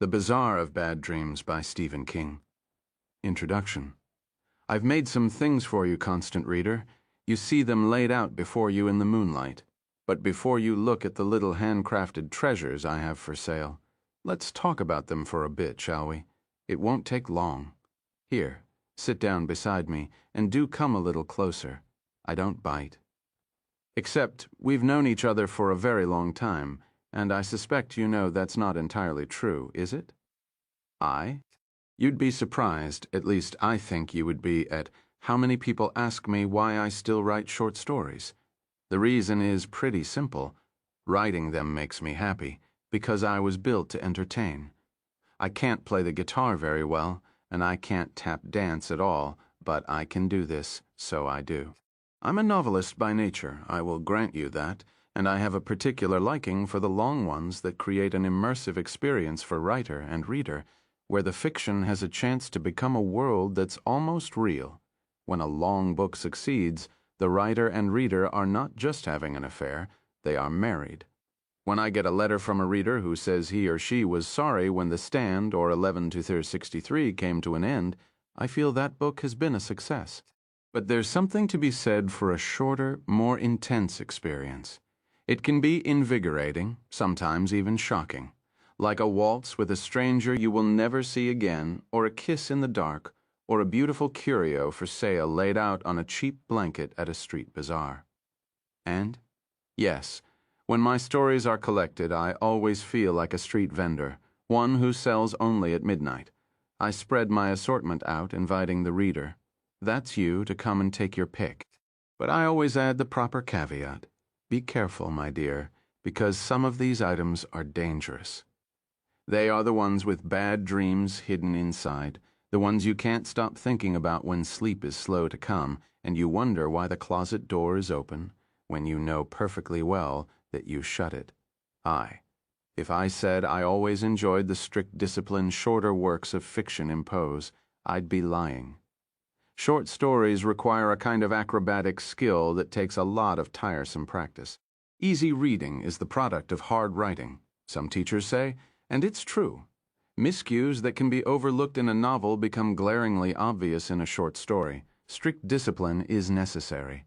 The Bazaar of Bad Dreams by Stephen King. Introduction. I've made some things for you, constant reader. You see them laid out before you in the moonlight. But before you look at the little handcrafted treasures I have for sale, let's talk about them for a bit, shall we? It won't take long. Here, sit down beside me, and do come a little closer. I don't bite. Except, we've known each other for a very long time, and I suspect you know that's not entirely true, is it? You'd be surprised, at least I think you would be, at how many people ask me why I still write short stories. The reason is pretty simple. Writing them makes me happy, because I was built to entertain. I can't play the guitar very well, and I can't tap dance at all, but I can do this, so I do. I'm a novelist by nature, I will grant you that, and I have a particular liking for the long ones that create an immersive experience for writer and reader, where the fiction has a chance to become a world that's almost real. When a long book succeeds, the writer and reader are not just having an affair, they are married. When I get a letter from a reader who says he or she was sorry when The Stand or 11 to 63 came to an end, I feel that book has been a success. But there's something to be said for a shorter, more intense experience. It can be invigorating, sometimes even shocking, like a waltz with a stranger you will never see again, or a kiss in the dark, or a beautiful curio for sale laid out on a cheap blanket at a street bazaar. And, yes, when my stories are collected, I always feel like a street vendor, one who sells only at midnight. I spread my assortment out, inviting the reader. That's you to come and take your pick. But I always add the proper caveat. Be careful, my dear, because some of these items are dangerous. They are the ones with bad dreams hidden inside, the ones you can't stop thinking about when sleep is slow to come, and you wonder why the closet door is open, when you know perfectly well that you shut it. If I said I always enjoyed the strict discipline shorter works of fiction impose, I'd be lying. Short stories require a kind of acrobatic skill that takes a lot of tiresome practice. Easy reading is the product of hard writing, some teachers say, and it's true. Miscues that can be overlooked in a novel become glaringly obvious in a short story. Strict discipline is necessary.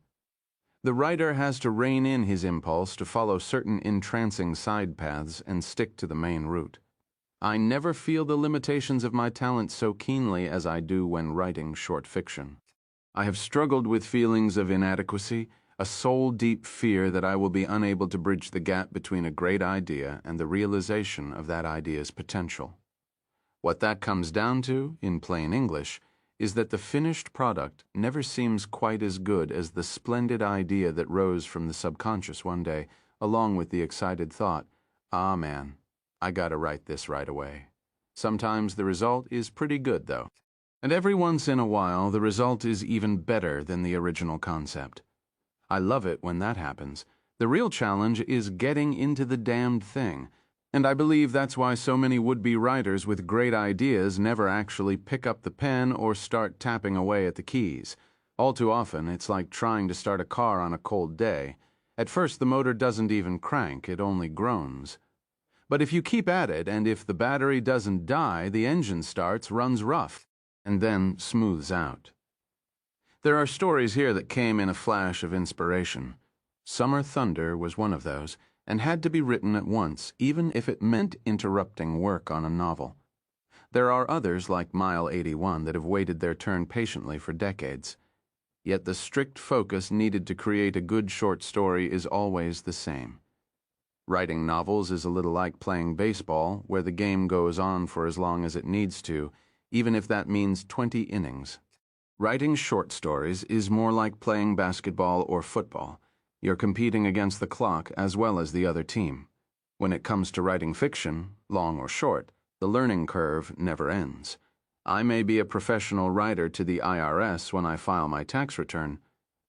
The writer has to rein in his impulse to follow certain entrancing side paths and stick to the main route. I never feel the limitations of my talent so keenly as I do when writing short fiction. I have struggled with feelings of inadequacy, a soul-deep fear that I will be unable to bridge the gap between a great idea and the realization of that idea's potential. What that comes down to, in plain English, is that the finished product never seems quite as good as the splendid idea that rose from the subconscious one day, along with the excited thought, "Ah, man, I gotta write this right away." Sometimes the result is pretty good, though. And every once in a while, the result is even better than the original concept. I love it when that happens. The real challenge is getting into the damned thing. And I believe that's why so many would-be writers with great ideas never actually pick up the pen or start tapping away at the keys. All too often, it's like trying to start a car on a cold day. At first, the motor doesn't even crank, it only groans. But if you keep at it, and if the battery doesn't die, the engine starts, runs rough, and then smooths out. There are stories here that came in a flash of inspiration. Summer Thunder was one of those, and had to be written at once, even if it meant interrupting work on a novel. There are others, like Mile 81, that have waited their turn patiently for decades. Yet the strict focus needed to create a good short story is always the same. Writing novels is a little like playing baseball, where the game goes on for as long as it needs to, even if that means 20 innings. Writing short stories is more like playing basketball or football. You're competing against the clock as well as the other team. When it comes to writing fiction, long or short, the learning curve never ends. I may be a professional writer to the IRS when I file my tax return,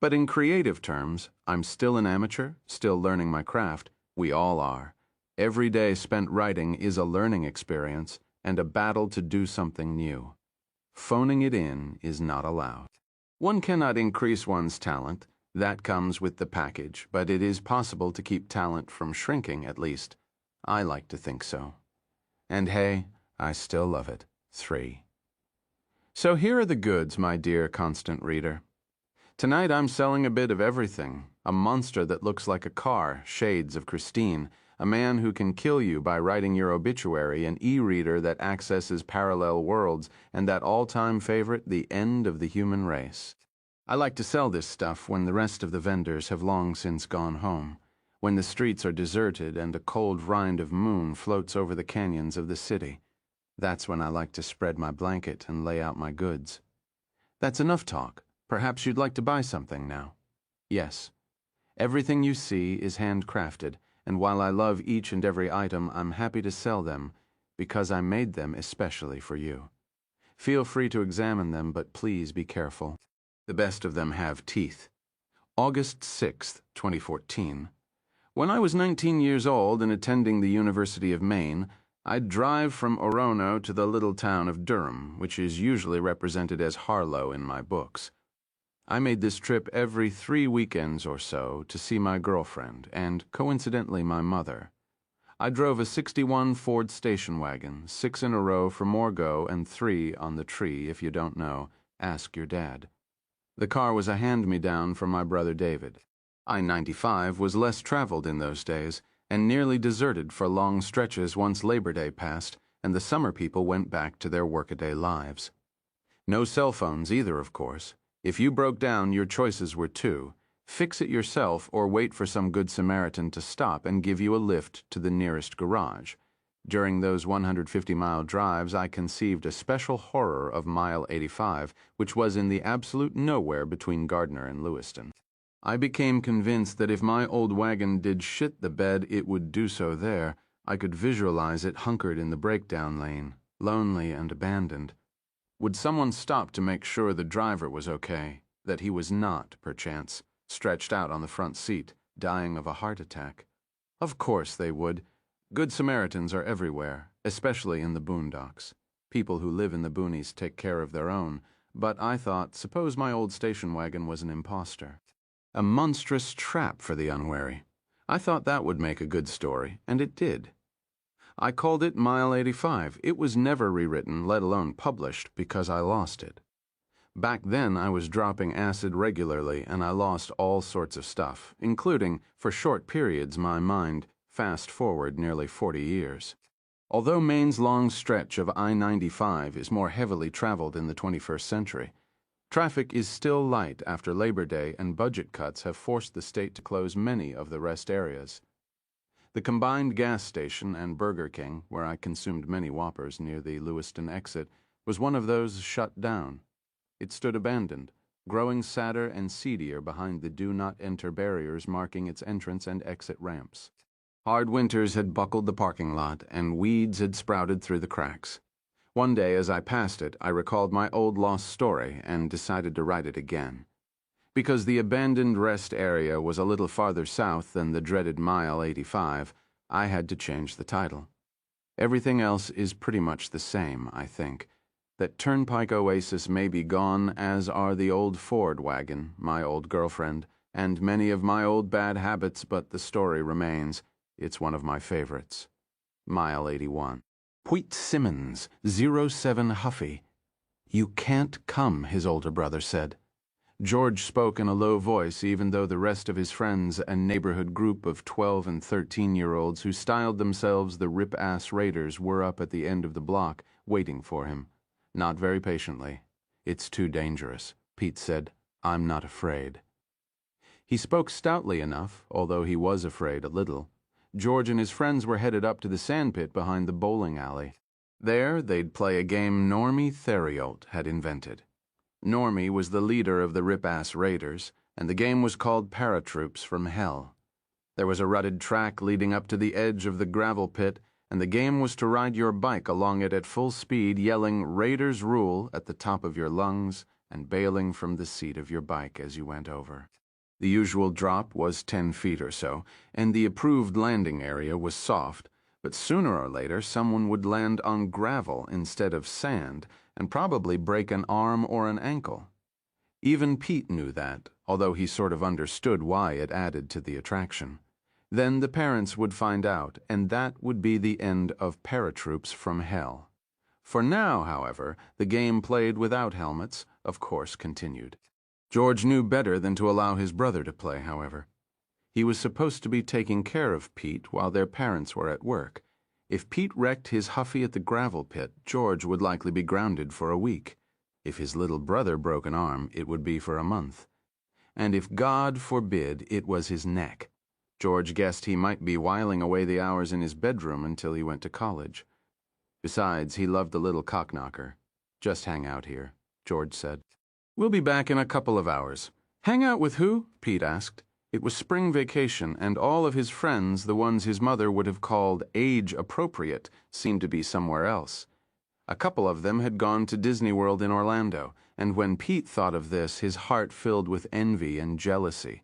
but in creative terms, I'm still an amateur, still learning my craft. We all are. Every day spent writing is a learning experience and a battle to do something new. Phoning it in is not allowed. One cannot increase one's talent. That comes with the package, but it is possible to keep talent from shrinking, at least. I like to think so. And hey, I still love it. 3. So here are the goods, my dear constant reader. Tonight I'm selling a bit of everything. A monster that looks like a car, shades of Christine, a man who can kill you by writing your obituary, an e-reader that accesses parallel worlds, and that all-time favorite, the end of the human race. I like to sell this stuff when the rest of the vendors have long since gone home, when the streets are deserted and a cold rind of moon floats over the canyons of the city. That's when I like to spread my blanket and lay out my goods. That's enough talk. Perhaps you'd like to buy something now. Yes. Everything you see is handcrafted, and while I love each and every item, I'm happy to sell them because I made them especially for you. Feel free to examine them, but please be careful. The best of them have teeth. August 6th, 2014. When I was 19 years old and attending the University of Maine, I'd drive from Orono to the little town of Durham, which is usually represented as Harlow in my books. I made this trip every 3 weekends or so to see my girlfriend and, coincidentally, my mother. I drove a '61 Ford station wagon, 6 in a row for more go and 3 on the tree. If you don't know, ask your dad. The car was a hand-me-down from my brother David. I-95 was less traveled in those days, and nearly deserted for long stretches once Labor Day passed and the summer people went back to their workaday lives. No cell phones either, of course. If you broke down, your choices were 2. Fix it yourself or wait for some good Samaritan to stop and give you a lift to the nearest garage. During those 150-mile drives, I conceived a special horror of Mile 85, which was in the absolute nowhere between Gardner and Lewiston. I became convinced that if my old wagon did shit the bed, it would do so there. I could visualize it hunkered in the breakdown lane, lonely and abandoned. Would someone stop to make sure the driver was okay, that he was not, perchance, stretched out on the front seat, dying of a heart attack? Of course they would. Good Samaritans are everywhere, especially in the boondocks. People who live in the boonies take care of their own, but I thought, suppose my old station wagon was an imposter. A monstrous trap for the unwary. I thought that would make a good story, and it did. I called it Mile 85. It was never rewritten, let alone published, because I lost it. Back then, I was dropping acid regularly, and I lost all sorts of stuff, including, for short periods, my mind, fast forward nearly 40 years. Although Maine's long stretch of I-95 is more heavily traveled in the 21st century, traffic is still light after Labor Day, and budget cuts have forced the state to close many of the rest areas. The combined gas station and Burger King, where I consumed many Whoppers near the Lewiston exit, was one of those shut down. It stood abandoned, growing sadder and seedier behind the do-not-enter barriers marking its entrance and exit ramps. Hard winters had buckled the parking lot, and weeds had sprouted through the cracks. One day, as I passed it, I recalled my old lost story and decided to write it again. Because the abandoned rest area was a little farther south than the dreaded Mile 85, I had to change the title. Everything else is pretty much the same, I think. That turnpike oasis may be gone, as are the old Ford wagon, my old girlfriend, and many of my old bad habits, but the story remains. It's one of my favorites. Mile 81. Pete Simmons, 07 Huffy. You can't come, his older brother said. George spoke in a low voice, even though the rest of his friends and neighborhood group of 12 and 13-year-olds who styled themselves the Rip-Ass Raiders were up at the end of the block, waiting for him. Not very patiently. It's too dangerous, Pete said. I'm not afraid. He spoke stoutly enough, although he was afraid a little. George and his friends were headed up to the sandpit behind the bowling alley. There, they'd play a game Normie Theriault had invented. Normie was the leader of the Rip-Ass Raiders, and the game was called Paratroops from Hell. There was a rutted track leading up to the edge of the gravel pit, and the game was to ride your bike along it at full speed, yelling Raiders Rule at the top of your lungs and bailing from the seat of your bike as you went over. The usual drop was 10 feet or so, and the approved landing area was soft, but sooner or later someone would land on gravel instead of sand and probably break an arm or an ankle. Even Pete knew that, although he sort of understood why it added to the attraction. Then the parents would find out, and that would be the end of Paratroops from Hell. For now, however, the game played without helmets, of course, continued. George knew better than to allow his brother to play, however. He was supposed to be taking care of Pete while their parents were at work. If Pete wrecked his Huffy at the gravel pit, George would likely be grounded for a week. If his little brother broke an arm, it would be for a month. And if, God forbid, it was his neck, George guessed he might be whiling away the hours in his bedroom until he went to college. Besides, he loved the little cockknocker. Just hang out here, George said. We'll be back in a couple of hours. Hang out with who? Pete asked. It was spring vacation, and all of his friends, the ones his mother would have called age-appropriate, seemed to be somewhere else. A couple of them had gone to Disney World in Orlando, and when Pete thought of this, his heart filled with envy and jealousy.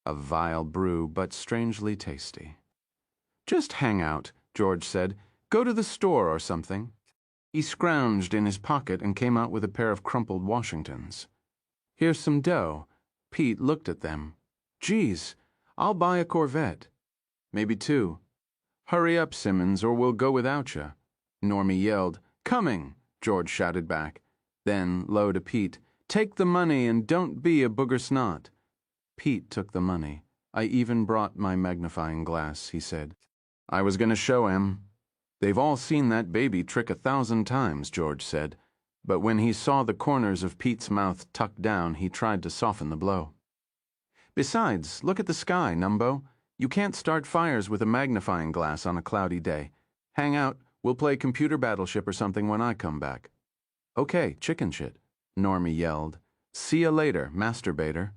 A vile brew, but strangely tasty. Just hang out, George said. Go to the store or something. He scrounged in his pocket and came out with a pair of crumpled Washingtons. Here's some dough. Pete looked at them. Geez, I'll buy a Corvette. Maybe two. Hurry up, Simmons, or we'll go without you. Normie yelled. Coming, George shouted back. Then, low to Pete, take the money and don't be a booger snot. Pete took the money. I even brought my magnifying glass, he said. I was going to show him. They've all seen that baby trick 1,000 times, George said. But when he saw the corners of Pete's mouth tucked down, he tried to soften the blow. Besides, look at the sky, Numbo. You can't start fires with a magnifying glass on a cloudy day. Hang out. We'll play computer battleship or something when I come back. Okay, chicken shit, Normie yelled. See ya later, masturbator.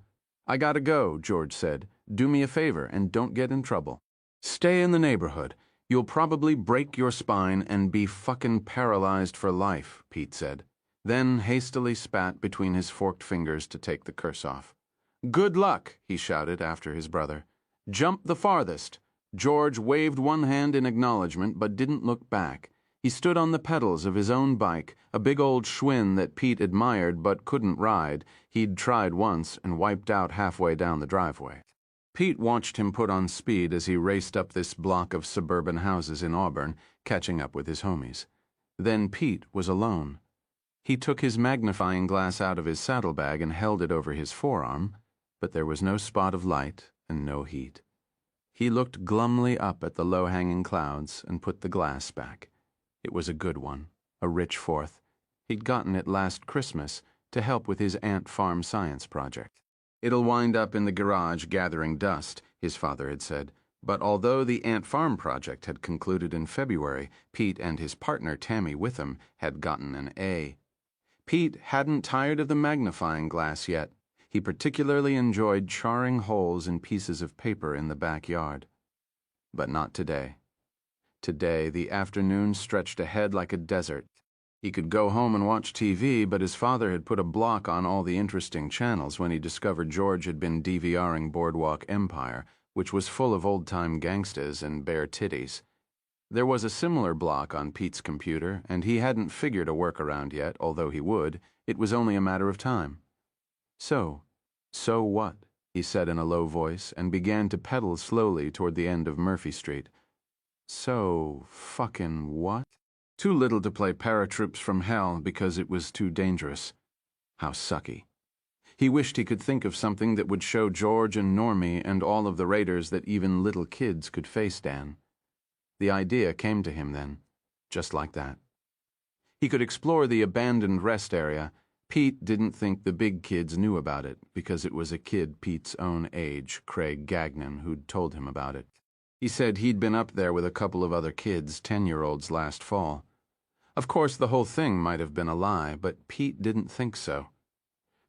I gotta go, George said. Do me a favor and don't get in trouble. Stay in the neighborhood. You'll probably break your spine and be fucking paralyzed for life, Pete said. Then hastily spat between his forked fingers to take the curse off. Good luck, he shouted after his brother. Jump the farthest. George waved one hand in acknowledgement but didn't look back. He stood on the pedals of his own bike, a big old Schwinn that Pete admired but couldn't ride. He'd tried once and wiped out halfway down the driveway. Pete watched him put on speed as he raced up this block of suburban houses in Auburn, catching up with his homies. Then Pete was alone. He took his magnifying glass out of his saddlebag and held it over his forearm, but there was no spot of light and no heat. He looked glumly up at the low-hanging clouds and put the glass back. It was a good one, a rich fourth. He'd gotten it last Christmas to help with his ant farm science project. It'll wind up in the garage gathering dust, his father had said. But although the ant farm project had concluded in February, Pete and his partner Tammy Witham had gotten an A. Pete hadn't tired of the magnifying glass yet. He particularly enjoyed charring holes in pieces of paper in the backyard. But not today. Today, the afternoon stretched ahead like a desert. He could go home and watch TV, but his father had put a block on all the interesting channels when he discovered George had been DVRing Boardwalk Empire, which was full of old-time gangstas and bare titties. There was a similar block on Pete's computer, and he hadn't figured a workaround yet, although he would. It was only a matter of time. So what? He said in a low voice, and began to pedal slowly toward the end of Murphy Street. So fucking what? Too little to play paratroops from hell because it was too dangerous. How sucky. He wished he could think of something that would show George and Normie and all of the raiders that even little kids could face Dan. The idea came to him then, just like that. He could explore the abandoned rest area. Pete didn't think the big kids knew about it because it was a kid Pete's own age, Craig Gagnon, who'd told him about it. He said he'd been up there with a couple of other kids, 10-year-olds, last fall. Of course, the whole thing might have been a lie, but Pete didn't think so.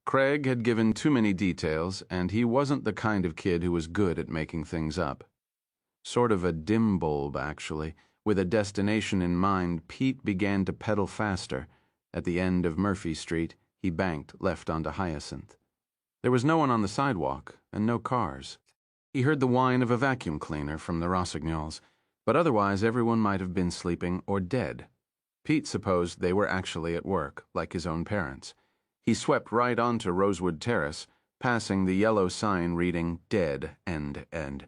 Craig had given too many details, and he wasn't the kind of kid who was good at making things up. Sort of a dim bulb, actually. With a destination in mind, Pete began to pedal faster. At the end of Murphy Street, he banked left onto Hyacinth. There was no one on the sidewalk, and no cars. He heard the whine of a vacuum cleaner from the Rossignols, but otherwise everyone might have been sleeping or dead. Pete supposed they were actually at work, like his own parents. He swept right onto Rosewood Terrace, passing the yellow sign reading Dead End End.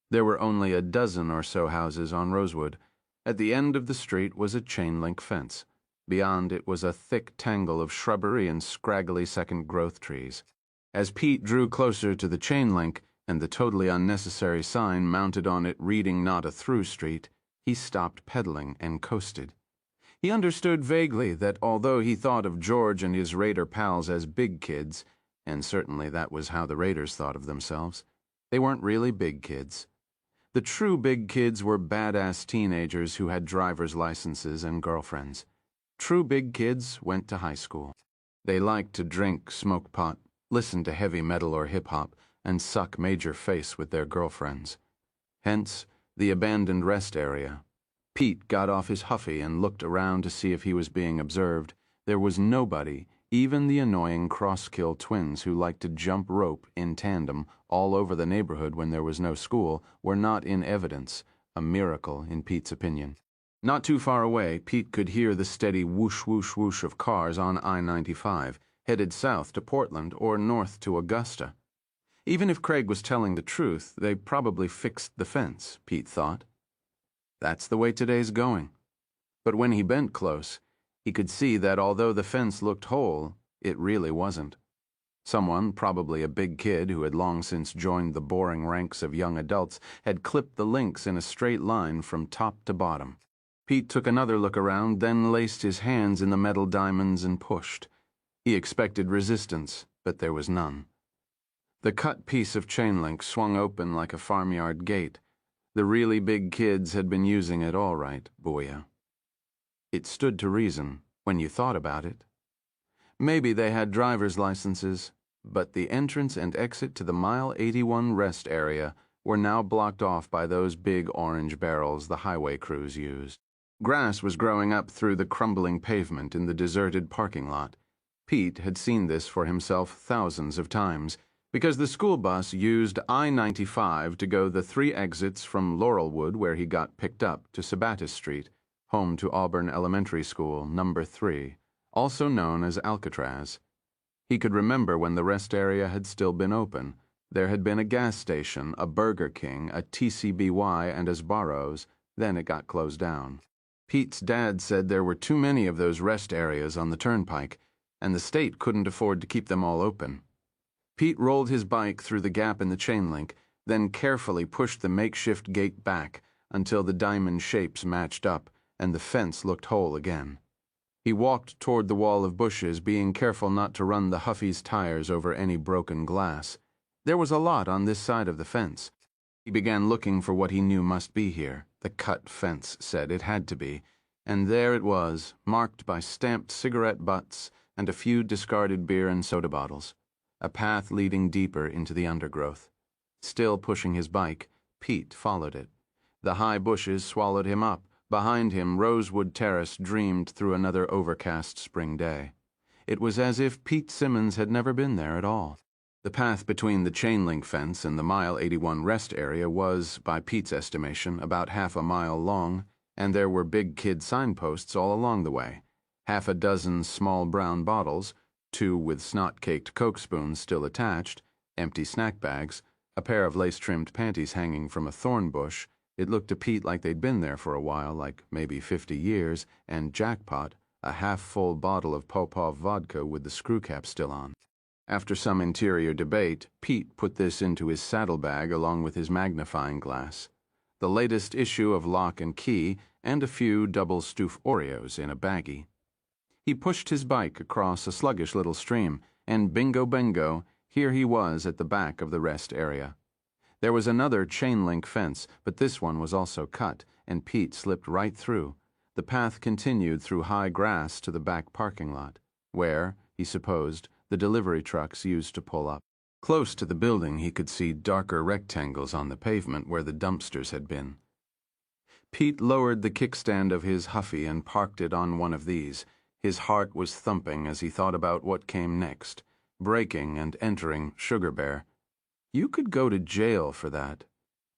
There were only a dozen or so houses on Rosewood. At the end of the street was a chain-link fence. Beyond it was a thick tangle of shrubbery and scraggly second-growth trees. As Pete drew closer to the chain link and the totally unnecessary sign mounted on it reading not a through street, he stopped pedaling and coasted. He understood vaguely that although he thought of George and his raider pals as big kids, and certainly that was how the raiders thought of themselves, they weren't really big kids. The true big kids were badass teenagers who had driver's licenses and girlfriends. True big kids went to high school. They liked to drink, smoke pot, listen to heavy metal or hip-hop, and suck major face with their girlfriends. Hence, the abandoned rest area. Pete got off his huffy and looked around to see if he was being observed. There was nobody, even the annoying Crosskill twins who liked to jump rope in tandem all over the neighborhood when there was no school, were not in evidence, a miracle in Pete's opinion. Not too far away, Pete could hear the steady whoosh whoosh whoosh of cars on I-95, headed south to Portland or north to Augusta. Even if Craig was telling the truth, they probably fixed the fence, Pete thought. That's the way today's going. But when he bent close, he could see that although the fence looked whole, it really wasn't. Someone, probably a big kid who had long since joined the boring ranks of young adults, had clipped the links in a straight line from top to bottom. Pete took another look around, then laced his hands in the metal diamonds and pushed. He expected resistance, but there was none. The cut piece of chain link swung open like a farmyard gate. The really big kids had been using it all right, booyah. It stood to reason, when you thought about it. Maybe they had driver's licenses, but the entrance and exit to the Mile 81 rest area were now blocked off by those big orange barrels the highway crews used. Grass was growing up through the crumbling pavement in the deserted parking lot. Pete had seen this for himself thousands of times, because the school bus used I-95 to go the 3 exits from Laurelwood, where he got picked up, to Sabattis Street, home to Auburn Elementary School, number 3, also known as Alcatraz. He could remember when the rest area had still been open. There had been a gas station, a Burger King, a TCBY, and a Sbarro's. Then it got closed down. Pete's dad said there were too many of those rest areas on the turnpike, and the state couldn't afford to keep them all open. Pete rolled his bike through the gap in the chain link, then carefully pushed the makeshift gate back until the diamond shapes matched up and the fence looked whole again. He walked toward the wall of bushes, being careful not to run the Huffy's tires over any broken glass. There was a lot on this side of the fence. He began looking for what he knew must be here. The cut fence said it had to be, and there it was, marked by stamped cigarette butts and a few discarded beer and soda bottles. A path leading deeper into the undergrowth. Still pushing his bike, Pete followed it. The high bushes swallowed him up. Behind him, Rosewood Terrace dreamed through another overcast spring day. It was as if Pete Simmons had never been there at all. The path between the chain link fence and the Mile 81 rest area was, by Pete's estimation, about half a mile long, and there were big kid signposts all along the way. Half a dozen small brown bottles, 2 with snot-caked Coke spoons still attached, empty snack bags, a pair of lace-trimmed panties hanging from a thorn bush. It looked to Pete like they'd been there for a while, like maybe 50 years, and jackpot, a half-full bottle of Popov vodka with the screw cap still on. After some interior debate, Pete put this into his saddlebag along with his magnifying glass, the latest issue of Lock and Key, and a few double-stoof Oreos in a baggie. He pushed his bike across a sluggish little stream, and bingo bango, here he was at the back of the rest area. There was another chain-link fence, but this one was also cut, and Pete slipped right through. The path continued through high grass to the back parking lot, where, he supposed, the delivery trucks used to pull up. Close to the building, he could see darker rectangles on the pavement where the dumpsters had been. Pete lowered the kickstand of his Huffy and parked it on one of these. His heart was thumping as he thought about what came next, breaking and entering Sugar Bear. You could go to jail for that.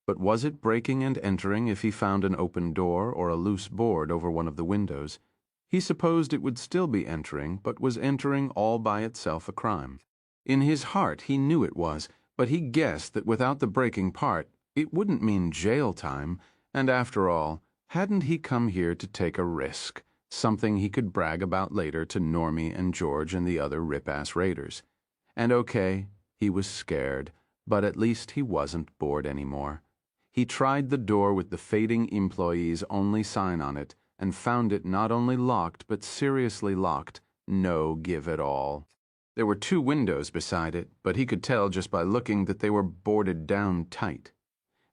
But was it breaking and entering if he found an open door or a loose board over one of the windows? He supposed it would still be entering, but was entering all by itself a crime. In his heart he knew it was, but he guessed that without the breaking part, it wouldn't mean jail time, and after all, hadn't he come here to take a risk? something he could brag about later to Normie and George and the other rip-ass raiders. And okay, he was scared, but at least he wasn't bored anymore. He tried the door with the fading employee's only sign on it and found it not only locked but seriously locked, no give at all. There were 2 windows beside it, but he could tell just by looking that they were boarded down tight.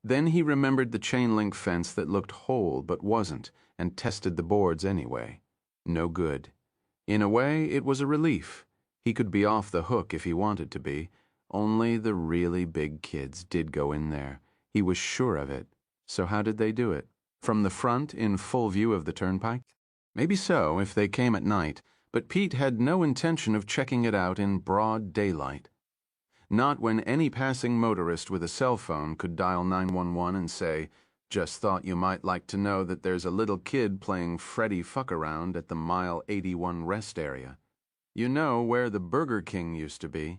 Then he remembered the chain-link fence that looked whole but wasn't, and tested the boards anyway. No good. In a way, it was a relief. He could be off the hook if he wanted to be. Only the really big kids did go in there. He was sure of it. So how did they do it? From the front, in full view of the turnpike? Maybe so, if they came at night, but Pete had no intention of checking it out in broad daylight. Not when any passing motorist with a cell phone could dial 911 and say, "Just thought you might like to know that there's a little kid playing Freddy fuck-around at the Mile 81 rest area. You know where the Burger King used to be.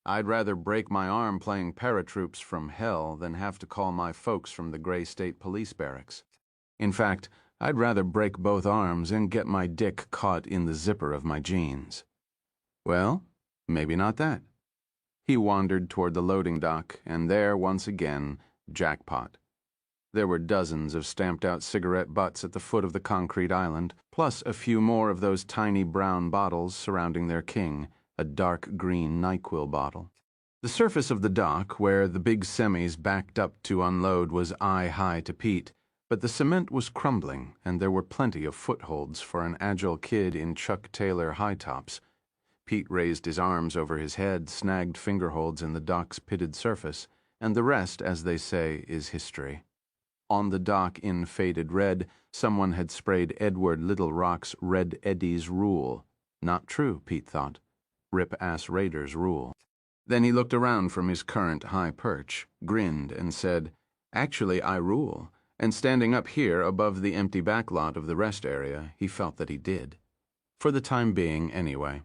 I'd rather break my arm playing paratroops from hell than have to call my folks from the Gray State Police Barracks. In fact, I'd rather break both arms and get my dick caught in the zipper of my jeans." Well, maybe not that. He wandered toward the loading dock, and there, once again, jackpot. There were dozens of stamped-out cigarette butts at the foot of the concrete island, plus a few more of those tiny brown bottles surrounding their king, a dark green NyQuil bottle. The surface of the dock, where the big semis backed up to unload, was eye-high to Pete, but the cement was crumbling, and there were plenty of footholds for an agile kid in Chuck Taylor high-tops. Pete raised his arms over his head, snagged fingerholds in the dock's pitted surface, and the rest, as they say, is history. On the dock in faded red, someone had sprayed Edward Little Rock's Red Eddie's rule. Not true, Pete thought. Rip-ass raiders rule. Then he looked around from his current high perch, grinned, and said, "Actually, I rule." And standing up here above the empty backlot of the rest area, he felt that he did. For the time being, anyway.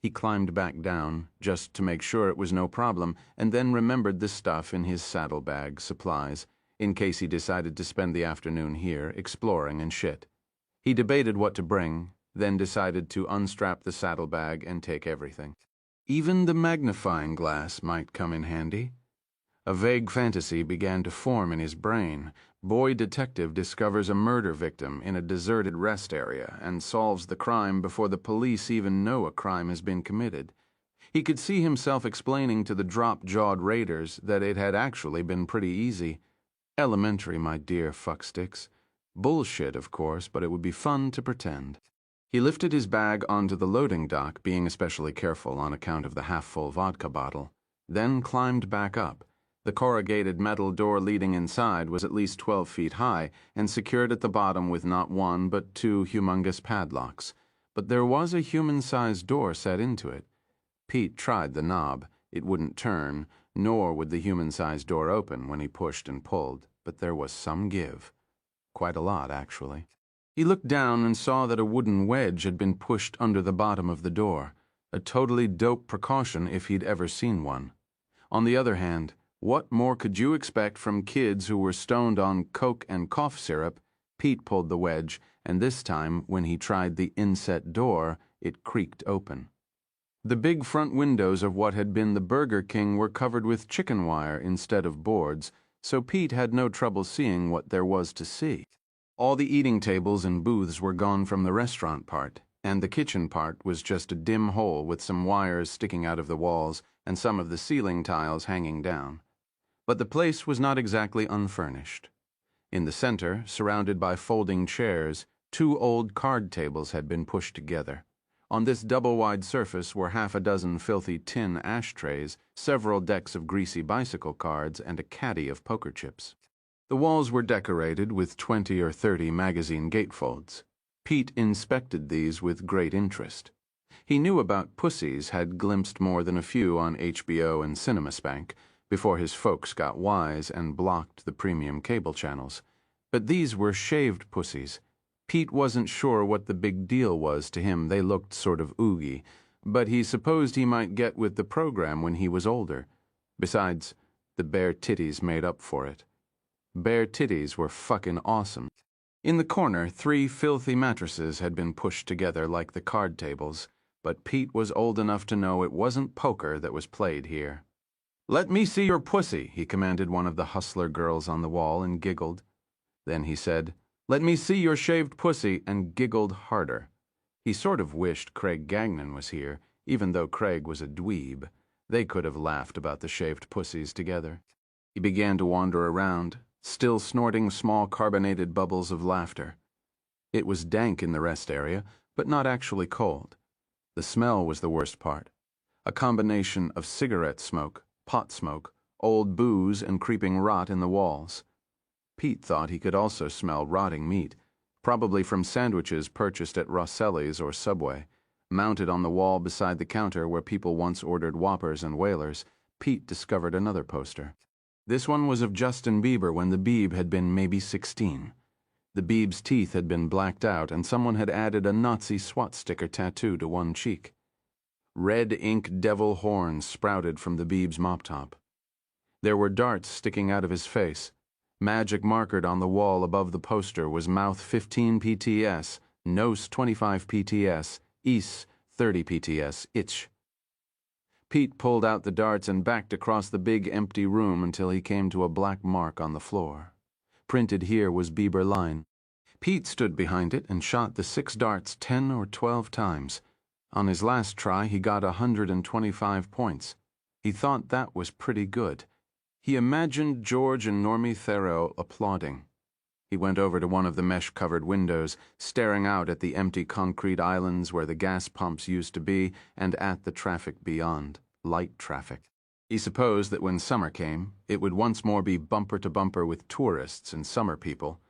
He climbed back down, just to make sure it was no problem, and then remembered the stuff in his saddlebag, supplies, in case he decided to spend the afternoon here, exploring and shit. He debated what to bring, then decided to unstrap the saddlebag and take everything. Even the magnifying glass might come in handy. A vague fantasy began to form in his brain. Boy detective discovers a murder victim in a deserted rest area and solves the crime before the police even know a crime has been committed. He could see himself explaining to the drop-jawed raiders that it had actually been pretty easy. Elementary, my dear fucksticks. Bullshit, of course, but it would be fun to pretend. He lifted his bag onto the loading dock, being especially careful on account of the half-full vodka bottle, then climbed back up. The corrugated metal door leading inside was at least 12 feet high and secured at the bottom with not one but 2 humongous padlocks. But there was a human-sized door set into it. Pete tried the knob. It wouldn't turn, nor would the human-sized door open when he pushed and pulled, but there was some give. Quite a lot, actually. He looked down and saw that a wooden wedge had been pushed under the bottom of the door, a totally dope precaution if he'd ever seen one. On the other hand, what more could you expect from kids who were stoned on coke and cough syrup? Pete pulled the wedge, and this time, when he tried the inset door, it creaked open. The big front windows of what had been the Burger King were covered with chicken wire instead of boards, so Pete had no trouble seeing what there was to see. All the eating tables and booths were gone from the restaurant part, and the kitchen part was just a dim hole with some wires sticking out of the walls and some of the ceiling tiles hanging down. But the place was not exactly unfurnished. In the center, surrounded by folding chairs, 2 old card tables had been pushed together. On this double-wide surface were half a dozen filthy tin ashtrays, several decks of greasy bicycle cards, and a caddy of poker chips. The walls were decorated with 20 or 30 magazine gatefolds. Pete inspected these with great interest. He knew about pussies, had glimpsed more than a few on HBO and CinemaSpank, before his folks got wise and blocked the premium cable channels. But these were shaved pussies. Pete wasn't sure what the big deal was to him. They looked sort of oogie, but he supposed he might get with the program when he was older. Besides, the bare titties made up for it. Bare titties were fucking awesome. In the corner, 3 filthy mattresses had been pushed together like the card tables, but Pete was old enough to know it wasn't poker that was played here. "Let me see your pussy," he commanded one of the hustler girls on the wall and giggled. Then he said, "Let me see your shaved pussy," and giggled harder. He sort of wished Craig Gagnon was here, even though Craig was a dweeb. They could have laughed about the shaved pussies together. He began to wander around, still snorting small carbonated bubbles of laughter. It was dank in the rest area, but not actually cold. The smell was the worst part. A combination of cigarette smoke, pot smoke, old booze, and creeping rot in the walls. Pete thought he could also smell rotting meat, probably from sandwiches purchased at Rosselli's or Subway. Mounted on the wall beside the counter where people once ordered Whoppers and Whalers, Pete discovered another poster. This one was of Justin Bieber when the Bieb had been maybe 16. The Bieb's teeth had been blacked out, and someone had added a Nazi SWAT sticker tattoo to one cheek. Red ink devil horns sprouted from the Bieb's mop top. There were darts sticking out of his face. Magic markered on the wall above the poster was mouth 15 PTS, nose 25 PTS, Is 30 PTS, itch. Pete pulled out the darts and backed across the big empty room until he came to a black mark on the floor. Printed here was Bieber line. Pete stood behind it and shot the 6 darts 10 or 12 times. On his last try, he got 125 points. He thought that was pretty good. He imagined George and Normie Theroux applauding. He went over to one of the mesh-covered windows, staring out at the empty concrete islands where the gas pumps used to be and at the traffic beyond, light traffic. He supposed that when summer came, it would once more be bumper to bumper with tourists and summer people,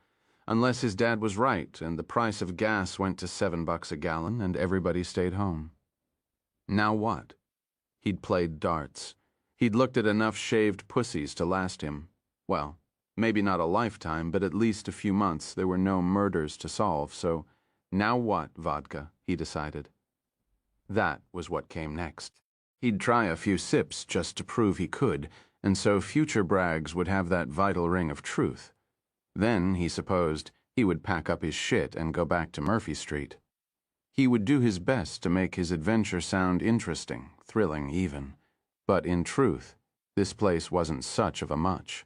unless his dad was right and the price of gas went to $7 a gallon and everybody stayed home. Now what? He'd played darts. He'd looked at enough shaved pussies to last him, well, maybe not a lifetime, but at least a few months. There were no murders to solve, so now what, vodka, he decided. That was what came next. He'd try a few sips just to prove he could, and so future brags would have that vital ring of truth. Then, he supposed, he would pack up his shit and go back to Murphy Street. He would do his best to make his adventure sound interesting, thrilling even. But in truth, this place wasn't such of a much.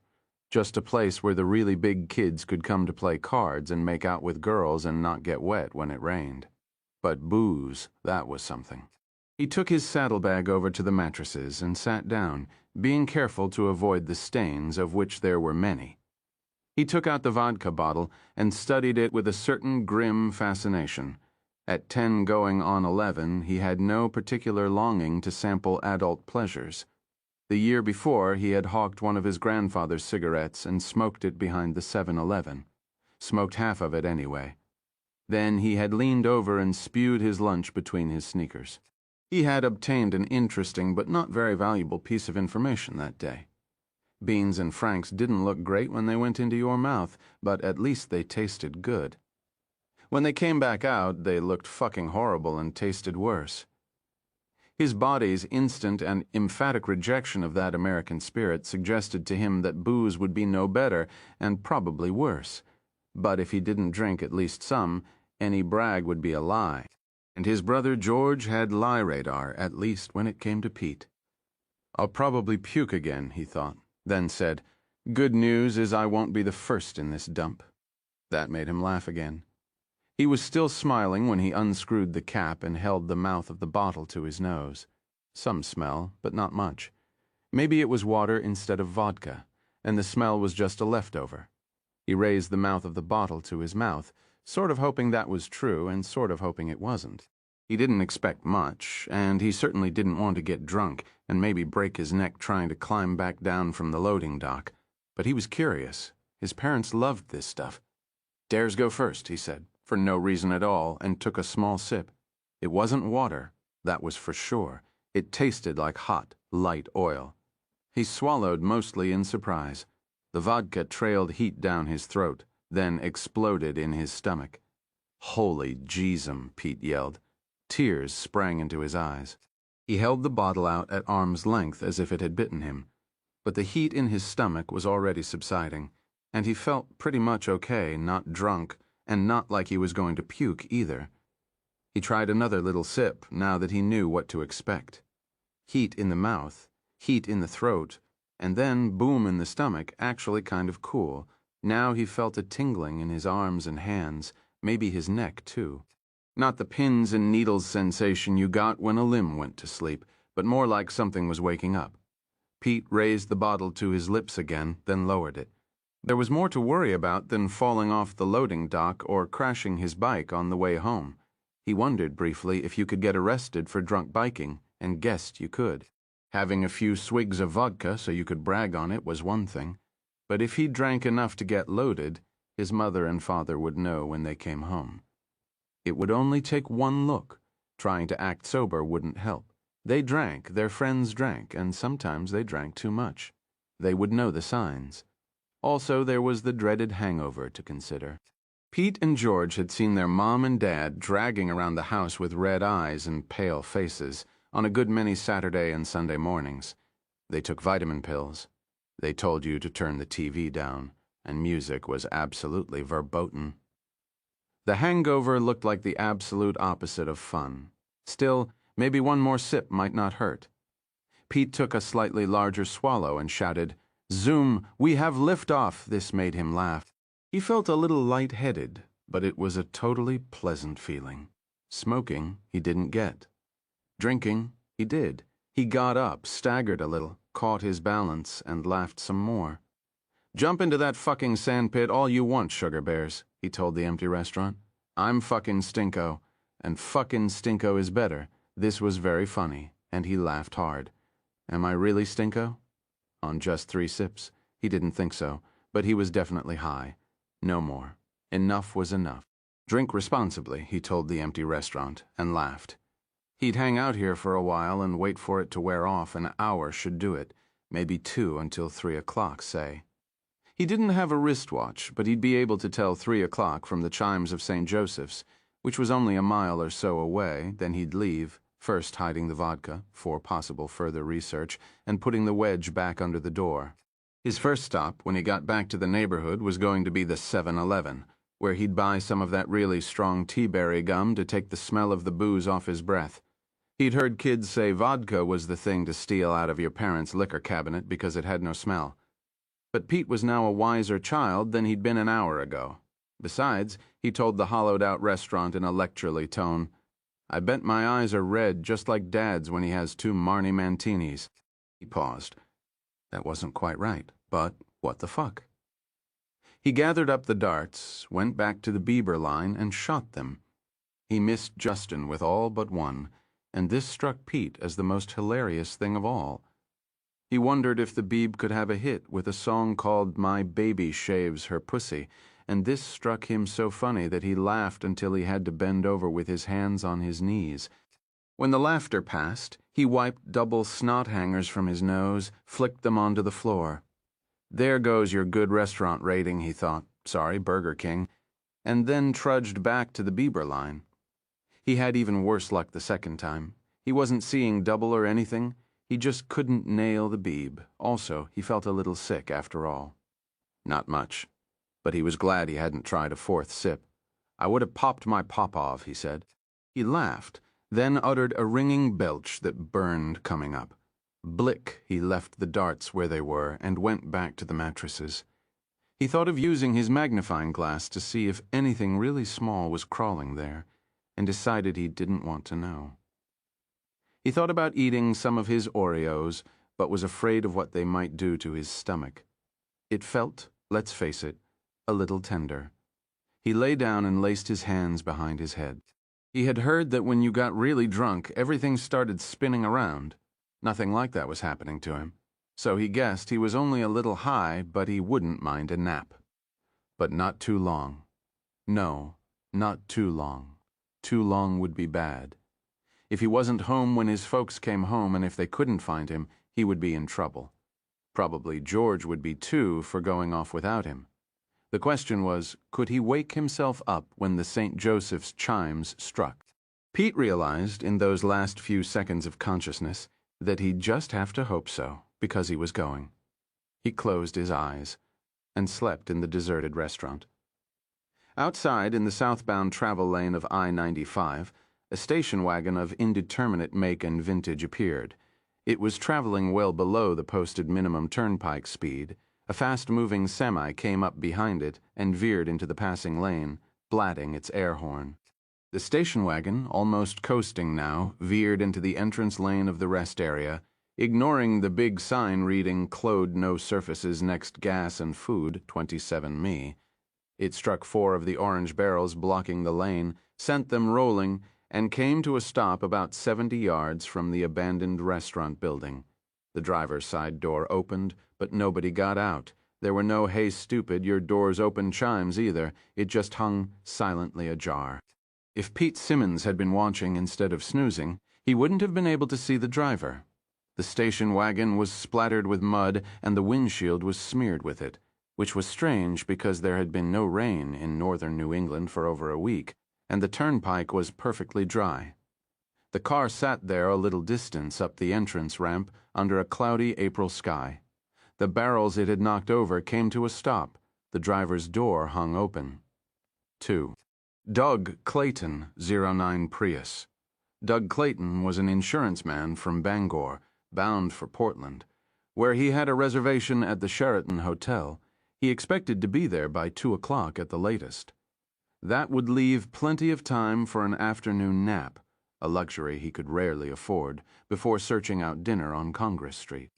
Just a place where the really big kids could come to play cards and make out with girls and not get wet when it rained. But booze, that was something. He took his saddlebag over to the mattresses and sat down, being careful to avoid the stains, of which there were many. He took out the vodka bottle and studied it with a certain grim fascination. At 10 going on 11, he had no particular longing to sample adult pleasures. The year before, he had hawked one of his grandfather's cigarettes and smoked it behind the 7-Eleven. Smoked half of it anyway. Then he had leaned over and spewed his lunch between his sneakers. He had obtained an interesting but not very valuable piece of information that day. Beans and Franks didn't look great when they went into your mouth, but at least they tasted good. When they came back out, they looked fucking horrible and tasted worse. His body's instant and emphatic rejection of that American spirit suggested to him that booze would be no better and probably worse. But if he didn't drink at least some, any brag would be a lie. And his brother George had lie radar, at least when it came to Pete. "I'll probably puke again," he thought, then said, "Good news is I won't be the first in this dump." That made him laugh again. He was still smiling when he unscrewed the cap and held the mouth of the bottle to his nose. Some smell, but not much. Maybe it was water instead of vodka, and the smell was just a leftover. He raised the mouth of the bottle to his mouth, sort of hoping that was true and sort of hoping it wasn't. He didn't expect much, and he certainly didn't want to get drunk and maybe break his neck trying to climb back down from the loading dock. But he was curious. His parents loved this stuff. "Dares go first," he said, for no reason at all, and took a small sip. It wasn't water, that was for sure. It tasted like hot, light oil. He swallowed mostly in surprise. The vodka trailed heat down his throat, then exploded in his stomach. "Holy Jeezum," Pete yelled. Tears sprang into his eyes. He held the bottle out at arm's length as if it had bitten him. But the heat in his stomach was already subsiding, and he felt pretty much okay, not drunk, and not like he was going to puke either. He tried another little sip now that he knew what to expect. Heat in the mouth, heat in the throat, and then boom in the stomach, actually kind of cool. Now he felt a tingling in his arms and hands, maybe his neck too. Not the pins and needles sensation you got when a limb went to sleep, but more like something was waking up. Pete raised the bottle to his lips again, then lowered it. There was more to worry about than falling off the loading dock or crashing his bike on the way home. He wondered briefly if you could get arrested for drunk biking, and guessed you could. Having a few swigs of vodka so you could brag on it was one thing, but if he drank enough to get loaded, his mother and father would know when they came home. It would only take one look. Trying to act sober wouldn't help. They drank, their friends drank, and sometimes they drank too much. They would know the signs. Also, there was the dreaded hangover to consider. Pete and George had seen their mom and dad dragging around the house with red eyes and pale faces on a good many Saturday and Sunday mornings. They took vitamin pills. They told you to turn the TV down, and music was absolutely verboten. The hangover looked like the absolute opposite of fun. Still, maybe one more sip might not hurt. Pete took a slightly larger swallow and shouted, "Zoom, we have liftoff!" This made him laugh. He felt a little light-headed, but it was a totally pleasant feeling. Smoking, he didn't get. Drinking, he did. He got up, staggered a little, caught his balance, and laughed some more. "Jump into that fucking sandpit all you want, sugar bears," he told the empty restaurant. "I'm fucking Stinko, and fucking Stinko is better." This was very funny, and he laughed hard. Am I really Stinko? On just 3 sips? He didn't think so, but he was definitely high. No more. Enough was enough. Drink responsibly, he told the empty restaurant, and laughed. He'd hang out here for a while and wait for it to wear off. An hour should do it, maybe 2 until 3 o'clock, say. He didn't have a wristwatch, but he'd be able to tell 3 o'clock from the chimes of St. Joseph's, which was only a mile or so away. Then he'd leave, first hiding the vodka for possible further research and putting the wedge back under the door. His first stop, when he got back to the neighborhood, was going to be the 7-Eleven, where he'd buy some of that really strong tea-berry gum to take the smell of the booze off his breath. He'd heard kids say vodka was the thing to steal out of your parents' liquor cabinet because it had no smell. But Pete was now a wiser child than he'd been an hour ago. Besides, he told the hollowed-out restaurant in a lecturely tone, "I bet my eyes are red just like Dad's when he has 2 Marnie Mantinis." He paused. That wasn't quite right, but what the fuck? He gathered up the darts, went back to the Bieber line, and shot them. He missed Justin with all but one, and this struck Pete as the most hilarious thing of all. He wondered if the Beeb could have a hit with a song called "My Baby Shaves Her Pussy," and this struck him so funny that he laughed until he had to bend over with his hands on his knees. When the laughter passed, he wiped double snot hangers from his nose, flicked them onto the floor. There goes your good restaurant rating, he thought. Sorry, Burger King. And then trudged back to the Bieber line. He had even worse luck the second time. He wasn't seeing double or anything. He just couldn't nail the Beeb. Also, he felt a little sick after all. Not much. But he was glad he hadn't tried a 4th sip. "I would have popped my pop-off," he said. He laughed, then uttered a ringing belch that burned coming up. Blick, he left the darts where they were and went back to the mattresses. He thought of using his magnifying glass to see if anything really small was crawling there, and decided he didn't want to know. He thought about eating some of his Oreos, but was afraid of what they might do to his stomach. It felt, let's face it, a little tender. He lay down and laced his hands behind his head. He had heard that when you got really drunk, everything started spinning around. Nothing like that was happening to him. So he guessed he was only a little high, but he wouldn't mind a nap. But not too long. No, not too long. Too long would be bad. If he wasn't home when his folks came home, and if they couldn't find him, he would be in trouble. Probably George would be too for going off without him. The question was, could he wake himself up when the St. Joseph's chimes struck? Pete realized, in those last few seconds of consciousness, that he'd just have to hope so, because he was going. He closed his eyes and slept in the deserted restaurant. Outside, in the southbound travel lane of I-95, a station wagon of indeterminate make and vintage appeared. It was traveling well below the posted minimum turnpike speed. A fast-moving semi came up behind it and veered into the passing lane, blatting its air horn. The station wagon, almost coasting now, veered into the entrance lane of the rest area, ignoring the big sign reading "Clode no surfaces next gas and food, 27 me." It struck 4 of the orange barrels blocking the lane, sent them rolling, and came to a stop about 70 yards from the abandoned restaurant building. The driver's side door opened, but nobody got out. There were no "Hey stupid, your door's open" chimes either. It just hung silently ajar. If Pete Simmons had been watching instead of snoozing, he wouldn't have been able to see the driver. The station wagon was splattered with mud and the windshield was smeared with it, which was strange because there had been no rain in northern New England for over a week, and the turnpike was perfectly dry. The car sat there a little distance up the entrance ramp under a cloudy April sky. The barrels it had knocked over came to a stop. The driver's door hung open. 2. Doug Clayton, 09 Prius. Doug Clayton was an insurance man from Bangor, bound for Portland. Where he had a reservation at the Sheraton Hotel, he expected to be there by 2 o'clock at the latest. That would leave plenty of time for an afternoon nap, a luxury he could rarely afford, before searching out dinner on Congress Street.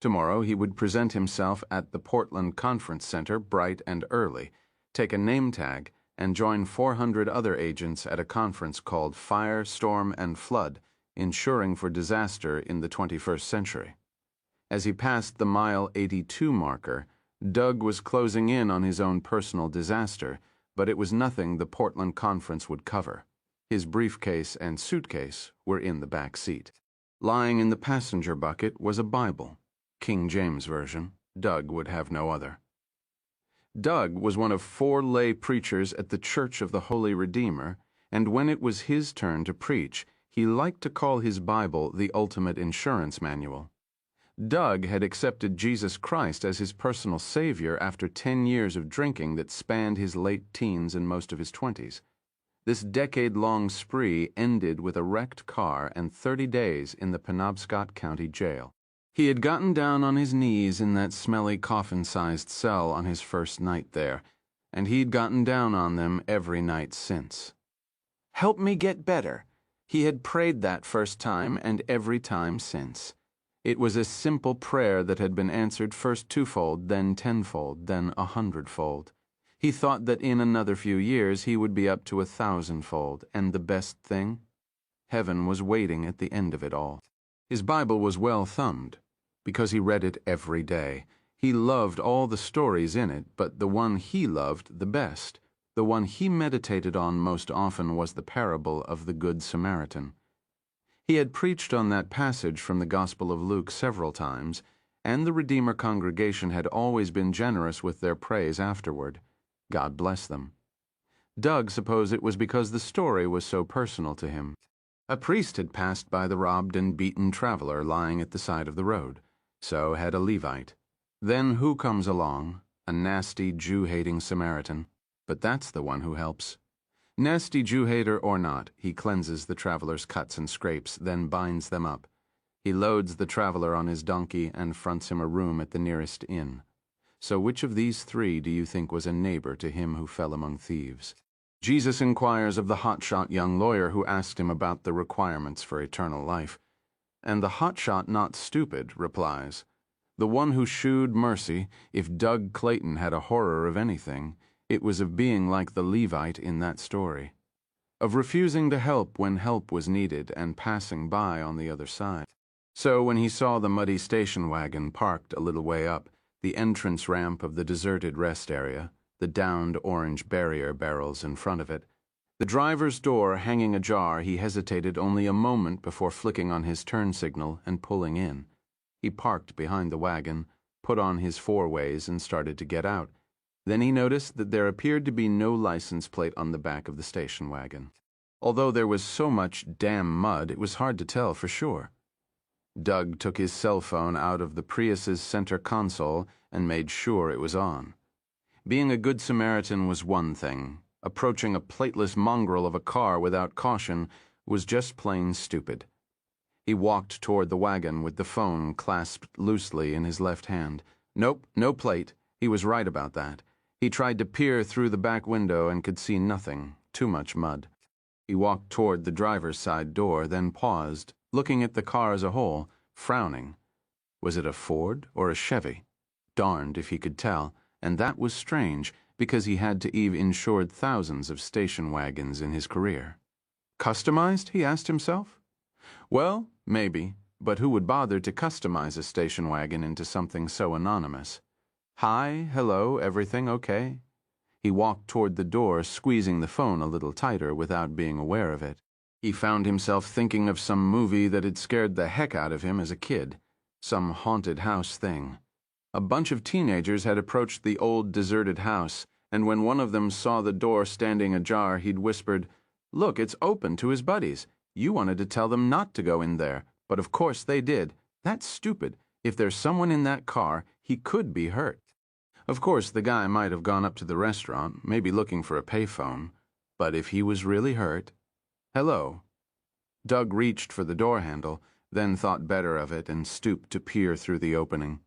Tomorrow he would present himself at the Portland Conference Center bright and early, take a name tag, and join 400 other agents at a conference called Fire, Storm, and Flood, Insuring for Disaster in the 21st Century. As he passed the mile 82 marker, Doug was closing in on his own personal disaster, but it was nothing the Portland Conference would cover. His briefcase and suitcase were in the back seat. Lying in the passenger bucket was a Bible, King James Version. Doug would have no other. Doug was one of 4 lay preachers at the Church of the Holy Redeemer, and when it was his turn to preach, he liked to call his Bible the ultimate insurance manual. Doug had accepted Jesus Christ as his personal savior after 10 years of drinking that spanned his late teens and most of his 20s. This decade-long spree ended with a wrecked car and 30 days in the Penobscot County Jail. He had gotten down on his knees in that smelly coffin-sized cell on his first night there, and he'd gotten down on them every night since. "Help me get better." He had prayed that first time and every time since. It was a simple prayer that had been answered first 2-fold, then 10-fold, then 100-fold. He thought that in another few years he would be up to 1,000-fold, and the best thing? Heaven was waiting at the end of it all. His Bible was well thumbed, because he read it every day. He loved all the stories in it, but the one he loved the best, the one he meditated on most often, was the parable of the Good Samaritan. He had preached on that passage from the Gospel of Luke several times, and the Redeemer congregation had always been generous with their praise afterward. God bless them. Doug supposed it was because the story was so personal to him. A priest had passed by the robbed and beaten traveler lying at the side of the road. So had a Levite. Then who comes along? A nasty Jew-hating Samaritan. But that's the one who helps. Nasty Jew-hater or not, he cleanses the traveler's cuts and scrapes, then binds them up. He loads the traveler on his donkey and fronts him a room at the nearest inn. So which of these 3 do you think was a neighbor to him who fell among thieves? Jesus inquires of the hotshot young lawyer who asked him about the requirements for eternal life. And the hotshot, not stupid, replies, "The one who shewed mercy, if Doug Clayton had a horror of anything, it was of being like the Levite in that story, of refusing to help when help was needed and passing by on the other side." So when he saw the muddy station wagon parked a little way up, the entrance ramp of the deserted rest area, the downed orange barrier barrels in front of it, the driver's door hanging ajar, he hesitated only a moment before flicking on his turn signal and pulling in. He parked behind the wagon, put on his 4-ways, and started to get out. Then he noticed that there appeared to be no license plate on the back of the station wagon. Although there was so much damn mud, it was hard to tell for sure. Doug took his cell phone out of the Prius's center console and made sure it was on. Being a good Samaritan was one thing, approaching a plateless mongrel of a car without caution, was just plain stupid. He walked toward the wagon with the phone clasped loosely in his left hand. Nope, no plate. He was right about that. He tried to peer through the back window and could see nothing. Too much mud. He walked toward the driver's side door, then paused, looking at the car as a whole, frowning. Was it a Ford or a Chevy? Darned if he could tell, and that was strange, because he had to Eve insured thousands of station wagons in his career. Customized, he asked himself? Well, maybe, but who would bother to customize a station wagon into something so anonymous? Hi, hello, everything okay? He walked toward the door, squeezing the phone a little tighter without being aware of it. He found himself thinking of some movie that had scared the heck out of him as a kid. Some haunted house thing. A bunch of teenagers had approached the old deserted house, and when one of them saw the door standing ajar, he'd whispered, "Look, it's open," to his buddies. You wanted to tell them not to go in there, but of course they did. That's stupid. If there's someone in that car, he could be hurt. Of course, the guy might have gone up to the restaurant, maybe looking for a payphone. But if he was really hurt... Hello. Doug reached for the door handle, then thought better of it and stooped to peer through the opening.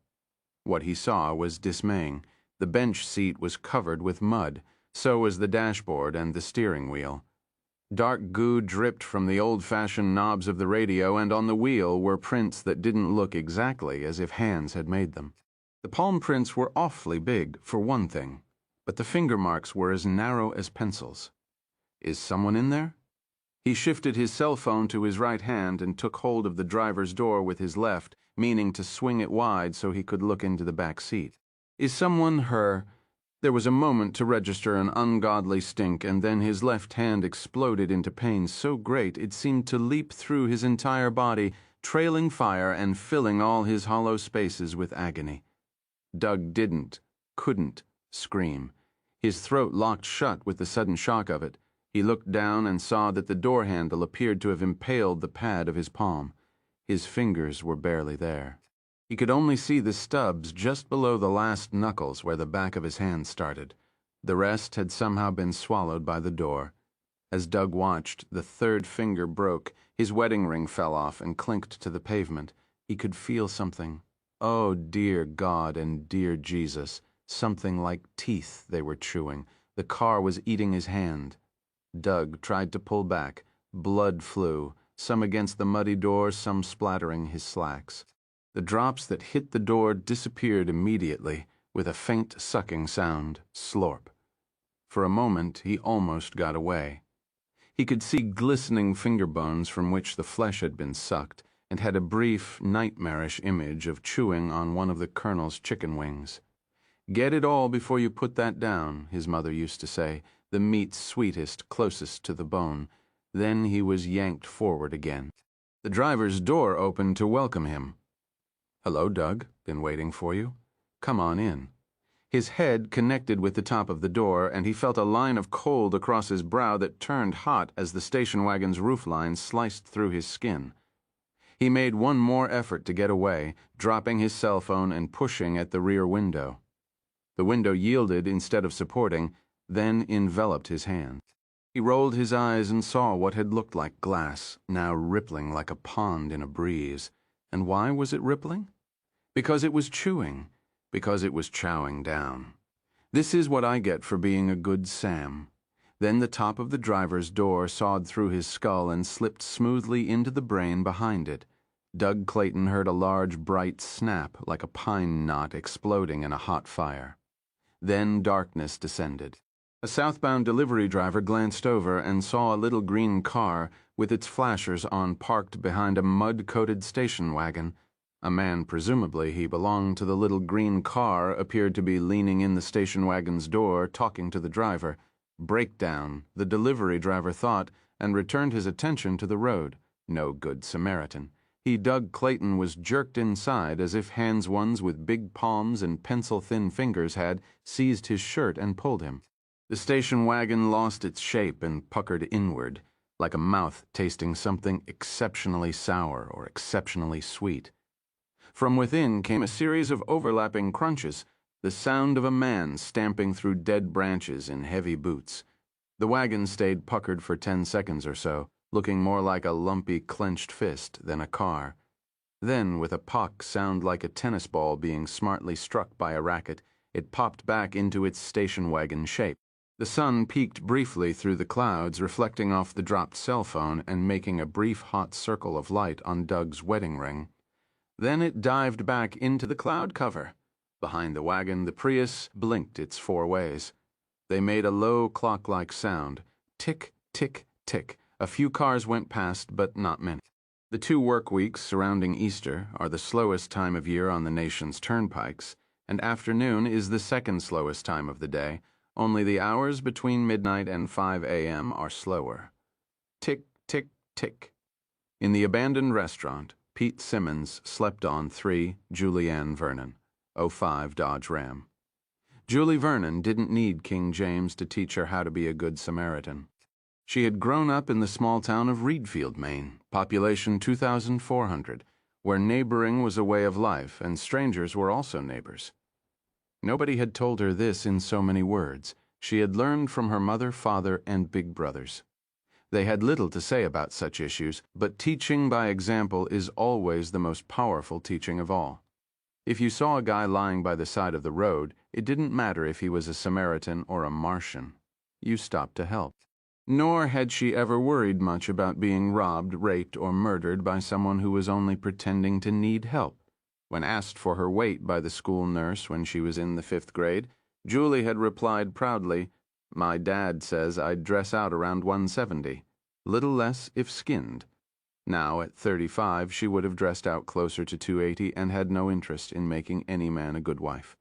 What he saw was dismaying. The bench seat was covered with mud. So was the dashboard and the steering wheel. Dark goo dripped from the old-fashioned knobs of the radio, and on the wheel were prints that didn't look exactly as if hands had made them. The palm prints were awfully big, for one thing, but the finger marks were as narrow as pencils. Is someone in there? He shifted his cell phone to his right hand and took hold of the driver's door with his left, meaning to swing it wide so he could look into the back seat. Is someone her... There was a moment to register an ungodly stink, and then his left hand exploded into pain so great it seemed to leap through his entire body, trailing fire and filling all his hollow spaces with agony. Doug couldn't scream. His throat locked shut with the sudden shock of it. He looked down and saw that the door handle appeared to have impaled the pad of his palm. His fingers were barely there. He could only see the stubs just below the last knuckles where the back of his hand started. The rest had somehow been swallowed by the door. As Doug watched, the third finger broke, his wedding ring fell off and clinked to the pavement. He could feel something. Oh, dear God and dear Jesus, something like teeth they were chewing. The car was eating his hand. Doug tried to pull back. Blood flew, some against the muddy door, some splattering his slacks. The drops that hit the door disappeared immediately, with a faint sucking sound, slorp. For a moment, he almost got away. He could see glistening finger bones from which the flesh had been sucked, and had a brief, nightmarish image of chewing on one of the colonel's chicken wings. "Get it all before you put that down," his mother used to say, the meat sweetest, closest to the bone. Then he was yanked forward again. The driver's door opened to welcome him. "Hello, Doug. Been waiting for you. Come on in." His head connected with the top of the door, and he felt a line of cold across his brow that turned hot as the station wagon's roofline sliced through his skin. He made one more effort to get away, dropping his cell phone and pushing at the rear window. The window yielded instead of supporting, then enveloped his hand. He rolled his eyes and saw what had looked like glass, now rippling like a pond in a breeze. And why was it rippling? Because it was chewing. Because it was chowing down. This is what I get for being a good Sam. Then the top of the driver's door sawed through his skull and slipped smoothly into the brain behind it. Doug Clayton heard a large, bright snap like a pine knot exploding in a hot fire. Then darkness descended. A southbound delivery driver glanced over and saw a little green car with its flashers on parked behind a mud-coated station wagon. A man, presumably he belonged to the little green car, appeared to be leaning in the station wagon's door, talking to the driver. Breakdown, the delivery driver thought, and returned his attention to the road. No good Samaritan. Doug Clayton was jerked inside as if hands ones with big palms and pencil-thin fingers had seized his shirt and pulled him. The station wagon lost its shape and puckered inward, like a mouth tasting something exceptionally sour or exceptionally sweet. From within came a series of overlapping crunches, the sound of a man stamping through dead branches in heavy boots. The wagon stayed puckered for 10 seconds or so, looking more like a lumpy clenched fist than a car. Then, with a pock sound like a tennis ball being smartly struck by a racket, it popped back into its station wagon shape. The sun peeked briefly through the clouds, reflecting off the dropped cell phone and making a brief hot circle of light on Doug's wedding ring. Then it dived back into the cloud cover. Behind the wagon, the Prius blinked its 4 ways. They made a low clock-like sound. Tick, tick, tick. A few cars went past, but not many. The 2 work weeks surrounding Easter are the slowest time of year on the nation's turnpikes, and afternoon is the second slowest time of the day. Only the hours between midnight and 5 a.m. are slower. Tick, tick, tick. In the abandoned restaurant, Pete Simmons slept on 3 Julianne Vernon, '05 Dodge Ram. Julie Vernon didn't need King James to teach her how to be a good Samaritan. She had grown up in the small town of Reedfield, Maine, population 2,400, where neighboring was a way of life and strangers were also neighbors. Nobody had told her this in so many words. She had learned from her mother, father, and big brothers. They had little to say about such issues, but teaching by example is always the most powerful teaching of all. If you saw a guy lying by the side of the road, it didn't matter if he was a Samaritan or a Martian. You stopped to help. Nor had she ever worried much about being robbed, raped, or murdered by someone who was only pretending to need help. When asked for her weight by the school nurse when she was in the 5th grade, Julie had replied proudly, "My dad says I'd dress out around 170, little less if skinned." Now, at 35, she would have dressed out closer to 280 and had no interest in making any man a good wife.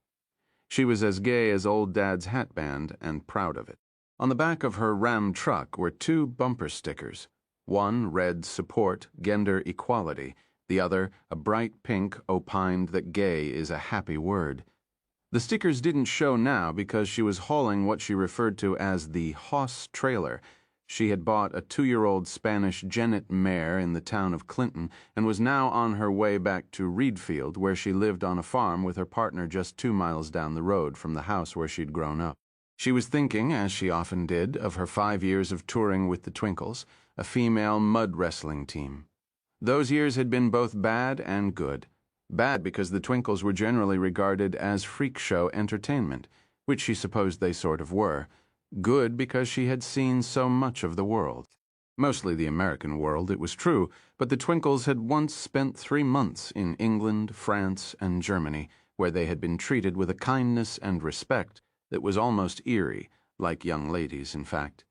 She was as gay as old Dad's hat band and proud of it. On the back of her Ram truck were 2 bumper stickers. One read "Support Gender Equality," the other, a bright pink, opined that gay is a happy word. The stickers didn't show now because she was hauling what she referred to as the hoss trailer. She had bought a 2-year-old Spanish Jennet mare in the town of Clinton and was now on her way back to Reedfield, where she lived on a farm with her partner just 2 miles down the road from the house where she'd grown up. She was thinking, as she often did, of her 5 years of touring with the Twinkles, a female mud wrestling team. Those years had been both bad and good. Bad because the Twinkles were generally regarded as freak show entertainment, which she supposed they sort of were. Good because she had seen so much of the world. Mostly the American world, it was true, but the Twinkles had once spent 3 months in England, France, and Germany, where they had been treated with a kindness and respect that was almost eerie, like young ladies, in fact.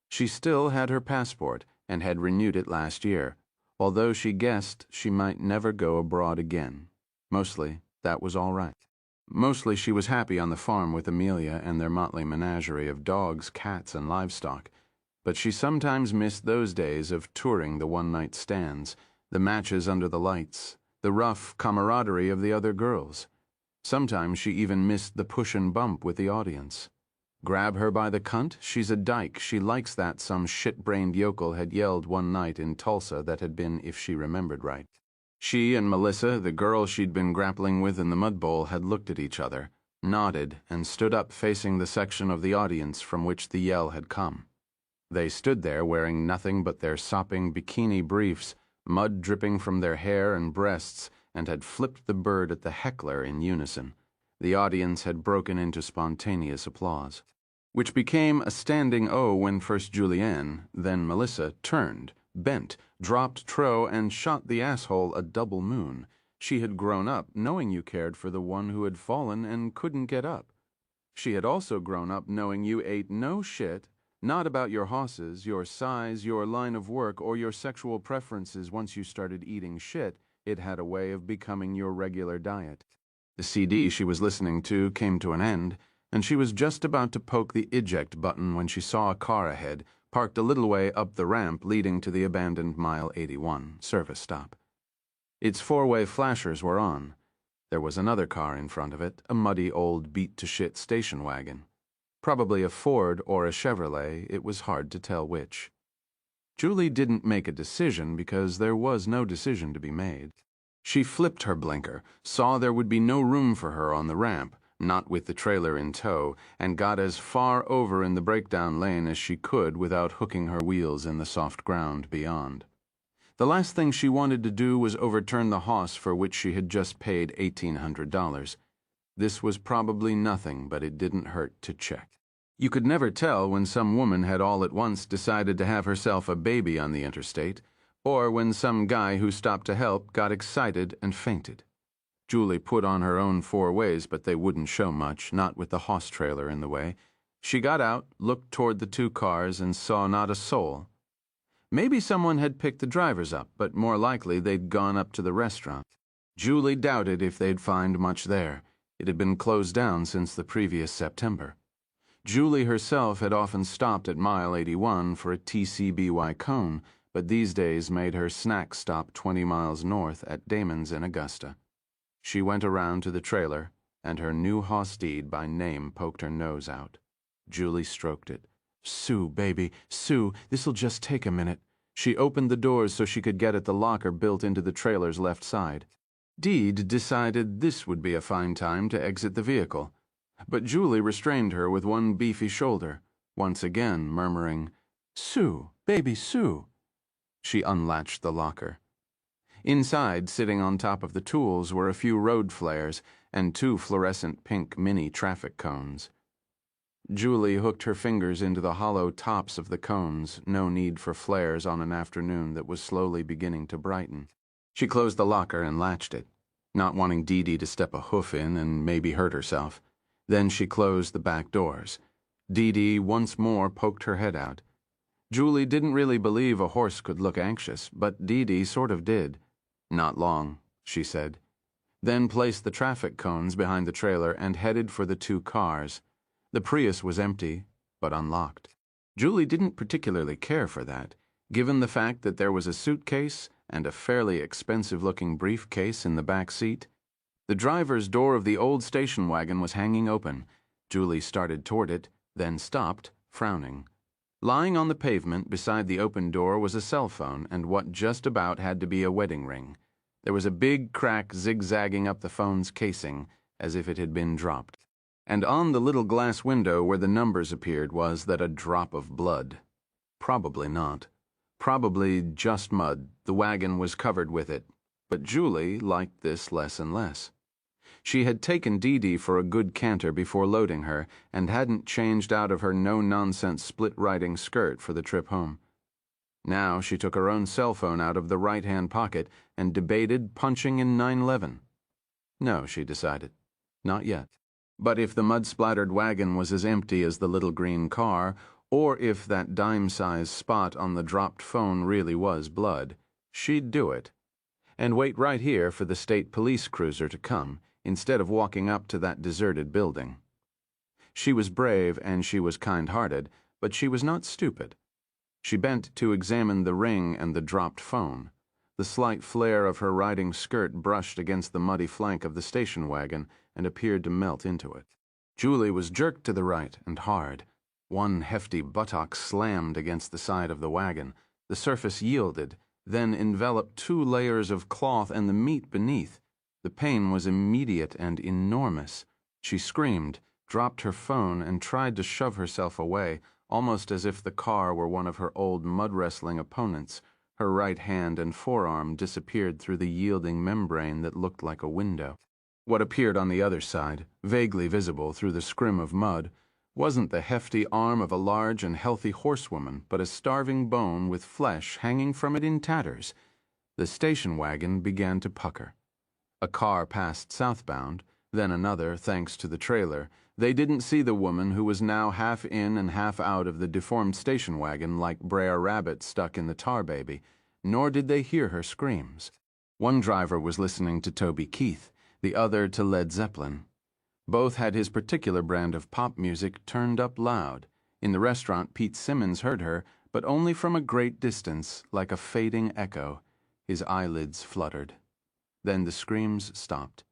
She still had her passport and had renewed it last year, although she guessed she might never go abroad again. Mostly, that was all right. Mostly she was happy on the farm with Amelia and their motley menagerie of dogs, cats, and livestock, but she sometimes missed those days of touring the one-night stands, the matches under the lights, the rough camaraderie of the other girls. Sometimes she even missed the push and bump with the audience. "Grab her by the cunt? She's a dyke. She likes that," some shit-brained yokel had yelled one night in Tulsa that had been if she remembered right. She and Melissa, the girl she'd been grappling with in the mud bowl, had looked at each other, nodded, and stood up facing the section of the audience from which the yell had come. They stood there wearing nothing but their sopping bikini briefs, mud dripping from their hair and breasts, and had flipped the bird at the heckler in unison. The audience had broken into spontaneous applause, which became a standing O when first Julianne, then Melissa, turned, bent, dropped Tro, and shot the asshole a double moon. She had grown up knowing you cared for the one who had fallen and couldn't get up. She had also grown up knowing you ate no shit, not about your hosses, your size, your line of work, or your sexual preferences. Once you started eating shit, it had a way of becoming your regular diet. The CD she was listening to came to an end, and she was just about to poke the eject button when she saw a car ahead, parked a little way up the ramp leading to the abandoned Mile 81 service stop. Its 4-way flashers were on. There was another car in front of it, a muddy old beat-to-shit station wagon. Probably a Ford or a Chevrolet, it was hard to tell which. Julie didn't make a decision because there was no decision to be made. She flipped her blinker, saw there would be no room for her on the ramp, not with the trailer in tow, and got as far over in the breakdown lane as she could without hooking her wheels in the soft ground beyond. The last thing she wanted to do was overturn the hoss for which she had just paid $1,800. This was probably nothing, but it didn't hurt to check. You could never tell when some woman had all at once decided to have herself a baby on the interstate, or when some guy who stopped to help got excited and fainted. Julie put on her own four ways, but they wouldn't show much, not with the hoss trailer in the way. She got out, looked toward the two cars, and saw not a soul. Maybe someone had picked the drivers up, but more likely they'd gone up to the restaurant. Julie doubted if they'd find much there. It had been closed down since the previous September. Julie herself had often stopped at mile 81 for a TCBY cone, but these days made her snack stop 20 miles north at Damon's in Augusta. She went around to the trailer, and her new hoss steed by name poked her nose out. Julie stroked it. "Sue, baby, Sue, this'll just take a minute." She opened the doors so she could get at the locker built into the trailer's left side. Deed decided this would be a fine time to exit the vehicle, but Julie restrained her with one beefy shoulder, once again murmuring, "Sue, baby, Sue." She unlatched the locker. Inside, sitting on top of the tools, were a few road flares and two fluorescent pink mini traffic cones. Julie hooked her fingers into the hollow tops of the cones, no need for flares on an afternoon that was slowly beginning to brighten. She closed the locker and latched it, not wanting Dee Dee to step a hoof in and maybe hurt herself. Then she closed the back doors. Dee Dee once more poked her head out. Julie didn't really believe a horse could look anxious, but Dee Dee sort of did. "Not long," she said. Then placed the traffic cones behind the trailer and headed for the two cars. The Prius was empty, but unlocked. Julie didn't particularly care for that, given the fact that there was a suitcase and a fairly expensive-looking briefcase in the back seat. The driver's door of the old station wagon was hanging open. Julie started toward it, then stopped, frowning. Lying on the pavement beside the open door was a cell phone and what just about had to be a wedding ring. There was a big crack zigzagging up the phone's casing, as if it had been dropped. And on the little glass window where the numbers appeared was that a drop of blood. Probably not. Probably just mud. The wagon was covered with it. But Julie liked this less and less. She had taken Dee Dee for a good canter before loading her, and hadn't changed out of her no-nonsense split-riding skirt for the trip home. Now she took her own cell phone out of the right-hand pocket and debated punching in 911. No, she decided. Not yet. But if the mud-splattered wagon was as empty as the little green car, or if that dime-sized spot on the dropped phone really was blood, she'd do it. And wait right here for the state police cruiser to come, instead of walking up to that deserted building. She was brave and she was kind-hearted, but she was not stupid. She bent to examine the ring and the dropped phone. The slight flare of her riding skirt brushed against the muddy flank of the station wagon and appeared to melt into it. Julie was jerked to the right and hard. One hefty buttock slammed against the side of the wagon. The surface yielded, then enveloped two layers of cloth and the meat beneath. The pain was immediate and enormous. She screamed, dropped her phone, and tried to shove herself away, almost as if the car were one of her old mud-wrestling opponents. Her right hand and forearm disappeared through the yielding membrane that looked like a window. What appeared on the other side, vaguely visible through the scrim of mud, wasn't the hefty arm of a large and healthy horsewoman, but a starving bone with flesh hanging from it in tatters. The station wagon began to pucker. A car passed southbound, then another, thanks to the trailer. They didn't see the woman who was now half in and half out of the deformed station wagon like Brer Rabbit stuck in the tar baby, nor did they hear her screams. One driver was listening to Toby Keith, the other to Led Zeppelin. Both had his particular brand of pop music turned up loud. In the restaurant, Pete Simmons heard her, but only from a great distance, like a fading echo. His eyelids fluttered. Then the screams stopped.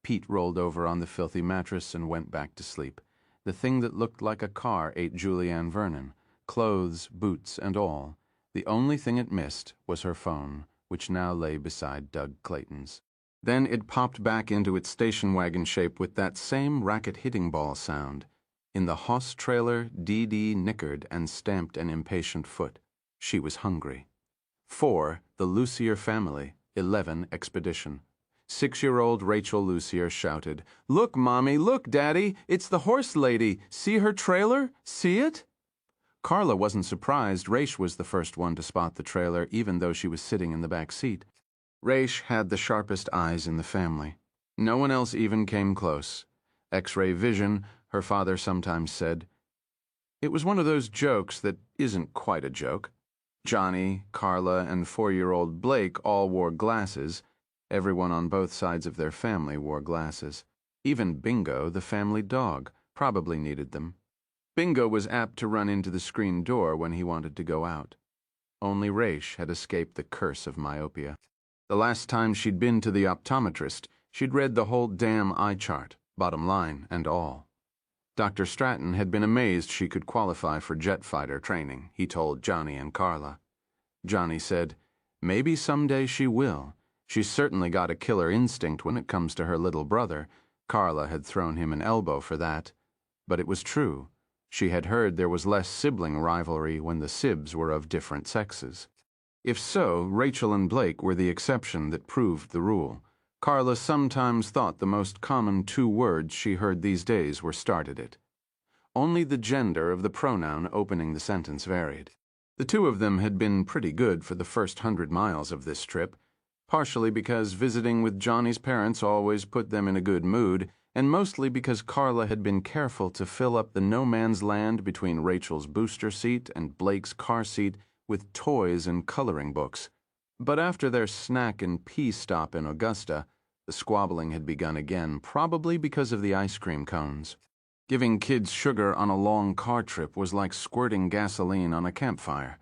Pete rolled over on the filthy mattress and went back to sleep. The thing that looked like a car ate Julianne Vernon, clothes, boots, and all. The only thing it missed was her phone, which now lay beside Doug Clayton's. Then it popped back into its station wagon shape with that same racket-hitting ball sound. In the hoss trailer, Dee Dee nickered and stamped an impatient foot. She was hungry. 4. The Lucier family. 11. Expedition. 6-year-old Rachel Lucier shouted, "Look, Mommy, look, Daddy, it's the horse lady. See her trailer? See it?" Carla wasn't surprised Raish was the first one to spot the trailer, even though she was sitting in the back seat. Raish had the sharpest eyes in the family. No one else even came close. X-ray vision, her father sometimes said. It was one of those jokes that isn't quite a joke. Johnny, Carla, and 4-year-old Blake all wore glasses. Everyone on both sides of their family wore glasses. Even Bingo, the family dog, probably needed them. Bingo was apt to run into the screen door when he wanted to go out. Only Raish had escaped the curse of myopia. The last time she'd been to the optometrist, she'd read the whole damn eye chart, bottom line and all. Dr. Stratton had been amazed she could qualify for jet fighter training, he told Johnny and Carla. Johnny said, "Maybe someday she will. She's certainly got a killer instinct when it comes to her little brother." Carla had thrown him an elbow for that. But it was true. She had heard there was less sibling rivalry when the sibs were of different sexes. If so, Rachel and Blake were the exception that proved the rule. Carla sometimes thought the most common 2 words she heard these days were started it. Only the gender of the pronoun opening the sentence varied. The 2 of them had been pretty good for the first 100 miles of this trip, partially because visiting with Johnny's parents always put them in a good mood, and mostly because Carla had been careful to fill up the no-man's land between Rachel's booster seat and Blake's car seat with toys and coloring books. But after their snack and pee stop in Augusta, the squabbling had begun again, probably because of the ice cream cones. Giving kids sugar on a long car trip was like squirting gasoline on a campfire.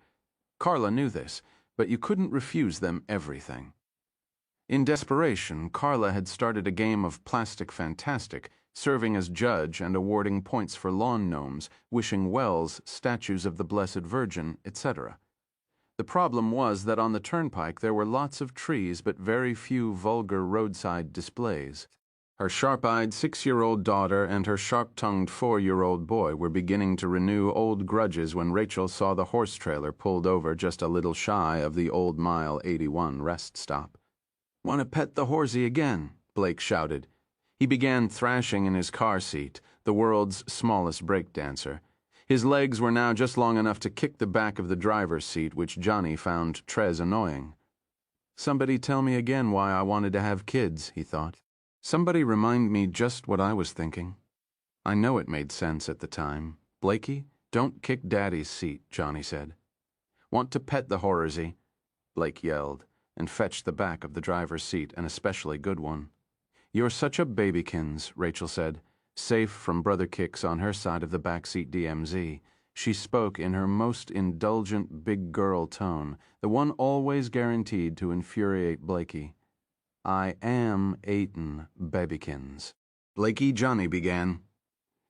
Carla knew this, but you couldn't refuse them everything. In desperation, Carla had started a game of plastic fantastic, serving as judge and awarding points for lawn gnomes, wishing wells, statues of the Blessed Virgin, etc. The problem was that on the turnpike there were lots of trees but very few vulgar roadside displays. Her sharp-eyed 6-year-old daughter and her sharp-tongued 4-year-old boy were beginning to renew old grudges when Rachel saw the horse trailer pulled over just a little shy of the Old Mile 81 rest stop. "Want to pet the horsey again?" Blake shouted. He began thrashing in his car seat, the world's smallest breakdancer. His legs were now just long enough to kick the back of the driver's seat, which Johnny found très annoying. Somebody tell me again why I wanted to have kids, he thought. Somebody remind me just what I was thinking. I know it made sense at the time. "Blakey, don't kick Daddy's seat," Johnny said. "Want to pet the horsey?" Blake yelled, and fetched the back of the driver's seat, an especially good one. "You're such a babykins," Rachel said, safe from brother kicks on her side of the backseat DMZ. She spoke in her most indulgent big girl tone, the one always guaranteed to infuriate Blakey. "I am Aiton Babykins." "Blakey," Johnny began,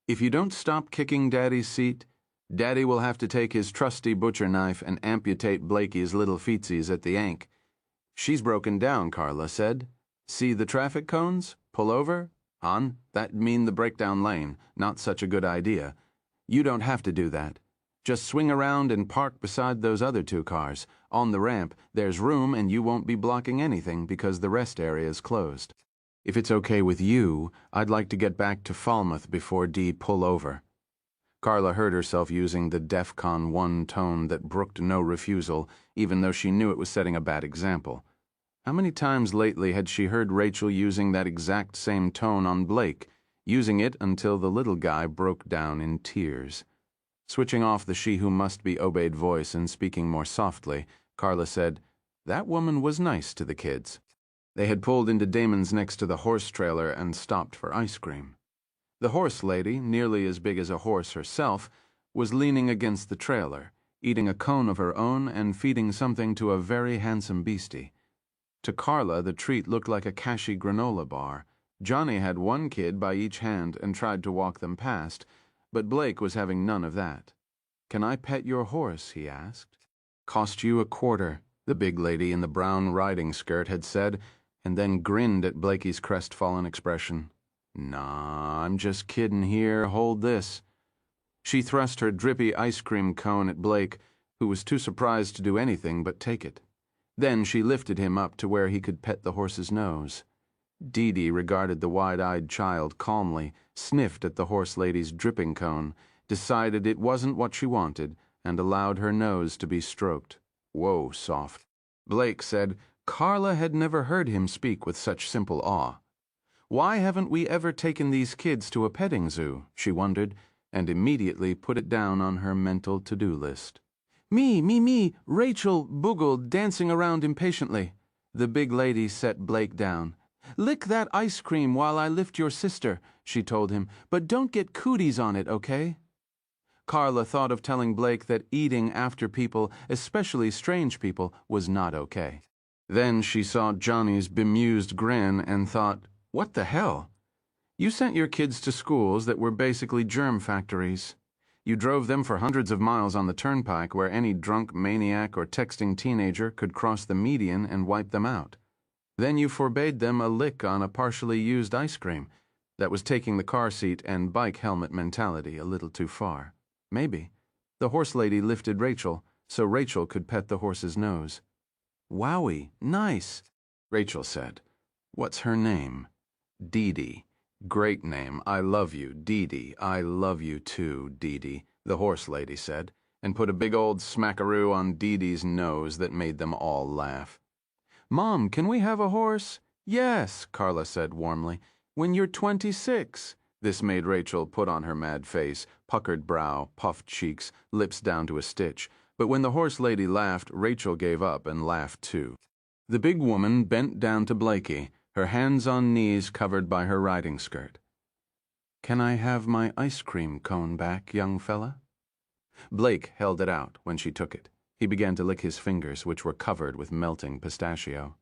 "if you don't stop kicking Daddy's seat, Daddy will have to take his trusty butcher knife and amputate Blakey's little feetsies at the ank." "She's broken down," Carla said. "See the traffic cones? Pull over? Hon, that'd mean the breakdown lane. Not such a good idea. You don't have to do that. Just swing around and park beside those other 2 cars. On the ramp, there's room and you won't be blocking anything because the rest area is closed. If it's okay with you, I'd like to get back to Falmouth before Dee pull over." Carla heard herself using the DEFCON 1 tone that brooked no refusal, even though she knew it was setting a bad example. How many times lately had she heard Rachel using that exact same tone on Blake, using it until the little guy broke down in tears? Switching off the she-who-must-be-obeyed voice and speaking more softly, Carla said, "That woman was nice to the kids." They had pulled into Damon's next to the horse trailer and stopped for ice cream. The horse lady, nearly as big as a horse herself, was leaning against the trailer, eating a cone of her own and feeding something to a very handsome beastie. To Carla, the treat looked like a cashy granola bar. Johnny had 1 kid by each hand and tried to walk them past, but Blake was having none of that. "Can I pet your horse?" he asked. "Cost you $25, the big lady in the brown riding skirt had said, and then grinned at Blakey's crestfallen expression. "Nah, I'm just kidding here. Hold this." She thrust her drippy ice cream cone at Blake, who was too surprised to do anything but take it. Then she lifted him up to where he could pet the horse's nose. Dee Dee regarded the wide-eyed child calmly, sniffed at the horse lady's dripping cone, decided it wasn't what she wanted, and allowed her nose to be stroked. Whoa, soft. Blake said Carla had never heard him speak with such simple awe. Why haven't we ever taken these kids to a petting zoo, she wondered, and immediately put it down on her mental to-do list. Me, Rachel boogled, dancing around impatiently. The big lady set Blake down. "Lick that ice cream while I lift your sister," she told him, "but don't get cooties on it, okay?" Carla thought of telling Blake that eating after people, especially strange people, was not okay. Then she saw Johnny's bemused grin and thought, "What the hell? You sent your kids to schools that were basically germ factories. You drove them for hundreds of miles on the turnpike where any drunk maniac or texting teenager could cross the median and wipe them out. Then you forbade them a lick on a partially used ice cream. That was taking the car seat and bike helmet mentality a little too far. Maybe. The horse lady lifted Rachel so Rachel could pet the horse's nose. "Wowie, nice," Rachel said. "What's her name?" "Dee Dee. Great name. I love you, Dee Dee. I love you too, Dee Dee," the horse lady said, and put a big old smackaroo on Dee Dee's nose that made them all laugh. "Mom, can we have a horse?" "Yes," Carla said warmly. "When you're 26. This made Rachel put on her mad face, puckered brow, puffed cheeks, lips down to a stitch. But when the horse lady laughed, Rachel gave up and laughed too. The big woman bent down to Blakey, her hands on knees covered by her riding skirt. "Can I have my ice cream cone back, young fella?" Blake held it out when she took it. He began to lick his fingers, which were covered with melting pistachio.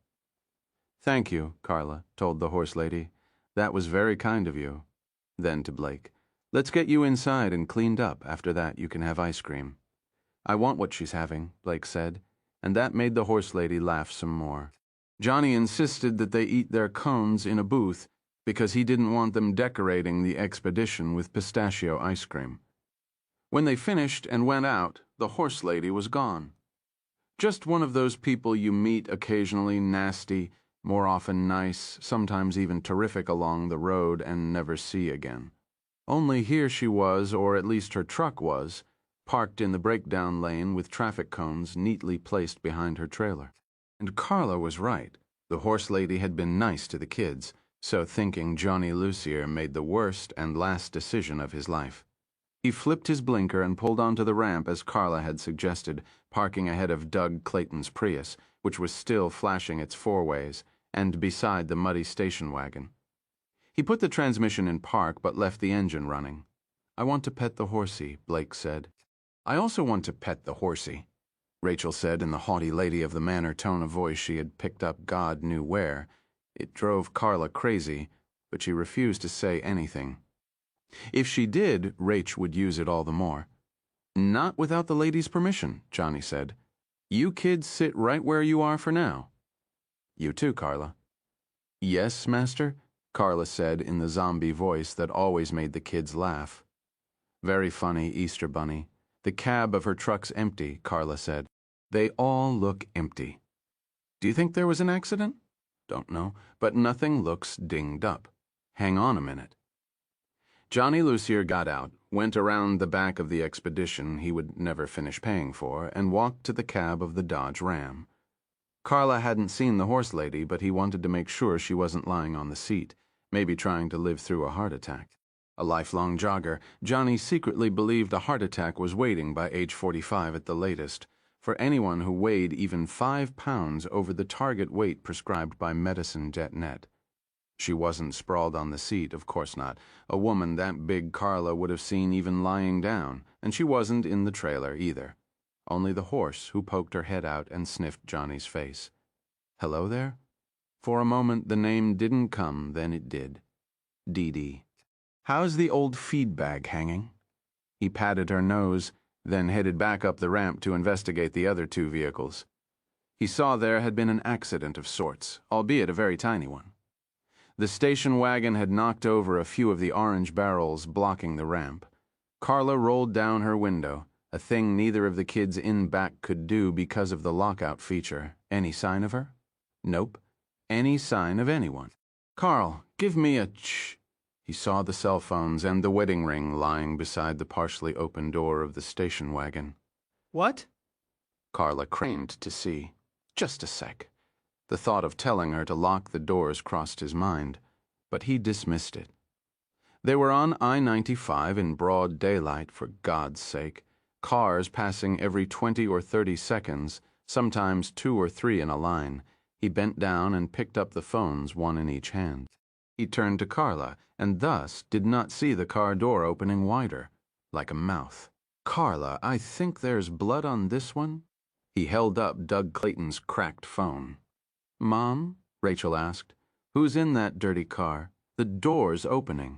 "Thank you," Carla told the horse lady. "That was very kind of you." Then to Blake, "Let's get you inside and cleaned up. After that, you can have ice cream." "I want what she's having," Blake said, and that made the horse lady laugh some more. Johnny insisted that they eat their cones in a booth because he didn't want them decorating the expedition with pistachio ice cream. When they finished and went out, the horse lady was gone. Just one of those people you meet occasionally, nasty, more often nice, sometimes even terrific along the road and never see again. Only here she was, or at least her truck was, parked in the breakdown lane with traffic cones neatly placed behind her trailer. And Carla was right. The horse lady had been nice to the kids, so thinking Johnny Lucier made the worst and last decision of his life. He flipped his blinker and pulled onto the ramp as Carla had suggested, parking ahead of Doug Clayton's Prius, which was still flashing its four-ways, and beside the muddy station wagon. He put the transmission in park but left the engine running. "I want to pet the horsey," Blake said. "I also want to pet the horsey," Rachel said in the haughty lady of the manor tone of voice she had picked up God knew where. It drove Carla crazy, but she refused to say anything. If she did, Rach would use it all the more. "Not without the lady's permission," Johnny said. "You kids sit right where you are for now." "You too, Carla." "Yes, master," Carla said in the zombie voice that always made the kids laugh. "Very funny, Easter Bunny. The cab of her truck's empty," Carla said. "They all look empty." "Do you think there was an accident?" "Don't know, but nothing looks dinged up. Hang on a minute." Johnny Lucier got out, went around the back of the expedition he would never finish paying for, and walked to the cab of the Dodge Ram. Carla hadn't seen the horse lady, but he wanted to make sure she wasn't lying on the seat, maybe trying to live through a heart attack. A lifelong jogger, Johnny secretly believed a heart attack was waiting by age 45 at the latest, for anyone who weighed even 5 pounds over the target weight prescribed by Medicine.net. She wasn't sprawled on the seat, of course not. A woman that big Carla would have seen even lying down, and she wasn't in the trailer either. Only the horse, who poked her head out and sniffed Johnny's face. "Hello there?" For a moment the name didn't come, then it did. Dee Dee. "How's the old feed bag hanging?" He patted her nose, then headed back up the ramp to investigate the other two vehicles. He saw there had been an accident of sorts, albeit a very tiny one. The station wagon had knocked over a few of the orange barrels blocking the ramp. Carla rolled down her window, a thing neither of the kids in back could do because of the lockout feature. Any sign of her? Nope. Any sign of anyone. "Carl, give me a ch." He saw the cell phones and the wedding ring lying beside the partially open door of the station wagon. "What?" Carla craned to see. Just a sec. The thought of telling her to lock the doors crossed his mind, but he dismissed it. They were on I-95 in broad daylight, for God's sake. Cars passing every 20 or 30 seconds, sometimes 2 or 3 in a line. He bent down and picked up the phones, one in each hand. He turned to Carla, and thus did not see the car door opening wider, like a mouth. "Carla, I think there's blood on this one." He held up Doug Clayton's cracked phone. "Mom?" Rachel asked. "Who's in that dirty car? The door's opening."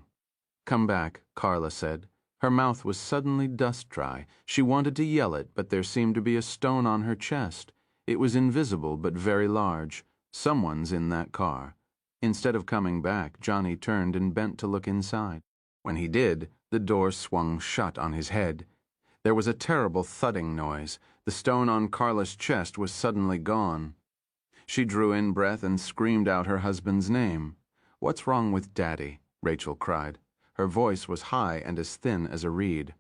"Come back," Carla said. Her mouth was suddenly dust-dry. She wanted to yell it, but there seemed to be a stone on her chest. It was invisible, but very large. Someone's in that car. Instead of coming back, Johnny turned and bent to look inside. When he did, the door swung shut on his head. There was a terrible thudding noise. The stone on Carla's chest was suddenly gone. She drew in breath and screamed out her husband's name. "What's wrong with Daddy?" Rachel cried. Her voice was high and as thin as a reed.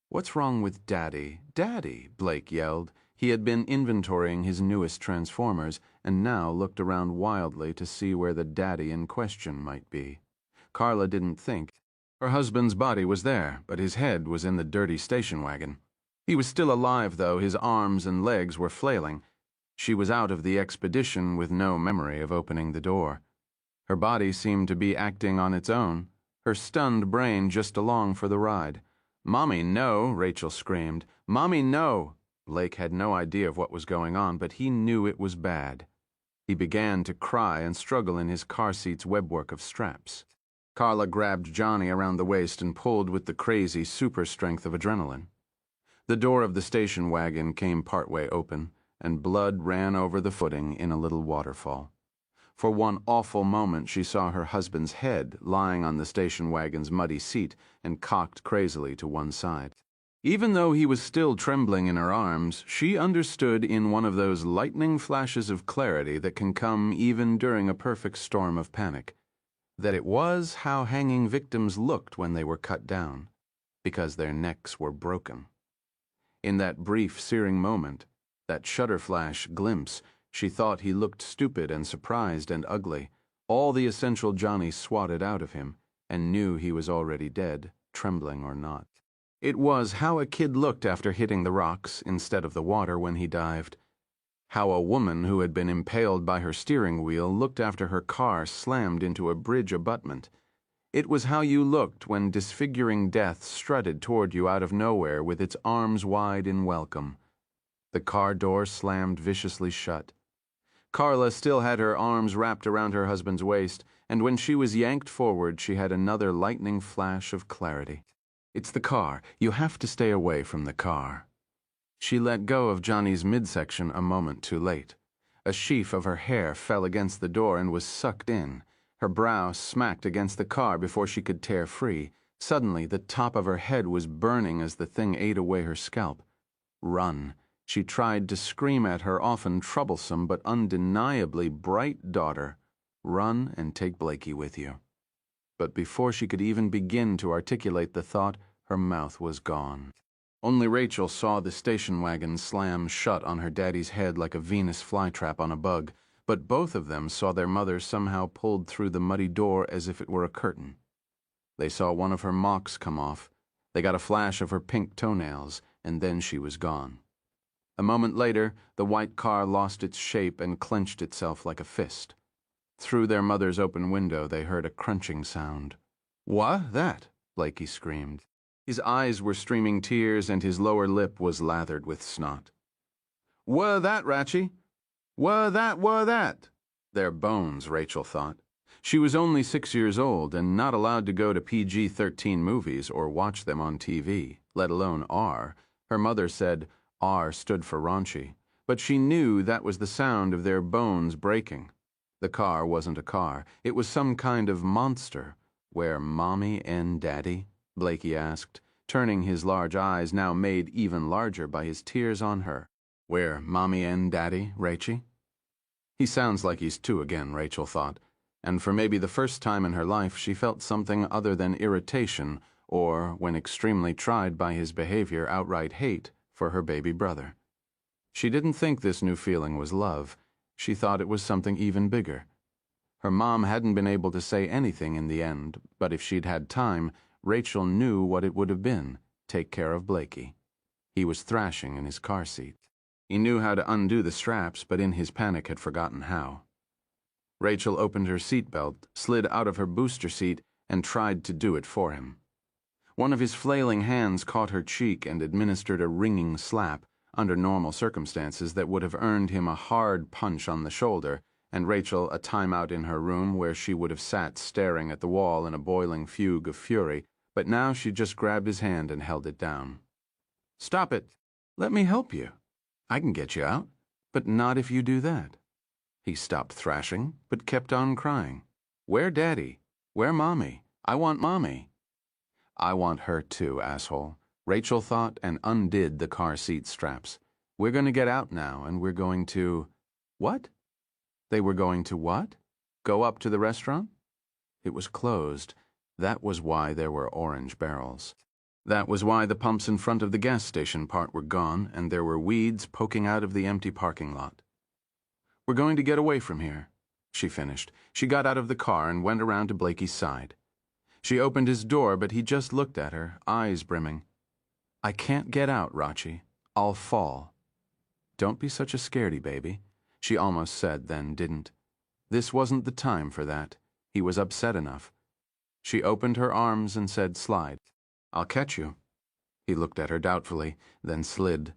"What's wrong with Daddy? Daddy!" Blake yelled. He had been inventorying his newest Transformers and now looked around wildly to see where the daddy in question might be. Carla didn't think. Her husband's body was there, but his head was in the dirty station wagon. He was still alive, though his arms and legs were flailing. She was out of the expedition with no memory of opening the door. Her body seemed to be acting on its own, her stunned brain just along for the ride. "Mommy, no!" Rachel screamed. "Mommy, no!" Blake had no idea of what was going on, but he knew it was bad. He began to cry and struggle in his car seat's webwork of straps. Carla grabbed Johnny around the waist and pulled with the crazy super strength of adrenaline. The door of the station wagon came partway open, and blood ran over the footing in a little waterfall. For one awful moment she saw her husband's head lying on the station wagon's muddy seat and cocked crazily to one side. Even though he was still trembling in her arms, she understood in one of those lightning flashes of clarity that can come even during a perfect storm of panic, that it was how hanging victims looked when they were cut down, because their necks were broken. In that brief, searing moment, that shutter-flash glimpse, she thought he looked stupid and surprised and ugly, all the essential Johnny swatted out of him, and knew he was already dead, trembling or not. It was how a kid looked after hitting the rocks instead of the water when he dived. How a woman who had been impaled by her steering wheel looked after her car slammed into a bridge abutment. It was how you looked when disfiguring death strutted toward you out of nowhere with its arms wide in welcome. The car door slammed viciously shut. Carla still had her arms wrapped around her husband's waist, and when she was yanked forward, she had another lightning flash of clarity. "It's the car. You have to stay away from the car." She let go of Johnny's midsection a moment too late. A sheaf of her hair fell against the door and was sucked in. Her brow smacked against the car before she could tear free. Suddenly, the top of her head was burning as the thing ate away her scalp. Run. She tried to scream at her often troublesome but undeniably bright daughter. Run and take Blakey with you. But before she could even begin to articulate the thought, her mouth was gone. Only Rachel saw the station wagon slam shut on her daddy's head like a Venus flytrap on a bug, but both of them saw their mother somehow pulled through the muddy door as if it were a curtain. They saw one of her mocks come off. They got a flash of her pink toenails, and then she was gone. A moment later, the white car lost its shape and clenched itself like a fist. Through their mother's open window, they heard a crunching sound. "What? That?" Blakey screamed. His eyes were streaming tears and his lower lip was lathered with snot. "Wha that, Ratchie? Wha that? They're bones, Rachel thought. She was only 6 years old and not allowed to go to PG-13 movies or watch them on TV, let alone R. Her mother said R stood for raunchy, but she knew that was the sound of their bones breaking. The car wasn't a car. It was some kind of monster. Where Mommy and Daddy? Blakey asked, turning his large eyes, now made even larger by his tears, on her. Where Mommy and Daddy, Rachie? He sounds like he's two again, Rachel thought, and for maybe the first time in her life she felt something other than irritation or, when extremely tried by his behavior, outright hate for her baby brother. She didn't think this new feeling was love. She thought it was something even bigger. Her mom hadn't been able to say anything in the end, but if she'd had time, Rachel knew what it would have been: take care of Blakey. He was thrashing in his car seat. He knew how to undo the straps, but in his panic had forgotten how. Rachel opened her seatbelt, slid out of her booster seat, and tried to do it for him. One of his flailing hands caught her cheek and administered a ringing slap, under normal circumstances that would have earned him a hard punch on the shoulder, and Rachel a timeout in her room where she would have sat staring at the wall in a boiling fugue of fury, but now she just grabbed his hand and held it down. "Stop it. Let me help you. I can get you out, but not if you do that." He stopped thrashing, but kept on crying. "Where Daddy? Where Mommy? I want Mommy." "I want her too, asshole," Rachel thought, and undid the car seat straps. "We're going to get out now, and we're going to—" What? They were going to what? Go up to the restaurant? It was closed. That was why there were orange barrels. That was why the pumps in front of the gas station part were gone, and there were weeds poking out of the empty parking lot. "We're going to get away from here," she finished. She got out of the car and went around to Blakey's side. She opened his door, but he just looked at her, eyes brimming. "I can't get out, Rachi. I'll fall." "Don't be such a scaredy baby," she almost said, then didn't. This wasn't the time for that. He was upset enough. She opened her arms and said, "Slide. I'll catch you." He looked at her doubtfully, then slid.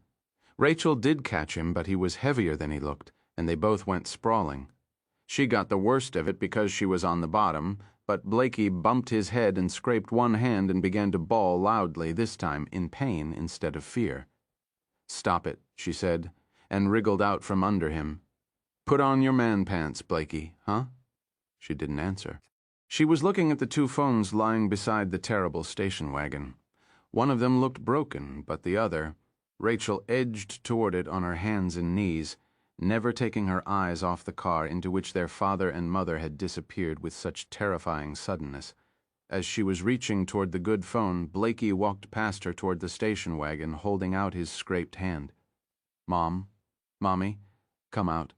Rachel did catch him, but he was heavier than he looked, and they both went sprawling. She got the worst of it because she was on the bottom, but Blakey bumped his head and scraped one hand and began to bawl loudly, this time in pain instead of fear. "Stop it," she said, and wriggled out from under him. "Put on your man pants, Blakey, huh?" She didn't answer. She was looking at the two phones lying beside the terrible station wagon. One of them looked broken, but the other— Rachel edged toward it on her hands and knees, never taking her eyes off the car into which their father and mother had disappeared with such terrifying suddenness. As she was reaching toward the good phone, Blakey walked past her toward the station wagon, holding out his scraped hand. "Mom, Mommy, come out.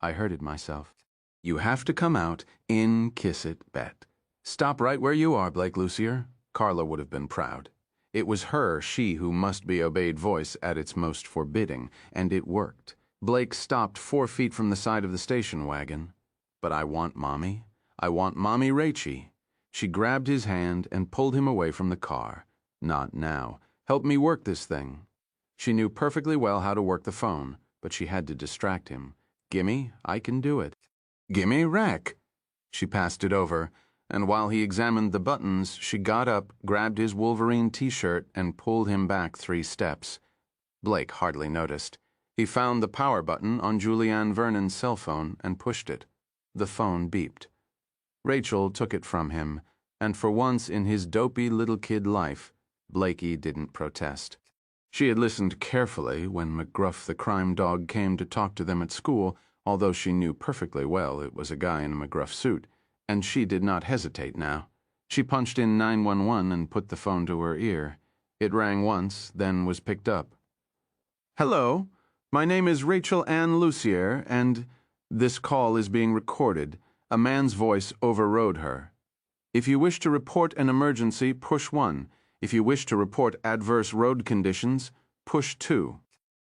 I hurted myself." "You have to come out, in, kiss it, bet." "Stop right where you are, Blake Lucier." Carla would have been proud. It was her, she who must be obeyed voice at its most forbidding, and it worked. Blake stopped 4 feet from the side of the station wagon. "But I want Mommy. I want Mommy Rachie." She grabbed his hand and pulled him away from the car. "Not now. Help me work this thing." She knew perfectly well how to work the phone, but she had to distract him. "Gimme, I can do it." "Gimme rack." She passed it over, and while he examined the buttons, she got up, grabbed his Wolverine t-shirt, and pulled him back 3 steps. Blake hardly noticed. He found the power button on Julianne Vernon's cell phone and pushed it. The phone beeped. Rachel took it from him, and for once in his dopey little kid life, Blakey didn't protest. She had listened carefully when McGruff the crime dog came to talk to them at school, although she knew perfectly well it was a guy in a McGruff suit, and she did not hesitate now. She punched in 911 and put the phone to her ear. It rang once, then was picked up. "Hello, my name is Rachel Ann Lucier, and this call is being recorded." A man's voice overrode her. "If you wish to report an emergency, push 1. If you wish to report adverse road conditions, push 2.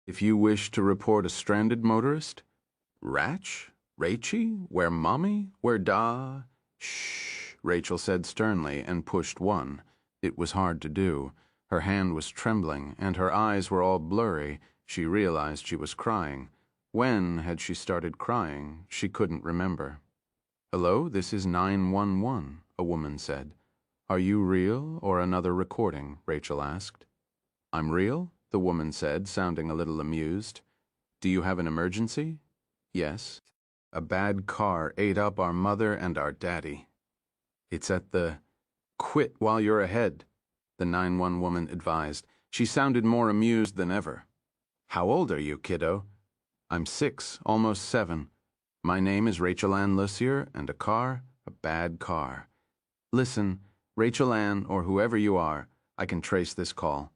If you wish to report a stranded motorist—" "Ratch? Rachie? Where Mommy? Where Da—" "Shh," Rachel said sternly, and pushed 1. It was hard to do. Her hand was trembling, and her eyes were all blurry. She realized she was crying. When had she started crying? She couldn't remember. "Hello, this is 911, a woman said. "Are you real or another recording?" Rachel asked. "I'm real," the woman said, sounding a little amused. Do you have an emergency? Yes. A bad car ate up our mother and our daddy. It's at the... Quit while you're ahead, the 911 woman advised. She sounded more amused than ever. How old are you, kiddo? I'm 6, almost 7. My name is Rachel Ann Lucier, and a car, a bad car. Listen, Rachel Ann, or whoever you are, I can trace this call.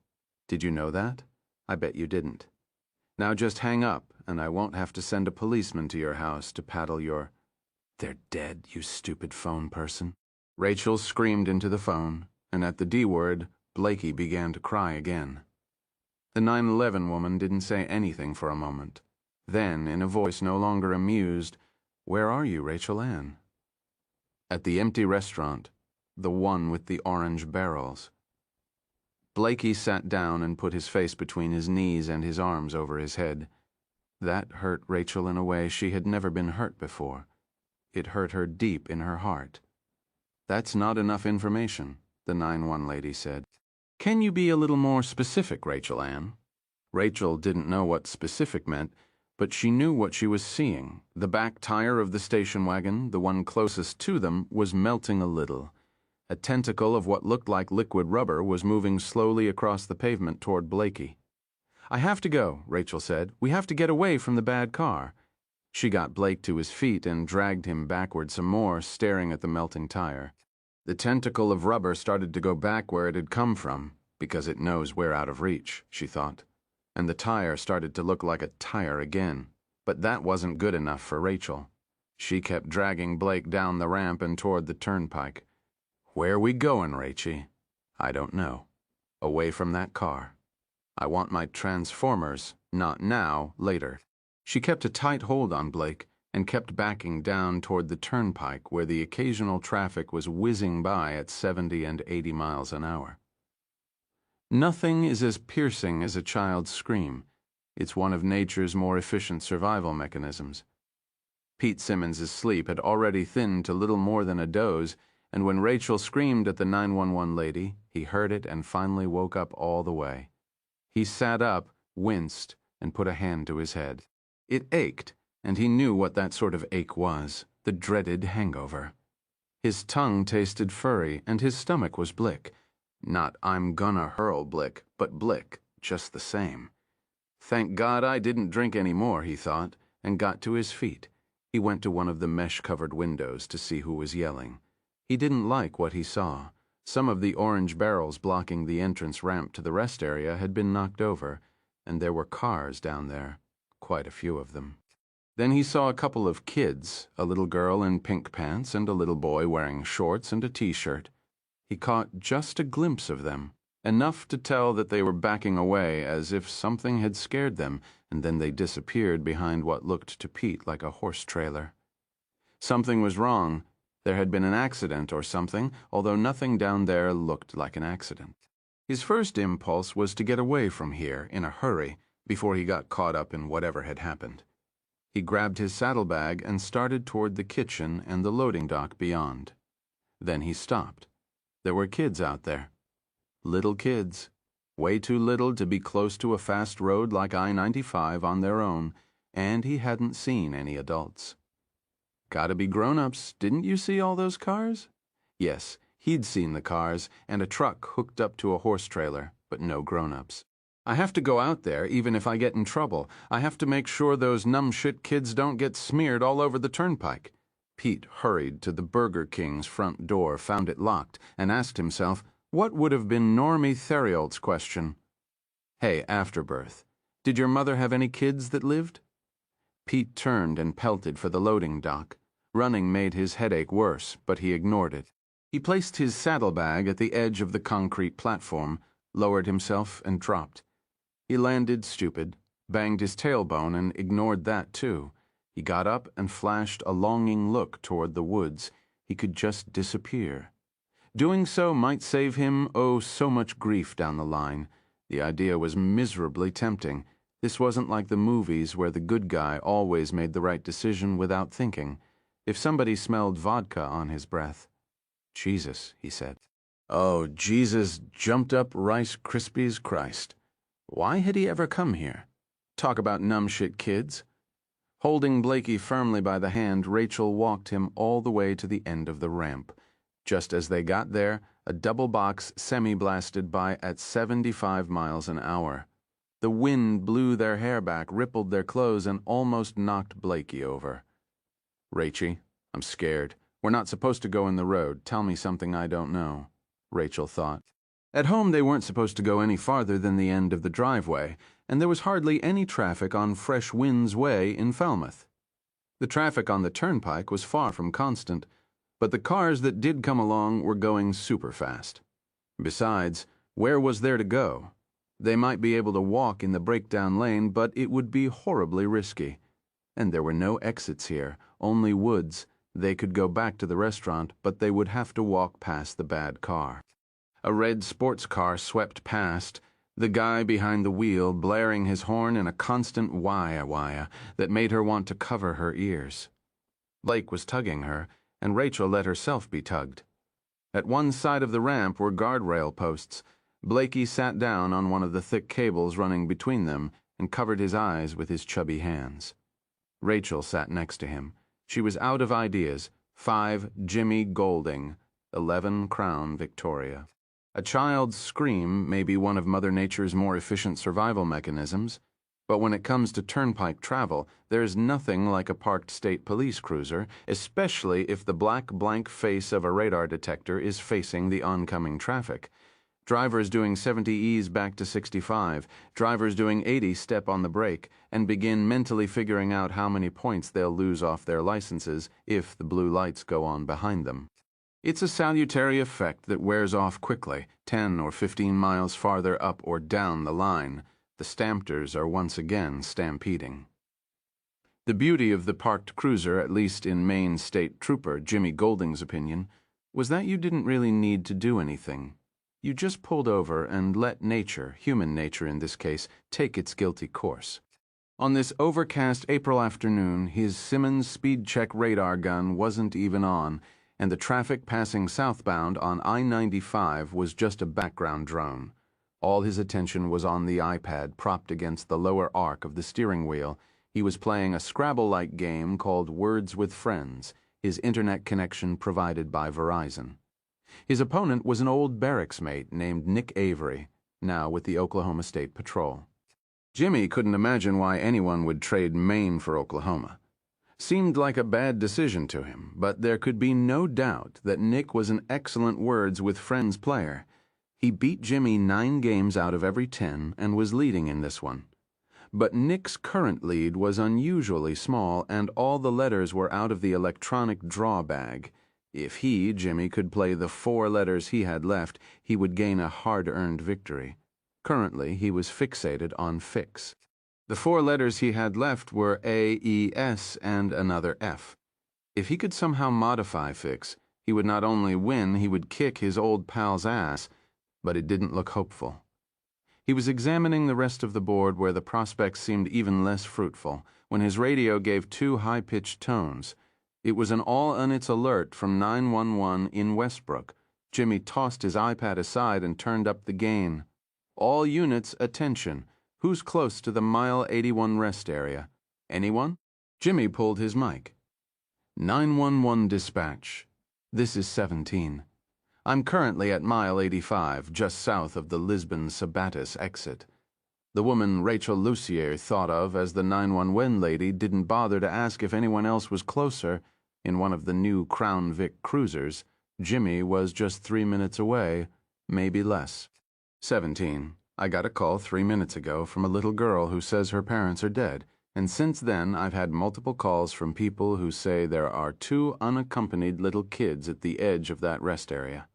Did you know that? I bet you didn't. Now just hang up, and I won't have to send a policeman to your house to paddle your... They're dead, you stupid phone person. Rachel screamed into the phone, and at the D word, Blakey began to cry again. The 911 woman didn't say anything for a moment. Then, in a voice no longer amused, Where are you, Rachel Ann? At the empty restaurant, the one with the orange barrels. Blakey sat down and put his face between his knees and his arms over his head. That hurt Rachel in a way she had never been hurt before. It hurt her deep in her heart. That's not enough information, the 911 lady said. Can you be a little more specific, Rachel Ann? Rachel didn't know what specific meant, but she knew what she was seeing. The back tire of the station wagon, the one closest to them, was melting a little. A tentacle of what looked like liquid rubber was moving slowly across the pavement toward Blakey. I have to go, Rachel said. We have to get away from the bad car. She got Blake to his feet and dragged him backward some more, staring at the melting tire. The tentacle of rubber started to go back where it had come from, because it knows we're out of reach, she thought. And the tire started to look like a tire again. But that wasn't good enough for Rachel. She kept dragging Blake down the ramp and toward the turnpike. Where we going, Rachie? I don't know. Away from that car. I want my transformers, not now, later. She kept a tight hold on Blake and kept backing down toward the turnpike where the occasional traffic was whizzing by at 70 and 80 miles an hour. Nothing is as piercing as a child's scream. It's one of nature's more efficient survival mechanisms. Pete Simmons's sleep had already thinned to little more than a doze, and when Rachel screamed at the 911 lady, he heard it and finally woke up all the way. He sat up, winced, and put a hand to his head. It ached, and he knew what that sort of ache was, the dreaded hangover. His tongue tasted furry, and his stomach was blick. Not I'm gonna hurl blick, but blick, just the same. Thank God I didn't drink any more, he thought, and got to his feet. He went to one of the mesh-covered windows to see who was yelling. He didn't like what he saw. Some of the orange barrels blocking the entrance ramp to the rest area had been knocked over, and there were cars down there, quite a few of them. Then he saw a couple of kids, a little girl in pink pants and a little boy wearing shorts and a t-shirt. He caught just a glimpse of them, enough to tell that they were backing away as if something had scared them, and then they disappeared behind what looked to Pete like a horse trailer. Something was wrong. There had been an accident or something, although nothing down there looked like an accident. His first impulse was to get away from here in a hurry before he got caught up in whatever had happened. He grabbed his saddlebag and started toward the kitchen and the loading dock beyond. Then he stopped. There were kids out there. Little kids. Way too little to be close to a fast road like I-95 on their own, and he hadn't seen any adults. Gotta be grown-ups. Didn't you see all those cars? Yes, he'd seen the cars and a truck hooked up to a horse trailer, but no grown-ups. I have to go out there even if I get in trouble. I have to make sure those numb-shit kids don't get smeared all over the turnpike. Pete hurried to the Burger King's front door, found it locked, and asked himself what would have been Normie Theriault's question. Hey, Afterbirth, did your mother have any kids that lived? Pete turned and pelted for the loading dock. Running made his headache worse, but he ignored it. He placed his saddlebag at the edge of the concrete platform, lowered himself, and dropped. He landed stupid, banged his tailbone, and ignored that too. He got up and flashed a longing look toward the woods. He could just disappear. Doing so might save him, oh, so much grief down the line. The idea was miserably tempting. This wasn't like the movies where the good guy always made the right decision without thinking. If somebody smelled vodka on his breath. Jesus, he said. Oh, Jesus jumped up Rice Krispies Christ. Why had he ever come here? Talk about numbshit kids. Holding Blakey firmly by the hand, Rachel walked him all the way to the end of the ramp. Just as they got there, a double box semi-blasted by at 75 miles an hour. The wind blew their hair back, rippled their clothes, and almost knocked Blakey over. "Rachie, I'm scared. We're not supposed to go in the road. Tell me something I don't know," Rachel thought. At home, they weren't supposed to go any farther than the end of the driveway, and there was hardly any traffic on Fresh Winds Way in Falmouth. The traffic on the turnpike was far from constant, but the cars that did come along were going super fast. Besides, where was there to go? They might be able to walk in the breakdown lane, but it would be horribly risky. And there were no exits here, only woods. They could go back to the restaurant, but they would have to walk past the bad car. A red sports car swept past, the guy behind the wheel blaring his horn in a constant wah-wah that made her want to cover her ears. Blake was tugging her, and Rachel let herself be tugged. At one side of the ramp were guardrail posts. Blakey sat down on one of the thick cables running between them and covered his eyes with his chubby hands. Rachel sat next to him. She was out of ideas. 5 Jimmy Golding, 11 Crown Victoria. A child's scream may be one of Mother Nature's more efficient survival mechanisms, but when it comes to turnpike travel, there's nothing like a parked state police cruiser, especially if the black blank face of a radar detector is facing the oncoming traffic. Drivers doing 70 E's back to 65, drivers doing 80 step on the brake, and begin mentally figuring out how many points they'll lose off their licenses if the blue lights go on behind them. It's a salutary effect that wears off quickly, 10 or 15 miles farther up or down the line. The stampers are once again stampeding. The beauty of the parked cruiser, at least in Maine State Trooper Jimmy Golding's opinion, was that you didn't really need to do anything. You just pulled over and let nature, human nature in this case, take its guilty course. On this overcast April afternoon, his Simmons speed check radar gun wasn't even on, and the traffic passing southbound on I-95 was just a background drone. All his attention was on the iPad propped against the lower arc of the steering wheel. He was playing a Scrabble-like game called Words with Friends, his internet connection provided by Verizon. His opponent was an old barracks mate named Nick Avery, now with the Oklahoma State Patrol. Jimmy couldn't imagine why anyone would trade Maine for Oklahoma. Seemed like a bad decision to him, but there could be no doubt that Nick was an excellent Words with Friends player. He beat Jimmy 9 games out of every 10 and was leading in this one. But Nick's current lead was unusually small, and all the letters were out of the electronic draw bag. If he, Jimmy, could play the 4 letters he had left, he would gain a hard-earned victory. Currently, he was fixated on fix. The 4 letters he had left were A, E, S, and another F. If he could somehow modify fix, he would not only win, he would kick his old pal's ass, but it didn't look hopeful. He was examining the rest of the board where the prospects seemed even less fruitful, when his radio gave 2 high-pitched tones. It was an all-on-its alert from 911 in Westbrook. Jimmy tossed his iPad aside and turned up the gain. "All units, attention. Who's close to the mile 81 rest area? Anyone?" Jimmy pulled his mic. 911 dispatch. This is 17. I'm currently at mile 85, just south of the Lisbon Sabatis exit. The woman Rachel Lucier thought of as the 911 lady didn't bother to ask if anyone else was closer. In one of the new Crown Vic cruisers, Jimmy was just 3 minutes away, maybe less. 17. I got a call 3 minutes ago from a little girl who says her parents are dead, and since then I've had multiple calls from people who say there are 2 unaccompanied little kids at the edge of that rest area.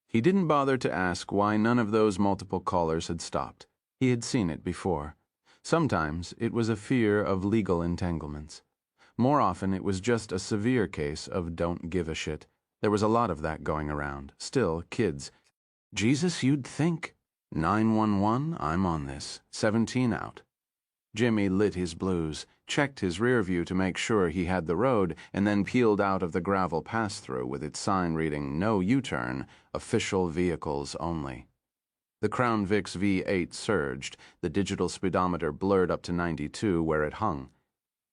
He didn't bother to ask why none of those multiple callers had stopped. He had seen it before. Sometimes it was a fear of legal entanglements. More often it was just a severe case of don't give a shit. There was a lot of that going around. Still, kids. Jesus, you'd think. 911, I'm on this. 17 out. Jimmy lit his blues, checked his rear view to make sure he had the road, and then peeled out of the gravel pass-through with its sign reading, "No U-turn, official vehicles only." The Crown Vic's V8 surged, the digital speedometer blurred up to 92 where it hung.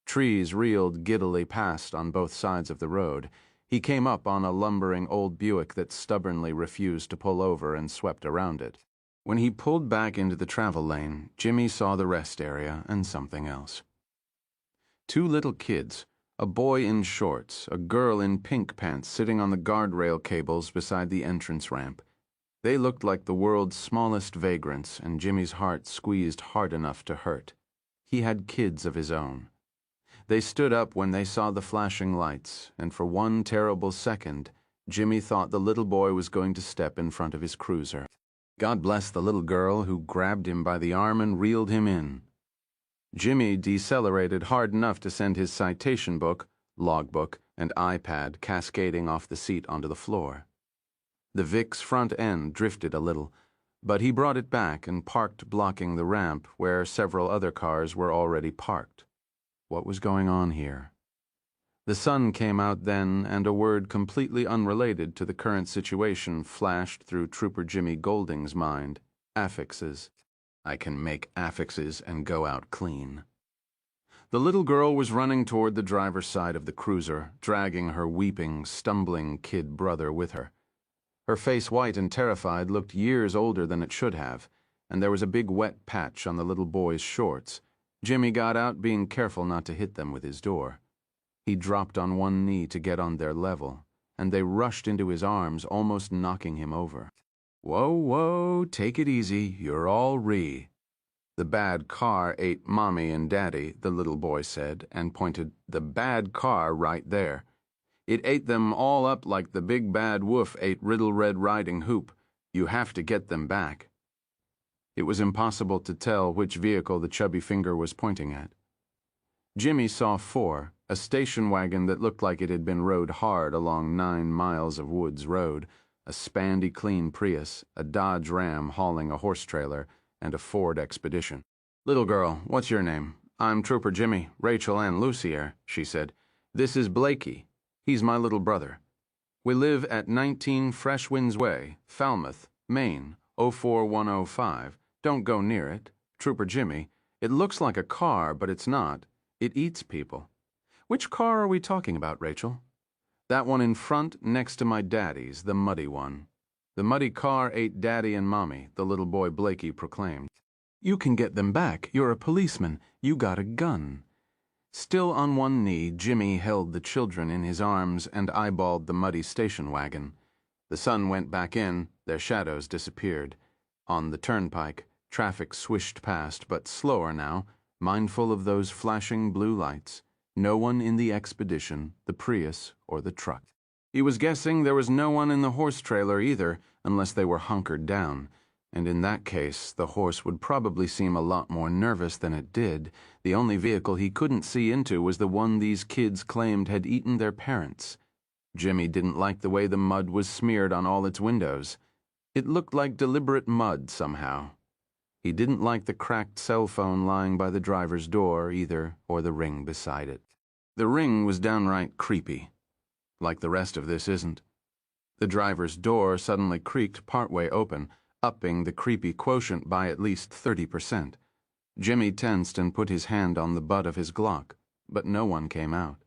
Trees reeled giddily past on both sides of the road. He came up on a lumbering old Buick that stubbornly refused to pull over and swept around it. When he pulled back into the travel lane, Jimmy saw the rest area and something else. Two little kids, a boy in shorts, a girl in pink pants sitting on the guardrail cables beside the entrance ramp. They looked like the world's smallest vagrants, and Jimmy's heart squeezed hard enough to hurt. He had kids of his own. They stood up when they saw the flashing lights, and for one terrible second, Jimmy thought the little boy was going to step in front of his cruiser. God bless the little girl who grabbed him by the arm and reeled him in. Jimmy decelerated hard enough to send his citation book, logbook, and iPad cascading off the seat onto the floor. The Vic's front end drifted a little, but he brought it back and parked blocking the ramp where several other cars were already parked. What was going on here? The sun came out then, and a word completely unrelated to the current situation flashed through Trooper Jimmy Golding's mind. Affixes. I can make affixes and go out clean. The little girl was running toward the driver's side of the cruiser, dragging her weeping, stumbling kid brother with her. Her face, white and terrified, looked years older than it should have, and there was a big wet patch on the little boy's shorts. Jimmy got out, being careful not to hit them with his door. He dropped on one knee to get on their level, and they rushed into his arms, almost knocking him over. Whoa, whoa, take it easy, you're all re. The bad car ate Mommy and Daddy, the little boy said, and pointed the bad car right there. It ate them all up like the big bad wolf ate Riddle Red Riding Hoop. You have to get them back. It was impossible to tell which vehicle the chubby finger was pointing at. Jimmy saw four, a station wagon that looked like it had been rode hard along 9 miles of woods road, a spandy clean Prius, a Dodge Ram hauling a horse trailer, and a Ford Expedition. Little girl, what's your name? I'm Trooper Jimmy, Rachel and Lucy here, she said. This is Blakey. He's my little brother. We live at 19 Fresh Winds Way, Falmouth, Maine, 04105. Don't go near it. Trooper Jimmy. It looks like a car, but it's not. It eats people. Which car are we talking about, Rachel? That one in front, next to my daddy's, the muddy one. The muddy car ate Daddy and Mommy, the little boy Blakey proclaimed. You can get them back. You're a policeman. You got a gun. Still on one knee, Jimmy held the children in his arms and eyeballed the muddy station wagon. The sun went back in, their shadows disappeared. On the turnpike, traffic swished past, but slower now, mindful of those flashing blue lights. No one in the Expedition, the Prius, or the truck. He was guessing there was no one in the horse trailer either, unless they were hunkered down. And in that case, the horse would probably seem a lot more nervous than it did. The only vehicle he couldn't see into was the one these kids claimed had eaten their parents. Jimmy didn't like the way the mud was smeared on all its windows. It looked like deliberate mud somehow. He didn't like the cracked cell phone lying by the driver's door either, or the ring beside it. The ring was downright creepy. Like the rest of this isn't. The driver's door suddenly creaked partway open, upping the creepy quotient by at least 30%. Jimmy tensed and put his hand on the butt of his Glock, but no one came out.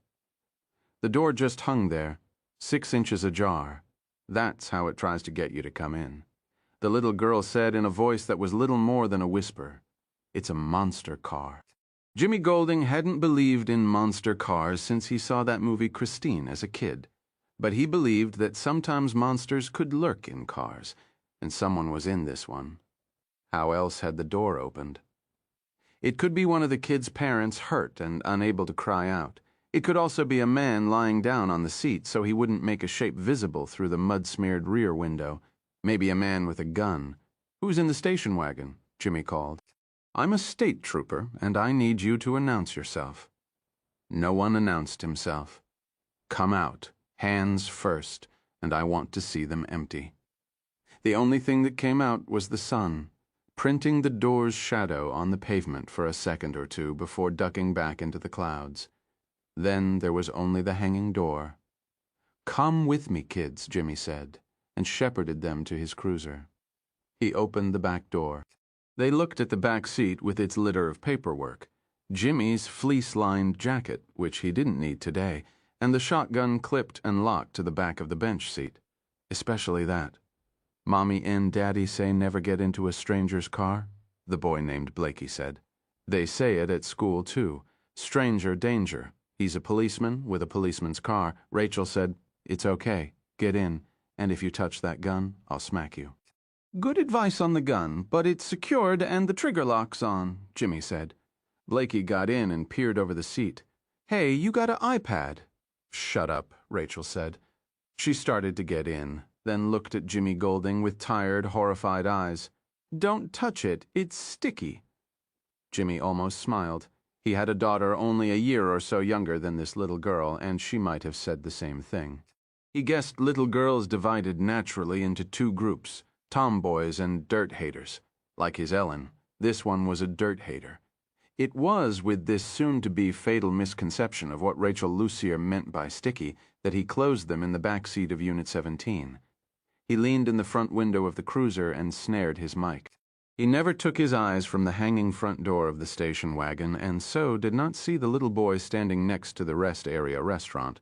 The door just hung there, 6 inches ajar. That's how it tries to get you to come in. The little girl said in a voice that was little more than a whisper, "It's a monster car." Jimmy Golding hadn't believed in monster cars since he saw that movie Christine as a kid, but he believed that sometimes monsters could lurk in cars, and someone was in this one. How else had the door opened? It could be one of the kids' parents hurt and unable to cry out. It could also be a man lying down on the seat so he wouldn't make a shape visible through the mud-smeared rear window. Maybe a man with a gun. "Who's in the station wagon?" Jimmy called. "I'm a state trooper, and I need you to announce yourself." No one announced himself. "Come out, hands first, and I want to see them empty." The only thing that came out was the sun, printing the door's shadow on the pavement for a second or two before ducking back into the clouds. Then there was only the hanging door. "Come with me, kids," Jimmy said, and shepherded them to his cruiser. He opened the back door. They looked at the back seat with its litter of paperwork, Jimmy's fleece-lined jacket, which he didn't need today, and the shotgun clipped and locked to the back of the bench seat. Especially that. "Mommy and Daddy say never get into a stranger's car," the boy named Blakey said. "They say it at school, too. Stranger danger. He's a policeman with a policeman's car." Rachel said, "It's okay. Get in. And if you touch that gun, I'll smack you." "Good advice on the gun, but it's secured and the trigger lock's on," Jimmy said. Blakey got in and peered over the seat. "Hey, you got an iPad?" "Shut up," Rachel said. She started to get in, then looked at Jimmy Golding with tired, horrified eyes. "Don't touch it. It's sticky." Jimmy almost smiled. He had a daughter only a year or so younger than this little girl, and she might have said the same thing. He guessed little girls divided naturally into two groups, tomboys and dirt haters. Like his Ellen, this one was a dirt hater. It was with this soon-to-be fatal misconception of what Rachel Lucier meant by sticky that he closed them in the back seat of Unit 17. He leaned in the front window of the cruiser and snared his mic. He never took his eyes from the hanging front door of the station wagon and so did not see the little boy standing next to the rest area restaurant,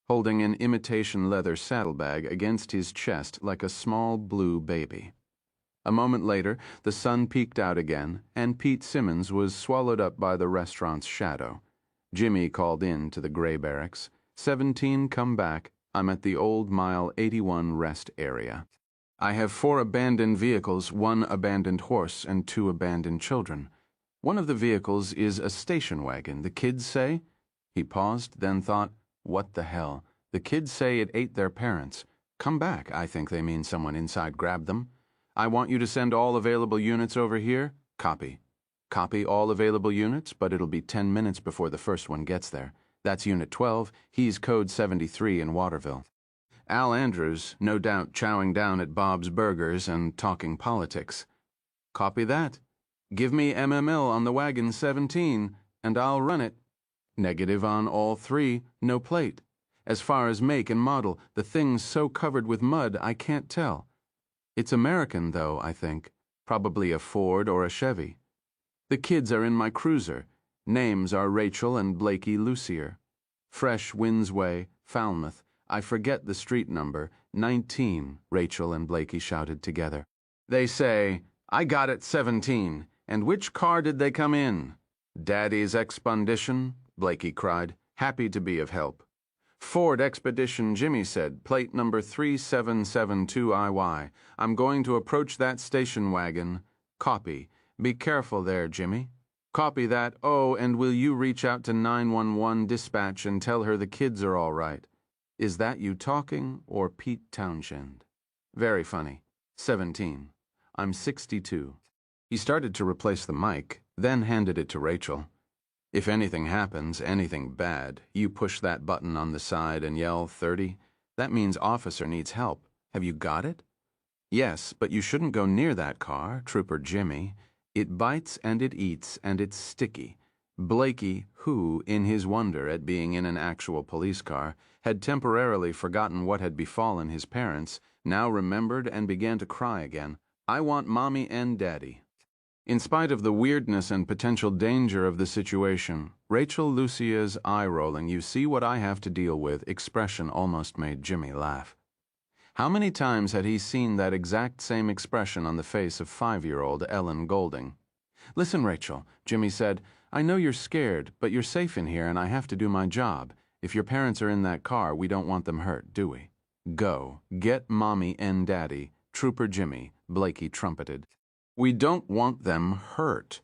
holding an imitation leather saddlebag against his chest like a small blue baby. A moment later, the sun peeked out again, and Pete Simmons was swallowed up by the restaurant's shadow. Jimmy called in to the gray barracks. 17, come back. I'm at the old Mile 81 rest area. I have 4 abandoned vehicles, 1 abandoned horse, and 2 abandoned children. One of the vehicles is a station wagon, the kids say." He paused, then thought, what the hell? The kids say it ate their parents. Come back, I think they mean someone inside grabbed them. I want you to send all available units over here. Copy. Copy all available units, but it'll be 10 minutes before the first one gets there. That's Unit 12. He's code 73 in Waterville. Al Andrews, no doubt chowing down at Bob's Burgers and talking politics. Copy that. Give me MML on the wagon 17, and I'll run it. Negative on all 3, no plate. As far as make and model, the thing's so covered with mud I can't tell. It's American, though, I think. Probably a Ford or a Chevy. The kids are in my cruiser. Names are Rachel and Blakey Lucier. Fresh Winds Way, Falmouth. I forget the street number. 19, Rachel and Blakey shouted together. They say, I got it 17. And which car did they come in? Daddy's Expedition, Blakey cried, happy to be of help. Ford Expedition, Jimmy said, plate number 3772IY. I'm going to approach that station wagon. Copy. Be careful there, Jimmy. Copy that. Oh, and will you reach out to 911 dispatch and tell her the kids are all right? Is that you talking or Pete Townshend? Very funny. 17. I'm 62. He started to replace the mic, then handed it to Rachel. If anything happens, anything bad, you push that button on the side and yell 30. That means officer needs help. Have you got it? Yes, but you shouldn't go near that car, Trooper Jimmy. It bites and it eats and it's sticky. Blakey, who, in his wonder at being in an actual police car, had temporarily forgotten what had befallen his parents, now remembered and began to cry again. I want Mommy and Daddy. In spite of the weirdness and potential danger of the situation, Rachel Lucier's eye-rolling, you see what I have to deal with, expression almost made Jimmy laugh. How many times had he seen that exact same expression on the face of 5-year-old Ellen Golding? Listen, Rachel, Jimmy said, I know you're scared, but you're safe in here and I have to do my job. If your parents are in that car, we don't want them hurt, do we? Go, get Mommy and Daddy, Trooper Jimmy, Blakey trumpeted. We don't want them hurt.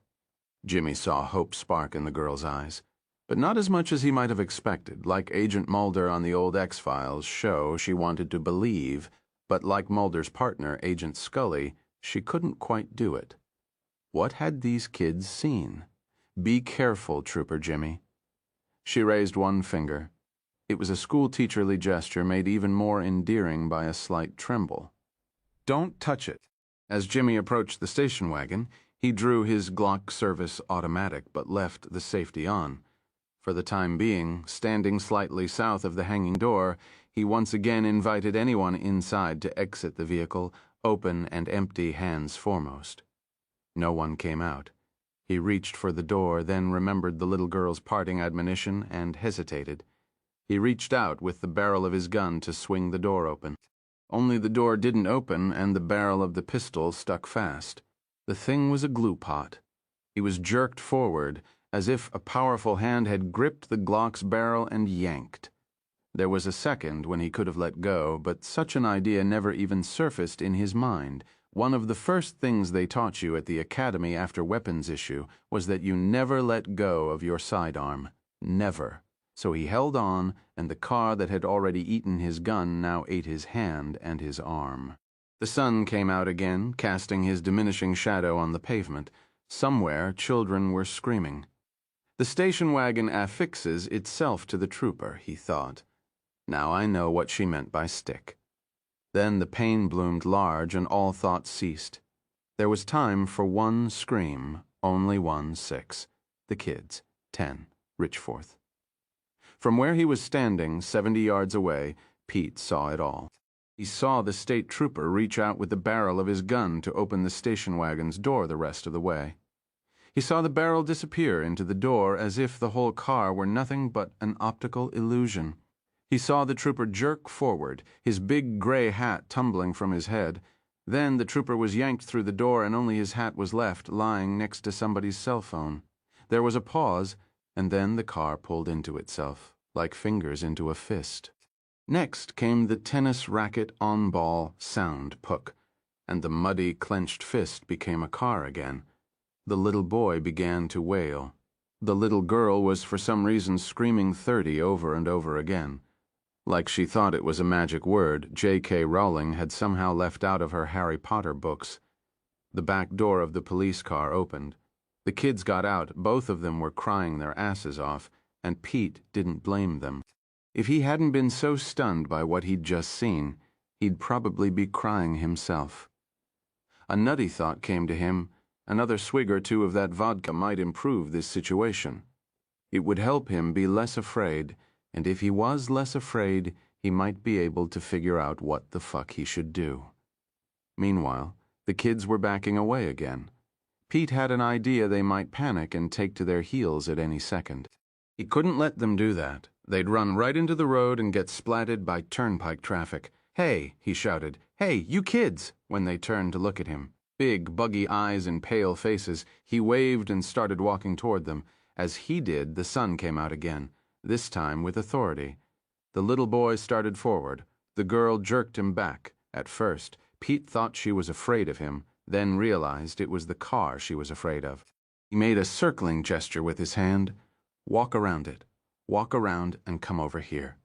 Jimmy saw hope spark in the girl's eyes, but not as much as he might have expected. Like Agent Mulder on the old X-Files show, she wanted to believe, but like Mulder's partner, Agent Scully, she couldn't quite do it. What had these kids seen? Be careful, Trooper Jimmy. She raised one finger. It was a school-teacherly gesture made even more endearing by a slight tremble. Don't touch it. As Jimmy approached the station wagon, he drew his Glock service automatic but left the safety on. For the time being, standing slightly south of the hanging door, He once again invited anyone inside to exit the vehicle, open and empty, hands foremost. No one came out. He reached for the door, then remembered the little girl's parting admonition and hesitated. He reached out with the barrel of his gun to swing the door open. Only the door didn't open and the barrel of the pistol stuck fast. The thing was a glue pot. He was jerked forward, as if a powerful hand had gripped the Glock's barrel and yanked. There was a second when he could have let go, but such an idea never even surfaced in his mind. One of the first things they taught you at the academy after weapons issue was that you never let go of your sidearm. Never. So he held on, and the car that had already eaten his gun now ate his hand and his arm. The sun came out again, casting his diminishing shadow on the pavement. Somewhere, children were screaming. The station wagon affixes itself to the trooper, he thought. Now I know what she meant by stick. Then the pain bloomed large and all thought ceased. There was time for one scream, only one, 6. The kids, 10, Richforth. From where he was standing, 70 yards away, Pete saw it all. He saw the state trooper reach out with the barrel of his gun to open the station wagon's door the rest of the way. He saw the barrel disappear into the door as if the whole car were nothing but an optical illusion. He saw the trooper jerk forward, his big gray hat tumbling from his head. Then the trooper was yanked through the door and only his hat was left, lying next to somebody's cell phone. There was a pause, and then the car pulled into itself, like fingers into a fist. Next came the tennis racket on-ball sound puck, and the muddy, clenched fist became a car again. The little boy began to wail. The little girl was for some reason screaming 30 over and over again. Like she thought it was a magic word J.K. Rowling had somehow left out of her Harry Potter books. The back door of the police car opened. The kids got out, both of them were crying their asses off, and Pete didn't blame them. If he hadn't been so stunned by what he'd just seen, he'd probably be crying himself. A nutty thought came to him. Another swig or two of that vodka might improve this situation. It would help him be less afraid, and if he was less afraid, he might be able to figure out what the fuck he should do. Meanwhile, the kids were backing away again. Pete had an idea they might panic and take to their heels at any second. He couldn't let them do that. They'd run right into the road and get splatted by turnpike traffic. "Hey," he shouted. "Hey, you kids!" when they turned to look at him. Big, buggy eyes and pale faces, he waved and started walking toward them. As he did, the sun came out again, this time with authority. The little boy started forward. The girl jerked him back. At first, Pete thought she was afraid of him, then realized it was the car she was afraid of. He made a circling gesture with his hand. "Walk around it. Walk around and come over here."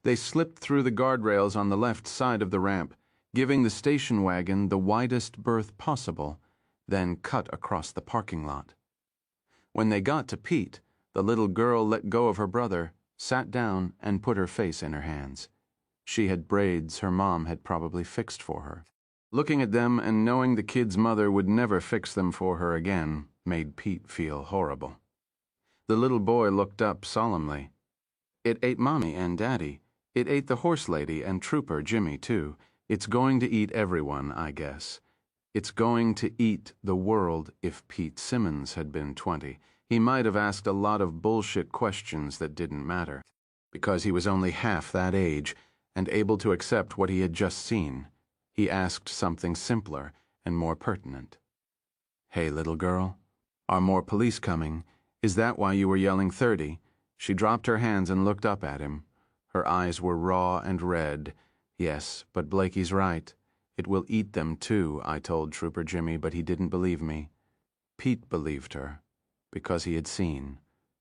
They slipped through the guardrails on the left side of the ramp, giving the station wagon the widest berth possible, then cut across the parking lot. When they got to Pete, the little girl let go of her brother, sat down, and put her face in her hands. She had braids her mom had probably fixed for her. Looking at them and knowing the kid's mother would never fix them for her again made Pete feel horrible. The little boy looked up solemnly. "It ate Mommy and Daddy. It ate the horse lady and Trooper Jimmy, too. It's going to eat everyone, I guess. It's going to eat the world." If Pete Simmons had been 20, he might have asked a lot of bullshit questions that didn't matter. Because he was only half that age and able to accept what he had just seen, he asked something simpler and more pertinent. "Hey, little girl, are more police coming? Is that why you were yelling 30? She dropped her hands and looked up at him. Her eyes were raw and red. "Yes, but Blakey's right. It will eat them too," I told Trooper Jimmy, but he didn't believe me. Pete believed her, because he had seen.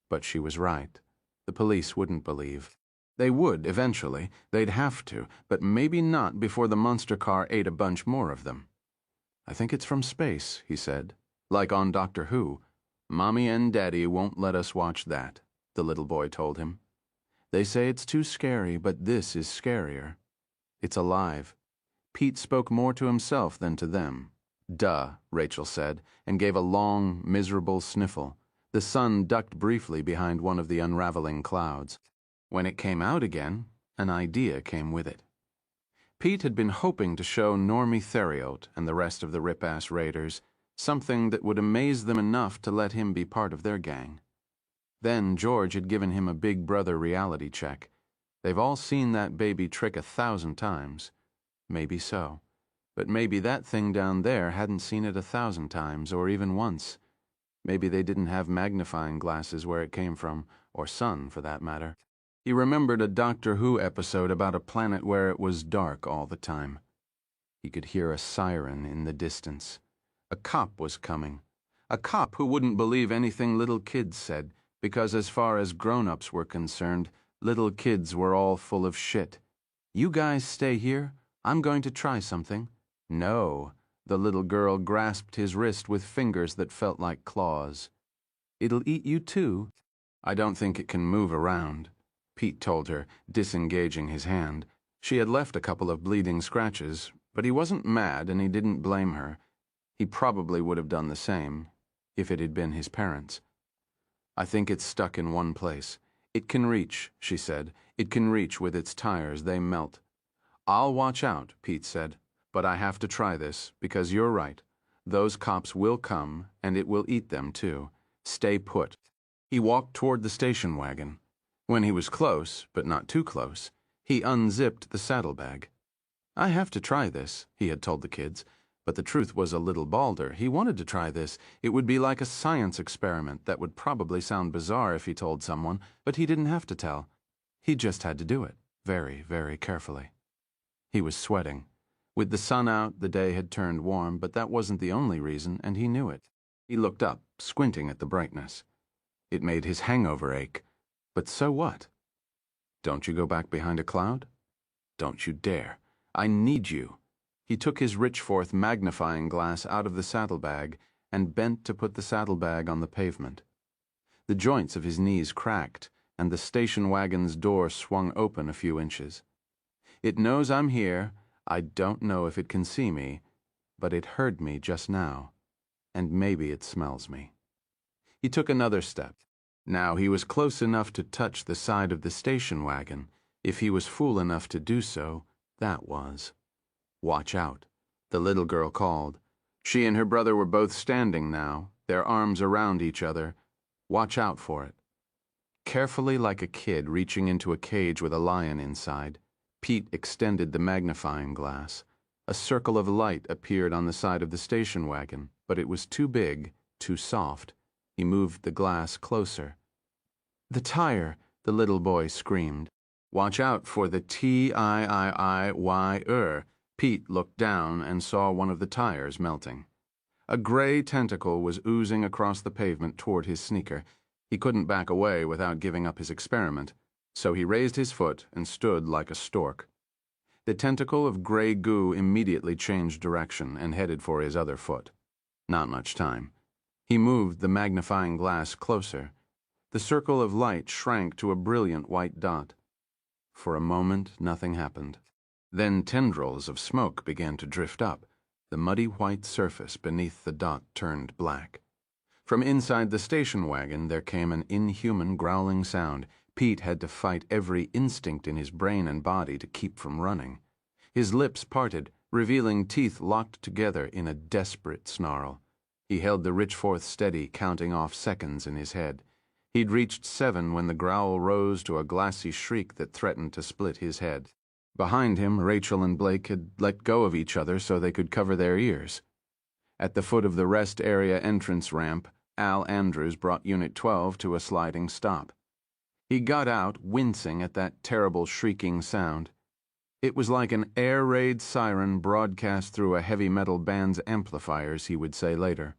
But she was right. The police wouldn't believe. They would, eventually. They'd have to, but maybe not before the monster car ate a bunch more of them. "I think it's from space," he said. "Like on Doctor Who. Mommy and Daddy won't let us watch that," the little boy told him. "They say it's too scary, but this is scarier. It's alive." Pete spoke more to himself than to them. "Duh," Rachel said, and gave a long, miserable sniffle. The sun ducked briefly behind one of the unraveling clouds. When it came out again, an idea came with it. Pete had been hoping to show Normie Theriot and the rest of the rip-ass raiders something that would amaze them enough to let him be part of their gang. Then George had given him a Big Brother reality check. They've all seen that baby trick 1,000 times. Maybe so. But maybe that thing down there hadn't seen it 1,000 times, or even once. Maybe they didn't have magnifying glasses where it came from, or sun, for that matter. He remembered a Doctor Who episode about a planet where it was dark all the time. He could hear a siren in the distance. A cop was coming. A cop who wouldn't believe anything little kids said, because as far as grown-ups were concerned, little kids were all full of shit. "You guys stay here. I'm going to try something." "No." The little girl grasped his wrist with fingers that felt like claws. "It'll eat you too." "I don't think it can move around," Pete told her, disengaging his hand. She had left a couple of bleeding scratches, but he wasn't mad and he didn't blame her. He probably would have done the same, if it had been his parents. "I think it's stuck in one place. It can reach," she said. "It can reach with its tires. They melt." "I'll watch out," Pete said. "But I have to try this, because you're right. Those cops will come, and it will eat them too. Stay put." He walked toward the station wagon. When he was close, but not too close, he unzipped the saddlebag. "I have to try this," he had told the kids. But the truth was a little balder. He wanted to try this. It would be like a science experiment that would probably sound bizarre if he told someone, but he didn't have to tell. He just had to do it, very, very carefully. He was sweating. With the sun out, the day had turned warm, but that wasn't the only reason, and he knew it. He looked up, squinting at the brightness. It made his hangover ache. But so what? "Don't you go back behind a cloud?" "Don't you dare. I need you." He took his Richforth magnifying glass out of the saddlebag and bent to put the saddlebag on the pavement. The joints of his knees cracked, and the station wagon's door swung open a few inches. "It knows I'm here. I don't know if it can see me, but it heard me just now, and maybe it smells me." He took another step. Now he was close enough to touch the side of the station wagon. If he was fool enough to do so, that was. "Watch out," the little girl called. She and her brother were both standing now, their arms around each other. Watch out for it. Carefully, like a kid reaching into a cage with a lion inside, Pete extended the magnifying glass. A circle of light appeared on the side of the station wagon, but it was too big, too soft. He moved the glass closer. "The tire," the little boy screamed. "Watch out for the TIIIY. Pete looked down and saw one of the tires melting. A gray tentacle was oozing across the pavement toward his sneaker. He couldn't back away without giving up his experiment, so he raised his foot and stood like a stork. The tentacle of gray goo immediately changed direction and headed for his other foot. Not much time. He moved the magnifying glass closer. The circle of light shrank to a brilliant white dot. For a moment, nothing happened. Then tendrils of smoke began to drift up. The muddy white surface beneath the dot turned black. From inside the station wagon there came an inhuman growling sound. Pete had to fight every instinct in his brain and body to keep from running. His lips parted, revealing teeth locked together in a desperate snarl. He held the Richforth steady, counting off seconds in his head. He'd reached 7 when the growl rose to a glassy shriek that threatened to split his head. Behind him, Rachel and Blake had let go of each other so they could cover their ears. At the foot of the rest area entrance ramp, Al Andrews brought Unit 12 to a sliding stop. He got out, wincing at that terrible shrieking sound. It was like an air raid siren broadcast through a heavy metal band's amplifiers, he would say later.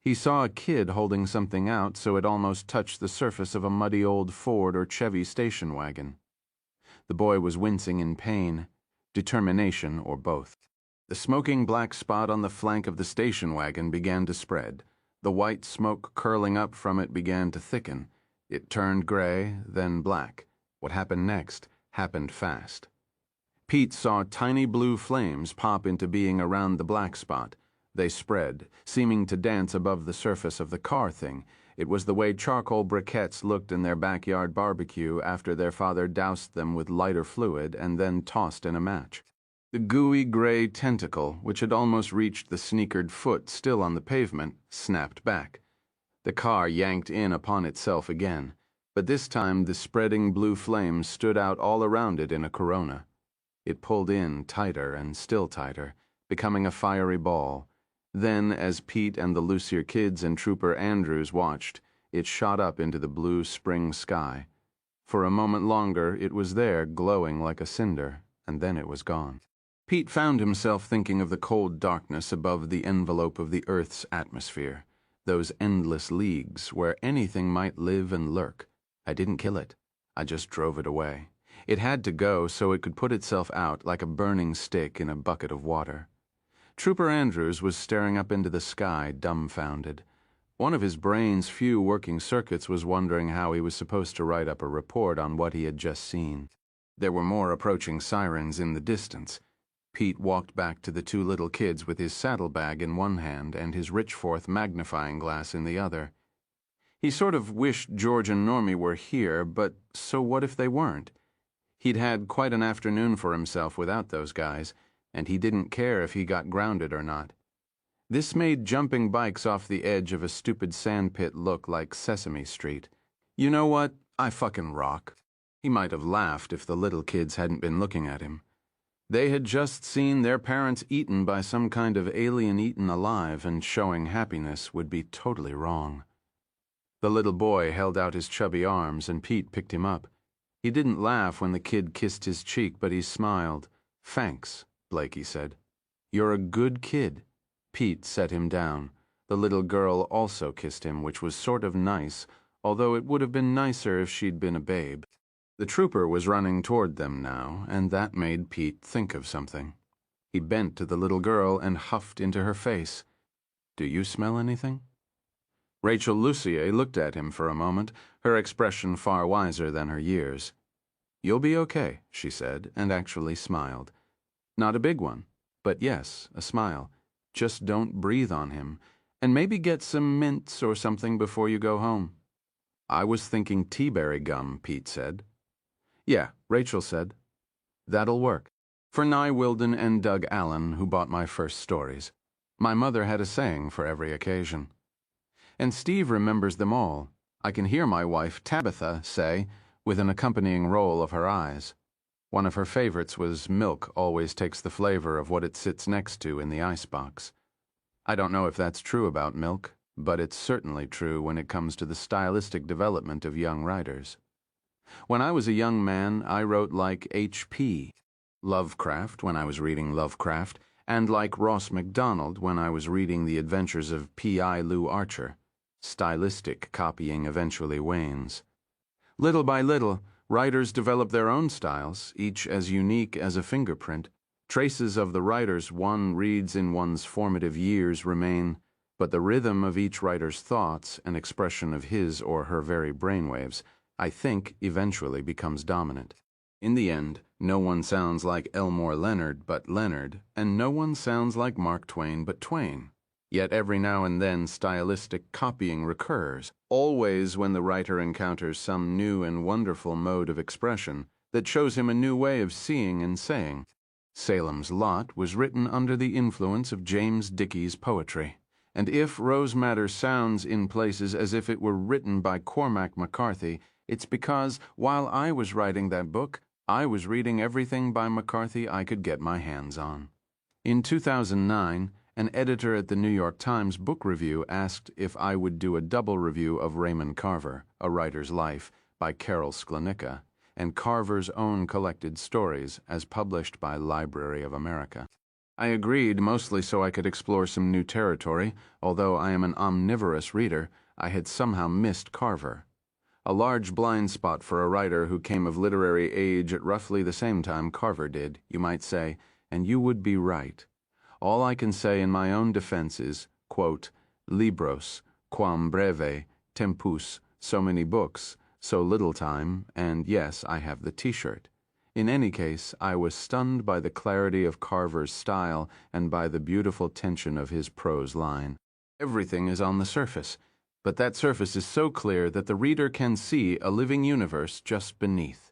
He saw a kid holding something out so it almost touched the surface of a muddy old Ford or Chevy station wagon. The boy was wincing in pain, determination, or both. The smoking black spot on the flank of the station wagon began to spread. The white smoke curling up from it began to thicken. It turned gray, then black. What happened next happened fast. Pete saw tiny blue flames pop into being around the black spot. They spread, seeming to dance above the surface of the car thing. It was the way charcoal briquettes looked in their backyard barbecue after their father doused them with lighter fluid and then tossed in a match. The gooey gray tentacle, which had almost reached the sneakered foot still on the pavement, snapped back. The car yanked in upon itself again, but this time the spreading blue flames stood out all around it in a corona. It pulled in tighter and still tighter, becoming a fiery ball. Then, as Pete and the Lucier kids and Trooper Andrews watched, it shot up into the blue spring sky. For a moment longer it was there, glowing like a cinder, and then it was gone. Pete found himself thinking of the cold darkness above the envelope of the Earth's atmosphere, those endless leagues where anything might live and lurk. I didn't kill it. I just drove it away. It had to go so it could put itself out like a burning stick in a bucket of water. Trooper Andrews was staring up into the sky, dumbfounded. One of his brain's few working circuits was wondering how he was supposed to write up a report on what he had just seen. There were more approaching sirens in the distance. Pete walked back to the two little kids with his saddlebag in one hand and his Richforth magnifying glass in the other. He sort of wished George and Normie were here, but so what if they weren't? He'd had quite an afternoon for himself without those guys, and he didn't care if he got grounded or not. This made jumping bikes off the edge of a stupid sandpit look like Sesame Street. You know what? I fucking rock. He might have laughed if the little kids hadn't been looking at him. They had just seen their parents eaten by some kind of alien eaten alive, and showing happiness would be totally wrong. The little boy held out his chubby arms, and Pete picked him up. He didn't laugh when the kid kissed his cheek, but he smiled. "Thanks," Blakey said. "You're a good kid." Pete set him down. The little girl also kissed him, which was sort of nice, although it would have been nicer if she'd been a babe. The trooper was running toward them now, and that made Pete think of something. He bent to the little girl and huffed into her face. "Do you smell anything?" Rachel Lucier looked at him for a moment, her expression far wiser than her years. "You'll be okay," she said, and actually smiled. Not a big one, but yes, a smile. "Just don't breathe on him, and maybe get some mints or something before you go home." "I was thinking teaberry gum," Pete said. "Yeah," Rachel said. "That'll work. For Nye Wilden and Doug Allen, who bought my first stories. My mother had a saying for every occasion. And Steve remembers them all. I can hear my wife, Tabitha, say, with an accompanying roll of her eyes. One of her favorites was milk always takes the flavor of what it sits next to in the icebox. I don't know if that's true about milk, but it's certainly true when it comes to the stylistic development of young writers. When I was a young man, I wrote like H.P. Lovecraft when I was reading Lovecraft, and like Ross MacDonald when I was reading the adventures of P.I. Lou Archer. Stylistic copying eventually wanes. Little by little, writers develop their own styles, each as unique as a fingerprint. Traces of the writers one reads in one's formative years remain, but the rhythm of each writer's thoughts, an expression of his or her very brainwaves, I think eventually becomes dominant. In the end, no one sounds like Elmore Leonard but Leonard, and no one sounds like Mark Twain but Twain. Yet every now and then stylistic copying recurs, always when the writer encounters some new and wonderful mode of expression that shows him a new way of seeing and saying. Salem's Lot was written under the influence of James Dickey's poetry, and if Rose Madder sounds in places as if it were written by Cormac McCarthy, it's because, while I was writing that book, I was reading everything by McCarthy I could get my hands on. In 2009, an editor at the New York Times Book Review asked if I would do a double review of Raymond Carver, A Writer's Life, by Carol Sklenicka, and Carver's own collected stories as published by Library of America. I agreed, mostly so I could explore some new territory. Although I am an omnivorous reader, I had somehow missed Carver. A large blind spot for a writer who came of literary age at roughly the same time Carver did, you might say, and you would be right. All I can say in my own defense is, quote, libros, quam breve, tempus, so many books, so little time, and yes, I have the t-shirt. In any case, I was stunned by the clarity of Carver's style and by the beautiful tension of his prose line. Everything is on the surface. but that surface is so clear that the reader can see a living universe just beneath.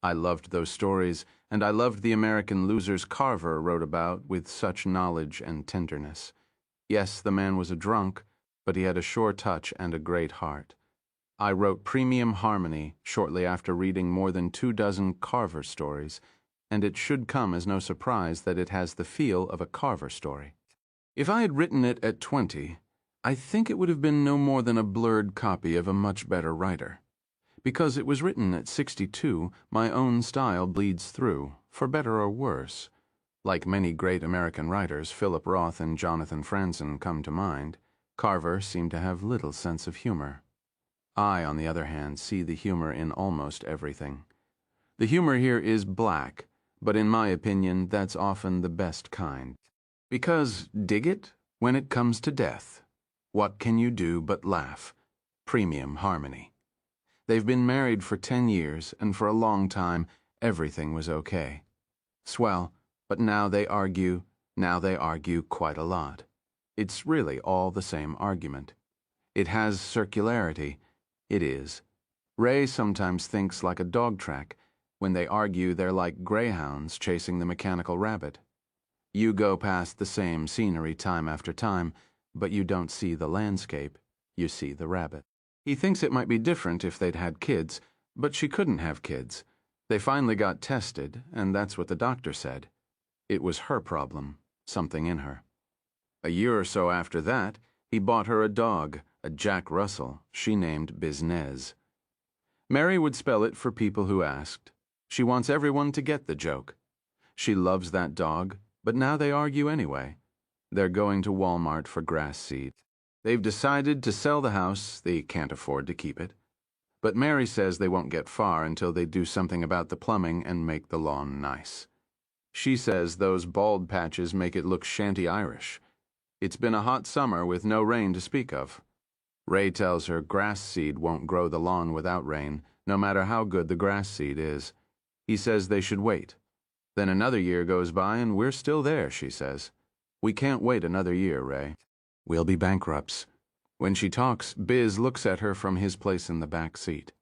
I loved those stories, and I loved the American losers Carver wrote about with such knowledge and tenderness. Yes, the man was a drunk, but he had a sure touch and a great heart. I wrote Premium Harmony shortly after reading more than 24 Carver stories, and it should come as no surprise that it has the feel of a Carver story. If I had written it at 20, I think it would have been no more than a blurred copy of a much better writer. Because it was written at 62, my own style bleeds through, for better or worse. Like many great American writers, Philip Roth and Jonathan Franzen come to mind. Carver seemed to have little sense of humor. I, on the other hand, see the humor in almost everything. The humor here is black, but in my opinion, that's often the best kind. Because, dig it, when it comes to death, what can you do but laugh? Premium Harmony. They've been married for 10 years, and for a long time, everything was okay. Swell, but now they argue quite a lot. It's really all the same argument. It has circularity. It is. Ray sometimes thinks like a dog track. When they argue, they're like greyhounds chasing the mechanical rabbit. You go past the same scenery time after time, but you don't see the landscape. You see the rabbit. He thinks it might be different if they'd had kids, but she couldn't have kids. They finally got tested, and that's what the doctor said. It was her problem, something in her. A year or so after that, he bought her a dog, a Jack Russell, she named Biznez. Mary would spell it for people who asked. She wants everyone to get the joke. She loves that dog, but now they argue anyway. They're going to Walmart for grass seed. They've decided to sell the house. They can't afford to keep it. But Mary says they won't get far until they do something about the plumbing and make the lawn nice. She says those bald patches make it look shanty Irish. It's been a hot summer with no rain to speak of. Ray tells her grass seed won't grow the lawn without rain, no matter how good the grass seed is. He says they should wait. Then another year goes by and we're still there, she says. We can't wait another year, Ray. We'll be bankrupts. When she talks, Biz looks at her from his place in the back seat.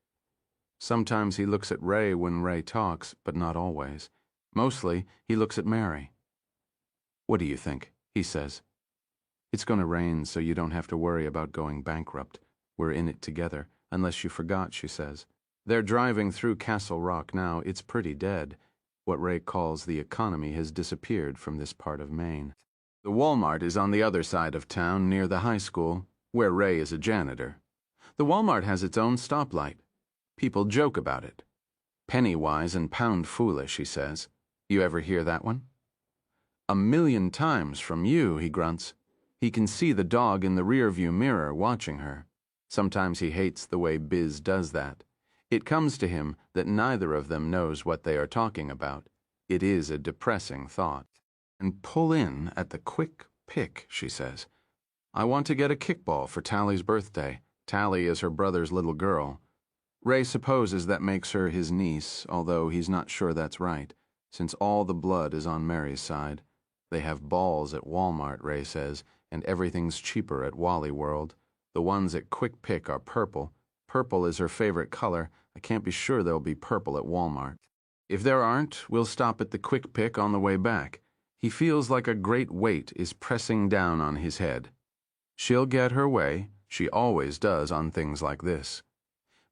Sometimes he looks at Ray when Ray talks, but not always. Mostly, he looks at Mary. What do you think? He says. It's going to rain, so you don't have to worry about going bankrupt. We're in it together, unless you forgot, she says. They're driving through Castle Rock now. It's pretty dead. What Ray calls the economy has disappeared from this part of Maine. The Walmart is on the other side of town, near the high school, where Ray is a janitor. The Walmart has its own stoplight. People joke about it. Penny wise and pound foolish, he says. You ever hear that one? 1,000,000 times from you, he grunts. He can see the dog in the rearview mirror watching her. Sometimes he hates the way Biz does that. It comes to him that neither of them knows what they are talking about. It is a depressing thought. And pull in at the quick pick, she says. I want to get a kickball for Tally's birthday. Tally is her brother's little girl. Ray supposes that makes her his niece, although he's not sure that's right, since all the blood is on Mary's side. They have balls at Walmart, Ray says, and everything's cheaper at Wally World. The ones at Quick Pick are purple. Purple is her favorite color. I can't be sure there'll be purple at Walmart. If there aren't, we'll stop at the Quick Pick on the way back. He feels like a great weight is pressing down on his head. She'll get her way. She always does on things like this.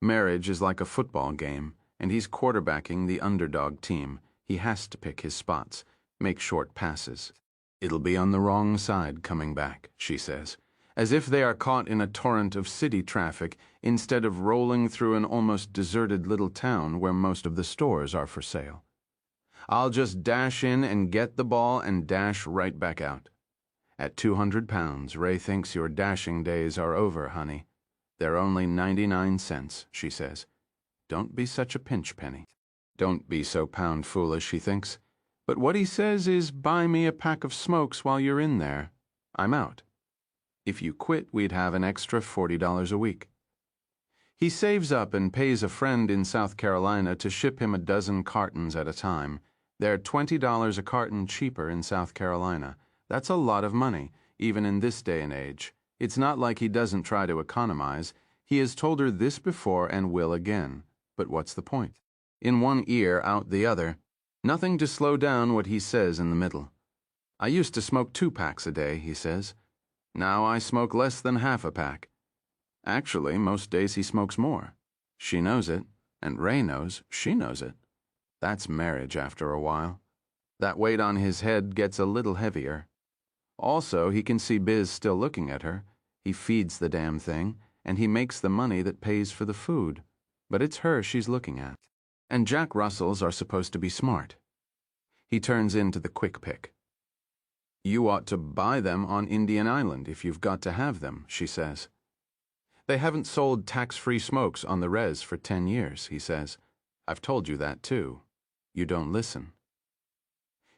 Marriage is like a football game, and he's quarterbacking the underdog team. He has to pick his spots, make short passes. It'll be on the wrong side coming back, she says, as if they are caught in a torrent of city traffic instead of rolling through an almost deserted little town where most of the stores are for sale. I'll just dash in and get the ball and dash right back out. At 200 pounds, Ray thinks your dashing days are over, honey. They're only 99 cents, she says. Don't be such a pinch penny. Don't be so pound foolish, he thinks. But what he says is, buy me a pack of smokes while you're in there. I'm out. If you quit, we'd have an extra $40 a week. He saves up and pays a friend in South Carolina to ship him a dozen cartons at a time. They're $20 a carton cheaper in South Carolina. That's a lot of money, even in this day and age. It's not like he doesn't try to economize. He has told her this before and will again. But what's the point? In one ear, out the other. Nothing to slow down what he says in the middle. I used to smoke 2 packs a day, he says. Now I smoke less than half a pack. Actually, most days he smokes more. She knows it, and Ray knows she knows it. That's marriage after a while. That weight on his head gets a little heavier. Also, he can see Biz still looking at her. He feeds the damn thing, and he makes the money that pays for the food. But it's her she's looking at. And Jack Russells are supposed to be smart. He turns into the quick pick. You ought to buy them on Indian Island if you've got to have them, she says. They haven't sold tax-free smokes on the res for 10 years, he says. I've told you that too. You don't listen.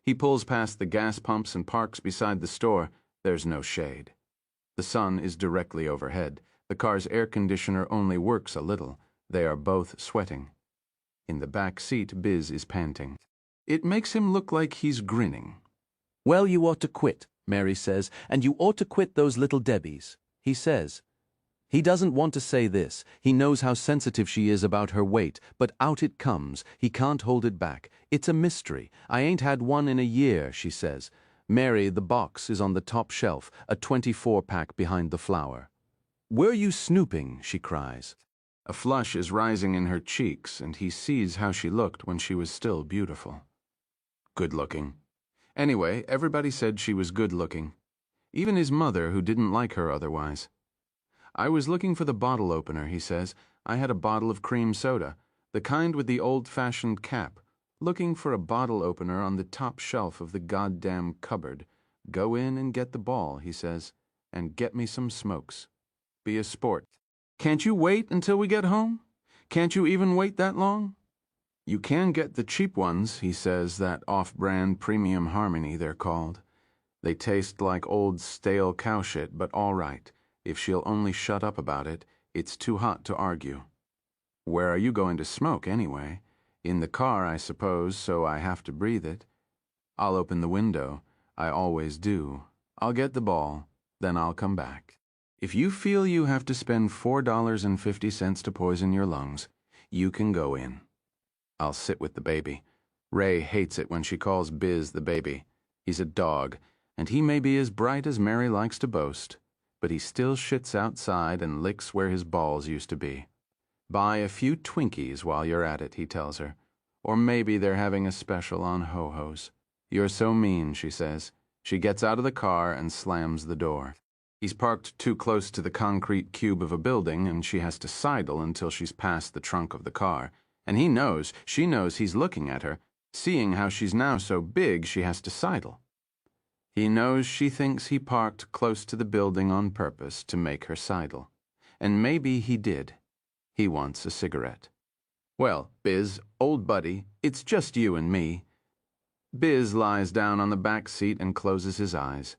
He pulls past the gas pumps and parks beside the store. There's no shade. The sun is directly overhead. The car's air conditioner only works a little. They are both sweating. In the back seat, Biz is panting. It makes him look like he's grinning. Well, you ought to quit, Mary says, and you ought to quit those little Debbies, he says. He doesn't want to say this. He knows how sensitive she is about her weight, but out it comes. He can't hold it back. It's a mystery. I ain't had one in a year, she says. Mary, the box is on the top shelf, a 24-pack behind the flour. Were you snooping? She cries. A flush is rising in her cheeks, and he sees how she looked when she was still beautiful. Good-looking. Anyway, everybody said she was good-looking. Even his mother, who didn't like her otherwise. I was looking for the bottle opener, he says. I had a bottle of cream soda, the kind with the old-fashioned cap. Looking for a bottle opener on the top shelf of the goddamn cupboard. Go in and get the ball, he says, and get me some smokes. Be a sport. Can't you wait until we get home? Can't you even wait that long? You can get the cheap ones, he says, that off-brand premium harmony they're called. They taste like old stale cow shit, but all right. If she'll only shut up about it, it's too hot to argue. Where are you going to smoke, anyway? In the car, I suppose, so I have to breathe it. I'll open the window. I always do. I'll get the ball, then I'll come back. If you feel you have to spend $4.50 to poison your lungs, you can go in. I'll sit with the baby. Ray hates it when she calls Biz the baby. He's a dog, and he may be as bright as Mary likes to boast, but he still shits outside and licks where his balls used to be. Buy a few Twinkies while you're at it, he tells her. Or maybe they're having a special on ho-hos. You're so mean, she says. She gets out of the car and slams the door. He's parked too close to the concrete cube of a building, and she has to sidle until she's past the trunk of the car. And she knows he's looking at her, seeing how she's now so big she has to sidle. He knows she thinks he parked close to the building on purpose to make her sidle. And maybe he did. He wants a cigarette. Well, Biz, old buddy, it's just you and me. Biz lies down on the back seat and closes his eyes.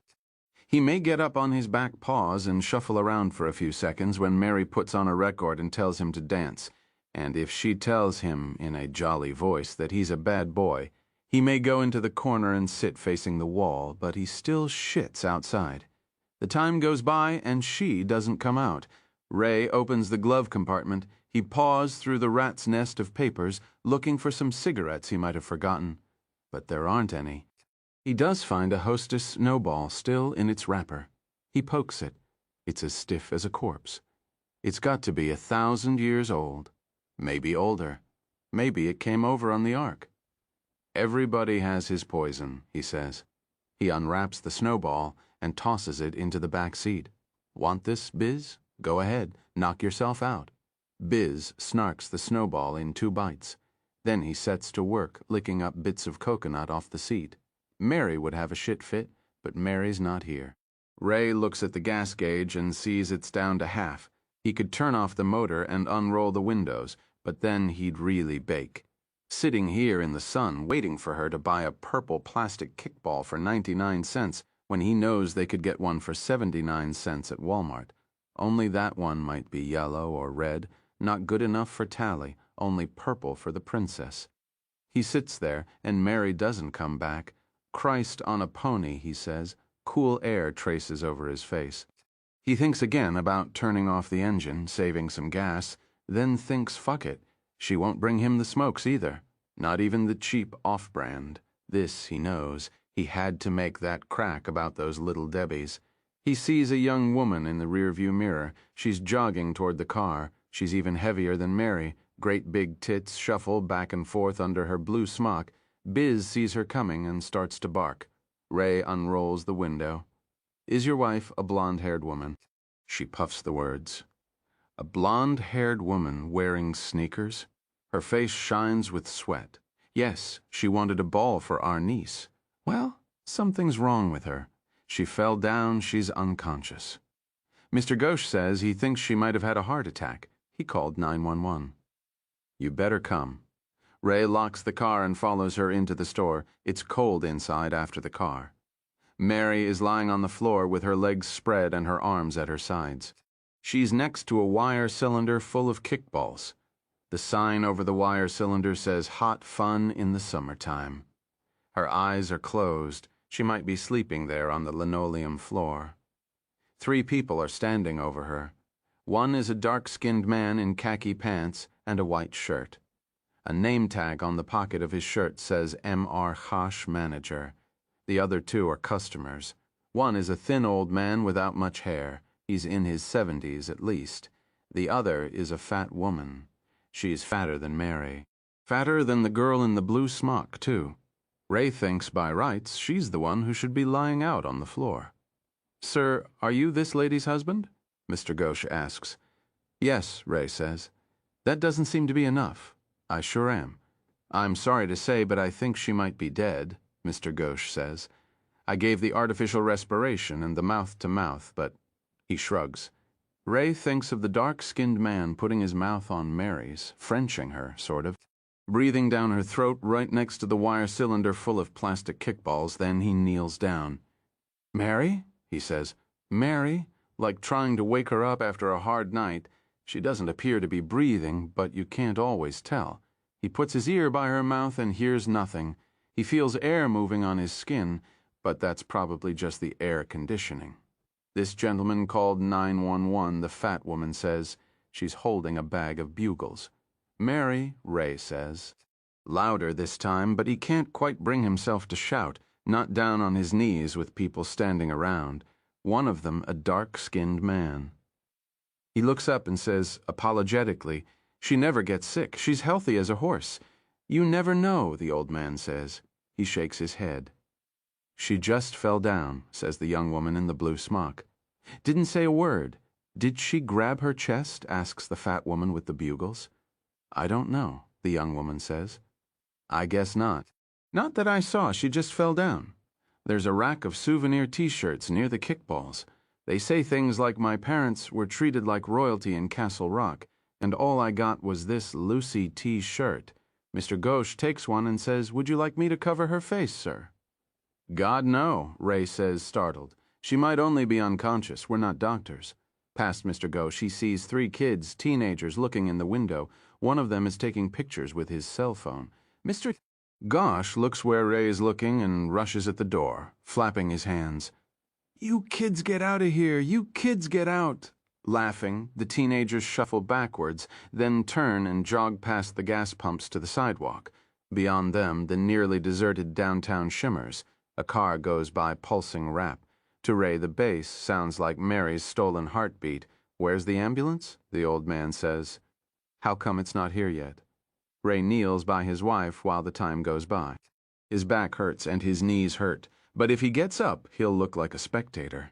He may get up on his back paws and shuffle around for a few seconds when Mary puts on a record and tells him to dance. And if she tells him, in a jolly voice, that he's a bad boy, he may go into the corner and sit facing the wall, but he still shits outside. The time goes by and she doesn't come out. Ray opens the glove compartment. He paws through the rat's nest of papers, looking for some cigarettes he might have forgotten. But there aren't any. He does find a Hostess snowball still in its wrapper. He pokes it. It's as stiff as a corpse. It's got to be 1,000 years old. Maybe older. Maybe it came over on the Ark. Everybody has his poison, he says. He unwraps the snowball and tosses it into the back seat. Want this, Biz? Go ahead, knock yourself out. Biz snarks the snowball in 2 bites. Then he sets to work, licking up bits of coconut off the seat. Mary would have a shit fit, but Mary's not here. Ray looks at the gas gauge and sees it's down to half. He could turn off the motor and unroll the windows, but then he'd really bake. Sitting here in the sun, waiting for her to buy a purple plastic kickball for 99 cents when he knows they could get one for 79 cents at Walmart. Only that one might be yellow or red, not good enough for Tally, only purple for the princess. He sits there, and Mary doesn't come back. Christ on a pony, he says. Cool air traces over his face. He thinks again about turning off the engine, saving some gas, then thinks, fuck it. She won't bring him the smokes either. Not even the cheap off-brand. This, he knows. He had to make that crack about those little Debbies. He sees a young woman in the rearview mirror. She's jogging toward the car. She's even heavier than Mary. Great big tits shuffle back and forth under her blue smock. Biz sees her coming and starts to bark. Ray unrolls the window. Is your wife a blonde-haired woman? She puffs the words. A blonde-haired woman wearing sneakers? Her face shines with sweat. Yes, she wanted a ball for our niece. Well, something's wrong with her. She fell down, she's unconscious. Mr. Ghosh says he thinks she might have had a heart attack. He called 911. You better come. Ray locks the car and follows her into the store. It's cold inside after the car. Mary is lying on the floor with her legs spread and her arms at her sides. She's next to a wire cylinder full of kickballs. The sign over the wire cylinder says hot fun in the summertime. Her eyes are closed. She might be sleeping there on the linoleum floor. 3 people are standing over her. One is a dark-skinned man in khaki pants and a white shirt. A name tag on the pocket of his shirt says M.R. Hosh Manager. The other 2 are customers. One is a thin old man without much hair. He's in his 70s at least. The other is a fat woman. She's fatter than Mary. Fatter than the girl in the blue smock, too. Ray thinks by rights she's the one who should be lying out on the floor. Sir, are you this lady's husband? Mr. Ghosh asks. Yes, Ray says. That doesn't seem to be enough. I sure am. I'm sorry to say, but I think she might be dead, Mr. Ghosh says. I gave the artificial respiration and the mouth-to-mouth, but he shrugs. Ray thinks of the dark-skinned man putting his mouth on Mary's, Frenching her, sort of, breathing down her throat right next to the wire cylinder full of plastic kickballs. Then he kneels down. Mary? He says. Mary? Like trying to wake her up after a hard night. She doesn't appear to be breathing, but you can't always tell. He puts his ear by her mouth and hears nothing. He feels air moving on his skin, but that's probably just the air conditioning. This gentleman called 911, the fat woman says. She's holding a bag of bugles. Mary, Ray says. Louder this time, but he can't quite bring himself to shout, not down on his knees with people standing around. One of them a dark-skinned man. He looks up and says, apologetically, she never gets sick. She's healthy as a horse. You never know, the old man says. He shakes his head. She just fell down, says the young woman in the blue smock. Didn't say a word. Did she grab her chest, asks the fat woman with the bugles. I don't know, the young woman says. I guess not. Not that I saw, she just fell down. There's a rack of souvenir t-shirts near the kickballs. They say things like my parents were treated like royalty in Castle Rock, and all I got was this Lucy T shirt. Mr. Ghosh takes one and says, would you like me to cover her face, sir? God, no, Ray says, startled. She might only be unconscious. We're not doctors. Past Mr. Ghosh, he sees 3 kids, teenagers, looking in the window. One of them is taking pictures with his cell phone. Mr. Ghosh looks where Ray is looking and rushes at the door, flapping his hands. You kids get out of here! You kids get out! Laughing, the teenagers shuffle backwards, then turn and jog past the gas pumps to the sidewalk. Beyond them, the nearly deserted downtown shimmers. A car goes by pulsing rap. To Ray, the bass sounds like Mary's stolen heartbeat. Where's the ambulance? The old man says. How come it's not here yet? Ray kneels by his wife while the time goes by. His back hurts and his knees hurt, but if he gets up, he'll look like a spectator.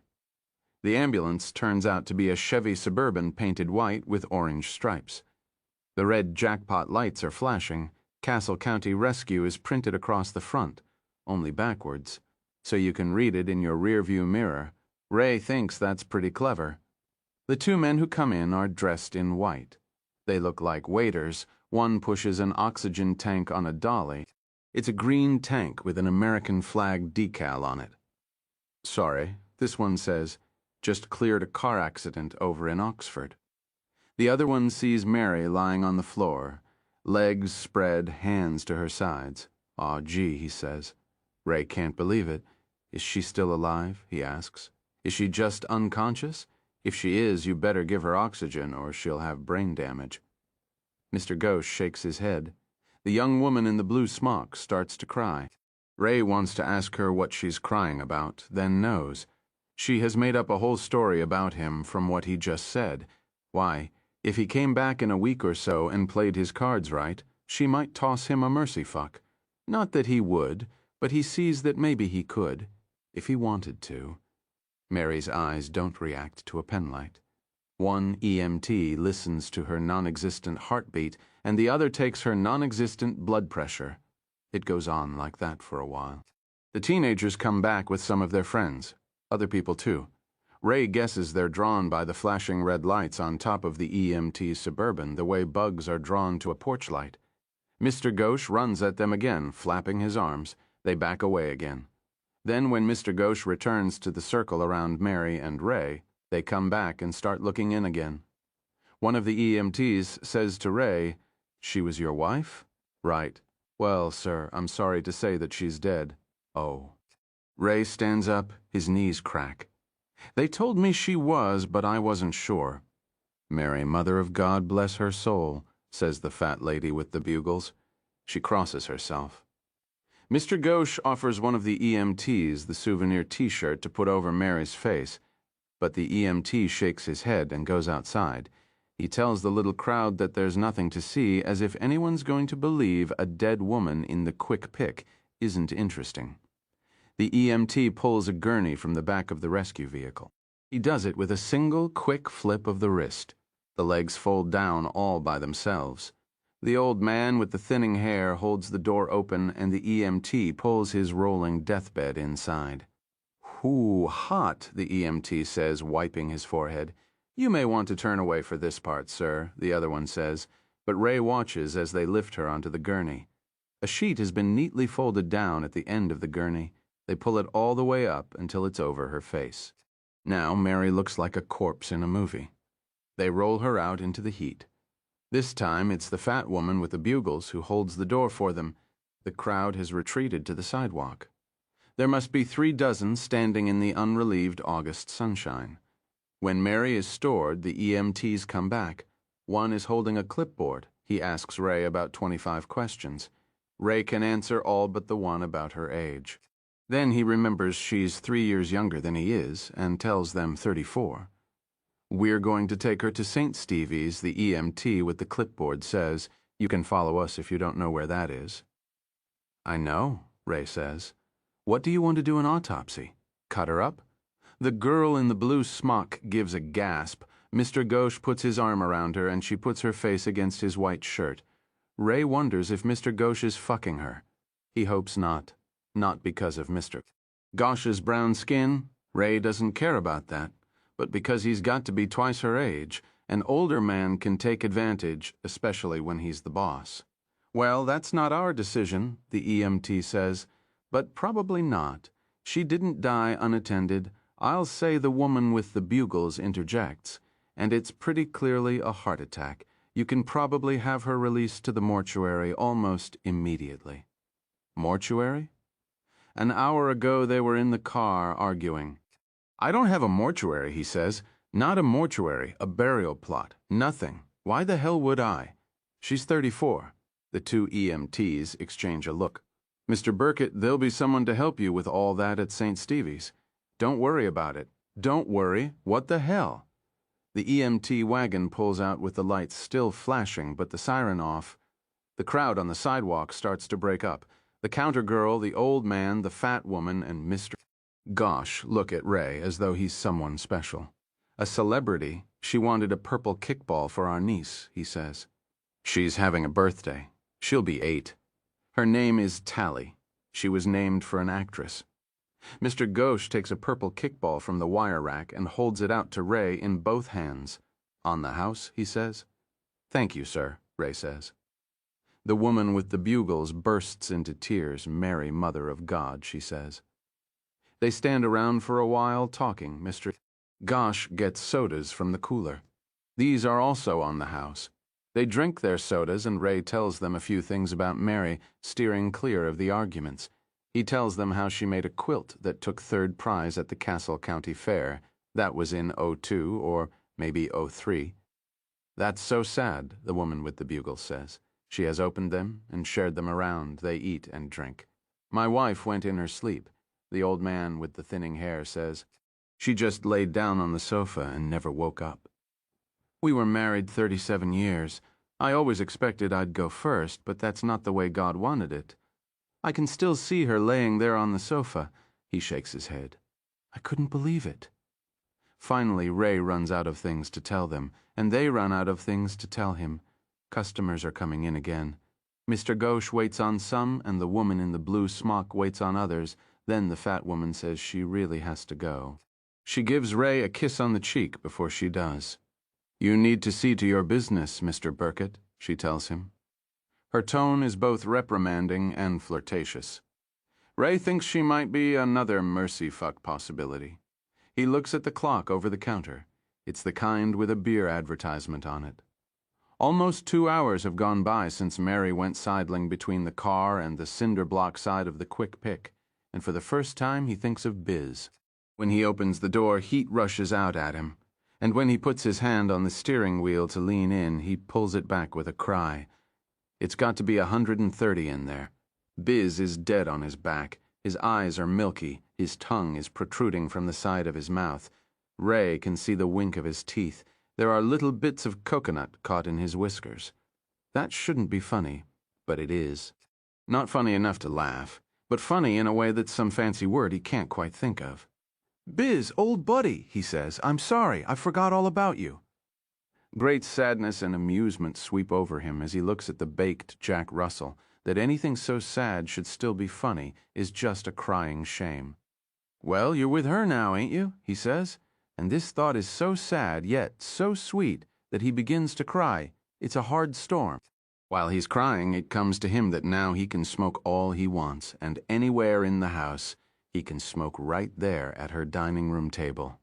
The ambulance turns out to be a Chevy Suburban painted white with orange stripes. The red jackpot lights are flashing. Castle County Rescue is printed across the front, only backwards, so you can read it in your rearview mirror. Ray thinks that's pretty clever. The 2 men who come in are dressed in white. They look like waiters. One pushes an oxygen tank on a dolly. It's a green tank with an American flag decal on it. Sorry, this one says, just cleared a car accident over in Oxford. The other one sees Mary lying on the floor, legs spread, hands to her sides. Aw, gee, he says. Ray can't believe it. Is she still alive? He asks. Is she just unconscious? If she is, you better give her oxygen or she'll have brain damage. Mr. Ghosh shakes his head. The young woman in the blue smock starts to cry. Ray wants to ask her what she's crying about, then knows. She has made up a whole story about him from what he just said. Why, if he came back in a week or so and played his cards right, she might toss him a mercy fuck. Not that he would, but he sees that maybe he could, if he wanted to. Mary's eyes don't react to a penlight. One EMT listens to her non-existent heartbeat, and the other takes her non-existent blood pressure. It goes on like that for a while. The teenagers come back with some of their friends. Other people too. Ray guesses they're drawn by the flashing red lights on top of the EMT Suburban the way bugs are drawn to a porch light. Mr. Ghosh runs at them again, flapping his arms. They back away again. Then when Mr. Ghosh returns to the circle around Mary and Ray, they come back and start looking in again. One of the EMTs says to Ray, "She was your wife?" "Right. Well, sir, I'm sorry to say that she's dead." "Oh." Ray stands up, his knees crack. "They told me she was, but I wasn't sure." "Mary, Mother of God, bless her soul," says the fat lady with the bugles. She crosses herself. Mr. Ghosh offers one of the EMTs the souvenir T-shirt to put over Mary's face, but the EMT shakes his head and goes outside. He tells the little crowd that there's nothing to see, as if anyone's going to believe a dead woman in the quick pick isn't interesting. The EMT pulls a gurney from the back of the rescue vehicle. He does it with a single quick flip of the wrist. The legs fold down all by themselves. The old man with the thinning hair holds the door open, and the EMT pulls his rolling deathbed inside. "Whoo, hot," the EMT says, wiping his forehead. "You may want to turn away for this part, sir," the other one says, but Ray watches as they lift her onto the gurney. A sheet has been neatly folded down at the end of the gurney. They pull it all the way up until it's over her face. Now Mary looks like a corpse in a movie. They roll her out into the heat. This time it's the fat woman with the bugles who holds the door for them. The crowd has retreated to the sidewalk. There must be 3 dozen standing in the unrelieved August sunshine. When Mary is stored, the EMTs come back. One is holding a clipboard. He asks Ray about 25 questions. Ray can answer all but the one about her age. Then he remembers she's 3 years younger than he is and tells them 34. "We're going to take her to St. Stevie's," the EMT with the clipboard says. "You can follow us if you don't know where that is." "I know," Ray says. "What do you want to do an autopsy? Cut her up?" The girl in the blue smock gives a gasp. Mr. Ghosh puts his arm around her and she puts her face against his white shirt. Ray wonders if Mr. Ghosh is fucking her. He hopes not. Not because of Mr. Ghosh's brown skin. Ray doesn't care about that. But because he's got to be twice her age, an older man can take advantage, especially when he's the boss. "Well, that's not our decision," the EMT says. "But probably not. She didn't die unattended. I'll say," the woman with the bugles interjects, "and it's pretty clearly a heart attack. You can probably have her released to the mortuary almost immediately." Mortuary? An hour ago they were in the car arguing. "I don't have a mortuary," he says. "Not a mortuary, a burial plot. Nothing. Why the hell would I?" "She's 34. The 2 EMTs exchange a look. "Mr. Burkett, there'll be someone to help you with all that at St. Stevie's. Don't worry about it." "Don't worry? What the hell?" The EMT wagon pulls out with the lights still flashing but the siren off. The crowd on the sidewalk starts to break up. The counter girl, the old man, the fat woman, and Mr. Ghosh look at Ray as though he's someone special. "A celebrity. She wanted a purple kickball for our niece," he says. "She's having a birthday. She'll be 8. Her name is Tally. She was named for an actress." Mr. Ghosh takes a purple kickball from the wire rack and holds it out to Ray in both hands. "On the house," he says. "Thank you, sir," Ray says. The woman with the bugles bursts into tears. "Mary, Mother of God," she says. They stand around for a while talking. Mr. Ghosh gets sodas from the cooler. These are also on the house. They drink their sodas and Ray tells them a few things about Mary, steering clear of the arguments. He tells them how she made a quilt that took 3rd prize at the Castle County Fair. That was in '02 or maybe '03. That's so sad, the woman with the bugle says. She has opened them and shared them around. They eat and drink. My wife went in her sleep. The old man with the thinning hair says, she just laid down on the sofa and never woke up. We were married 37 years. I always expected I'd go first, but that's not the way God wanted it. I can still see her laying there on the sofa. He shakes his head. I couldn't believe it. Finally, Ray runs out of things to tell them, and they run out of things to tell him. Customers are coming in again. Mr. Ghosh waits on some, and the woman in the blue smock waits on others. Then the fat woman says she really has to go. She gives Ray a kiss on the cheek before she does. You need to see to your business, Mr. Burkett, she tells him. Her tone is both reprimanding and flirtatious. Ray thinks she might be another mercy fuck possibility. He looks at the clock over the counter. It's the kind with a beer advertisement on it. Almost 2 hours have gone by since Mary went sidling between the car and the cinder block side of the quick pick, and for the first time he thinks of Biz. When he opens the door, heat rushes out at him, and when he puts his hand on the steering wheel to lean in, he pulls it back with a cry. It's got to be 130 in there. Biz is dead on his back. His eyes are milky. His tongue is protruding from the side of his mouth. Ray can see the wink of his teeth. There are little bits of coconut caught in his whiskers. That shouldn't be funny, but it is. Not funny enough to laugh, but funny in a way that's some fancy word he can't quite think of. Biz, old buddy, he says, I'm sorry, I forgot all about you. Great sadness and amusement sweep over him as he looks at the baked Jack Russell. That anything so sad should still be funny is just a crying shame. Well, you're with her now, ain't you? He says, and this thought is so sad yet so sweet that he begins to cry. It's a hard storm. While he's crying, it comes to him that now he can smoke all he wants, and anywhere in the house. He can smoke right there at her dining room table.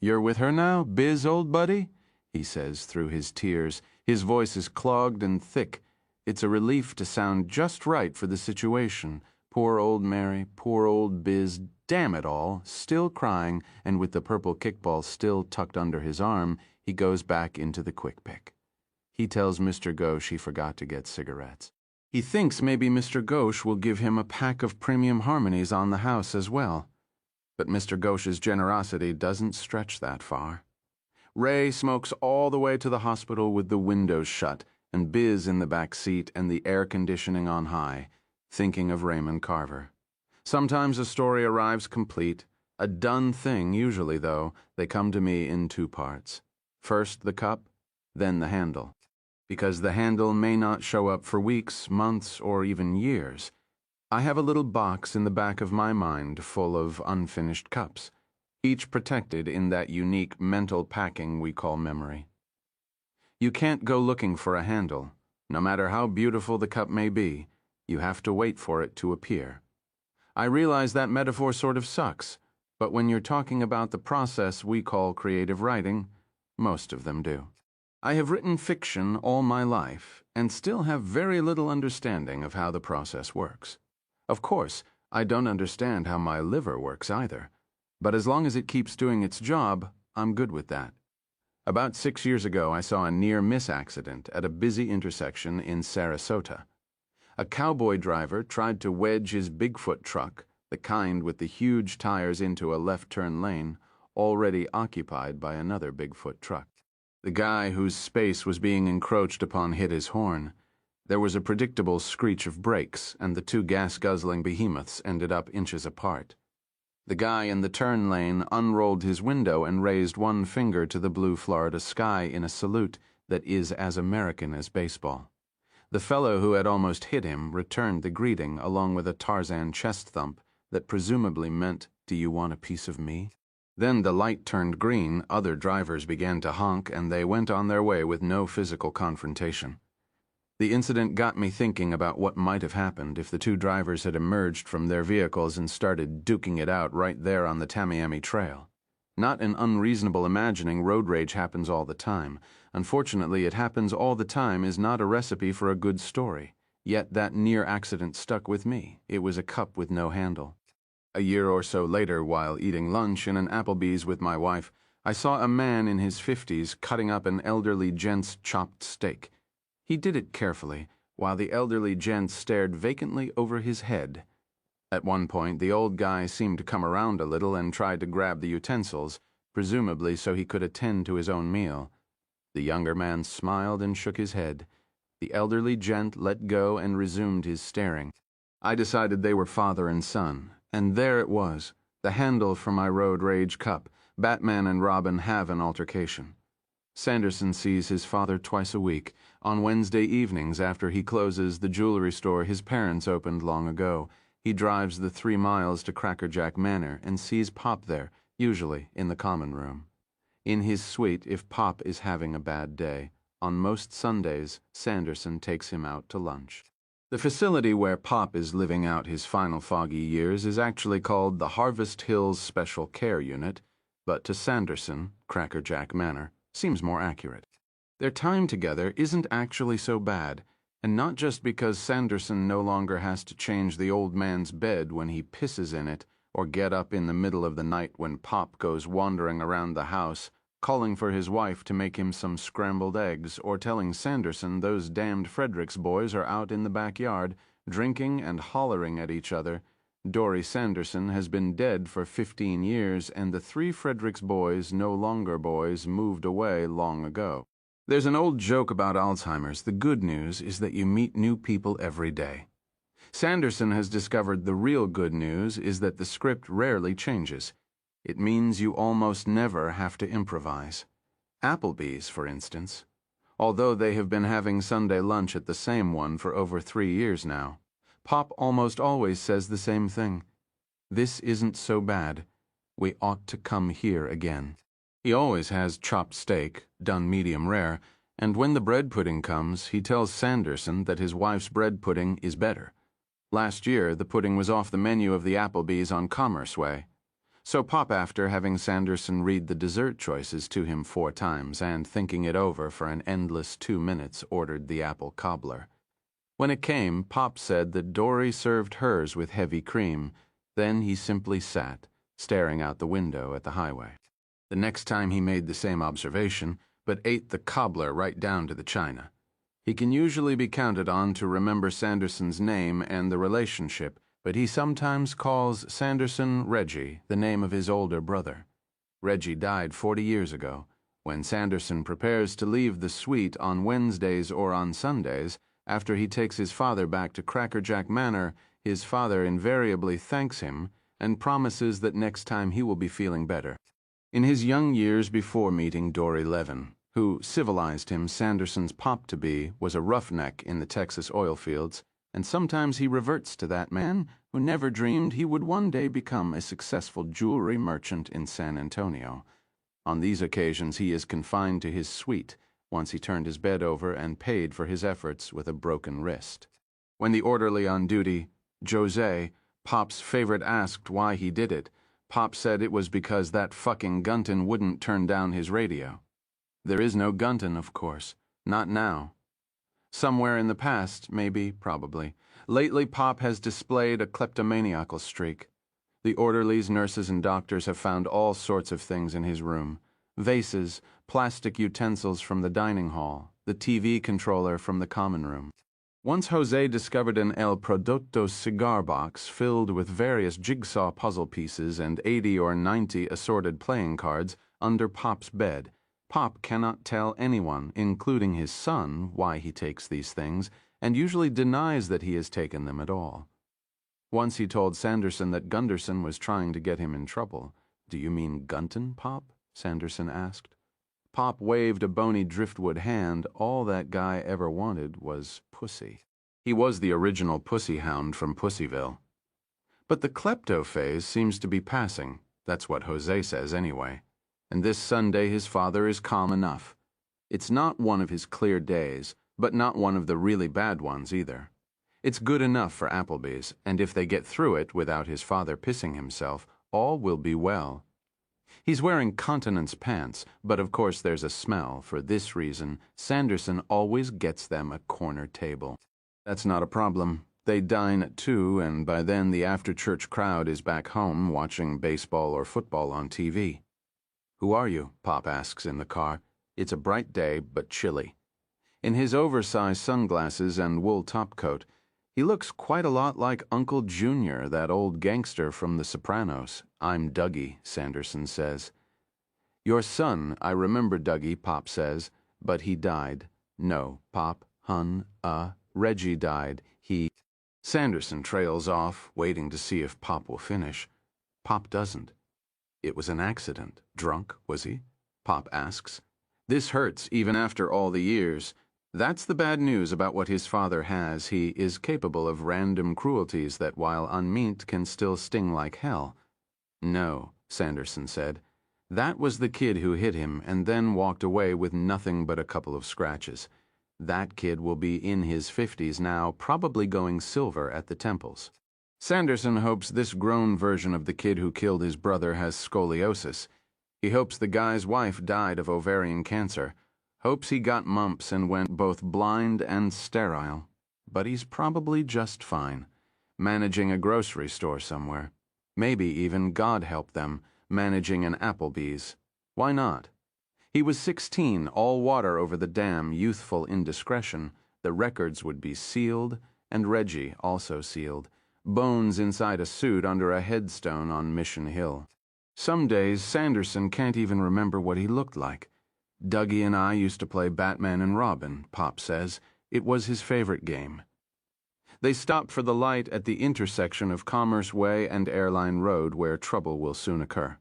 You're with her now, Biz, old buddy? He says through his tears. His voice is clogged and thick. It's a relief to sound just right for the situation. Poor old Mary, poor old Biz, damn it all, still crying, and with the purple kickball still tucked under his arm, he goes back into the quick pick. He tells Mr. Ghosh he forgot to get cigarettes. He thinks maybe Mr. Ghosh will give him a pack of premium harmonies on the house as well. But Mr. Ghosh's generosity doesn't stretch that far. Ray smokes all the way to the hospital with the windows shut, and Biz in the back seat and the air conditioning on high, thinking of Raymond Carver. Sometimes a story arrives complete, a done thing usually, though. They come to me in 2 parts. First the cup, then the handle. Because the handle may not show up for weeks, months, or even years. I have a little box in the back of my mind full of unfinished cups, each protected in that unique mental packing we call memory. You can't go looking for a handle. No matter how beautiful the cup may be, you have to wait for it to appear. I realize that metaphor sort of sucks, but when you're talking about the process we call creative writing, most of them do. I have written fiction all my life and still have very little understanding of how the process works. Of course, I don't understand how my liver works either, but as long as it keeps doing its job, I'm good with that. About 6 years ago, I saw a near-miss accident at a busy intersection in Sarasota. A cowboy driver tried to wedge his Bigfoot truck, the kind with the huge tires, into a left-turn lane, already occupied by another Bigfoot truck. The guy whose space was being encroached upon hit his horn. There was a predictable screech of brakes, and the 2 gas-guzzling behemoths ended up inches apart. The guy in the turn lane unrolled his window and raised one finger to the blue Florida sky in a salute that is as American as baseball. The fellow who had almost hit him returned the greeting along with a Tarzan chest thump that presumably meant, "Do you want a piece of me?" Then the light turned green, other drivers began to honk, and they went on their way with no physical confrontation. The incident got me thinking about what might have happened if the 2 drivers had emerged from their vehicles and started duking it out right there on the Tamiami Trail. Not an unreasonable imagining. Road rage happens all the time. Unfortunately, it happens all the time is not a recipe for a good story. Yet that near accident stuck with me. It was a cup with no handle. A year or so later, while eating lunch in an Applebee's with my wife, I saw a man in his 50s cutting up an elderly gent's chopped steak. He did it carefully, while the elderly gent stared vacantly over his head. At one point, the old guy seemed to come around a little and tried to grab the utensils, presumably so he could attend to his own meal. The younger man smiled and shook his head. The elderly gent let go and resumed his staring. I decided they were father and son, and there it was, the handle for my road rage cup. Batman and Robin have an altercation. Sanderson sees his father twice a week, on Wednesday evenings after he closes the jewelry store his parents opened long ago. He drives the 3 miles to Crackerjack Manor and sees Pop there, usually in the common room. In his suite if Pop is having a bad day. On most Sundays, Sanderson takes him out to lunch. The facility where Pop is living out his final foggy years is actually called the Harvest Hills Special Care Unit, but to Sanderson, Crackerjack Manor seems more accurate. Their time together isn't actually so bad, and not just because Sanderson no longer has to change the old man's bed when he pisses in it, or get up in the middle of the night when Pop goes wandering around the house, calling for his wife to make him some scrambled eggs, or telling Sanderson those damned Fredericks boys are out in the backyard, drinking and hollering at each other. Dory Sanderson has been dead for 15 years, and the 3 Fredericks boys, no longer boys, moved away long ago. There's an old joke about Alzheimer's. The good news is that you meet new people every day. Sanderson has discovered the real good news is that the script rarely changes. It means you almost never have to improvise. Applebee's, for instance. Although they have been having Sunday lunch at the same one for over 3 years now, Pop almost always says the same thing. This isn't so bad. We ought to come here again. He always has chopped steak, done medium rare, and when the bread pudding comes, he tells Sanderson that his wife's bread pudding is better. Last year, the pudding was off the menu of the Applebee's on Commerce Way. So Pop, after having Sanderson read the dessert choices to him 4 times and thinking it over for an endless 2 minutes, ordered the apple cobbler. When it came, Pop said that Dory served hers with heavy cream. Then he simply sat, staring out the window at the highway. The next time he made the same observation, but ate the cobbler right down to the china. He can usually be counted on to remember Sanderson's name and the relationship, but he sometimes calls Sanderson Reggie, the name of his older brother. Reggie died 40 years ago. When Sanderson prepares to leave the suite on Wednesdays or on Sundays, after he takes his father back to Crackerjack Manor, his father invariably thanks him and promises that next time he will be feeling better. In his young years before meeting Dory Levin, who civilized him Sanderson's Pop to be, was a roughneck in the Texas oil fields, and sometimes he reverts to that man who never dreamed he would one day become a successful jewelry merchant in San Antonio. On these occasions he is confined to his suite, once he turned his bed over and paid for his efforts with a broken wrist. When the orderly on duty, Jose, Pop's favorite, asked why he did it, Pop said it was because that fucking Gunton wouldn't turn down his radio. There is no Gunton, of course. Not now. Somewhere in the past, maybe, probably. Lately, Pop has displayed a kleptomaniacal streak. The orderlies, nurses, and doctors have found all sorts of things in his room. Vases, plastic utensils from the dining hall, the TV controller from the common room. Once Jose discovered an El Producto cigar box filled with various jigsaw puzzle pieces and 80 or 90 assorted playing cards under Pop's bed. Pop cannot tell anyone, including his son, why he takes these things, and usually denies that he has taken them at all. Once he told Sanderson that Gunderson was trying to get him in trouble. "Do you mean Gunton, Pop?" Sanderson asked. Pop waved a bony driftwood hand. All that guy ever wanted was pussy. He was the original pussy hound from Pussyville. But the klepto phase seems to be passing. That's what Jose says anyway. And this Sunday his father is calm enough. It's not one of his clear days, but not one of the really bad ones either. It's good enough for Applebee's, and if they get through it without his father pissing himself, all will be well. He's wearing continence pants, but of course there's a smell. For this reason, Sanderson always gets them a corner table. That's not a problem. They dine at 2, and by then the after-church crowd is back home watching baseball or football on TV. "Who are you?" Pop asks in the car. It's a bright day, but chilly. In his oversized sunglasses and wool topcoat, he looks quite a lot like Uncle Junior, that old gangster from The Sopranos. "I'm Dougie," Sanderson says. "Your son, I remember Dougie," Pop says, "but he died." "No, Pop, Reggie died. He—" Sanderson trails off, waiting to see if Pop will finish. Pop doesn't. "It was an accident. Drunk, was he?" Pop asks. This hurts even after all the years. That's the bad news about what his father has. He is capable of random cruelties that, while unmeant, can still sting like hell. "No," Sanderson said. "That was the kid who hit him and then walked away with nothing but a couple of scratches. That kid will be in his 50s now, probably going silver at the temples." Sanderson hopes this grown version of the kid who killed his brother has scoliosis. He hopes the guy's wife died of ovarian cancer. Hopes he got mumps and went both blind and sterile. But he's probably just fine, managing a grocery store somewhere. Maybe even, God help them, managing an Applebee's. Why not? He was 16, all water over the dam, youthful indiscretion. The records would be sealed, and Reggie also sealed. Bones inside a suit under a headstone on Mission Hill. Some days, Sanderson can't even remember what he looked like. "Dougie and I used to play Batman and Robin," Pop says. "It was his favorite game." They stop for the light at the intersection of Commerce Way and Airline Road, where trouble will soon occur.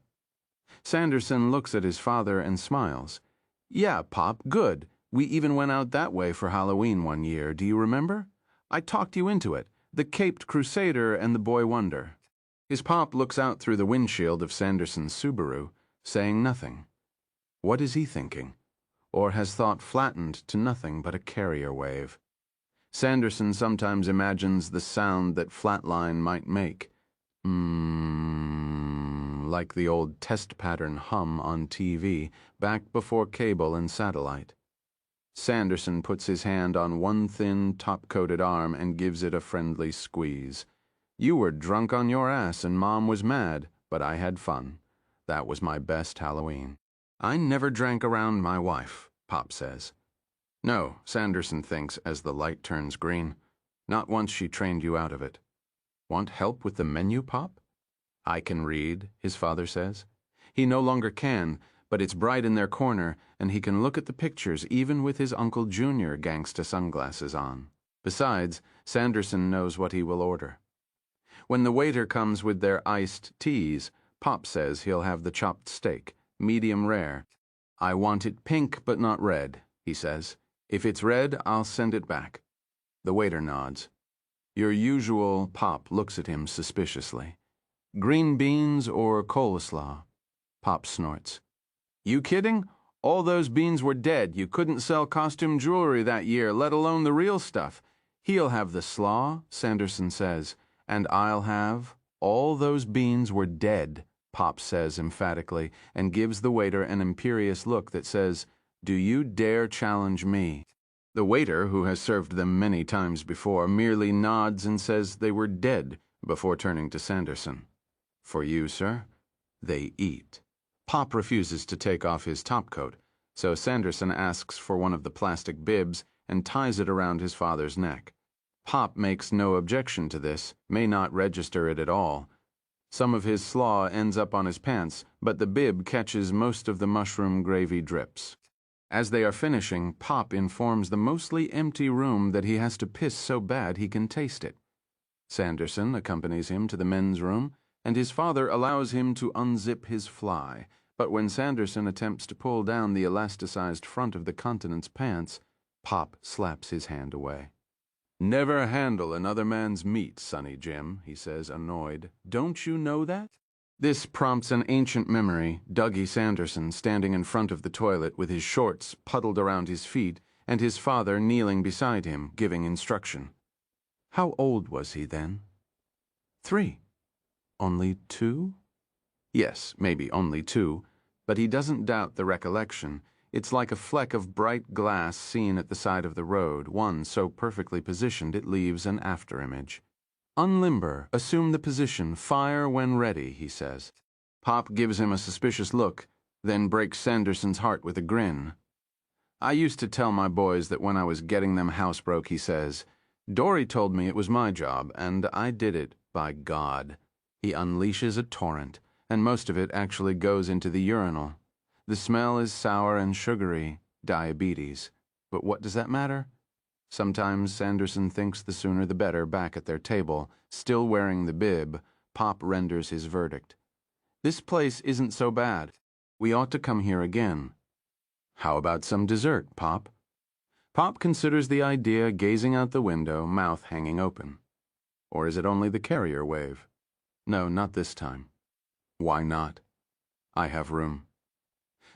Sanderson looks at his father and smiles. "Yeah, Pop, good. We even went out that way for Halloween one year. Do you remember? I talked you into it. The Caped Crusader and the Boy Wonder." His pop looks out through the windshield of Sanderson's Subaru, saying nothing. What is he thinking? Or has thought flattened to nothing but a carrier wave? Sanderson sometimes imagines the sound that flatline might make. Like the old test pattern hum on TV, back before cable and satellite. Sanderson puts his hand on one thin, top-coated arm and gives it a friendly squeeze. "You were drunk on your ass and Mom was mad, but I had fun. That was my best Halloween." "I never drank around my wife," Pop says. "No," Sanderson thinks as the light turns green. "Not once she trained you out of it." "Want help with the menu, Pop?" "I can read," his father says. He no longer can, but it's bright in their corner, and he can look at the pictures even with his Uncle Junior gangsta sunglasses on. Besides, Sanderson knows what he will order. When the waiter comes with their iced teas, Pop says he'll have the chopped steak, medium rare. "I want it pink but not red," he says. "If it's red, I'll send it back." The waiter nods. "Your usual," Pop looks at him suspiciously. "Green beans or coleslaw?" Pop snorts. "You kidding? All those beans were dead. You couldn't sell costume jewelry that year, let alone the real stuff." "He'll have the slaw," Sanderson says, "and I'll have—" "All those beans were dead," Pop says emphatically, and gives the waiter an imperious look that says, "Do you dare challenge me?" The waiter, who has served them many times before, merely nods and says they were dead before turning to Sanderson. "For you, sir?" They eat. Pop refuses to take off his topcoat, so Sanderson asks for one of the plastic bibs and ties it around his father's neck. Pop makes no objection to this, may not register it at all. Some of his slaw ends up on his pants, but the bib catches most of the mushroom gravy drips. As they are finishing, Pop informs the mostly empty room that he has to piss so bad he can taste it. Sanderson accompanies him to the men's room, and his father allows him to unzip his fly, but when Sanderson attempts to pull down the elasticized front of the continent's pants, Pop slaps his hand away. "Never handle another man's meat, Sonny Jim," he says, annoyed. "Don't you know that?" This prompts an ancient memory, Dougie Sanderson standing in front of the toilet with his shorts puddled around his feet and his father kneeling beside him, giving instruction. How old was he then? 3. Only 2? Yes, maybe only 2, but he doesn't doubt the recollection. It's like a fleck of bright glass seen at the side of the road, one so perfectly positioned it leaves an afterimage. Unlimber, assume the position, fire when ready, he says. Pop gives him a suspicious look, then breaks Sanderson's heart with a grin. I used to tell my boys that when I was getting them housebroke, he says, Dory told me it was my job, and I did it, by God. He unleashes a torrent, and most of it actually goes into the urinal. The smell is sour and sugary, diabetes. But what does that matter? Sometimes Sanderson thinks the sooner the better. Back at their table, still wearing the bib, Pop renders his verdict. This place isn't so bad. We ought to come here again. How about some dessert, Pop? Pop considers the idea, gazing out the window, mouth hanging open. Or is it only the carrier wave? No, not this time. Why not? I have room.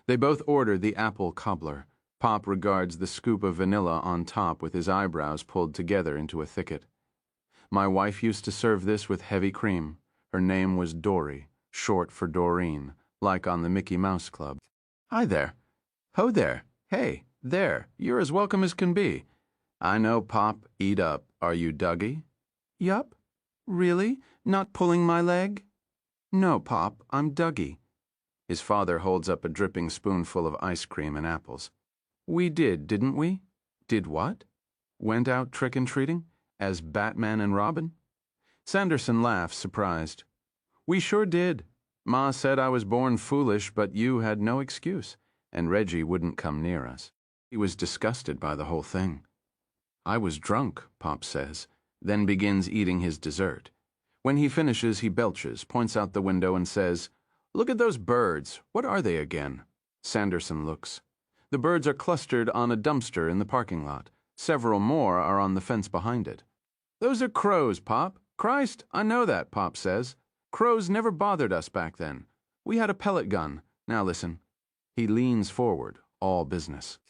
They both order the apple cobbler. Pop regards the scoop of vanilla on top with his eyebrows pulled together into a thicket. My wife used to serve this with heavy cream. Her name was Dory, short for Doreen, like on the Mickey Mouse Club. Hi there. Ho there. Hey, there. You're as welcome as can be. I know, Pop. Eat up. Are you Dougie? Yup. Really? Not pulling my leg? No, Pop. I'm Dougie. His father holds up a dripping spoonful of ice cream and apples. We did, didn't we? Did what? Went out trick-and-treating? As Batman and Robin? Sanderson laughs, surprised. We sure did. Ma said I was born foolish, but you had no excuse, and Reggie wouldn't come near us. He was disgusted by the whole thing. I was drunk, Pop says, then begins eating his dessert. When he finishes, he belches, points out the window, and says, Look at those birds. What are they again? Sanderson looks. The birds are clustered on a dumpster in the parking lot. Several more are on the fence behind it. Those are crows, Pop. Christ, I know that, Pop says. Crows never bothered us back then. We had a pellet gun. Now listen. He leans forward, all business.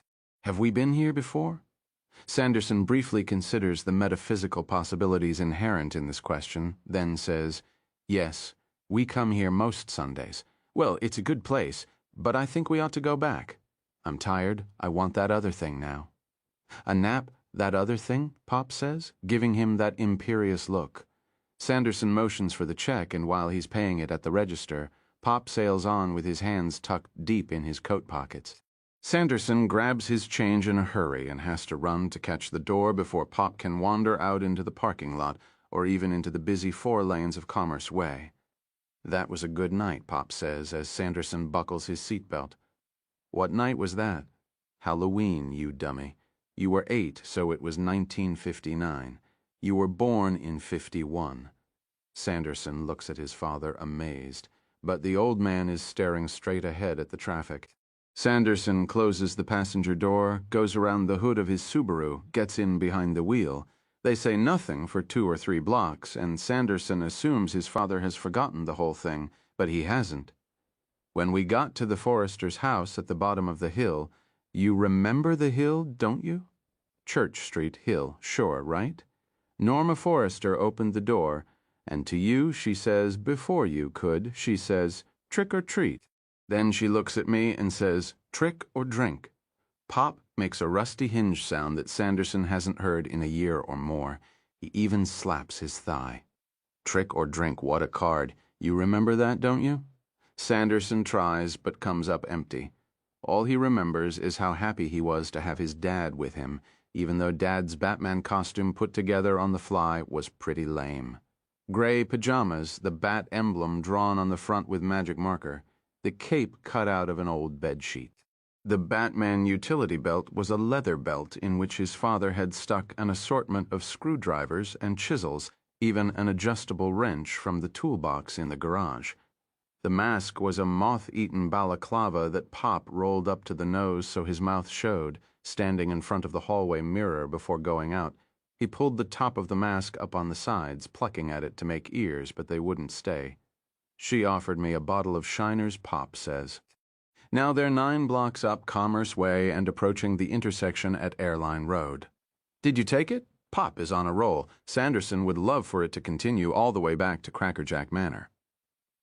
Have we been here before? Sanderson briefly considers the metaphysical possibilities inherent in this question, then says, Yes, we come here most Sundays. Well, it's a good place, but I think we ought to go back. I'm tired. I want that other thing now. A nap, that other thing, Pop says, giving him that imperious look. Sanderson motions for the check, and while he's paying it at the register, Pop sails on with his hands tucked deep in his coat pockets. Sanderson grabs his change in a hurry and has to run to catch the door before Pop can wander out into the parking lot or even into the busy 4 lanes of Commerce Way. That was a good night, Pop says as Sanderson buckles his seatbelt. What night was that? Halloween, you dummy. You were 8, so it was 1959. You were born in 51. Sanderson looks at his father amazed, but the old man is staring straight ahead at the traffic. Sanderson closes the passenger door, goes around the hood of his Subaru, gets in behind the wheel. They say nothing for 2 or 3 blocks, and Sanderson assumes his father has forgotten the whole thing, but he hasn't. When we got to the Forrester's house at the bottom of the hill, you remember the hill, don't you? Church Street Hill, sure, right? Norma Forrester opened the door, and to you she says, before you could, she says, trick or treat. Then she looks at me and says, trick or drink. Pop makes a rusty hinge sound that Sanderson hasn't heard in a year or more. He even slaps his thigh. Trick or drink, what a card. You remember that, don't you? Sanderson tries, but comes up empty. All he remembers is how happy he was to have his dad with him, even though Dad's Batman costume put together on the fly was pretty lame. Gray pajamas, the bat emblem drawn on the front with magic marker, the cape cut out of an old bedsheet. The Batman utility belt was a leather belt in which his father had stuck an assortment of screwdrivers and chisels, even an adjustable wrench from the toolbox in the garage. The mask was a moth-eaten balaclava that Pop rolled up to the nose so his mouth showed, standing in front of the hallway mirror before going out. He pulled the top of the mask up on the sides, plucking at it to make ears, but they wouldn't stay. She offered me a bottle of Shiner's, Pop says. Now they're 9 blocks up Commerce Way and approaching the intersection at Airline Road. Did you take it? Pop is on a roll. Sanderson would love for it to continue all the way back to Crackerjack Manor.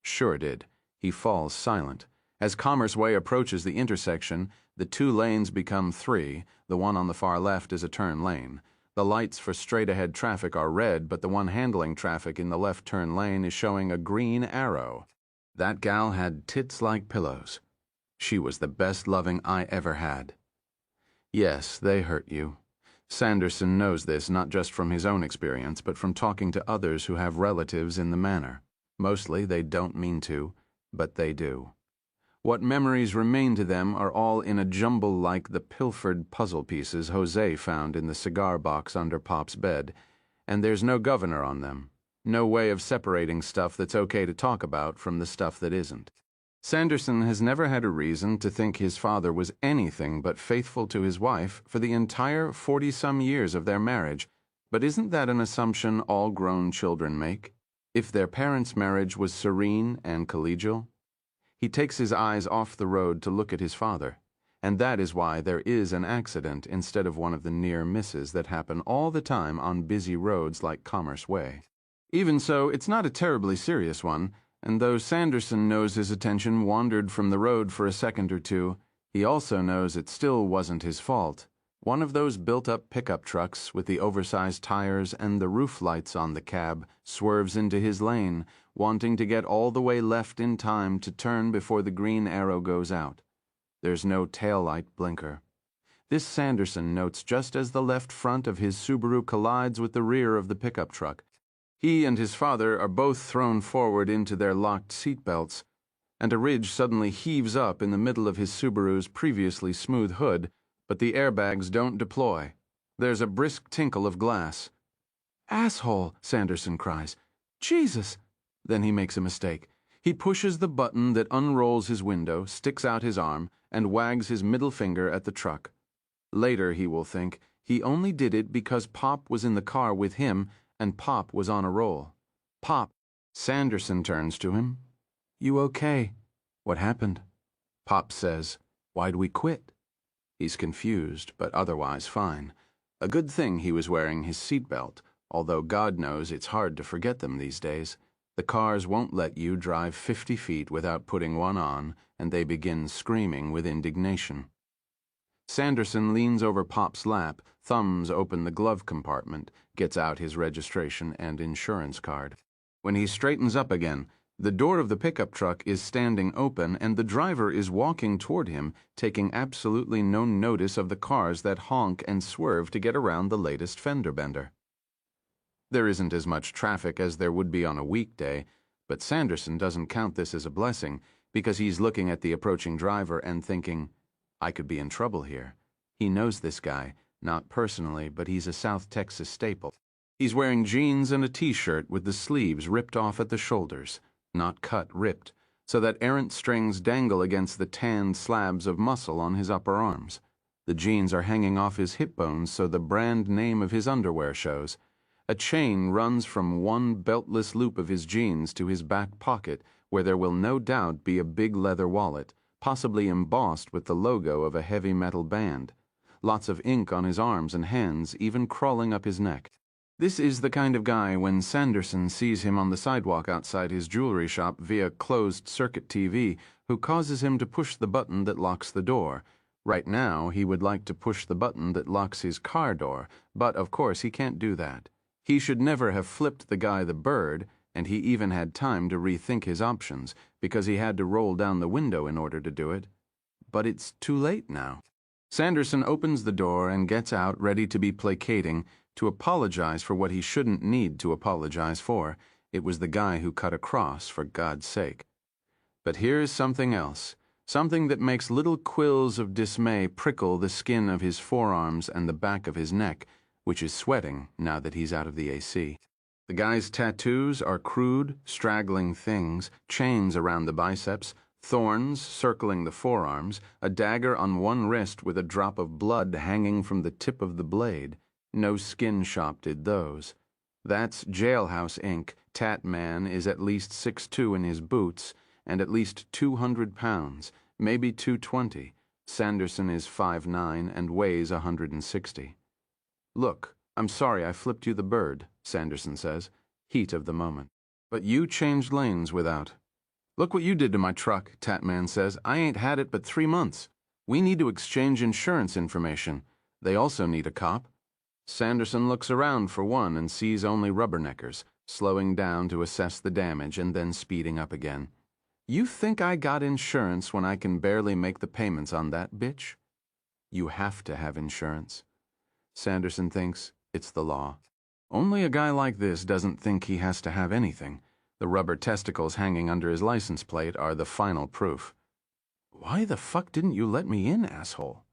Sure did. He falls silent. As Commerce Way approaches the intersection, the two lanes become three. The one on the far left is a turn lane. The lights for straight-ahead traffic are red, but the one handling traffic in the left turn lane is showing a green arrow. That gal had tits like pillows. She was the best loving I ever had. Yes, they hurt you. Sanderson knows this not just from his own experience, but from talking to others who have relatives in the manor. Mostly they don't mean to, but they do. What memories remain to them are all in a jumble like the pilfered puzzle pieces Jose found in the cigar box under Pop's bed, and there's no governor on them, no way of separating stuff that's okay to talk about from the stuff that isn't. Sanderson has never had a reason to think his father was anything but faithful to his wife for the entire 40-some years of their marriage, but isn't that an assumption all grown children make? If their parents' marriage was serene and collegial? He takes his eyes off the road to look at his father, and that is why there is an accident instead of one of the near misses that happen all the time on busy roads like Commerce Way. Even so, it's not a terribly serious one, and though Sanderson knows his attention wandered from the road for a second or two, he also knows it still wasn't his fault. One of those built-up pickup trucks with the oversized tires and the roof lights on the cab swerves into his lane, wanting to get all the way left in time to turn before the green arrow goes out. There's no taillight blinker. This Sanderson notes just as the left front of his Subaru collides with the rear of the pickup truck. He and his father are both thrown forward into their locked seatbelts, and a ridge suddenly heaves up in the middle of his Subaru's previously smooth hood, but the airbags don't deploy. There's a brisk tinkle of glass. "Asshole!" Sanderson cries. "Jesus!" Then he makes a mistake. He pushes the button that unrolls his window, sticks out his arm, and wags his middle finger at the truck. Later he will think he only did it because Pop was in the car with him and Pop was on a roll. "Pop!" Sanderson turns to him. "You okay?" "What happened?" Pop says, "Why'd we quit?" He's confused, but otherwise fine. A good thing he was wearing his seatbelt, although God knows it's hard to forget them these days. The cars won't let you drive 50 feet without putting one on, and they begin screaming with indignation. Sanderson leans over Pop's lap, thumbs open the glove compartment, gets out his registration and insurance card. When he straightens up again, the door of the pickup truck is standing open and the driver is walking toward him, taking absolutely no notice of the cars that honk and swerve to get around the latest fender bender. There isn't as much traffic as there would be on a weekday, but Sanderson doesn't count this as a blessing because he's looking at the approaching driver and thinking, I could be in trouble here. He knows this guy, not personally, but he's a South Texas staple. He's wearing jeans and a t-shirt with the sleeves ripped off at the shoulders, not cut, ripped, so that errant strings dangle against the tanned slabs of muscle on his upper arms. The jeans are hanging off his hip bones so the brand name of his underwear shows. A chain runs from one beltless loop of his jeans to his back pocket, where there will no doubt be a big leather wallet, possibly embossed with the logo of a heavy metal band. Lots of ink on his arms and hands, even crawling up his neck. This is the kind of guy when Sanderson sees him on the sidewalk outside his jewelry shop via closed-circuit TV, who causes him to push the button that locks the door. Right now, he would like to push the button that locks his car door, but of course he can't do that. He should never have flipped the guy the bird, and he even had time to rethink his options, because he had to roll down the window in order to do it. But it's too late now. Sanderson opens the door and gets out ready to be placating, to apologize for what he shouldn't need to apologize for. It was the guy who cut across, for God's sake. But here's something else, something that makes little quills of dismay prickle the skin of his forearms and the back of his neck, which is sweating now that he's out of the AC. The guy's tattoos are crude, straggling things, chains around the biceps, thorns circling the forearms, a dagger on one wrist with a drop of blood hanging from the tip of the blade. No skin shop did those. That's jailhouse ink. Tat Man is at least 6'2" in his boots, and at least 200 pounds, maybe 220. Sanderson is 5'9" and weighs 160. Look, I'm sorry I flipped you the bird, Sanderson says, heat of the moment. But you changed lanes without. Look what you did to my truck, Tatman says. I ain't had it but 3 months. We need to exchange insurance information. They also need a cop. Sanderson looks around for one and sees only rubberneckers, slowing down to assess the damage and then speeding up again. You think I got insurance when I can barely make the payments on that bitch? You have to have insurance. Sanderson thinks it's the law. Only a guy like this doesn't think he has to have anything. The rubber testicles hanging under his license plate are the final proof. Why the fuck didn't you let me in, asshole?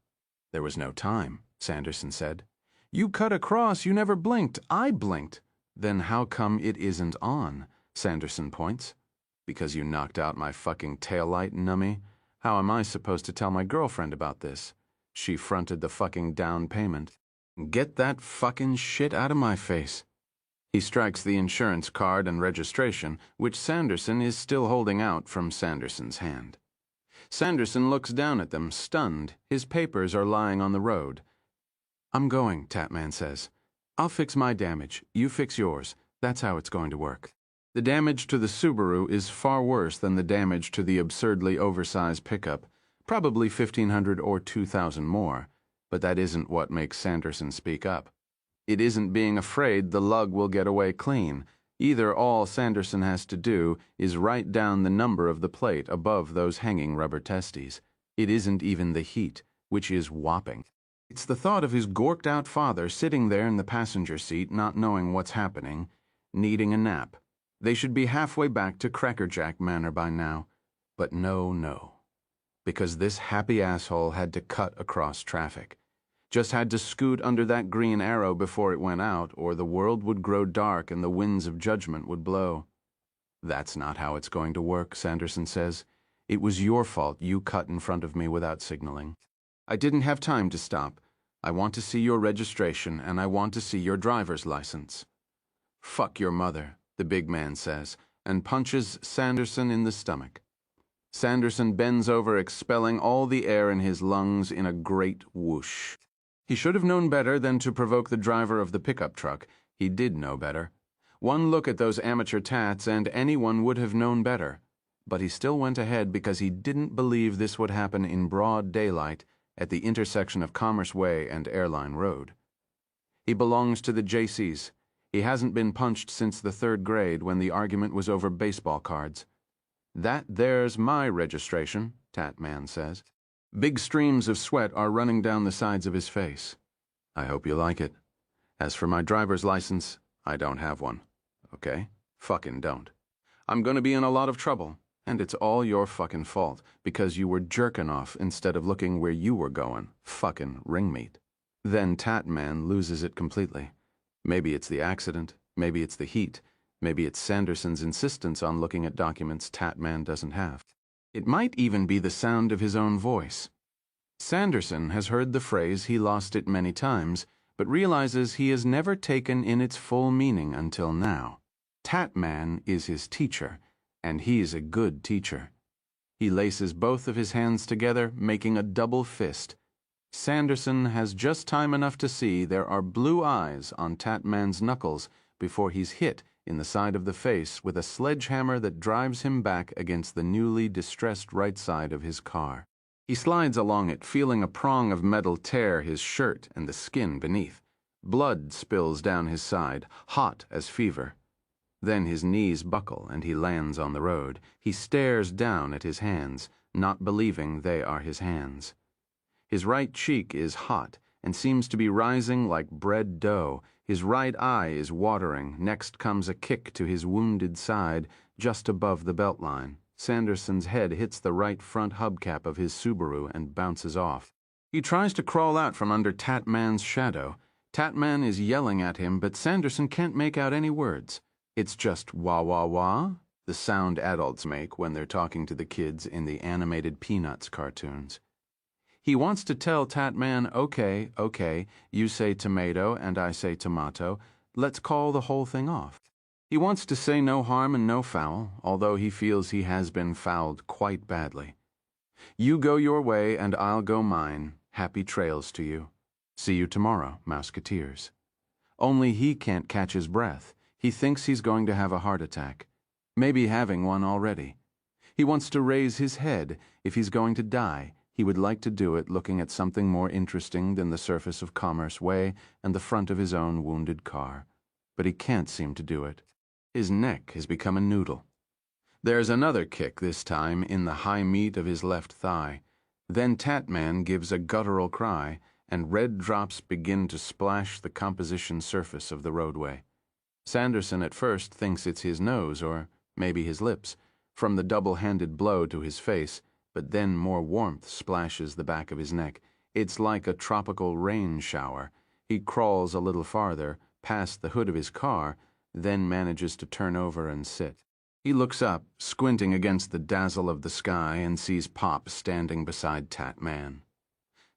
There was no time, Sanderson said. You cut across, you never blinked. I blinked. Then how come it isn't on? Sanderson points. Because you knocked out my fucking taillight, numbie? How am I supposed to tell my girlfriend about this? She fronted the fucking down payment. Get that fucking shit out of my face. He strikes the insurance card and registration, which Sanderson is still holding out from Sanderson's hand. Sanderson looks down at them, stunned. His papers are lying on the road. I'm going, Tatman says. I'll fix my damage. You fix yours. That's how it's going to work. The damage to the Subaru is far worse than the damage to the absurdly oversized pickup, probably 1,500 or 2,000 more, but that isn't what makes Sanderson speak up. It isn't being afraid the lug will get away clean. Either all Sanderson has to do is write down the number of the plate above those hanging rubber testes. It isn't even the heat, which is whopping. It's the thought of his gorked-out father sitting there in the passenger seat not knowing what's happening, needing a nap. They should be halfway back to Crackerjack Manor by now. But no. Because this happy asshole had to cut across traffic. Just had to scoot under that green arrow before it went out, or the world would grow dark and the winds of judgment would blow. That's not how it's going to work, Sanderson says. It was your fault you cut in front of me without signaling. I didn't have time to stop. I want to see your registration, and I want to see your driver's license. Fuck your mother, the big man says, and punches Sanderson in the stomach. Sanderson bends over, expelling all the air in his lungs in a great whoosh. He should have known better than to provoke the driver of the pickup truck. He did know better. One look at those amateur tats and anyone would have known better. But he still went ahead because he didn't believe this would happen in broad daylight at the intersection of Commerce Way and Airline Road. He belongs to the JCs. He hasn't been punched since the 3rd grade when the argument was over baseball cards. That there's my registration, Tatman says. Big streams of sweat are running down the sides of his face. I hope you like it. As for my driver's license, I don't have one. Okay? Fucking don't. I'm gonna be in a lot of trouble, and it's all your fucking fault, because you were jerking off instead of looking where you were going. Fucking ringmeat. Then Tatman loses it completely. Maybe it's the accident, maybe it's the heat, maybe it's Sanderson's insistence on looking at documents Tatman doesn't have. It might even be the sound of his own voice. Sanderson has heard the phrase "he lost it" many times, but realizes he has never taken in its full meaning until now. Tatman is his teacher, and he's a good teacher. He laces both of his hands together, making a double fist. Sanderson has just time enough to see there are blue eyes on Tatman's knuckles before he's hit in the side of the face with a sledgehammer that drives him back against the newly distressed right side of his car. He slides along it, feeling a prong of metal tear his shirt and the skin beneath. Blood spills down his side, hot as fever. Then his knees buckle and he lands on the road. He stares down at his hands, not believing they are his hands. His right cheek is hot and seems to be rising like bread dough. His right eye is watering. Next comes a kick to his wounded side, just above the belt line. Sanderson's head hits the right front hubcap of his Subaru and bounces off. He tries to crawl out from under Tatman's shadow. Tatman is yelling at him, but Sanderson can't make out any words. It's just wah wah wah, the sound adults make when they're talking to the kids in the animated Peanuts cartoons. He wants to tell Tatman, okay, you say tomato and I say tomato, let's call the whole thing off. He wants to say no harm and no foul, although he feels he has been fouled quite badly. You go your way and I'll go mine. Happy trails to you. See you tomorrow, Mouseketeers. Only he can't catch his breath. He thinks he's going to have a heart attack. Maybe having one already. He wants to raise his head. If he's going to die, he would like to do it looking at something more interesting than the surface of Commerce Way and the front of his own wounded car. But he can't seem to do it. His neck has become a noodle. There's another kick, this time in the high meat of his left thigh. Then Tatman gives a guttural cry, and red drops begin to splash the composition surface of the roadway. Sanderson at first thinks it's his nose, or maybe his lips, from the double-handed blow to his face, but then more warmth splashes the back of his neck. It's like a tropical rain shower. He crawls a little farther, past the hood of his car, then manages to turn over and sit. He looks up, squinting against the dazzle of the sky, and sees Pop standing beside Tatman.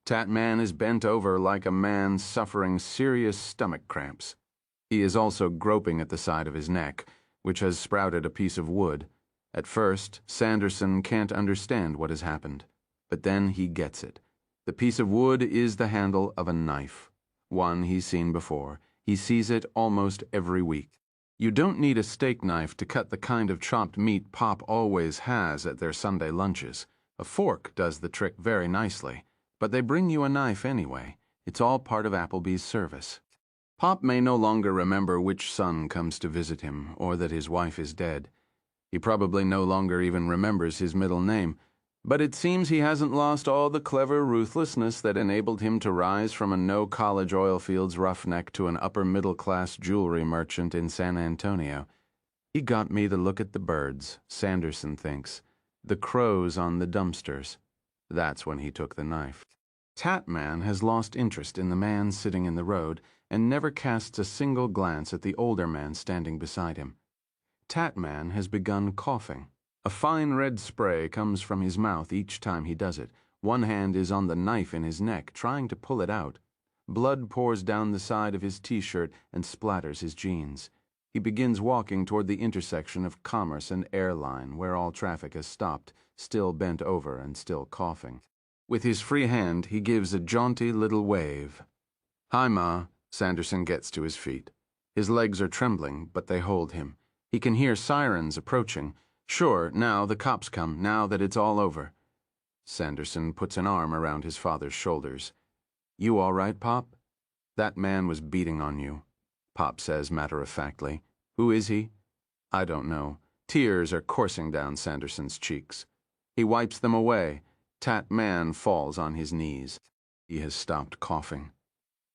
Tatman is bent over like a man suffering serious stomach cramps. He is also groping at the side of his neck, which has sprouted a piece of wood. At first, Sanderson can't understand what has happened, but then he gets it. The piece of wood is the handle of a knife, one he's seen before. He sees it almost every week. You don't need a steak knife to cut the kind of chopped meat Pop always has at their Sunday lunches. A fork does the trick very nicely, but they bring you a knife anyway. It's all part of Applebee's service. Pop may no longer remember which son comes to visit him, or that his wife is dead. He probably no longer even remembers his middle name, but it seems he hasn't lost all the clever ruthlessness that enabled him to rise from a no-college oilfields roughneck to an upper-middle-class jewelry merchant in San Antonio. He got me to look at the birds, Sanderson thinks, the crows on the dumpsters. That's when he took the knife. Tatman has lost interest in the man sitting in the road and never casts a single glance at the older man standing beside him. Tatman has begun coughing. A fine red spray comes from his mouth each time he does it. One hand is on the knife in his neck, trying to pull it out. Blood pours down the side of his t-shirt and splatters his jeans. He begins walking toward the intersection of Commerce and Airline, where all traffic has stopped, still bent over and still coughing. With his free hand, he gives a jaunty little wave. "Hi, Ma." Sanderson gets to his feet. His legs are trembling, but they hold him. He can hear sirens approaching. Sure, now the cops come, now that it's all over. Sanderson puts an arm around his father's shoulders. "You all right, Pop? That man was beating on you," Pop says matter-of-factly. "Who is he?" "I don't know." Tears are coursing down Sanderson's cheeks. He wipes them away. Tatman falls on his knees. He has stopped coughing.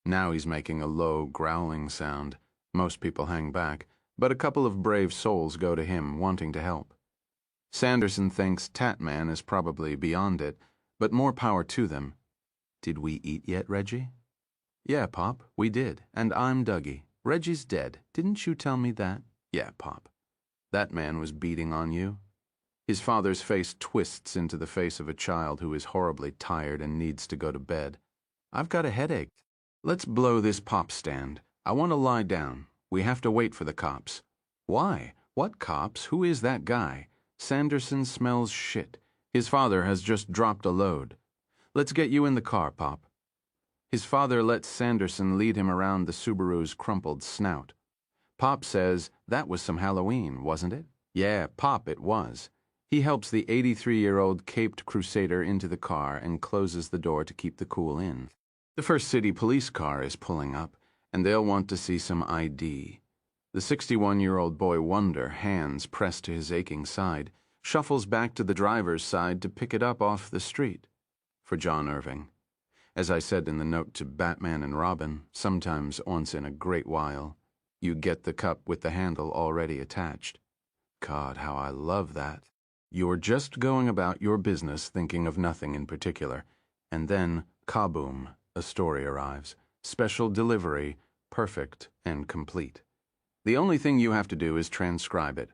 Now he's making a low, growling sound. Most people hang back, but a couple of brave souls go to him, wanting to help. Sanderson thinks Tatman is probably beyond it, but more power to them. "Did we eat yet, Reggie?" "Yeah, Pop, we did, and I'm Dougie. Reggie's dead. Didn't you tell me that?" "Yeah, Pop." "That man was beating on you?" His father's face twists into the face of a child who is horribly tired and needs to go to bed. "I've got a headache. Let's blow this pop stand. I want to lie down. We have to wait for the cops." "Why? What cops? Who is that guy?" Sanderson smells shit. His father has just dropped a load. "Let's get you in the car, Pop." His father lets Sanderson lead him around the Subaru's crumpled snout. Pop says, "That was some Halloween, wasn't it?" "Yeah, Pop, it was." He helps the 83-year-old caped crusader into the car and closes the door to keep the cool in. The first city police car is pulling up, and they'll want to see some ID. The 61-year-old boy Wonder, hands pressed to his aching side, shuffles back to the driver's side to pick it up off the street. For John Irving. As I said in the note to Batman and Robin, sometimes once in a great while, you get the cup with the handle already attached. God, how I love that. You're just going about your business thinking of nothing in particular, and then, kaboom, a story arrives. Special delivery, perfect and complete. The only thing you have to do is transcribe it.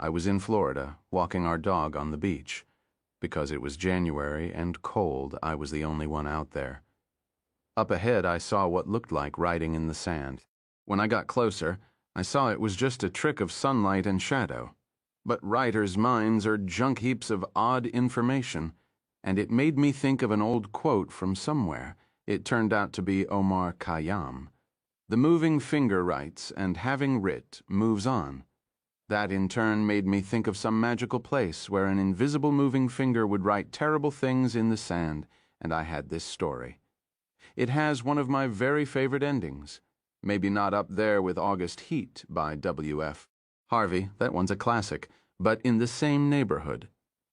I was in Florida, walking our dog on the beach. Because it was January and cold, I was the only one out there. Up ahead, I saw what looked like writing in the sand. When I got closer, I saw it was just a trick of sunlight and shadow. But writers' minds are junk heaps of odd information, and it made me think of an old quote from somewhere. It turned out to be Omar Khayyam. "The moving finger writes, and having writ, moves on." That in turn made me think of some magical place where an invisible moving finger would write terrible things in the sand, and I had this story. It has one of my very favorite endings. Maybe not up there with August Heat by W.F. Harvey, that one's a classic, but in the same neighborhood.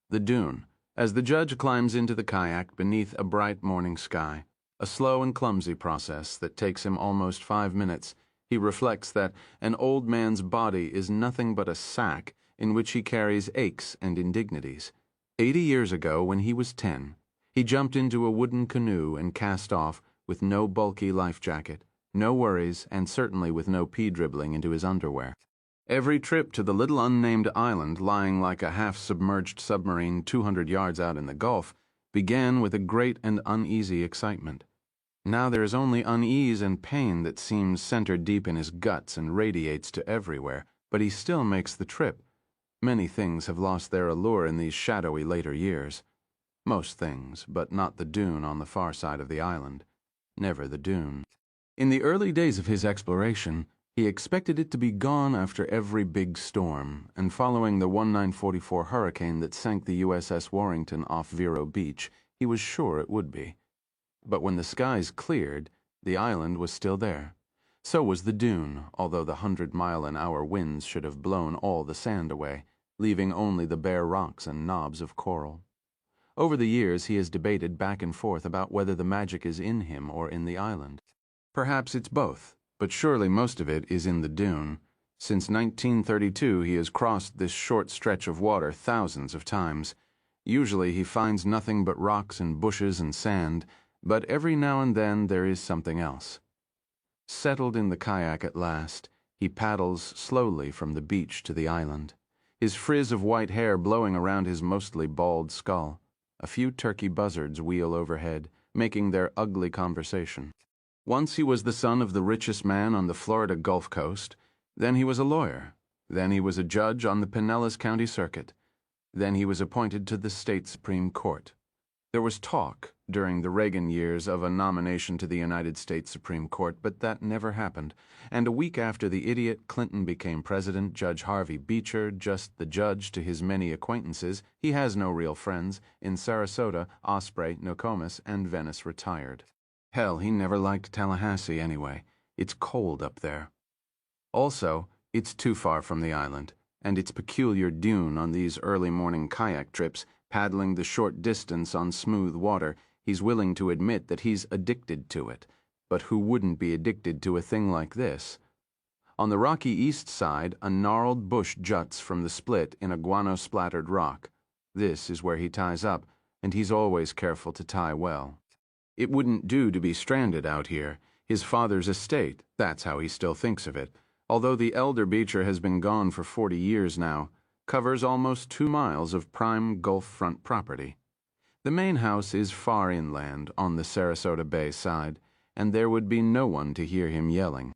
The Dune, as the judge climbs into the kayak beneath a bright morning sky. A slow and clumsy process that takes him almost 5 minutes. He reflects that an old man's body is nothing but a sack in which he carries aches and indignities. 80 years ago, when he was 10, he jumped into a wooden canoe and cast off with no bulky life jacket, no worries, and certainly with no pee dribbling into his underwear. Every trip to the little unnamed island lying like a half-submerged submarine 200 yards out in the Gulf began with a great and uneasy excitement. Now there is only unease and pain that seems centered deep in his guts and radiates to everywhere, but he still makes the trip. Many things have lost their allure in these shadowy later years. Most things, but not the dune on the far side of the island. Never the dune. In the early days of his exploration, he expected it to be gone after every big storm, and following the 1944 hurricane that sank the USS Warrington off Vero Beach, he was sure it would be. But when the skies cleared, the island was still there. So was the dune, although the 100-mile-an-hour winds should have blown all the sand away, leaving only the bare rocks and knobs of coral. Over the years, he has debated back and forth about whether the magic is in him or in the island. Perhaps it's both, but surely most of it is in the dune. Since 1932, he has crossed this short stretch of water thousands of times. Usually he finds nothing but rocks and bushes and sand, but every now and then there is something else. Settled in the kayak at last, he paddles slowly from the beach to the island, his frizz of white hair blowing around his mostly bald skull. A few turkey buzzards wheel overhead, making their ugly conversation. Once he was the son of the richest man on the Florida Gulf Coast, then he was a lawyer, then he was a judge on the Pinellas County Circuit, then he was appointed to the state Supreme Court. There was talk during the Reagan years of a nomination to the United States Supreme Court, but that never happened, and a week after the idiot Clinton became president, Judge Harvey Beecher, just the judge to his many acquaintances, he has no real friends, in Sarasota, Osprey, Nokomis, and Venice retired. Hell, he never liked Tallahassee anyway. It's cold up there. Also, it's too far from the island, and its peculiar dune on these early morning kayak trips, paddling the short distance on smooth water, he's willing to admit that he's addicted to it. But who wouldn't be addicted to a thing like this? On the rocky east side, a gnarled bush juts from the split in a guano-splattered rock. This is where he ties up, and he's always careful to tie well. It wouldn't do to be stranded out here. His father's estate, that's how he still thinks of it, although the elder Beecher has been gone for 40 years now, covers almost 2 miles of prime Gulf front property. The main house is far inland on the Sarasota Bay side, and there would be no one to hear him yelling.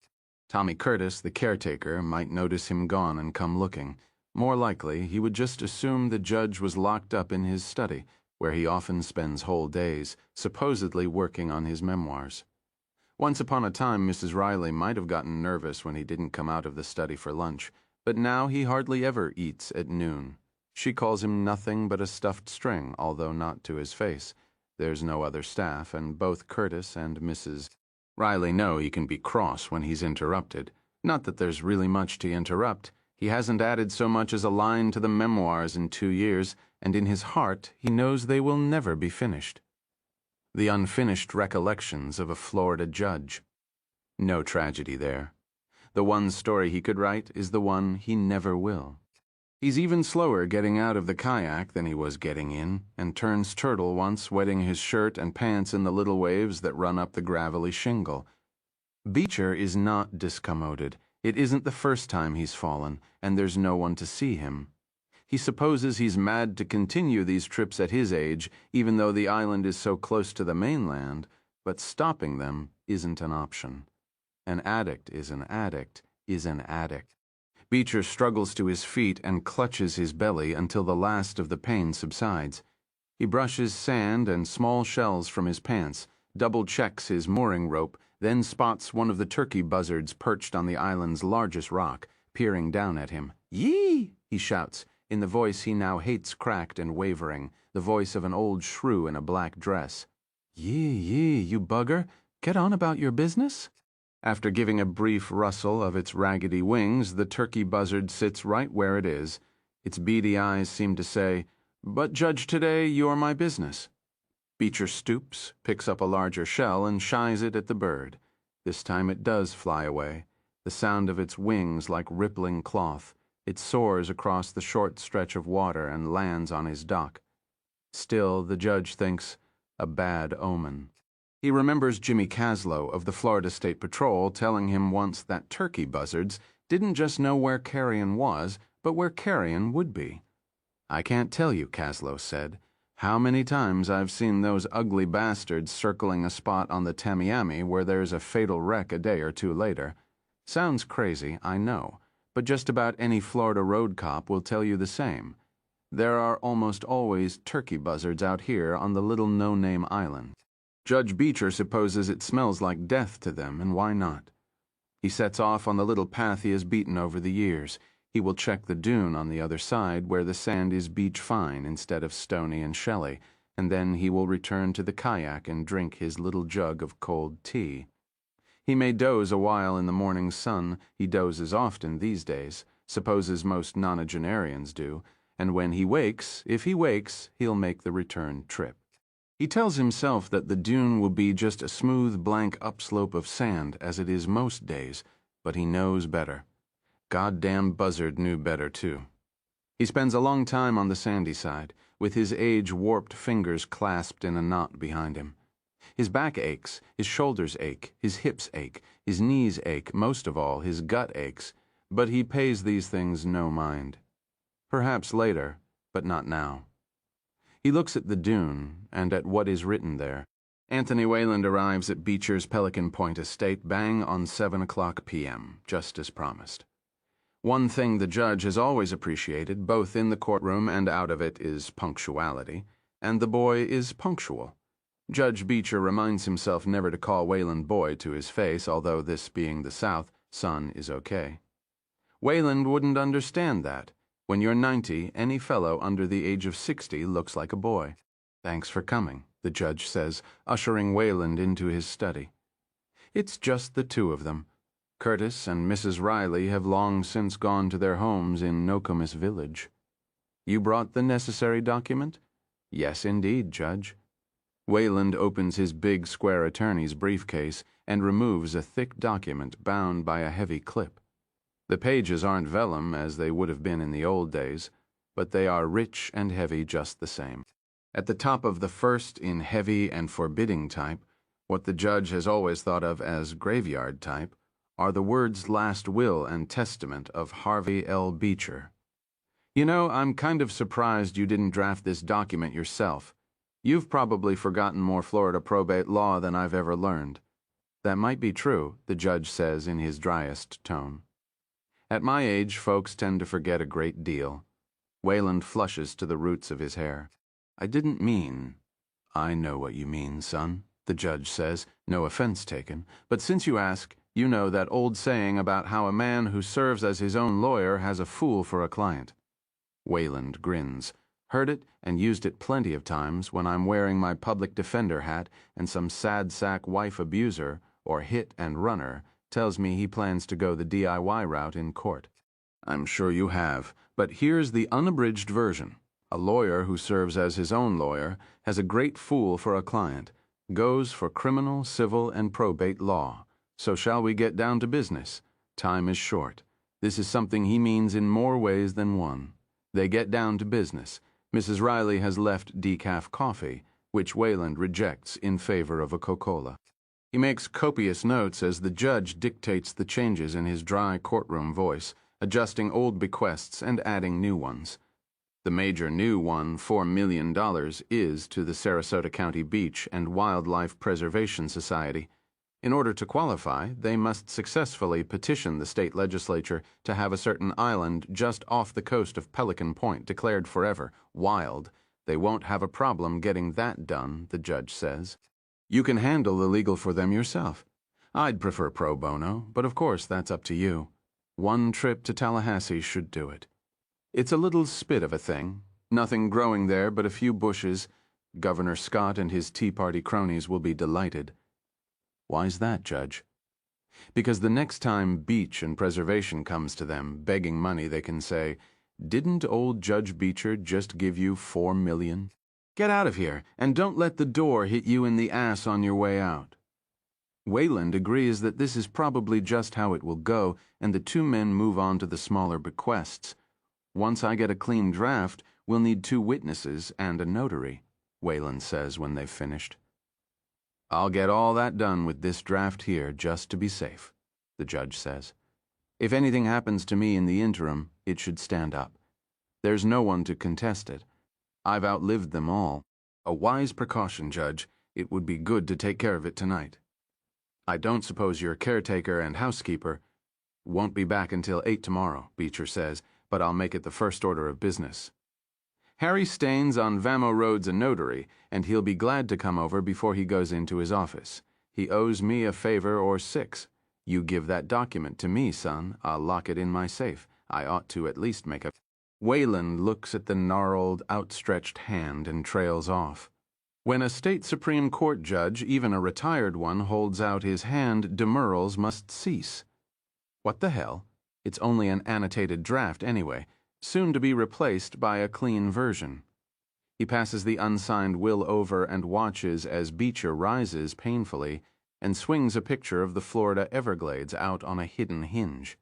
Tommy Curtis, the caretaker, might notice him gone and come looking. More likely, he would just assume the judge was locked up in his study, where he often spends whole days, supposedly working on his memoirs. Once upon a time, Mrs. Riley might have gotten nervous when he didn't come out of the study for lunch, but now he hardly ever eats at noon. She calls him nothing but a stuffed string, although not to his face. There's no other staff, and both Curtis and Mrs. Riley know he can be cross when he's interrupted. Not that there's really much to interrupt. He hasn't added so much as a line to the memoirs in 2 years, and in his heart he knows they will never be finished. The unfinished recollections of a Florida judge. No tragedy there. The one story he could write is the one he never will. He's even slower getting out of the kayak than he was getting in, and turns turtle once, wetting his shirt and pants in the little waves that run up the gravelly shingle. Beecher is not discommoded. It isn't the first time he's fallen, and there's no one to see him. He supposes he's mad to continue these trips at his age, even though the island is so close to the mainland, but stopping them isn't an option. An addict is an addict is an addict. Beecher struggles to his feet and clutches his belly until the last of the pain subsides. He brushes sand and small shells from his pants, double-checks his mooring rope, then spots one of the turkey buzzards perched on the island's largest rock, peering down at him. "Yee!" he shouts, in the voice he now hates, cracked and wavering, the voice of an old shrew in a black dress. "Yee, yee, you bugger, get on about your business?" After giving a brief rustle of its raggedy wings, the turkey buzzard sits right where it is. Its beady eyes seem to say, "But, Judge, today you're my business." Beecher stoops, picks up a larger shell, and shies it at the bird. This time it does fly away, the sound of its wings like rippling cloth. It soars across the short stretch of water and lands on his dock. Still, the judge thinks, a bad omen. He remembers Jimmy Caslow of the Florida State Patrol telling him once that turkey buzzards didn't just know where carrion was, but where carrion would be. "I can't tell you," Caslow said, "how many times I've seen those ugly bastards circling a spot on the Tamiami where there's a fatal wreck a day or two later. Sounds crazy, I know, but just about any Florida road cop will tell you the same. There are almost always turkey buzzards out here on the little no-name island. Judge Beecher supposes it smells like death to them, and why not? He sets off on the little path he has beaten over the years. He will check the dune on the other side where the sand is beach fine instead of stony and shelly, and then he will return to the kayak and drink his little jug of cold tea. He may doze a while in the morning sun. He dozes often these days, supposes most nonagenarians do, and when he wakes, if he wakes, he'll make the return trip. He tells himself that the dune will be just a smooth, blank upslope of sand, as it is most days, but he knows better. Goddamn buzzard knew better, too. He spends a long time on the sandy side, with his age-warped fingers clasped in a knot behind him. His back aches, his shoulders ache, his hips ache, his knees ache, most of all, his gut aches, but he pays these things no mind. Perhaps later, but not now. He looks at the dune, and at what is written there. Anthony Wayland arrives at Beecher's Pelican Point estate bang on 7:00 p.m., just as promised. One thing the judge has always appreciated, both in the courtroom and out of it, is punctuality, and the boy is punctual. Judge Beecher reminds himself never to call Wayland boy to his face, although this being the South, son is okay. Wayland wouldn't understand that. When you're 90, any fellow under the age of 60 looks like a boy. "Thanks for coming," the judge says, ushering Wayland into his study. It's just the two of them. Curtis and Mrs. Riley have long since gone to their homes in Nokomis Village. "You brought the necessary document?" "Yes, indeed, Judge." Wayland opens his big square attorney's briefcase and removes a thick document bound by a heavy clip. The pages aren't vellum as they would have been in the old days, but they are rich and heavy just the same. At the top of the first in heavy and forbidding type, what the judge has always thought of as graveyard type, are the words "last will and testament" of Harvey L. Beecher. "You know, I'm kind of surprised you didn't draft this document yourself. You've probably forgotten more Florida probate law than I've ever learned." "That might be true," the judge says in his driest tone. "At my age, folks tend to forget a great deal." Wayland flushes to the roots of his hair. "I didn't mean—" "I know what you mean, son," the judge says, no offense taken. "But since you ask, you know that old saying about how a man who serves as his own lawyer has a fool for a client." Wayland grins. "Heard it and used it plenty of times when I'm wearing my public defender hat and some sad sack wife abuser, or hit and runner, tells me he plans to go the DIY route in court." "I'm sure you have, but here's the unabridged version. A lawyer who serves as his own lawyer has a great fool for a client, goes for criminal, civil, and probate law. So shall we get down to business? Time is short. This is something he means in more ways than one. They get down to business. Mrs. Riley has left decaf coffee, which Wayland rejects in favor of a Coca-Cola. He makes copious notes as the judge dictates the changes in his dry courtroom voice, adjusting old bequests and adding new ones. The major new one, $4 million, is to the Sarasota County Beach and Wildlife Preservation Society. In order to qualify, they must successfully petition the state legislature to have a certain island just off the coast of Pelican Point declared forever wild. They won't have a problem getting that done, the judge says. "You can handle the legal for them yourself. I'd prefer pro bono, but of course that's up to you." One trip to Tallahassee should do it. It's a little spit of a thing, nothing growing there but a few bushes. Governor Scott and his Tea Party cronies will be delighted. Why's that, Judge? Because the next time Beach and Preservation comes to them, begging money, they can say, "Didn't old Judge Beecher just give you $4 million? Get out of here, and don't let the door hit you in the ass on your way out." Wayland agrees that this is probably just how it will go, and the two men move on to the smaller bequests. "Once I get a clean draft, we'll need 2 witnesses and a notary," Wayland says when they've finished. "I'll get all that done with this draft here just to be safe," the judge says. "If anything happens to me in the interim, it should stand up. There's no one to contest it. I've outlived them all. A wise precaution, Judge. It would be good to take care of it tonight. I don't suppose your caretaker and housekeeper won't be back until 8 tomorrow," Beecher says, "but I'll make it the first order of business. Harry Staines on Vamo Road's a notary, and he'll be glad to come over before he goes into his office. He owes me a favor or 6. You give that document to me, son. I'll lock it in my safe. I ought to at least make a—" Wayland looks at the gnarled, outstretched hand and trails off. When a state Supreme Court judge, even a retired one, holds out his hand, demurrals must cease. What the hell? It's only an annotated draft anyway, soon to be replaced by a clean version. He passes the unsigned will over and watches as Beecher rises painfully and swings a picture of the Florida Everglades out on a hidden hinge.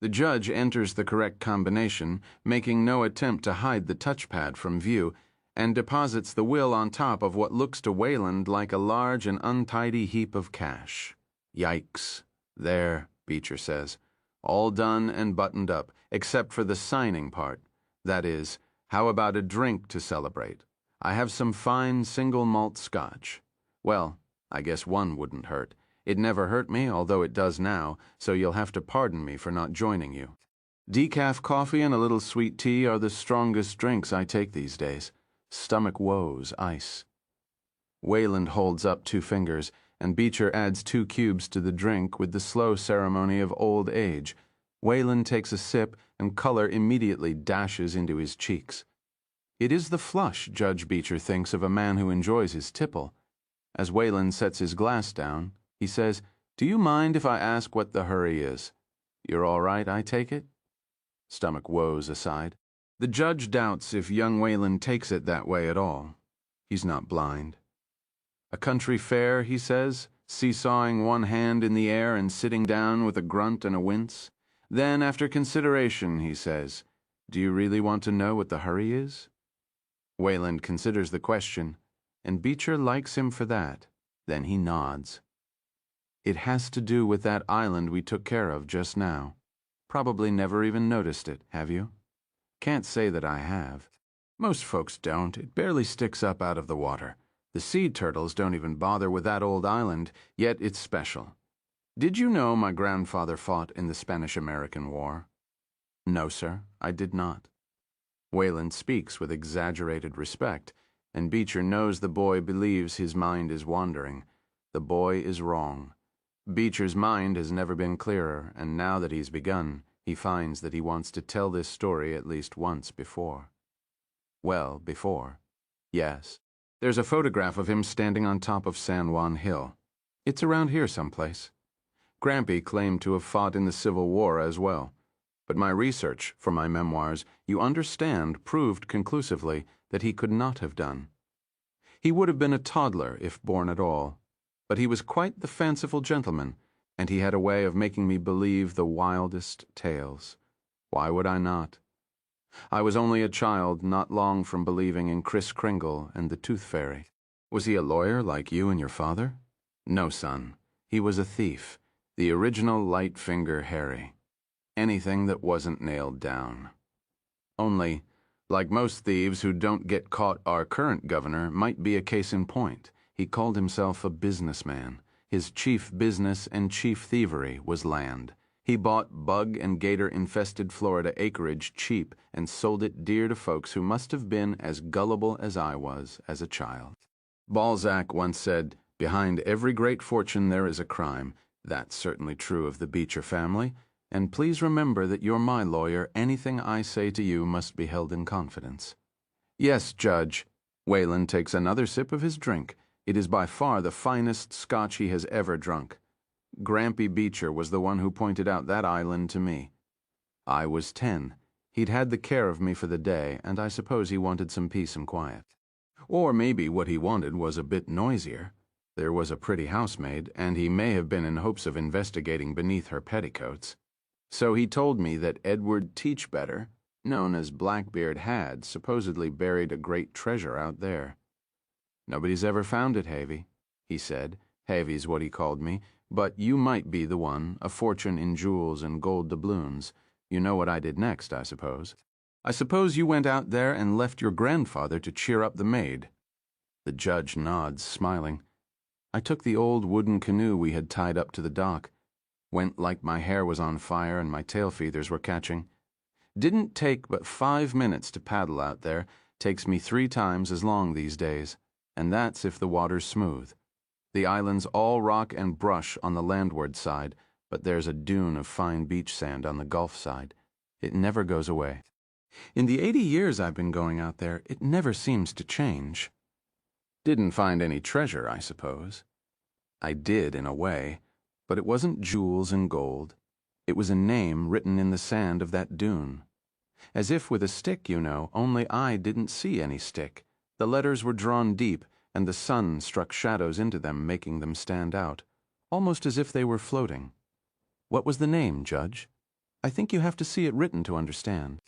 The judge enters the correct combination, making no attempt to hide the touchpad from view, and deposits the will on top of what looks to Wayland like a large and untidy heap of cash. "Yikes. There," Beecher says. "All done and buttoned up, except for the signing part. That is, how about a drink to celebrate? I have some fine single malt scotch. Well, I guess one wouldn't hurt. It never hurt me, although it does now, so you'll have to pardon me for not joining you. Decaf coffee and a little sweet tea are the strongest drinks I take these days. Stomach woes, ice." Wayland holds up 2 fingers, and Beecher adds 2 cubes to the drink with the slow ceremony of old age. Wayland takes a sip, and color immediately dashes into his cheeks. It is the flush Judge Beecher thinks of a man who enjoys his tipple. As Wayland sets his glass down, he says, "Do you mind if I ask what the hurry is? You're all right, I take it?" Stomach woes aside, the judge doubts if young Wayland takes it that way at all. He's not blind. "A country fair," he says, seesawing one hand in the air and sitting down with a grunt and a wince. Then, after consideration, he says, "Do you really want to know what the hurry is?" Wayland considers the question, and Beecher likes him for that. Then he nods. "It has to do with that island we took care of just now. Probably never even noticed it, have you?" "Can't say that I have. Most folks don't. It barely sticks up out of the water. The sea turtles don't even bother with that old island, yet it's special. Did you know my grandfather fought in the Spanish-American War?" "No, sir, I did not." Wayland speaks with exaggerated respect, and Beecher knows the boy believes his mind is wandering. The boy is wrong. Beecher's mind has never been clearer, and now that he's begun, he finds that he wants to tell this story at least once before. Well, before. Yes. There's a photograph of him standing on top of San Juan Hill. It's around here someplace. Grampy claimed to have fought in the Civil War as well. But my research for my memoirs, you understand, proved conclusively that he could not have done. He would have been a toddler if born at all. But he was quite the fanciful gentleman, and he had a way of making me believe the wildest tales. Why would I not? I was only a child, not long from believing in Kris Kringle and the Tooth Fairy. Was he a lawyer like you and your father? No, son. He was a thief, the original light-finger Harry. Anything that wasn't nailed down. Only, like most thieves who don't get caught, our current governor might be a case in point. He called himself a businessman. His chief business and chief thievery was land. He bought bug and gator-infested Florida acreage cheap and sold it dear to folks who must have been as gullible as I was as a child. Balzac once said, "Behind every great fortune there is a crime." That's certainly true of the Beecher family, And please remember that you're my lawyer. Anything I say to you must be held in confidence." "Yes, Judge." Wayland takes another sip of his drink. It is by far the finest Scotch he has ever drunk. Grampy Beecher was the one who pointed out that island to me. I was 10. He'd had the care of me for the day, and I suppose he wanted some peace and quiet. Or maybe what he wanted was a bit noisier. There was a pretty housemaid, and he may have been in hopes of investigating beneath her petticoats. So he told me that Edward Teachbetter, known as Blackbeard, had supposedly buried a great treasure out there. "Nobody's ever found it, Havy," he said. Havy's what he called me. "But you might be the one, a fortune in jewels and gold doubloons. You know what I did next, I suppose. I suppose you went out there and left your grandfather to cheer up the maid." The judge nods, smiling. "I took the old wooden canoe we had tied up to the dock. Went like my hair was on fire and my tail feathers were catching. Didn't take but 5 minutes to paddle out there. Takes me 3 times as long these days. And that's if the water's smooth. The island's all rock and brush on the landward side, but there's a dune of fine beach sand on the Gulf side. It never goes away. In the 80 years I've been going out there, it never seems to change." "Didn't find any treasure, I suppose." "I did, in a way, but it wasn't jewels and gold. It was a name written in the sand of that dune. As if with a stick, you know, only I didn't see any stick. The letters were drawn deep, and the sun struck shadows into them, making them stand out, almost as if they were floating." "What was the name, Judge? I think you have to see it written to understand."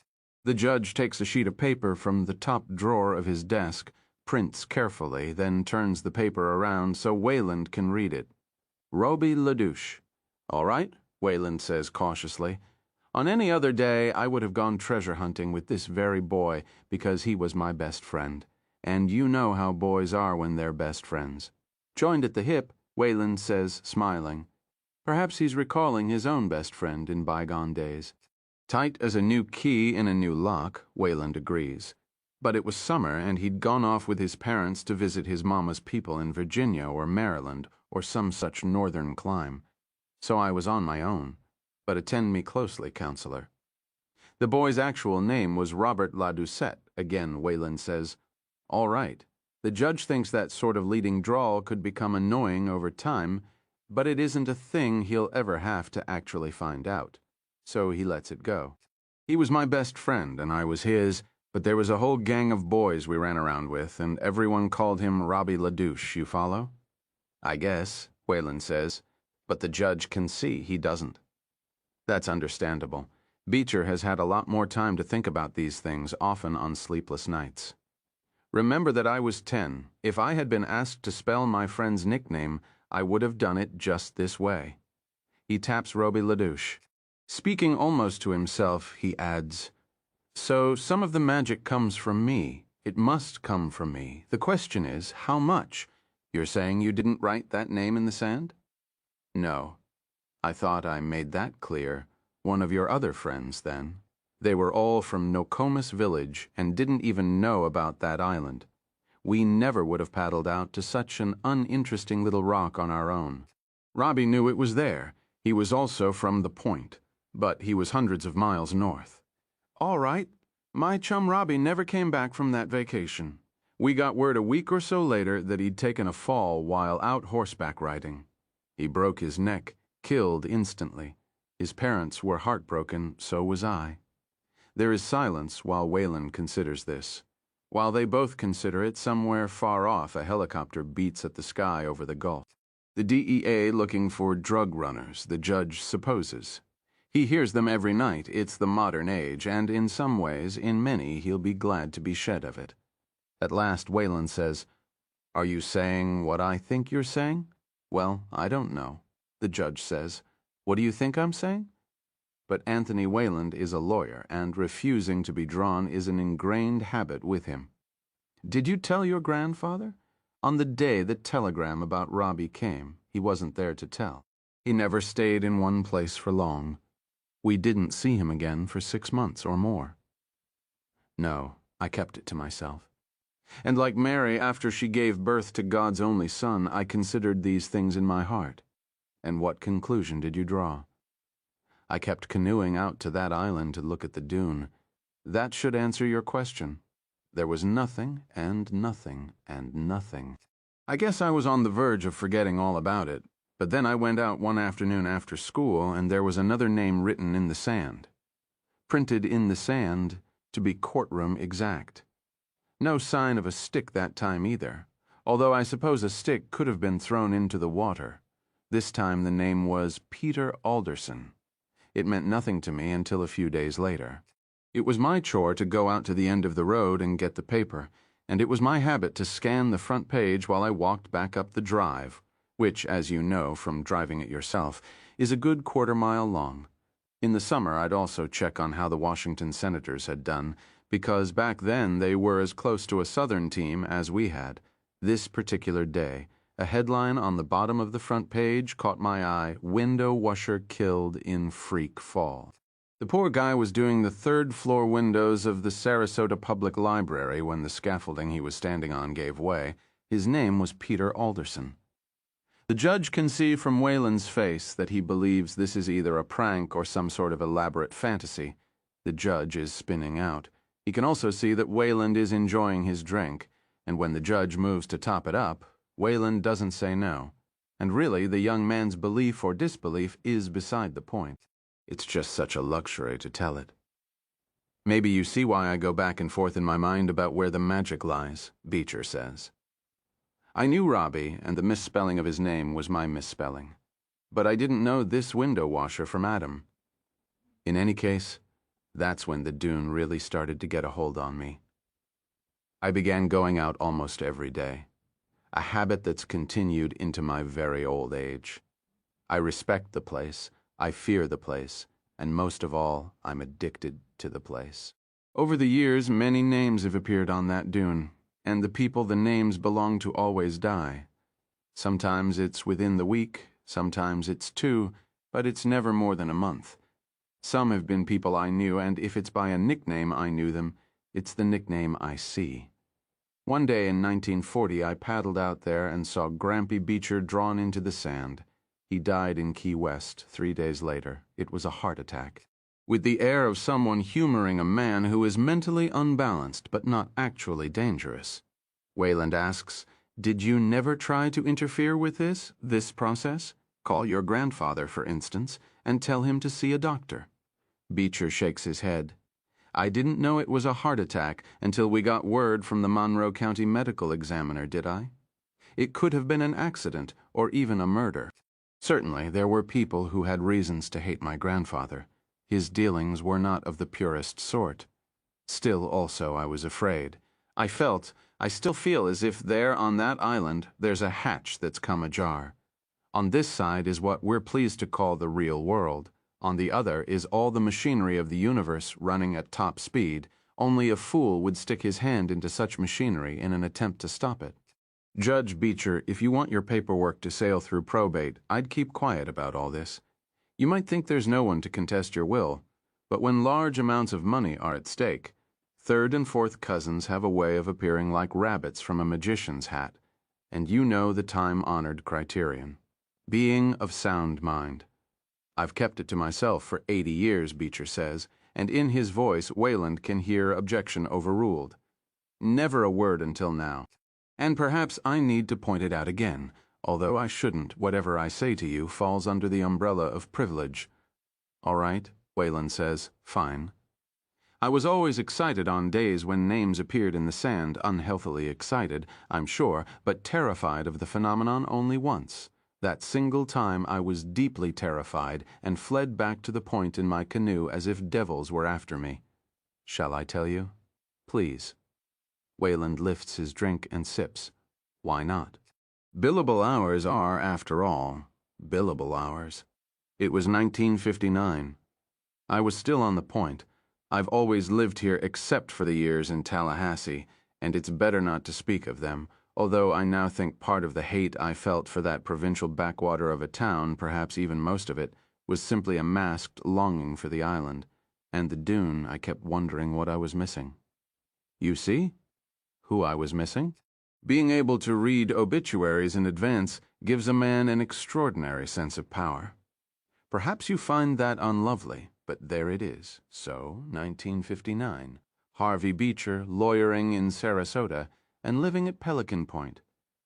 The judge takes a sheet of paper from the top drawer of his desk, prints carefully, then turns the paper around so Wayland can read it. "Roby LaDouche." "All right," Wayland says cautiously. "On any other day I would have gone treasure hunting with this very boy because he was my best friend. And you know how boys are when they're best friends." "Joined at the hip," Wayland says, smiling. Perhaps he's recalling his own best friend in bygone days. "Tight as a new key in a new lock," Wayland agrees. But it was summer, and he'd gone off with his parents to visit his mama's people in Virginia or Maryland or some such northern clime. So I was on my own. But attend me closely, counselor. The boy's actual name was Robert LaDoucette, again Wayland says. "All right. The judge thinks that sort of leading drawl could become annoying over time, but it isn't a thing he'll ever have to actually find out. So he lets it go. He was my best friend, and I was his, but there was a whole gang of boys we ran around with, and everyone called him Robbie LaDouche, you follow?" "I guess," Wayland says, but the judge can see he doesn't. That's understandable. Beecher has had a lot more time to think about these things, often on sleepless nights. "Remember that I was 10. If I had been asked to spell my friend's nickname, I would have done it just this way." He taps Roby LaDouche. Speaking almost to himself, he adds, "So some of the magic comes from me. It must come from me. The question is, how much? You're saying you didn't write that name in the sand?" "No. I thought I made that clear. One of your other friends, then. They were all from Nokomis Village and didn't even know about that island. We never would have paddled out to such an uninteresting little rock on our own. Robbie knew it was there. He was also from the Point, but he was hundreds of miles north. All right. My chum Robbie never came back from that vacation. We got word a week or so later that he'd taken a fall while out horseback riding. He broke his neck, killed instantly. His parents were heartbroken, so was I." There is silence while Wayland considers this. While they both consider it, somewhere far off a helicopter beats at the sky over the Gulf. The DEA looking for drug runners, the judge supposes. He hears them every night. It's the modern age, and in some ways, in many, he'll be glad to be shed of it. At last Wayland says, "Are you saying what I think you're saying?" "Well, I don't know." The judge says, "What do you think I'm saying?" But Anthony Wayland is a lawyer, and refusing to be drawn is an ingrained habit with him. "Did you tell your grandfather?" "On the day the telegram about Robbie came, he wasn't there to tell. He never stayed in one place for long. We didn't see him again for 6 months or more." "No, I kept it to myself. And like Mary, after she gave birth to God's only son, I considered these things in my heart." "And what conclusion did you draw?" I kept canoeing out to that island to look at the dune. That should answer your question. There was nothing and nothing and nothing. I guess I was on the verge of forgetting all about it, but then I went out one afternoon after school and there was another name written in the sand. Printed in the sand, to be courtroom exact. No sign of a stick that time either, although I suppose a stick could have been thrown into the water. This time the name was Peter Alderson. It meant nothing to me until a few days later. It was my chore to go out to the end of the road and get the paper, and it was my habit to scan the front page while I walked back up the drive, which, as you know from driving it yourself, is a good quarter-mile long. In the summer, I'd also check on how the Washington Senators had done, because back then they were as close to a Southern team as we had. This particular day, a headline on the bottom of the front page caught my eye: "Window washer killed in freak fall." The poor guy was doing the third-floor windows of the Sarasota Public Library when the scaffolding he was standing on gave way. His name was Peter Alderson. The judge can see from Wayland's face that he believes this is either a prank or some sort of elaborate fantasy. The judge is spinning out. He can also see that Wayland is enjoying his drink, and when the judge moves to top it up, Wayland doesn't say no. And really, the young man's belief or disbelief is beside the point. It's just such a luxury to tell it. Maybe you see why I go back and forth in my mind about where the magic lies, Beecher says. I knew Robbie, and the misspelling of his name was my misspelling. But I didn't know this window washer from Adam. In any case, that's when the dune really started to get a hold on me. I began going out almost every day, a habit that's continued into my very old age. I respect the place, I fear the place, and most of all, I'm addicted to the place. Over the years, many names have appeared on that dune, and the people the names belong to always die. Sometimes it's within the week, sometimes it's 2, but it's never more than a month. Some have been people I knew, and if it's by a nickname I knew them, it's the nickname I see. One day in 1940, I paddled out there and saw Grampy Beecher drawn into the sand. He died in Key West 3 days later. It was a heart attack. With the air of someone humoring a man who is mentally unbalanced but not actually dangerous. Wayland asks, "Did you never try to interfere with this process? Call your grandfather, for instance, and tell him to see a doctor." Beecher shakes his head. "I didn't know it was a heart attack until we got word from the Monroe County Medical Examiner, did I? It could have been an accident or even a murder." Certainly, there were people who had reasons to hate my grandfather. His dealings were not of the purest sort. Still, also, I was afraid. I still feel as if there on that island there's a hatch that's come ajar. On this side is what we're pleased to call the real world. On the other is all the machinery of the universe running at top speed. Only a fool would stick his hand into such machinery in an attempt to stop it. Judge Beecher, if you want your paperwork to sail through probate, I'd keep quiet about all this. You might think there's no one to contest your will, but when large amounts of money are at stake, third and fourth cousins have a way of appearing like rabbits from a magician's hat, and you know the time-honored criterion. Being of sound mind. I've kept it to myself for 80 years, Beecher says, and in his voice Wayland can hear objection overruled. Never a word until now. And perhaps I need to point it out again, although I shouldn't. Whatever I say to you falls under the umbrella of privilege. All right, Wayland says, fine. I was always excited on days when names appeared in the sand, unhealthily excited, I'm sure, but terrified of the phenomenon only once. That single time I was deeply terrified and fled back to the point in my canoe as if devils were after me. Shall I tell you? Please. Wayland lifts his drink and sips. Why not? Billable hours are, after all, billable hours. It was 1959. I was still on the point. I've always lived here except for the years in Tallahassee, and it's better not to speak of them, although I now think part of the hate I felt for that provincial backwater of a town, perhaps even most of it, was simply a masked longing for the island, and the dune. I kept wondering what I was missing. You see? Who I was missing? Being able to read obituaries in advance gives a man an extraordinary sense of power. Perhaps you find that unlovely, but there it is. So, 1959. Harvey Beecher lawyering in Sarasota and living at Pelican Point.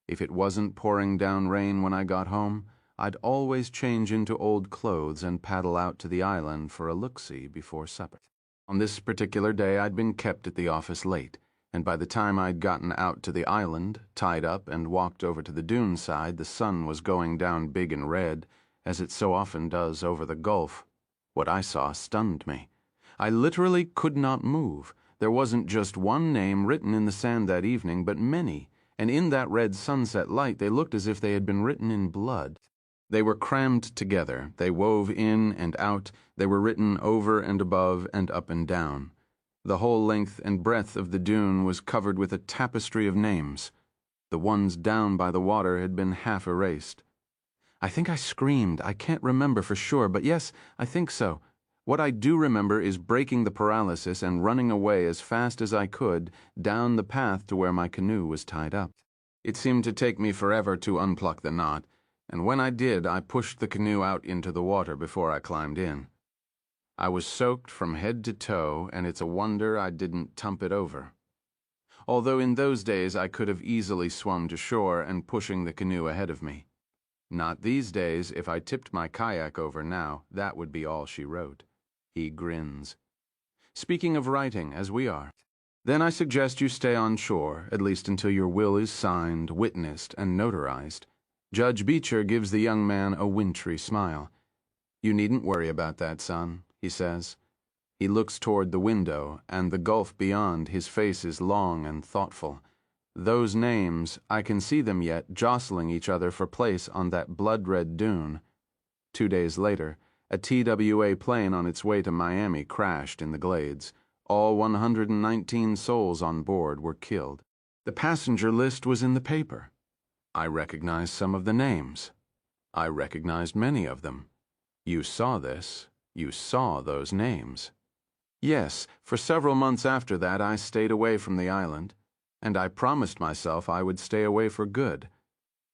If it wasn't pouring down rain when I got home, I'd always change into old clothes and paddle out to the island for a look-see before supper. On this particular day, I'd been kept at the office late, and by the time I'd gotten out to the island, tied up, and walked over to the dune side, the sun was going down big and red, as it so often does over the Gulf. What I saw stunned me. I literally could not move. There wasn't just one name written in the sand that evening, but many, and in that red sunset light they looked as if they had been written in blood. They were crammed together, they wove in and out, they were written over and above and up and down. The whole length and breadth of the dune was covered with a tapestry of names. The ones down by the water had been half erased. I think I screamed. I can't remember for sure, but yes, I think so. What I do remember is breaking the paralysis and running away as fast as I could down the path to where my canoe was tied up. It seemed to take me forever to unpluck the knot, and when I did, I pushed the canoe out into the water before I climbed in. I was soaked from head to toe, and it's a wonder I didn't tump it over. Although in those days I could have easily swum to shore and pushing the canoe ahead of me. Not these days. If I tipped my kayak over now, that would be all she wrote. He grins. Speaking of writing, as we are, then I suggest you stay on shore, at least until your will is signed, witnessed, and notarized. Judge Beecher gives the young man a wintry smile. You needn't worry about that, son, he says. He looks toward the window, and the gulf beyond. His face is long and thoughtful. Those names, I can see them yet, jostling each other for place on that blood-red dune. 2 days later, a TWA plane on its way to Miami crashed in the Glades. All 119 souls on board were killed. The passenger list was in the paper. I recognized some of the names. I recognized many of them. You saw this. You saw those names. Yes, for several months after that I stayed away from the island, and I promised myself I would stay away for good.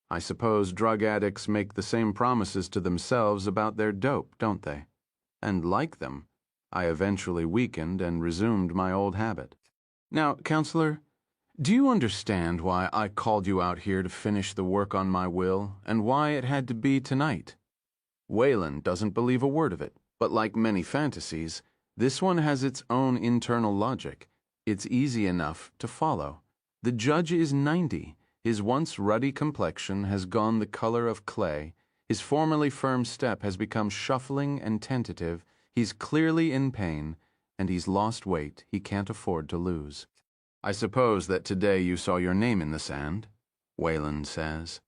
I suppose drug addicts make the same promises to themselves about their dope, don't they? And like them, I eventually weakened and resumed my old habit. Now, counselor, do you understand why I called you out here to finish the work on my will, and why it had to be tonight? Wayland doesn't believe a word of it, but like many fantasies, this one has its own internal logic. It's easy enough to follow. The judge is 90. His once ruddy complexion has gone the color of clay. His formerly firm step has become shuffling and tentative. He's clearly in pain, and he's lost weight he can't afford to lose. I suppose that today you saw your name in the sand, Wayland says.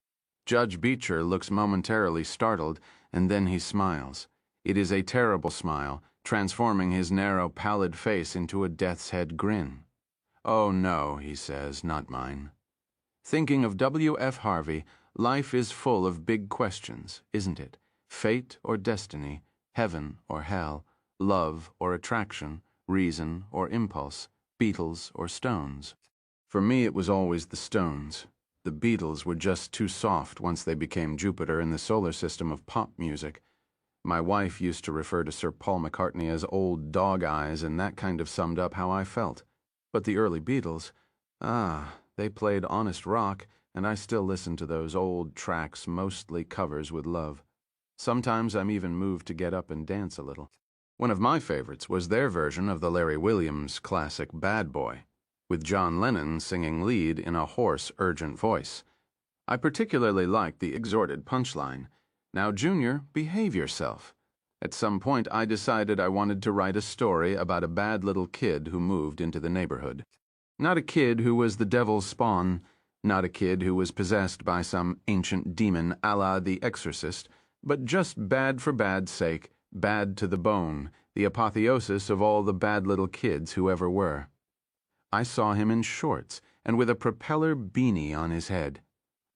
Judge Beecher looks momentarily startled, and then he smiles. It is a terrible smile, transforming his narrow, pallid face into a death's head grin. Oh no, he says, not mine. Thinking of W.F. Harvey, life is full of big questions, isn't it? Fate or destiny, heaven or hell, love or attraction, reason or impulse, Beatles or Stones. For me it was always the Stones. The Beatles were just too soft once they became Jupiter in the solar system of pop music. My wife used to refer to Sir Paul McCartney as old dog eyes, and that kind of summed up how I felt. But the early Beatles, they played honest rock, and I still listen to those old tracks, mostly covers, with love. Sometimes I'm even moved to get up and dance a little. One of my favorites was their version of the Larry Williams classic Bad Boy, with John Lennon singing lead in a hoarse, urgent voice. I particularly liked the exhorted punchline, "Now, Junior, behave yourself." At some point, I decided I wanted to write a story about a bad little kid who moved into the neighborhood. Not a kid who was the devil's spawn, not a kid who was possessed by some ancient demon a la The Exorcist, but just bad for bad's sake, bad to the bone, the apotheosis of all the bad little kids who ever were. I saw him in shorts and with a propeller beanie on his head.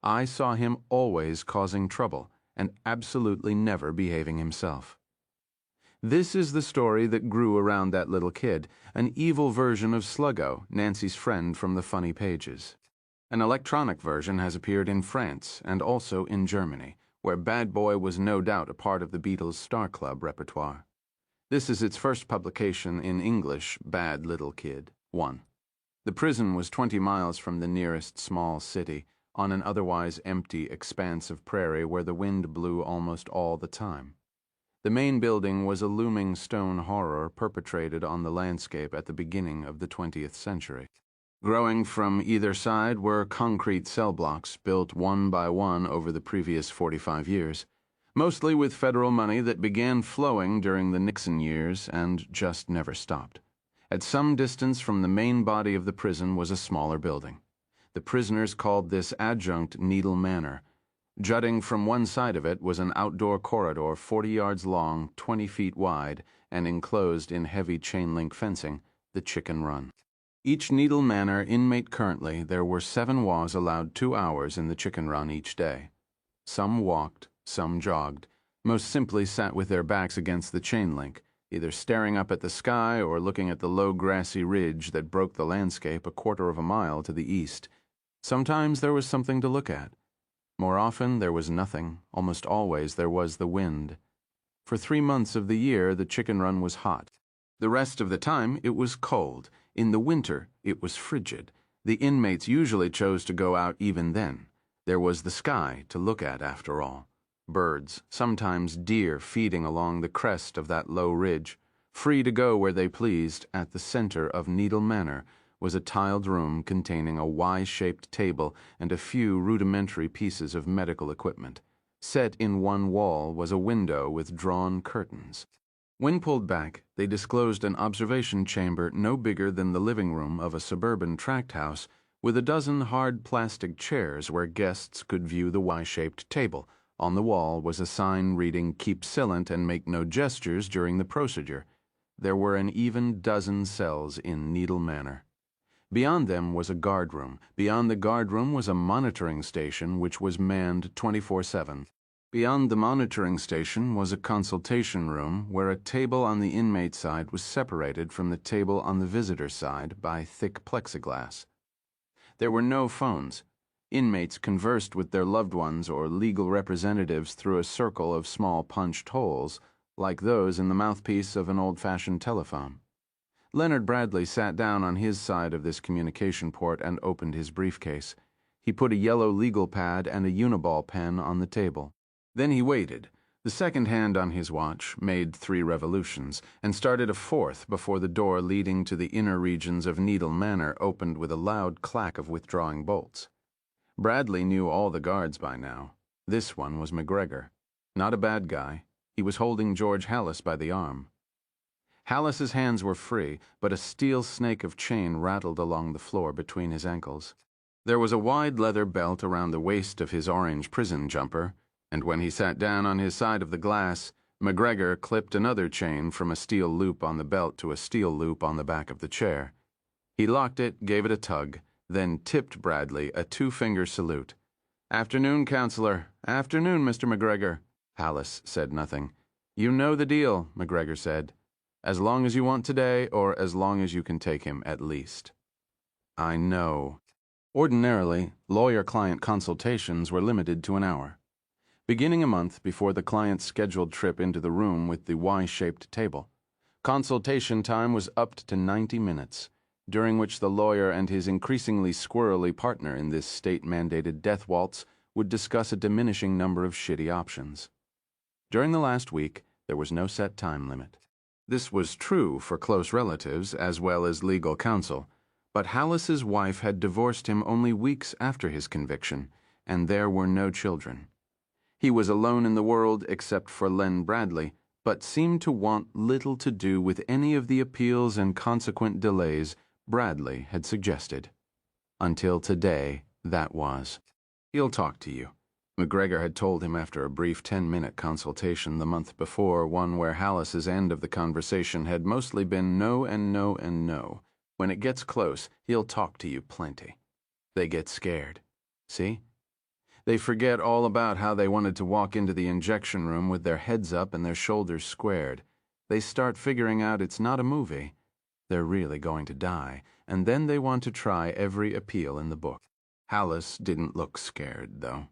I saw him always causing trouble and absolutely never behaving himself. This is the story that grew around that little kid, an evil version of Sluggo, Nancy's friend from the funny pages. An electronic version has appeared in France and also in Germany, where Bad Boy was no doubt a part of the Beatles' Star Club repertoire. This is its first publication in English, Bad Little Kid 1. The prison was 20 miles from the nearest small city, on an otherwise empty expanse of prairie where the wind blew almost all the time. The main building was a looming stone horror perpetrated on the landscape at the beginning of the 20th century. Growing from either side were concrete cell blocks built one by one over the previous 45 years, mostly with federal money that began flowing during the Nixon years and just never stopped. At some distance from the main body of the prison was a smaller building. The prisoners called this adjunct Needle Manor. Jutting from one side of it was an outdoor corridor 40 yards long, 20 feet wide, and enclosed in heavy chain-link fencing, the Chicken Run. Each Needle Manor inmate currently, there were 7 was allowed 2 hours in the Chicken Run each day. Some walked, some jogged, most simply sat with their backs against the chain link, either staring up at the sky or looking at the low grassy ridge that broke the landscape a quarter of a mile to the east. Sometimes there was something to look at. More often there was nothing. Almost always there was the wind. For 3 months of the year the Chicken Run was hot. The rest of the time it was cold. In the winter it was frigid. The inmates usually chose to go out even then. There was the sky to look at after all. Birds, sometimes deer, feeding along the crest of that low ridge, free to go where they pleased. At the center of Needle Manor was a tiled room containing a Y-shaped table and a few rudimentary pieces of medical equipment. Set in one wall was a window with drawn curtains. When pulled back, they disclosed an observation chamber no bigger than the living room of a suburban tract house, with a dozen hard plastic chairs where guests could view the Y-shaped table. On the wall was a sign reading, "Keep silent and make no gestures during the procedure." There were an even dozen cells in Needle Manor. Beyond them was a guard room. Beyond the guard room was a monitoring station which was manned 24/7. Beyond the monitoring station was a consultation room where a table on the inmate side was separated from the table on the visitor side by thick plexiglass. There were no phones. Inmates conversed with their loved ones or legal representatives through a circle of small punched holes, like those in the mouthpiece of an old-fashioned telephone. Leonard Bradley sat down on his side of this communication port and opened his briefcase. He put a yellow legal pad and a Uniball pen on the table. Then he waited. The second hand on his watch made 3 revolutions, and started a 4th before the door leading to the inner regions of Needle Manor opened with a loud clack of withdrawing bolts. Bradley knew all the guards by now. This one was McGregor. Not a bad guy. He was holding George Hallis by the arm. Hallis's hands were free, but a steel snake of chain rattled along the floor between his ankles. There was a wide leather belt around the waist of his orange prison jumper, and when he sat down on his side of the glass, McGregor clipped another chain from a steel loop on the belt to a steel loop on the back of the chair. He locked it, gave it a tug, then tipped Bradley a 2-finger salute. "Afternoon, Counselor. Afternoon, Mr. McGregor." Hallis said nothing. "You know the deal," McGregor said. "As long as you want today, or as long as you can take him, at least." "I know." Ordinarily, lawyer-client consultations were limited to an hour. Beginning a month before the client's scheduled trip into the room with the Y-shaped table, consultation time was upped to 90 minutes, during which the lawyer and his increasingly squirrely partner in this state-mandated death waltz would discuss a diminishing number of shitty options. During the last week, there was no set time limit. This was true for close relatives as well as legal counsel, but Hallis's wife had divorced him only weeks after his conviction, and there were no children. He was alone in the world except for Len Bradley, but seemed to want little to do with any of the appeals and consequent delays Bradley had suggested. Until today, that was. "He'll talk to you," McGregor had told him after a brief 10-minute consultation the month before, one where Hallis's end of the conversation had mostly been no and no and no. "When it gets close, he'll talk to you plenty." They get scared. See? They forget all about how they wanted to walk into the injection room with their heads up and their shoulders squared. They start figuring out it's not a movie. They're really going to die, and then they want to try every appeal in the book. Hallis didn't look scared, though.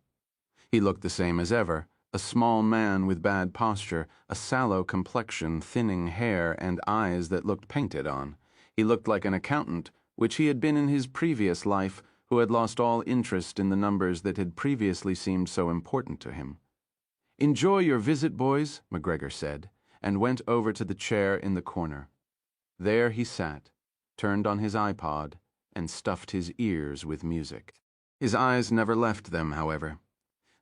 He looked the same as ever, A small man with bad posture, a sallow complexion, thinning hair, and eyes that looked painted on. He looked like an accountant, which he had been in his previous life, who had lost all interest in the numbers that had previously seemed so important to him. "Enjoy your visit, boys," McGregor said, and went over to the chair in the corner. There he sat, turned on his iPod, and stuffed his ears with music. His eyes never left them, however.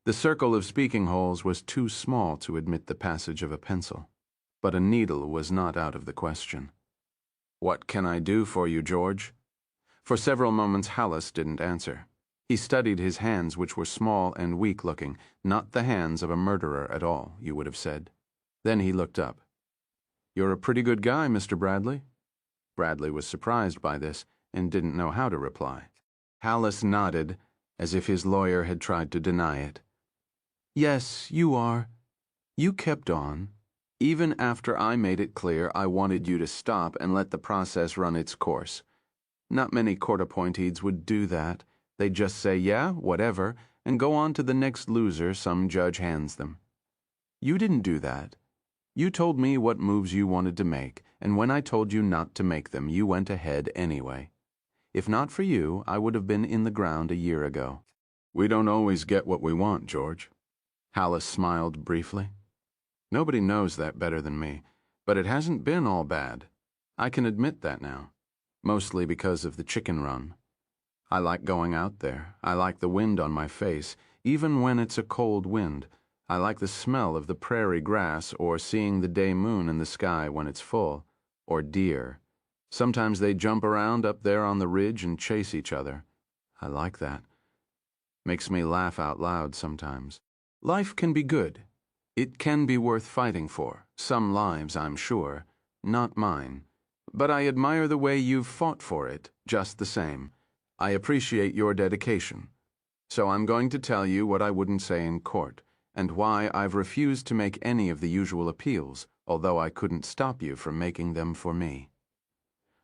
The circle of speaking holes was too small to admit the passage of a pencil, but a needle was not out of the question. "What can I do for you, George?" For several moments Hallis didn't answer. He studied his hands, which were small and weak-looking, not the hands of a murderer at all, you would have said. Then he looked up. "You're a pretty good guy, Mr. Bradley." Bradley was surprised by this and didn't know how to reply. Hallis nodded, as if his lawyer had tried to deny it. "Yes, you are. You kept on, even after I made it clear I wanted you to stop and let the process run its course. Not many court-appointees would do that. They'd just say, yeah, whatever, and go on to the next loser some judge hands them. You didn't do that. You told me what moves you wanted to make, and when I told you not to make them, you went ahead anyway. If not for you, I would have been in the ground a year ago." "We don't always get what we want, George." Hallis smiled briefly. "Nobody knows that better than me, but it hasn't been all bad. I can admit that now, mostly because of the chicken run. I like going out there. I like the wind on my face, even when it's a cold wind. I like the smell of the prairie grass or seeing the day moon in the sky when it's full, or deer. Sometimes they jump around up there on the ridge and chase each other. I like that. Makes me laugh out loud sometimes. Life can be good. It can be worth fighting for. Some lives, I'm sure. Not mine. But I admire the way you've fought for it, just the same. I appreciate your dedication. So I'm going to tell you what I wouldn't say in court, and why I've refused to make any of the usual appeals, although I couldn't stop you from making them for me.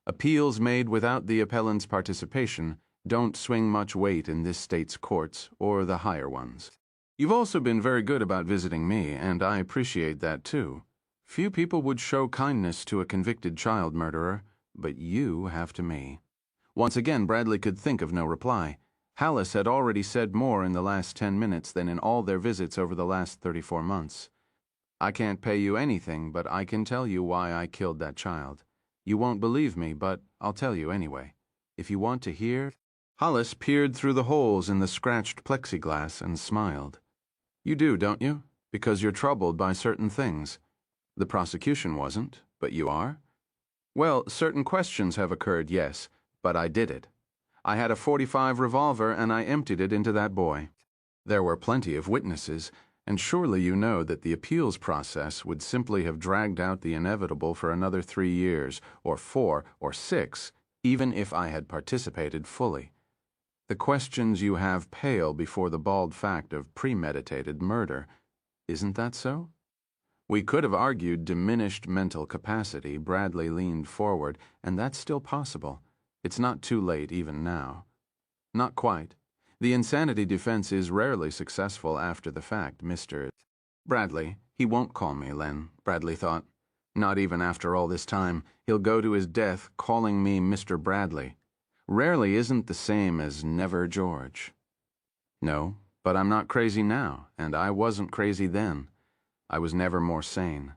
Appeals made without the appellant's participation don't swing much weight in this state's courts or the higher ones. You've also been very good about visiting me, and I appreciate that too. Few people would show kindness to a convicted child murderer, but you have to me." Once again, Bradley could think of no reply. Hallis had already said more in the last 10 minutes than in all their visits over the last 34 months. "I can't pay you anything, but I can tell you why I killed that child. You won't believe me, but I'll tell you anyway. If you want to hear..." Hallis peered through the holes in the scratched plexiglass and smiled. "You do, don't you? Because you're troubled by certain things. The prosecution wasn't, but you are? Well, certain questions have occurred, yes, but I did it. I had a .45 revolver and I emptied it into that boy. There were plenty of witnesses, and surely you know that the appeals process would simply have dragged out the inevitable for another 3 years, or 4, or 6, even if I had participated fully. The questions you have pale before the bald fact of premeditated murder. Isn't that so?" "We could have argued diminished mental capacity." Bradley leaned forward, "and that's still possible. It's not too late even now." "Not quite. The insanity defense is rarely successful after the fact, Mr. Bradley. He won't call me Len," Bradley thought. "Not even after all this time. He'll go to his death calling me Mr. Bradley. Rarely isn't the same as never George." "No, but I'm not crazy now, and I wasn't crazy then. I was never more sane.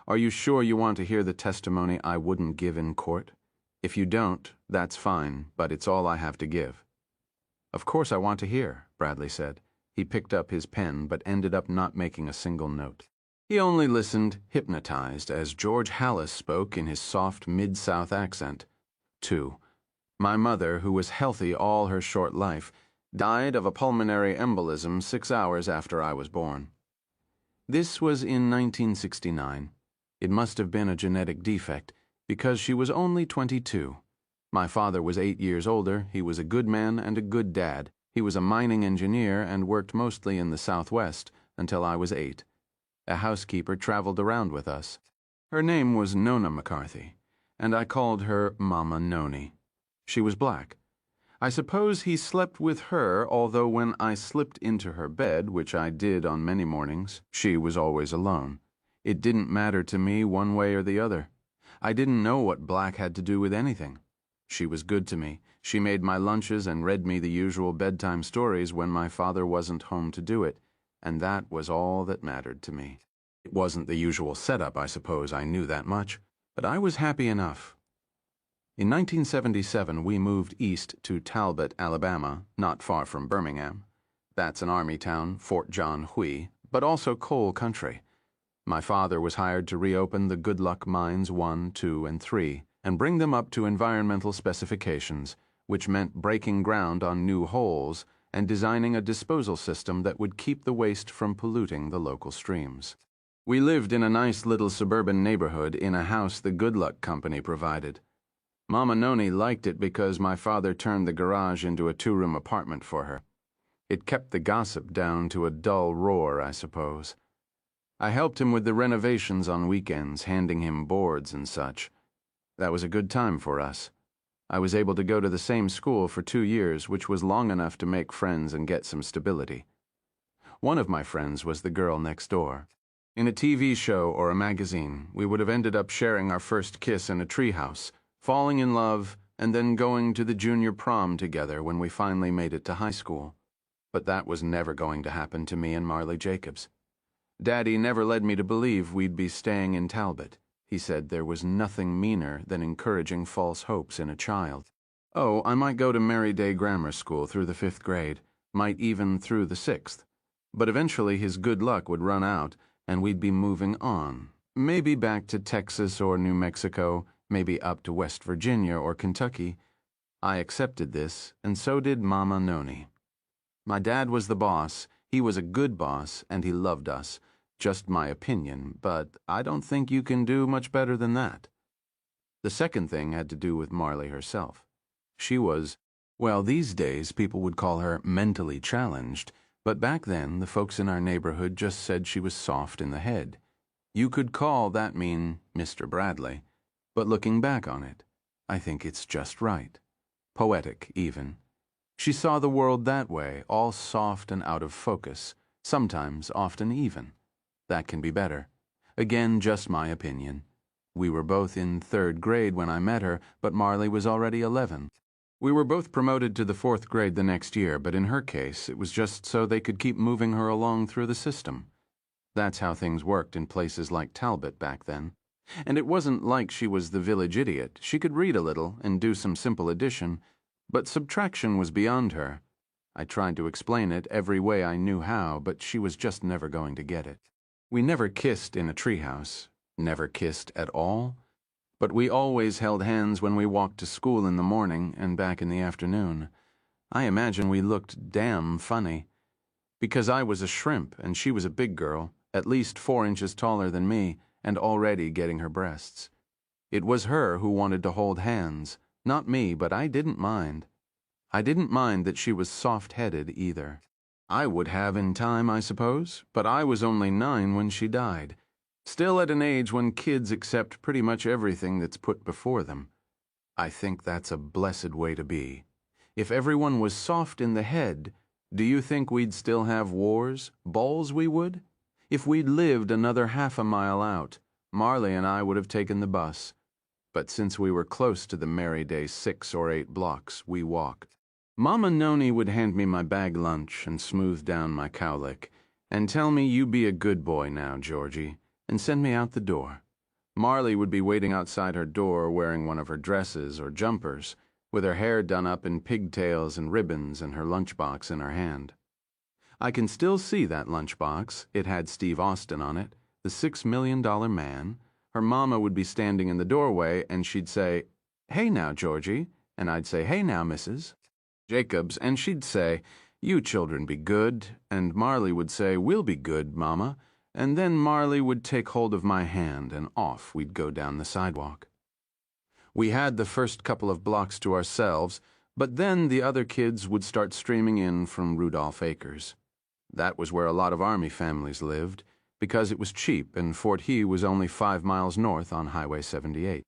Are you sure you want to hear the testimony I wouldn't give in court? If you don't, that's fine, but it's all I have to give." "Of course I want to hear," Bradley said. He picked up his pen but ended up not making a single note. He only listened, hypnotized, as George Hallis spoke in his soft Mid-South accent. 2. My mother, who was healthy all her short life, died of a pulmonary embolism 6 hours after I was born. This was in 1969. It must have been a genetic defect, because she was only 22. My father was 8 years older. He was a good man and a good dad. He was a mining engineer and worked mostly in the Southwest until I was 8. A housekeeper traveled around with us. Her name was Nona McCarthy, and I called her Mama Noni. She was black. I suppose he slept with her, although when I slipped into her bed, which I did on many mornings, she was always alone. It didn't matter to me one way or the other. I didn't know what black had to do with anything. She was good to me. She made my lunches and read me the usual bedtime stories when my father wasn't home to do it, and that was all that mattered to me. It wasn't the usual setup, I suppose, I knew that much, but I was happy enough. In 1977, we moved east to Talbot, Alabama, not far from Birmingham. That's an army town, Fort John Hui, but also coal country. My father was hired to reopen the Good Luck Mines 1, 2, and 3, and bring them up to environmental specifications, which meant breaking ground on new holes and designing a disposal system that would keep the waste from polluting the local streams. We lived in a nice little suburban neighborhood in a house the Good Luck Company provided. Mama Noni liked it because my father turned the garage into a 2-room apartment for her. It kept the gossip down to a dull roar, I suppose. I helped him with the renovations on weekends, handing him boards and such. That was a good time for us. I was able to go to the same school for 2 years, which was long enough to make friends and get some stability. One of my friends was the girl next door. In a TV show or a magazine, we would have ended up sharing our first kiss in a treehouse, falling in love, and then going to the junior prom together when we finally made it to high school. But that was never going to happen to me and Marley Jacobs. Daddy never led me to believe we'd be staying in Talbot. He said there was nothing meaner than encouraging false hopes in a child. Oh, I might go to Mary Day Grammar School through the 5th grade, might even through the 6th. But eventually his good luck would run out, and we'd be moving on. Maybe back to Texas or New Mexico, maybe up to West Virginia or Kentucky. I accepted this, and so did Mama Noni. My dad was the boss. He was a good boss, and he loved us. Just my opinion, but I don't think you can do much better than that. The second thing had to do with Marley herself. She was, well, these days people would call her mentally challenged, but back then the folks in our neighborhood just said she was soft in the head. You could call that mean Mr. Bradley, but looking back on it, I think it's just right. Poetic, even. She saw the world that way, all soft and out of focus, sometimes often even. That can be better. Again, just my opinion. We were both in 3rd grade when I met her, but Marley was already 11. We were both promoted to the 4th grade the next year, but in her case, it was just so they could keep moving her along through the system. That's how things worked in places like Talbot back then. And it wasn't like she was the village idiot. She could read a little and do some simple addition, but subtraction was beyond her. I tried to explain it every way I knew how, but she was just never going to get it. We never kissed in a treehouse, never kissed at all, but we always held hands when we walked to school in the morning and back in the afternoon. I imagine we looked damn funny, because I was a shrimp and she was a big girl, at least 4 inches taller than me, and already getting her breasts. It was her who wanted to hold hands, not me, but I didn't mind. I didn't mind that she was soft-headed either. I would have in time, I suppose, but I was only 9 when she died, still at an age when kids accept pretty much everything that's put before them. I think that's a blessed way to be. If everyone was soft in the head, do you think we'd still have wars? Balls we would? If we'd lived another half a mile out, Marley and I would have taken the bus. But since we were close to the Mary Day 6 or 8 blocks, we walked. Mama Noni would hand me my bag lunch and smooth down my cowlick and tell me, "You be a good boy now, Georgie," and send me out the door. Marley would be waiting outside her door wearing one of her dresses or jumpers, with her hair done up in pigtails and ribbons and her lunchbox in her hand. I can still see that lunchbox. It had Steve Austin on it, the $6 million man. Her mama would be standing in the doorway and she'd say, "Hey now, Georgie," and I'd say, "Hey now, Mrs. Jacobs," and she'd say, "You children be good," and Marley would say, "We'll be good, Mama," and then Marley would take hold of my hand and off we'd go down the sidewalk. We had the first couple of blocks to ourselves, but then the other kids would start streaming in from Rudolph Acres. That was where a lot of Army families lived, because it was cheap and Fort Hee was only 5 miles north on Highway 78.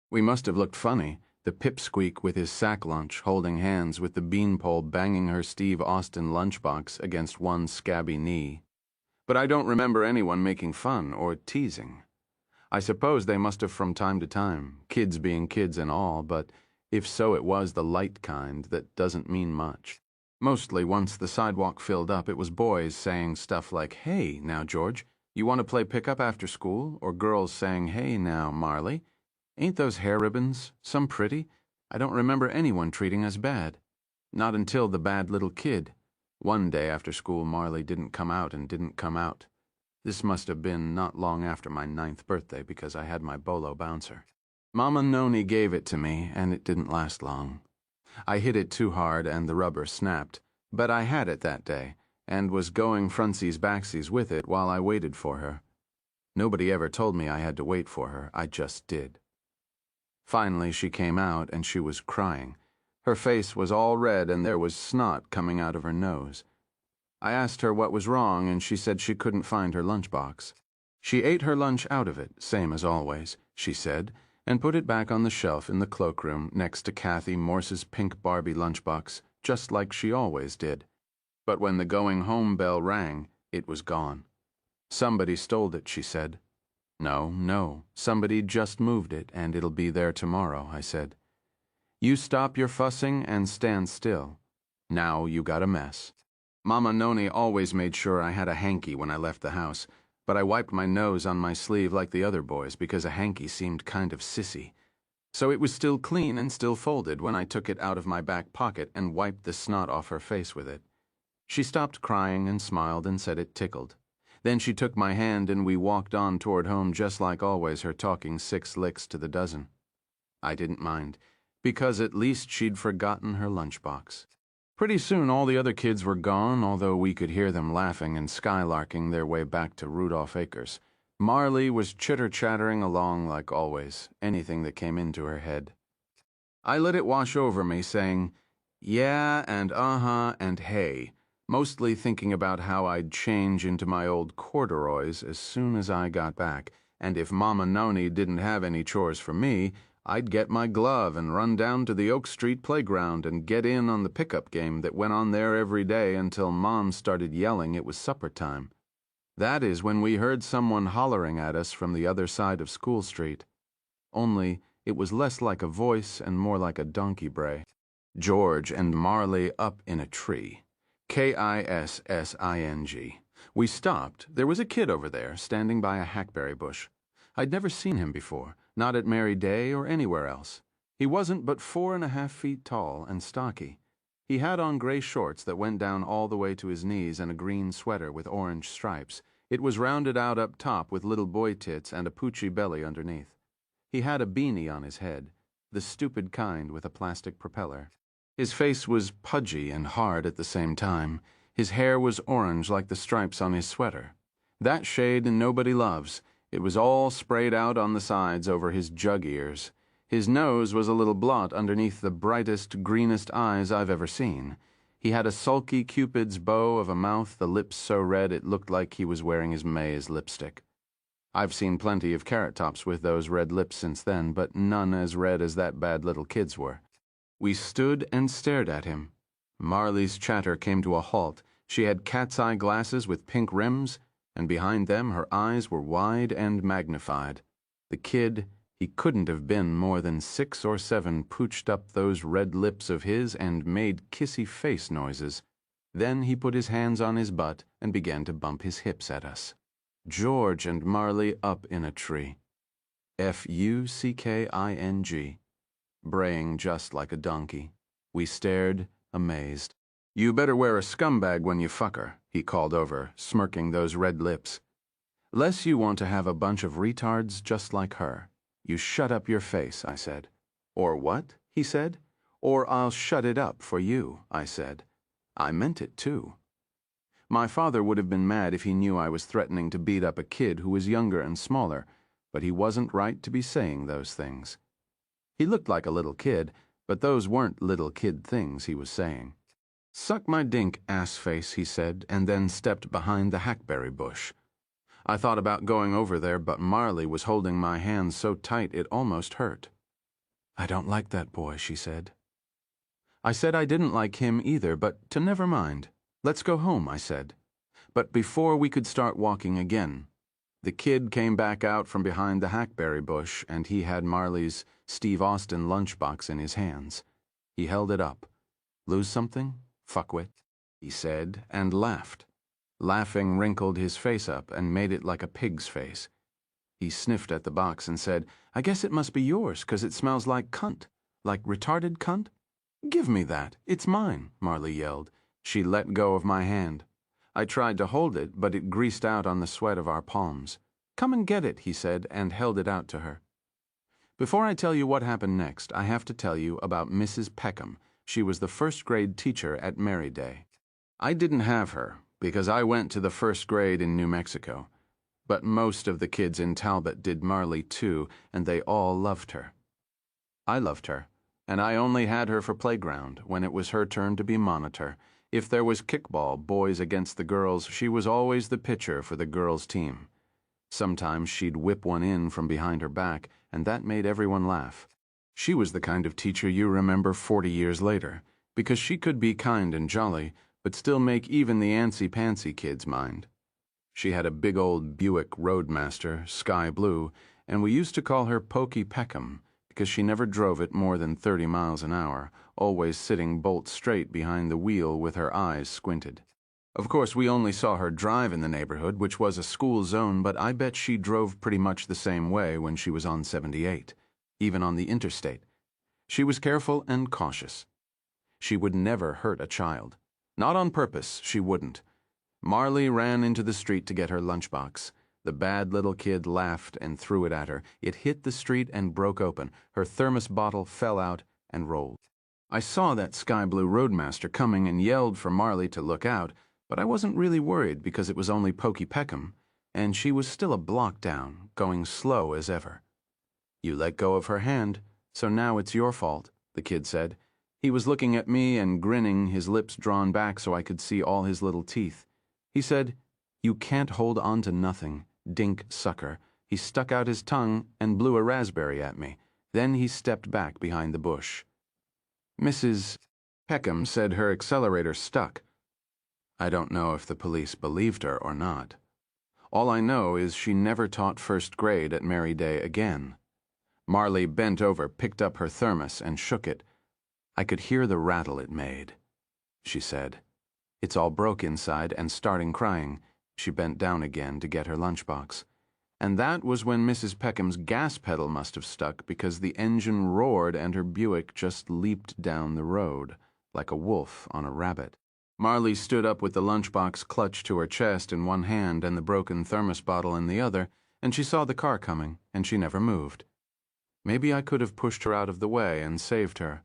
We must have looked funny. the pipsqueak with his sack lunch holding hands with the beanpole banging her Steve Austin lunchbox against one scabby knee. But I don't remember anyone making fun or teasing. I suppose they must have from time to time, kids being kids and all, but if so, it was the light kind that doesn't mean much. Mostly, once the sidewalk filled up, it was boys saying stuff like, "Hey, now, George, you want to play pickup after school?" Or girls saying, "Hey, now, Marley, ain't those hair ribbons some pretty? I don't remember anyone treating us bad." Not until the bad little kid. One day after school, Marley didn't come out and didn't come out. This must have been not long after my 9th birthday because I had my bolo bouncer. Mama Noni gave it to me, and it didn't last long. I hit it too hard and the rubber snapped, but I had it that day, and was going frontsies backsies with it while I waited for her. Nobody ever told me I had to wait for her, I just did. Finally she came out and she was crying. Her face was all red and there was snot coming out of her nose. I asked her what was wrong and she said she couldn't find her lunchbox. She ate her lunch out of it, same as always, she said, and put it back on the shelf in the cloakroom next to Kathy Morse's pink Barbie lunchbox, just like she always did. But when the going home bell rang, it was gone. Somebody stole it, she said. No, somebody just moved it, and it'll be there tomorrow, I said. You stop your fussing and stand still. Now you got a mess. Mama Noni always made sure I had a hanky when I left the house, but I wiped my nose on my sleeve like the other boys because a hanky seemed kind of sissy. So it was still clean and still folded when I took it out of my back pocket and wiped the snot off her face with it. She stopped crying and smiled and said it tickled. Then she took my hand and we walked on toward home just like always, her talking 6 licks to the dozen. I didn't mind, because at least she'd forgotten her lunchbox. Pretty soon all the other kids were gone, although we could hear them laughing and skylarking their way back to Rudolph Acres. Marley was chitter-chattering along like always, anything that came into her head. I let it wash over me, saying, yeah and uh-huh and hey, mostly thinking about how I'd change into my old corduroys as soon as I got back, and if Mama Noni didn't have any chores for me, I'd get my glove and run down to the Oak Street playground and get in on the pickup game that went on there every day until Mom started yelling it was supper time. That is when we heard someone hollering at us from the other side of School Street. Only it was less like a voice and more like a donkey bray. George and Marley up in a tree. Kissing. We stopped. There was a kid over there, standing by a hackberry bush. I'd never seen him before, not at Merry Day or anywhere else. He wasn't but 4.5 feet tall and stocky. He had on gray shorts that went down all the way to his knees and a green sweater with orange stripes. It was rounded out up top with little boy tits and a poochy belly underneath. He had a beanie on his head, the stupid kind with a plastic propeller. His face was pudgy and hard at the same time. His hair was orange like the stripes on his sweater. That shade nobody loves. It was all sprayed out on the sides over his jug ears. His nose was a little blot underneath the brightest, greenest eyes I've ever seen. He had a sulky Cupid's bow of a mouth, the lips so red it looked like he was wearing his Maze lipstick. I've seen plenty of Carrot Tops with those red lips since then, but none as red as that bad little kid's were. We stood and stared at him. Marley's chatter came to a halt. She had cat's eye glasses with pink rims, and behind them her eyes were wide and magnified. The kid, he couldn't have been more than 6 or 7, pooched up those red lips of his and made kissy face noises. Then he put his hands on his butt and began to bump his hips at us. George and Marley up in a tree. Fucking. Braying just like a donkey. We stared, amazed. You better wear a scumbag when you fuck her, he called over, smirking those red lips. Less you want to have a bunch of retards just like her. You shut up your face, I said. Or what? He said. Or I'll shut it up for you, I said. I meant it too. My father would have been mad if he knew I was threatening to beat up a kid who was younger and smaller, but he wasn't right to be saying those things. He looked like a little kid, but those weren't little kid things he was saying. Suck my dink, ass-face, he said, and then stepped behind the hackberry bush. I thought about going over there, but Marley was holding my hand so tight it almost hurt. I don't like that boy, she said. I said I didn't like him either, but to never mind. Let's go home, I said. But before we could start walking again, the kid came back out from behind the hackberry bush, and he had Marley's Steve Austin lunchbox in his hands. He held it up. Lose something? Fuckwit, he said, and laughed. Laughing wrinkled his face up and made it like a pig's face. He sniffed at the box and said, I guess it must be yours, 'cause it smells like cunt. Like retarded cunt? Give me that. It's mine, Marley yelled. She let go of my hand. I tried to hold it, but it greased out on the sweat of our palms. Come and get it, he said, and held it out to her. Before I tell you what happened next, I have to tell you about Mrs. Peckham. She was the first-grade teacher at Merryday. I didn't have her, because I went to the first grade in New Mexico. But most of the kids in Talbot did Marley too, and they all loved her. I loved her, and I only had her for playground when it was her turn to be monitor. If there was kickball, boys against the girls, she was always the pitcher for the girls' team. Sometimes she'd whip one in from behind her back, and that made everyone laugh. She was the kind of teacher you remember 40 years later, because she could be kind and jolly, but still make even the antsy-pantsy kids mind. She had a big old Buick Roadmaster, sky blue, and we used to call her Pokey Peckham, because she never drove it more than 30 miles an hour, always sitting bolt straight behind the wheel with her eyes squinted. Of course, we only saw her drive in the neighborhood, which was a school zone, but I bet she drove pretty much the same way when she was on 78, even on the interstate. She was careful and cautious. She would never hurt a child. Not on purpose, she wouldn't. Marley ran into the street to get her lunchbox. The bad little kid laughed and threw it at her. It hit the street and broke open. Her thermos bottle fell out and rolled. I saw that sky blue Roadmaster coming and yelled for Marley to look out, but I wasn't really worried because it was only Pokey Peckham, and she was still a block down, going slow as ever. You let go of her hand, so now it's your fault, the kid said. He was looking at me and grinning, his lips drawn back so I could see all his little teeth. He said, You can't hold on to nothing, dink sucker. He stuck out his tongue and blew a raspberry at me. Then he stepped back behind the bush. Mrs. Peckham said her accelerator stuck. I don't know if the police believed her or not. All I know is she never taught first grade at Merryday again. Marley bent over, picked up her thermos, and shook it. I could hear the rattle it made. She said, It's all broke inside and starting crying. She bent down again to get her lunchbox. And that was when Mrs. Peckham's gas pedal must have stuck because the engine roared and her Buick just leaped down the road, like a wolf on a rabbit. Marley stood up with the lunchbox clutched to her chest in one hand and the broken thermos bottle in the other, and she saw the car coming, and she never moved. Maybe I could have pushed her out of the way and saved her.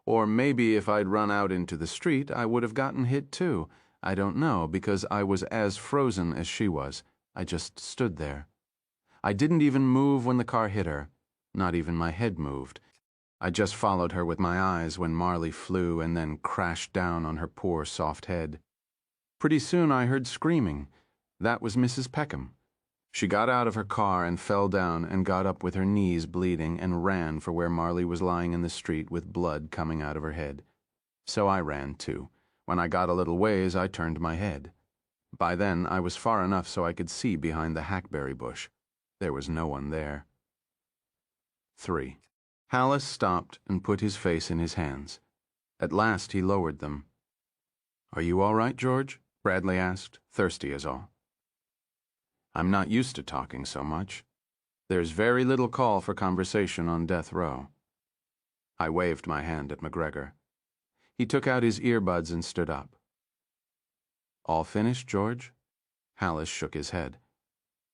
Or maybe if I'd run out into the street, I would have gotten hit too. I don't know, because I was as frozen as she was. I just stood there. I didn't even move when the car hit her. Not even my head moved. I just followed her with my eyes when Marley flew and then crashed down on her poor soft head. Pretty soon I heard screaming. That was Mrs. Peckham. She got out of her car and fell down and got up with her knees bleeding and ran for where Marley was lying in the street with blood coming out of her head. So I ran too. When I got a little ways, I turned my head. By then, I was far enough so I could see behind the hackberry bush. There was no one there. 3. Hallis stopped and put his face in his hands. At last he lowered them. Are you all right, George? Bradley asked, thirsty as all. I'm not used to talking so much. There's very little call for conversation on death row. I waved my hand at McGregor. He took out his earbuds and stood up. All finished, George? Hallis shook his head.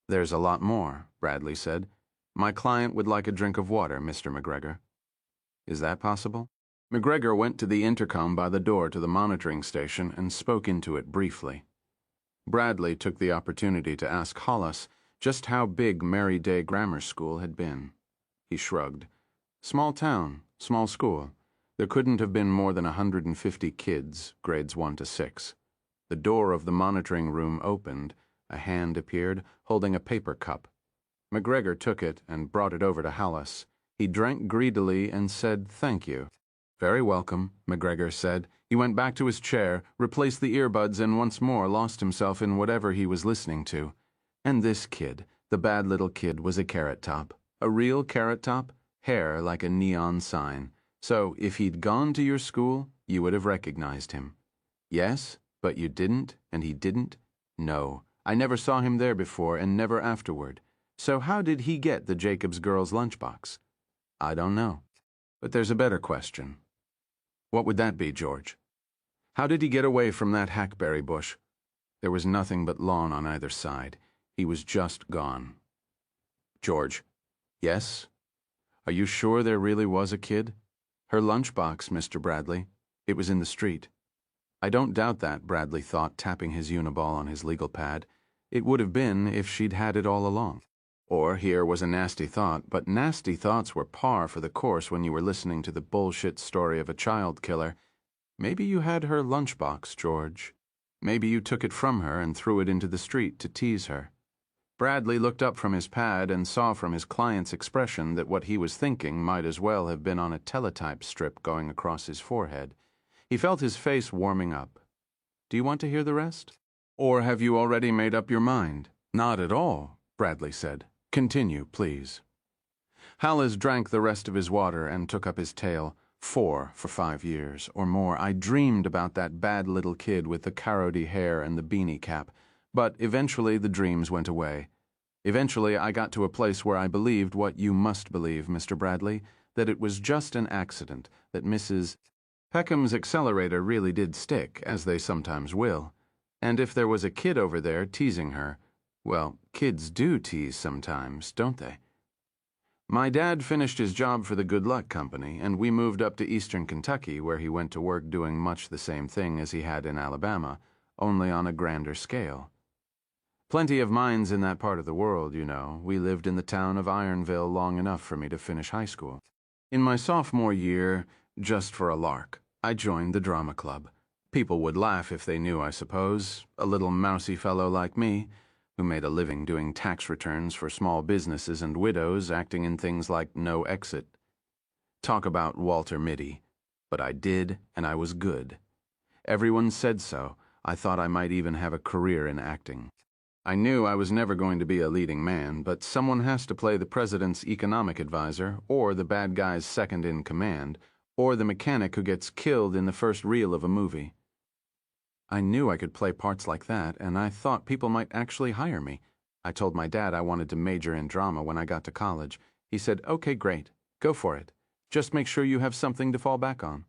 There's a lot more, Bradley said. My client would like a drink of water, Mr. McGregor. Is that possible? McGregor went to the intercom by the door to the monitoring station and spoke into it briefly. Bradley took the opportunity to ask Hollis just how big Merryday Grammar School had been. He shrugged. Small town, small school. There couldn't have been more than 150 kids, grades 1 to 6. The door of the monitoring room opened. A hand appeared, holding a paper cup. McGregor took it and brought it over to Hallis. He drank greedily and said thank you. Very welcome, McGregor said. He went back to his chair, replaced the earbuds, and once more lost himself in whatever he was listening to. And this kid, the bad little kid, was a carrot top. A real carrot top, hair like a neon sign. So if he'd gone to your school, you would have recognized him. Yes, but you didn't, and he didn't? No, I never saw him there before, and never afterward. So how did he get the Jacobs girls' lunchbox? I don't know. But there's a better question. What would that be, George? How did he get away from that hackberry bush? There was nothing but lawn on either side. He was just gone. George. Yes? Are you sure there really was a kid? Her lunchbox, Mr. Bradley. It was in the street. I don't doubt that, Bradley thought, tapping his uniball on his legal pad. It would have been if she'd had it all along. Or here was a nasty thought, but nasty thoughts were par for the course when you were listening to the bullshit story of a child killer. Maybe you had her lunchbox, George. Maybe you took it from her and threw it into the street to tease her. Bradley looked up from his pad and saw from his client's expression that what he was thinking might as well have been on a teletype strip going across his forehead. He felt his face warming up. Do you want to hear the rest? Or have you already made up your mind? Not at all, Bradley said. Continue, please. Hallis drank the rest of his water and took up his tale. For 5 years or more, I dreamed about that bad little kid with the carroty hair and the beanie cap, but eventually the dreams went away. Eventually I got to a place where I believed what you must believe, Mr. Bradley, that it was just an accident, that Mrs. Peckham's accelerator really did stick, as they sometimes will, and if there was a kid over there teasing her, well, kids do tease sometimes, don't they? My dad finished his job for the Good Luck Company, and we moved up to eastern Kentucky, where he went to work doing much the same thing as he had in Alabama, only on a grander scale. Plenty of mines in that part of the world, you know. We lived in the town of Ironville long enough for me to finish high school. In my sophomore year, just for a lark, I joined the drama club. People would laugh if they knew, I suppose. A little mousy fellow like me, who made a living doing tax returns for small businesses and widows, acting in things like No Exit. Talk about Walter Mitty. But I did, and I was good. Everyone said so. I thought I might even have a career in acting. I knew I was never going to be a leading man, but someone has to play the president's economic advisor, or the bad guy's second in command, or the mechanic who gets killed in the first reel of a movie. I knew I could play parts like that, and I thought people might actually hire me. I told my dad I wanted to major in drama when I got to college. He said, "Okay, great. Go for it. Just make sure you have something to fall back on."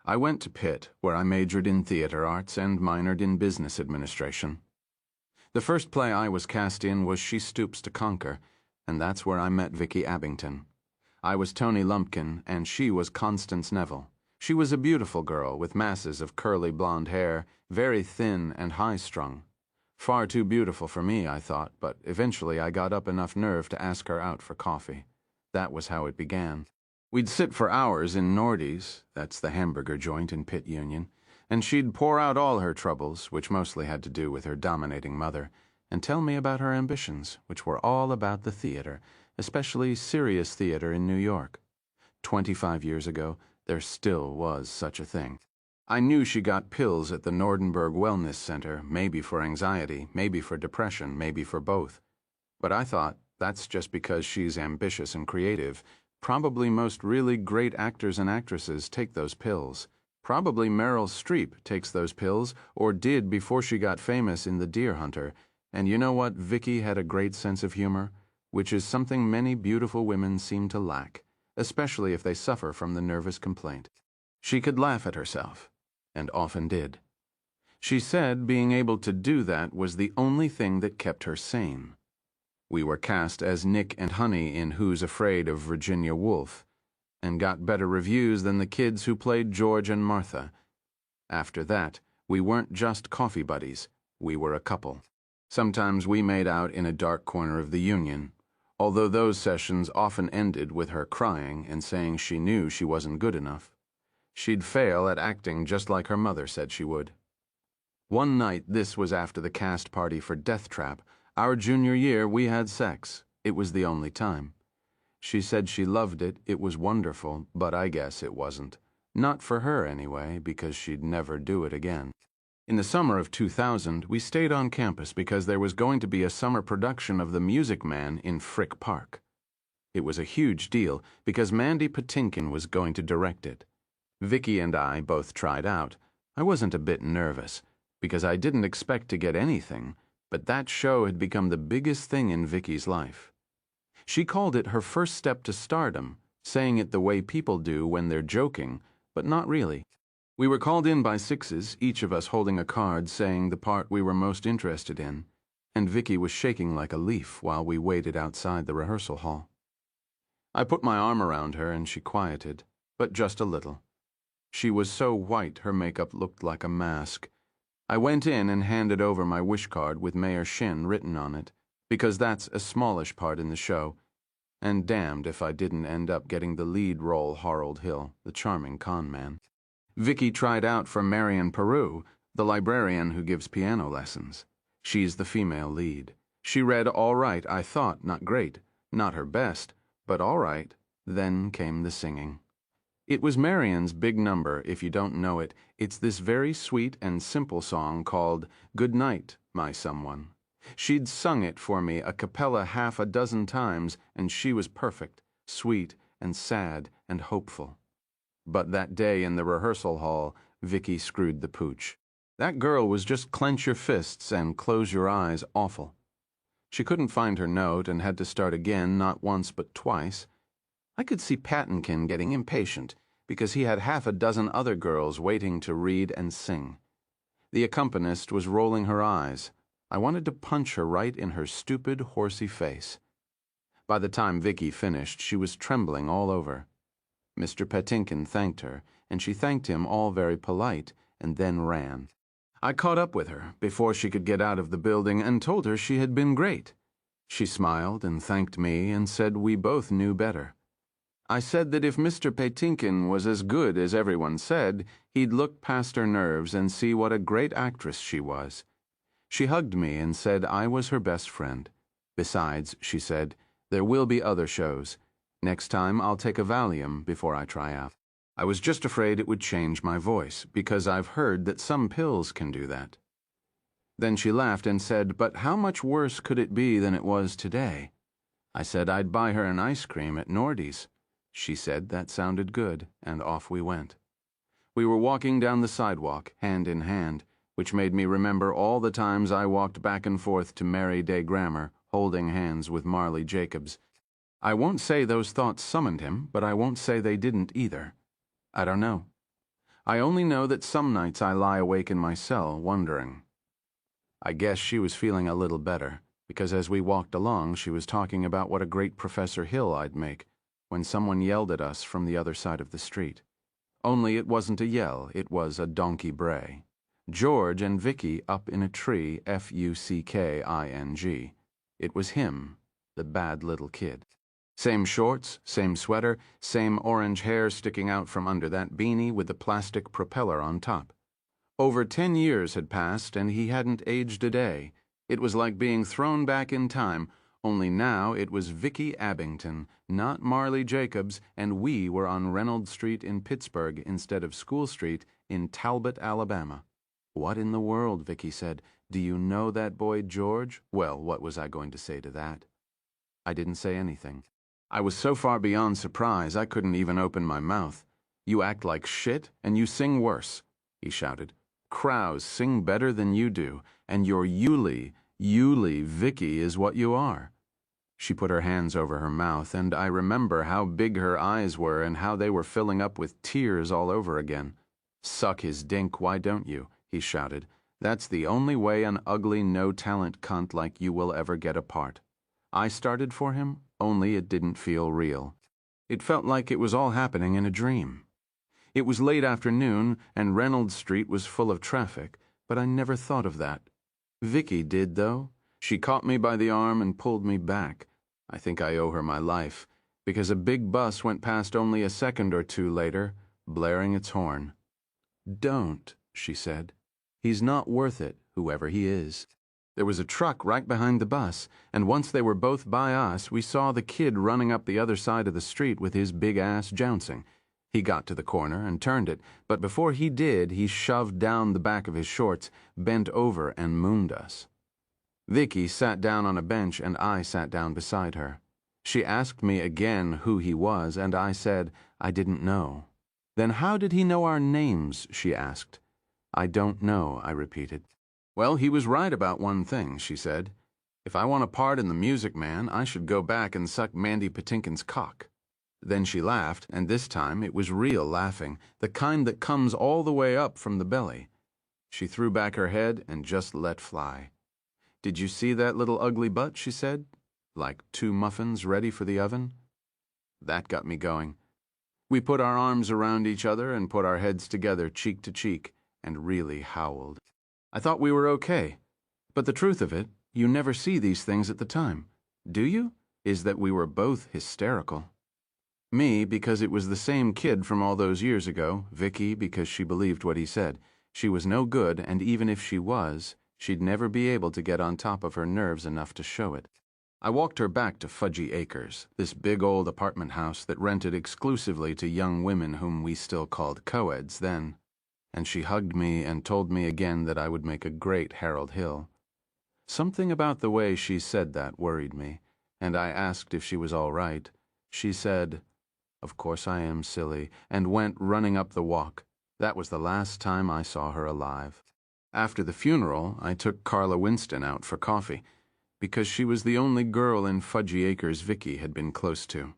I went to Pitt, where I majored in theater arts and minored in business administration. The first play I was cast in was She Stoops to Conquer, and that's where I met Vicki Abington. I was Tony Lumpkin, and she was Constance Neville. She was a beautiful girl with masses of curly blonde hair, very thin and high-strung. Far too beautiful for me, I thought, but eventually I got up enough nerve to ask her out for coffee. That was how it began. We'd sit for hours in Nordy's, that's the hamburger joint in Pitt Union, and she'd pour out all her troubles, which mostly had to do with her dominating mother, and tell me about her ambitions, which were all about the theater, especially serious theater in New York. 25 years ago, there still was such a thing. I knew she got pills at the Nordenberg Wellness Center, maybe for anxiety, maybe for depression, maybe for both. But I thought, that's just because she's ambitious and creative. Probably most really great actors and actresses take those pills. Probably Meryl Streep takes those pills, or did before she got famous in The Deer Hunter. And you know what? Vicki had a great sense of humor, which is something many beautiful women seem to lack, especially if they suffer from the nervous complaint. She could laugh at herself, and often did. She said being able to do that was the only thing that kept her sane. We were cast as Nick and Honey in Who's Afraid of Virginia Woolf, and got better reviews than the kids who played George and Martha. After that, we weren't just coffee buddies, we were a couple. Sometimes we made out in a dark corner of the Union, although those sessions often ended with her crying and saying she knew she wasn't good enough. She'd fail at acting just like her mother said she would. One night, this was after the cast party for Death Trap, our junior year, we had sex. It was the only time. She said she loved it, it was wonderful, but I guess it wasn't. Not for her anyway, because she'd never do it again. In the summer of 2000, we stayed on campus because there was going to be a summer production of The Music Man in Frick Park. It was a huge deal because Mandy Patinkin was going to direct it. Vicky and I both tried out. I wasn't a bit nervous because I didn't expect to get anything, but that show had become the biggest thing in Vicky's life. She called it her first step to stardom, saying it the way people do when they're joking, but not really. We were called in by sixes, each of us holding a card saying the part we were most interested in, and Vicky was shaking like a leaf while we waited outside the rehearsal hall. I put my arm around her and she quieted, but just a little. She was so white her makeup looked like a mask. I went in and handed over my wish card with Mayor Shin written on it, because that's a smallish part in the show, and damned if I didn't end up getting the lead role Harold Hill, the charming con man. Vicky tried out for Marion Peru, the librarian who gives piano lessons. She's the female lead. She read all right, I thought, not great, not her best, but all right. Then came the singing. It was Marion's big number, if you don't know it. It's this very sweet and simple song called Good Night, My Someone. She'd sung it for me a cappella half a dozen times, and she was perfect, sweet and sad and hopeful. But that day in the rehearsal hall, Vicky screwed the pooch. That girl was just clench your fists and close your eyes awful. She couldn't find her note and had to start again not once but twice. I could see Patinkin getting impatient because he had half a dozen other girls waiting to read and sing. The accompanist was rolling her eyes. I wanted to punch her right in her stupid, horsey face. By the time Vicky finished, she was trembling all over. Mr. Patinkin thanked her, and she thanked him all very polite, and then ran. I caught up with her before she could get out of the building and told her she had been great. She smiled and thanked me and said we both knew better. I said that if Mr. Patinkin was as good as everyone said, he'd look past her nerves and see what a great actress she was. She hugged me and said I was her best friend. Besides, she said, there will be other shows. Next time I'll take a Valium before I try out. I was just afraid it would change my voice, because I've heard that some pills can do that. Then she laughed and said, but how much worse could it be than it was today? I said I'd buy her an ice cream at Nordy's. She said that sounded good, and off we went. We were walking down the sidewalk, hand in hand, which made me remember all the times I walked back and forth to Mary Day Grammar, holding hands with Marley Jacobs. I won't say those thoughts summoned him, but I won't say they didn't either. I don't know. I only know that some nights I lie awake in my cell, wondering. I guess she was feeling a little better, because as we walked along, she was talking about what a great Professor Hill I'd make, when someone yelled at us from the other side of the street. Only it wasn't a yell, it was a donkey bray. George and Vicky up in a tree, Fucking. It was him, the bad little kid. Same shorts, same sweater, same orange hair sticking out from under that beanie with the plastic propeller on top. Over 10 years had passed and he hadn't aged a day. It was like being thrown back in time, only now it was Vicky Abington, not Marley Jacobs, and we were on Reynolds Street in Pittsburgh instead of School Street in Talbot, Alabama. What in the world, Vicky said. Do you know that boy George? Well, what was I going to say to that? I didn't say anything. I was so far beyond surprise I couldn't even open my mouth. You act like shit and you sing worse, he shouted. Crows sing better than you do, and your Yulie, Vicky is what you are. She put her hands over her mouth, and I remember how big her eyes were and how they were filling up with tears all over again. Suck his dink, why don't you? He shouted. That's the only way an ugly, no-talent cunt like you will ever get a part. I started for him, only it didn't feel real. It felt like it was all happening in a dream. It was late afternoon, and Reynolds Street was full of traffic, but I never thought of that. Vicky did, though. She caught me by the arm and pulled me back. I think I owe her my life, because a big bus went past only a second or two later, blaring its horn. Don't, she said. He's not worth it, whoever he is. There was a truck right behind the bus, and once they were both by us, we saw the kid running up the other side of the street with his big ass jouncing. He got to the corner and turned it, but before he did, he shoved down the back of his shorts, bent over, and mooned us. Vicky sat down on a bench, and I sat down beside her. She asked me again who he was, and I said I didn't know. Then how did he know our names, she asked. I don't know, I repeated. Well, he was right about one thing, she said. If I want a part in The Music Man, I should go back and suck Mandy Patinkin's cock. Then she laughed, and this time it was real laughing, the kind that comes all the way up from the belly. She threw back her head and just let fly. Did you see that little ugly butt, she said, like 2 muffins ready for the oven? That got me going. We put our arms around each other and put our heads together cheek to cheek and really howled. I thought we were okay, but the truth of it, you never see these things at the time, do you? Is that we were both hysterical. Me, because it was the same kid from all those years ago. Vicky, because she believed what he said. She was no good, and even if she was, she'd never be able to get on top of her nerves enough to show it. I walked her back to Fudgy Acres, this big old apartment house that rented exclusively to young women whom we still called co-eds then. And she hugged me and told me again that I would make a great Harold Hill. Something about the way she said that worried me, and I asked if she was all right. She said, "Of course I am, silly," and went running up the walk. That was the last time I saw her alive. After the funeral, I took Carla Winston out for coffee, because she was the only girl in Fudgy Acres Vicky had been close to.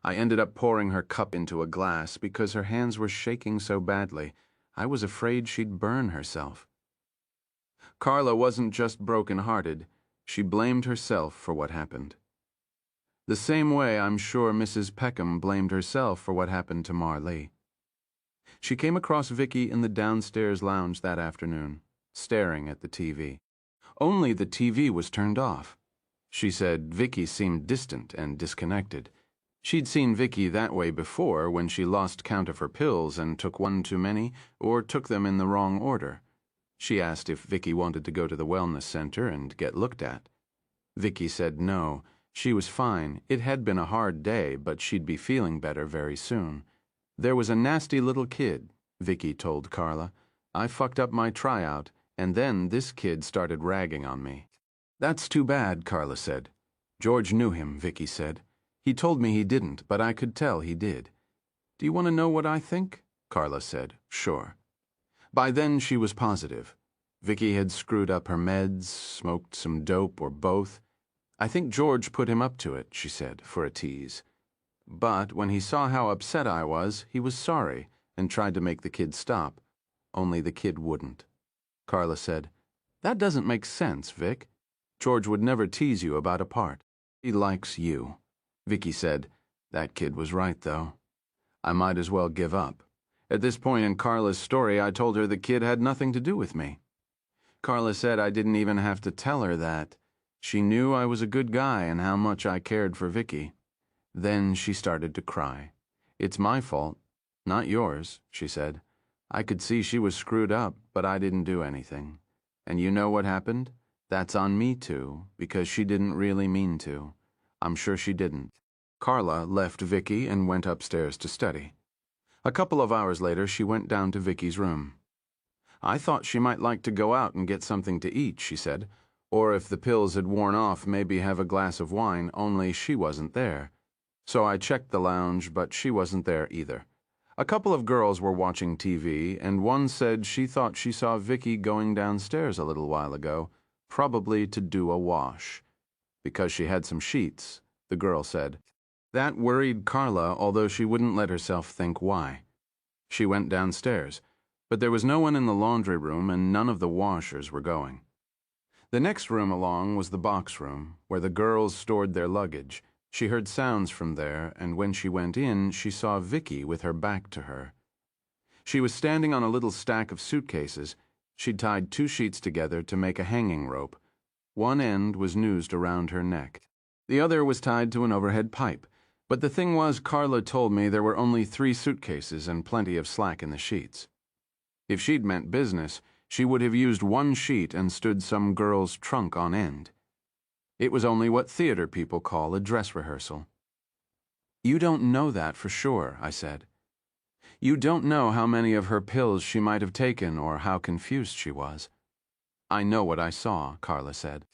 I ended up pouring her cup into a glass because her hands were shaking so badly. I was afraid she'd burn herself. Carla wasn't just broken-hearted. She blamed herself for what happened. The same way I'm sure Mrs. Peckham blamed herself for what happened to Marlee. She came across Vicky in the downstairs lounge that afternoon, staring at the TV. Only the TV was turned off. She said Vicky seemed distant and disconnected. She'd seen Vicky that way before when she lost count of her pills and took one too many or took them in the wrong order. She asked if Vicky wanted to go to the wellness center and get looked at. Vicky said no. She was fine. It had been a hard day, but she'd be feeling better very soon. There was a nasty little kid, Vicky told Carla. I fucked up my tryout, and then this kid started ragging on me. That's too bad, Carla said. George knew him, Vicky said. He told me he didn't, but I could tell he did. Do you want to know what I think? Carla said, sure. By then she was positive. Vicky had screwed up her meds, smoked some dope or both. I think George put him up to it, she said, for a tease. But when he saw how upset I was, he was sorry and tried to make the kid stop. Only the kid wouldn't. Carla said, that doesn't make sense, Vic. George would never tease you about a part. He likes you. Vicky said, that kid was right, though. I might as well give up. At this point in Carla's story, I told her the kid had nothing to do with me. Carla said I didn't even have to tell her that. She knew I was a good guy and how much I cared for Vicky. Then she started to cry. It's my fault, not yours, she said. I could see she was screwed up, but I didn't do anything. And you know what happened? That's on me too, because she didn't really mean to. I'm sure she didn't. Carla left Vicky and went upstairs to study. A couple of hours later, she went down to Vicky's room. I thought she might like to go out and get something to eat, she said, or if the pills had worn off, maybe have a glass of wine, only she wasn't there. So I checked the lounge, but she wasn't there either. A couple of girls were watching TV, and one said she thought she saw Vicky going downstairs a little while ago, probably to do a wash. Because she had some sheets, the girl said. That worried Carla, although she wouldn't let herself think why. She went downstairs, but there was no one in the laundry room and none of the washers were going. The next room along was the box room, where the girls stored their luggage. She heard sounds from there, and when she went in, she saw Vicky with her back to her. She was standing on a little stack of suitcases. She'd tied 2 sheets together to make a hanging rope. One end was noosed around her neck. The other was tied to an overhead pipe. But the thing was, Carla told me there were only 3 suitcases and plenty of slack in the sheets. If she'd meant business, She would have used one sheet and stood some girl's trunk on end. It was only what theater people call a dress rehearsal. You don't know that for sure, I said. You don't know how many of her pills she might have taken or how confused she was. I know what I saw, Carla said.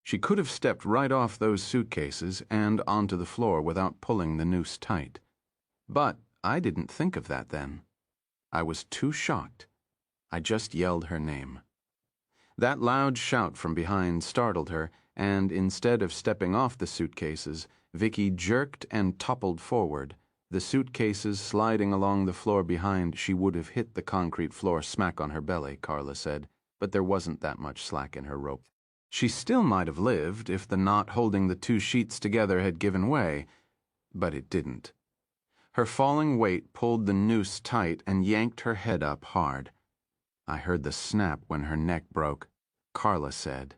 She could have stepped right off those suitcases and onto the floor without pulling the noose tight. But I didn't think of that then. I was too shocked. I just yelled her name. That loud shout from behind startled her, and instead of stepping off the suitcases, Vicky jerked and toppled forward. The suitcases sliding along the floor behind, she would have hit the concrete floor smack on her belly, Carla said, but there wasn't that much slack in her rope. She still might have lived if the knot holding the two sheets together had given way, but it didn't. Her falling weight pulled the noose tight and yanked her head up hard. I heard the snap when her neck broke. Carla said.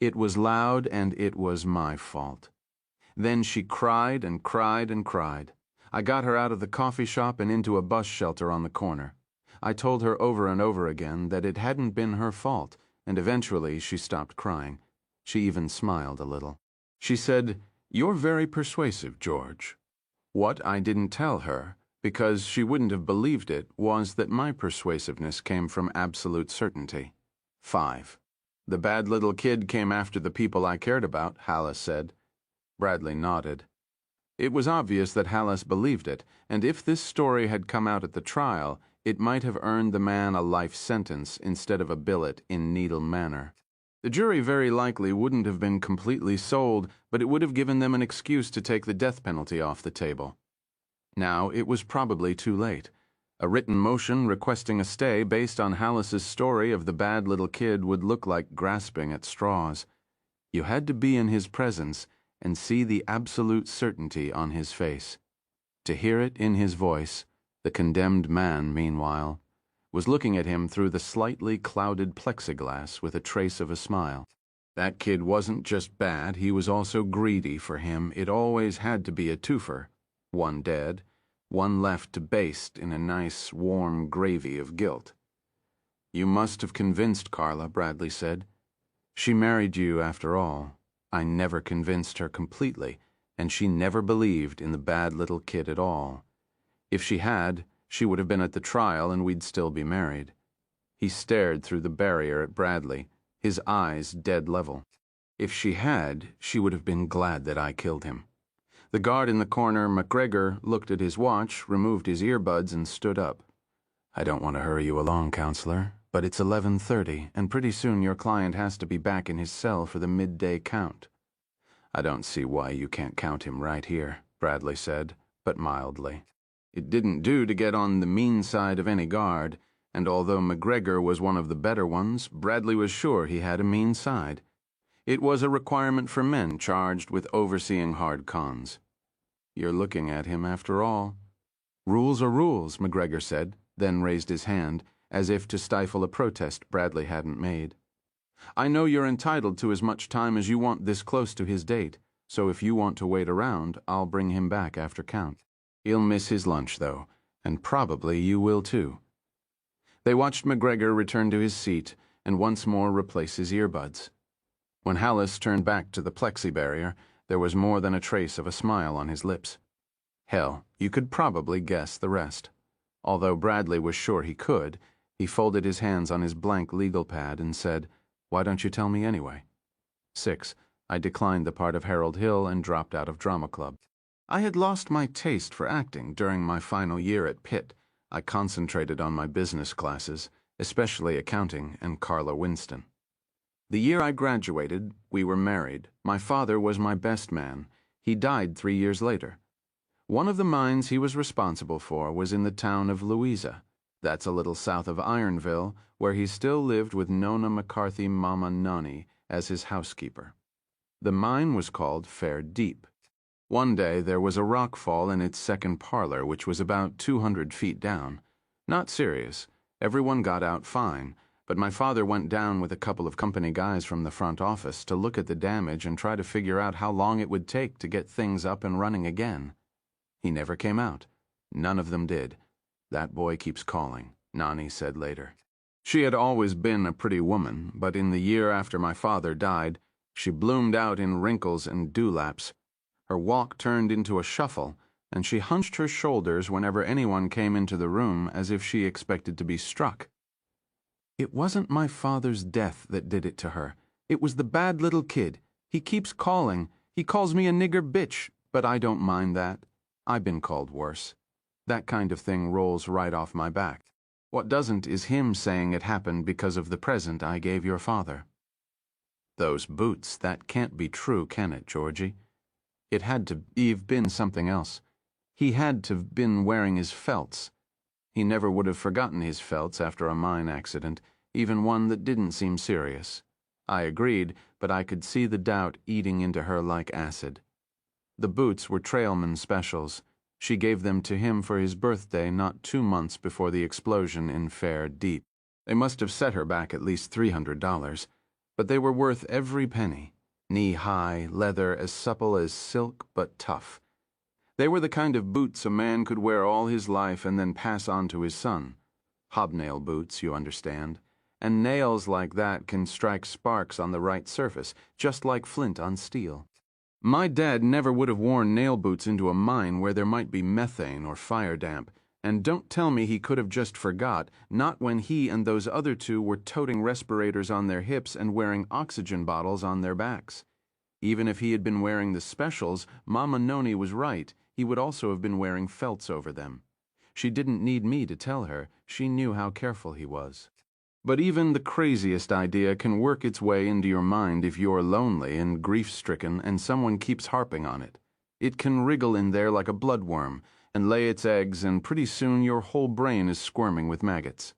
It was loud and it was my fault. Then she cried and cried and cried. I got her out of the coffee shop and into a bus shelter on the corner. I told her over and over again that it hadn't been her fault, and eventually she stopped crying. She even smiled a little. She said, "You're very persuasive, George." What I didn't tell her, because she wouldn't have believed it, was that my persuasiveness came from absolute certainty. 5. The bad little kid came after the people I cared about, Hallis said. Bradley nodded. It was obvious that Hallis believed it, and if this story had come out at the trial, it might have earned the man a life sentence instead of a billet in Needle Manor. The jury very likely wouldn't have been completely sold, but it would have given them an excuse to take the death penalty off the table. Now it was probably too late. A written motion requesting a stay based on Hallis's story of the bad little kid would look like grasping at straws. You had to be in his presence and see the absolute certainty on his face. To hear it in his voice, the condemned man, meanwhile, was looking at him through the slightly clouded plexiglass with a trace of a smile. That kid wasn't just bad, he was also greedy. For him, it always had to be a twofer. One dead, one left to baste in a nice, warm gravy of guilt. You must have convinced Carla, Bradley said. She married you after all. I never convinced her completely, and she never believed in the bad little kid at all. If she had, she would have been at the trial and we'd still be married. He stared through the barrier at Bradley, his eyes dead level. If she had, she would have been glad that I killed him. The guard in the corner, McGregor, looked at his watch, removed his earbuds, and stood up. I don't want to hurry you along, counselor, but it's 11:30, and pretty soon your client has to be back in his cell for the midday count. I don't see why you can't count him right here, Bradley said, but mildly. It didn't do to get on the mean side of any guard, and although McGregor was one of the better ones, Bradley was sure he had a mean side. It was a requirement for men charged with overseeing hard cons. You're looking at him after all. Rules are rules, McGregor said, then raised his hand, as if to stifle a protest Bradley hadn't made. I know you're entitled to as much time as you want this close to his date, so if you want to wait around, I'll bring him back after count. He'll miss his lunch, though, and probably you will too. They watched McGregor return to his seat and once more replace his earbuds. When Hallis turned back to the plexi barrier, there was more than a trace of a smile on his lips. Hell, you could probably guess the rest. Although Bradley was sure he could, he folded his hands on his blank legal pad and said, "Why don't you tell me anyway?" 6. I declined the part of Harold Hill and dropped out of drama club. I had lost my taste for acting during my final year at Pitt. I concentrated on my business classes, especially accounting and Carla Winston. The year I graduated, we were married. My father was my best man. He died 3 years later. One of the mines he was responsible for was in the town of Louisa. That's a little south of Ironville, where he still lived with Nona McCarthy Mama Nonny as his housekeeper. The mine was called Fair Deep. One day there was a rock fall in its second parlor, which was about 200 feet down. Not serious. Everyone got out fine, but my father went down with a couple of company guys from the front office to look at the damage and try to figure out how long it would take to get things up and running again. He never came out. None of them did. That boy keeps calling, Nani said later. She had always been a pretty woman, but in the year after my father died, she bloomed out in wrinkles and dewlaps. Her walk turned into a shuffle, and she hunched her shoulders whenever anyone came into the room as if she expected to be struck. It wasn't my father's death that did it to her. It was the bad little kid. He keeps calling. He calls me a nigger bitch, but I don't mind that. I've been called worse. That kind of thing rolls right off my back. What doesn't is him saying it happened because of the present I gave your father. Those boots, that can't be true, can it, Georgie? It had to have been something else. He had to have been wearing his felts. He never would have forgotten his felts after a mine accident, even one that didn't seem serious. I agreed, but I could see the doubt eating into her like acid. The boots were trailman specials. She gave them to him for his birthday not 2 months before the explosion in Fair Deep. They must have set her back at least $300, but they were worth every penny. Knee-high, leather as supple as silk but tough. They were the kind of boots a man could wear all his life and then pass on to his son. Hobnail boots, you understand. And nails like that can strike sparks on the right surface, just like flint on steel. My dad never would have worn nail boots into a mine where there might be methane or fire damp, and don't tell me he could have just forgot, not when he and those other two were toting respirators on their hips and wearing oxygen bottles on their backs. Even if he had been wearing the specials, Mama Noni was right. He would also have been wearing felts over them. She didn't need me to tell her. She knew how careful he was. But even the craziest idea can work its way into your mind if you're lonely and grief-stricken and someone keeps harping on it. It can wriggle in there like a bloodworm and lay its eggs, and pretty soon your whole brain is squirming with maggots.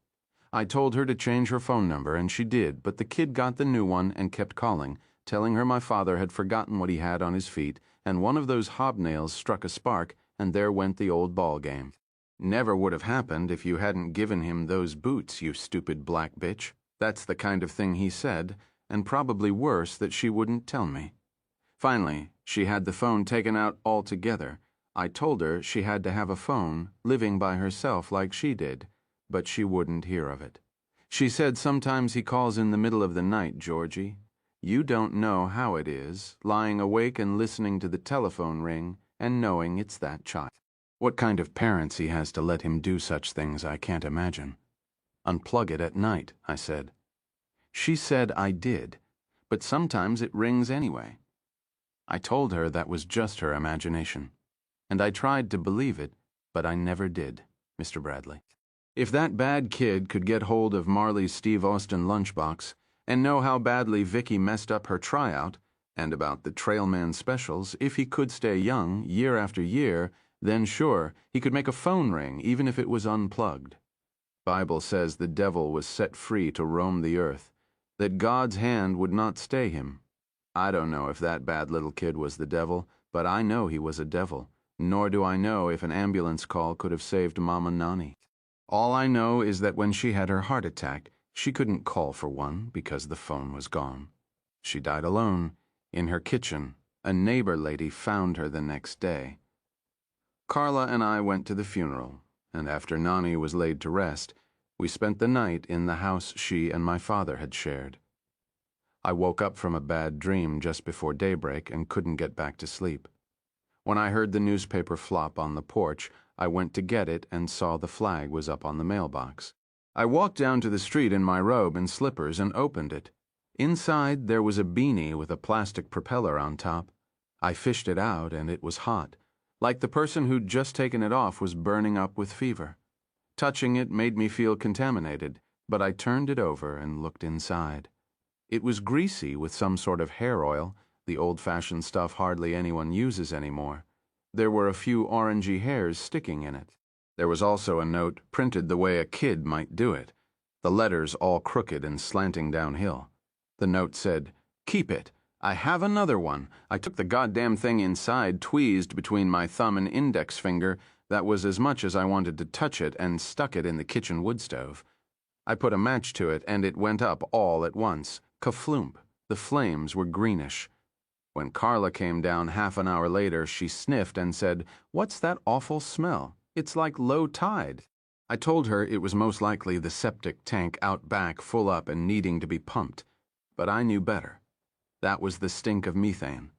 I told her to change her phone number, and she did, but the kid got the new one and kept calling, telling her my father had forgotten what he had on his feet, and one of those hobnails struck a spark, and there went the old ball game. Never would have happened if you hadn't given him those boots, you stupid black bitch. That's the kind of thing he said, and probably worse that she wouldn't tell me. Finally, she had the phone taken out altogether. I told her she had to have a phone, living by herself like she did, but she wouldn't hear of it. She said sometimes he calls in the middle of the night, Georgie. You don't know how it is, lying awake and listening to the telephone ring and knowing it's that child. What kind of parents he has to let him do such things I can't imagine. Unplug it at night, I said. She said I did, but sometimes it rings anyway. I told her that was just her imagination, and I tried to believe it, but I never did, Mr. Bradley. If that bad kid could get hold of Marley's Steve Austin lunchbox and know how badly Vicky messed up her tryout, and about the Trailman specials, if he could stay young year after year, then sure, he could make a phone ring even if it was unplugged. Bible says the devil was set free to roam the earth, that God's hand would not stay him. I don't know if that bad little kid was the devil, but I know he was a devil, nor do I know if an ambulance call could have saved Mama Nani. All I know is that when she had her heart attack, she couldn't call for one because the phone was gone. She died alone, in her kitchen. A neighbor lady found her the next day. Carla and I went to the funeral, and after Nani was laid to rest, we spent the night in the house she and my father had shared. I woke up from a bad dream just before daybreak and couldn't get back to sleep. When I heard the newspaper flop on the porch, I went to get it and saw the flag was up on the mailbox. I walked down to the street in my robe and slippers and opened it. Inside there was a beanie with a plastic propeller on top. I fished it out and it was hot, like the person who'd just taken it off was burning up with fever. Touching it made me feel contaminated, but I turned it over and looked inside. It was greasy with some sort of hair oil, the old-fashioned stuff hardly anyone uses anymore. There were a few orangey hairs sticking in it. There was also a note printed the way a kid might do it, the letters all crooked and slanting downhill. The note said, "Keep it. I have another one. I took the goddamn thing inside, tweezed between my thumb and index finger. That was as much as I wanted to touch it, and stuck it in the kitchen wood stove. I put a match to it, and it went up all at once. Kafloomp. The flames were greenish. When Carla came down half an hour later, she sniffed and said, 'What's that awful smell? It's like low tide.' I told her it was most likely the septic tank out back full up and needing to be pumped, but I knew better. That was the stink of methane.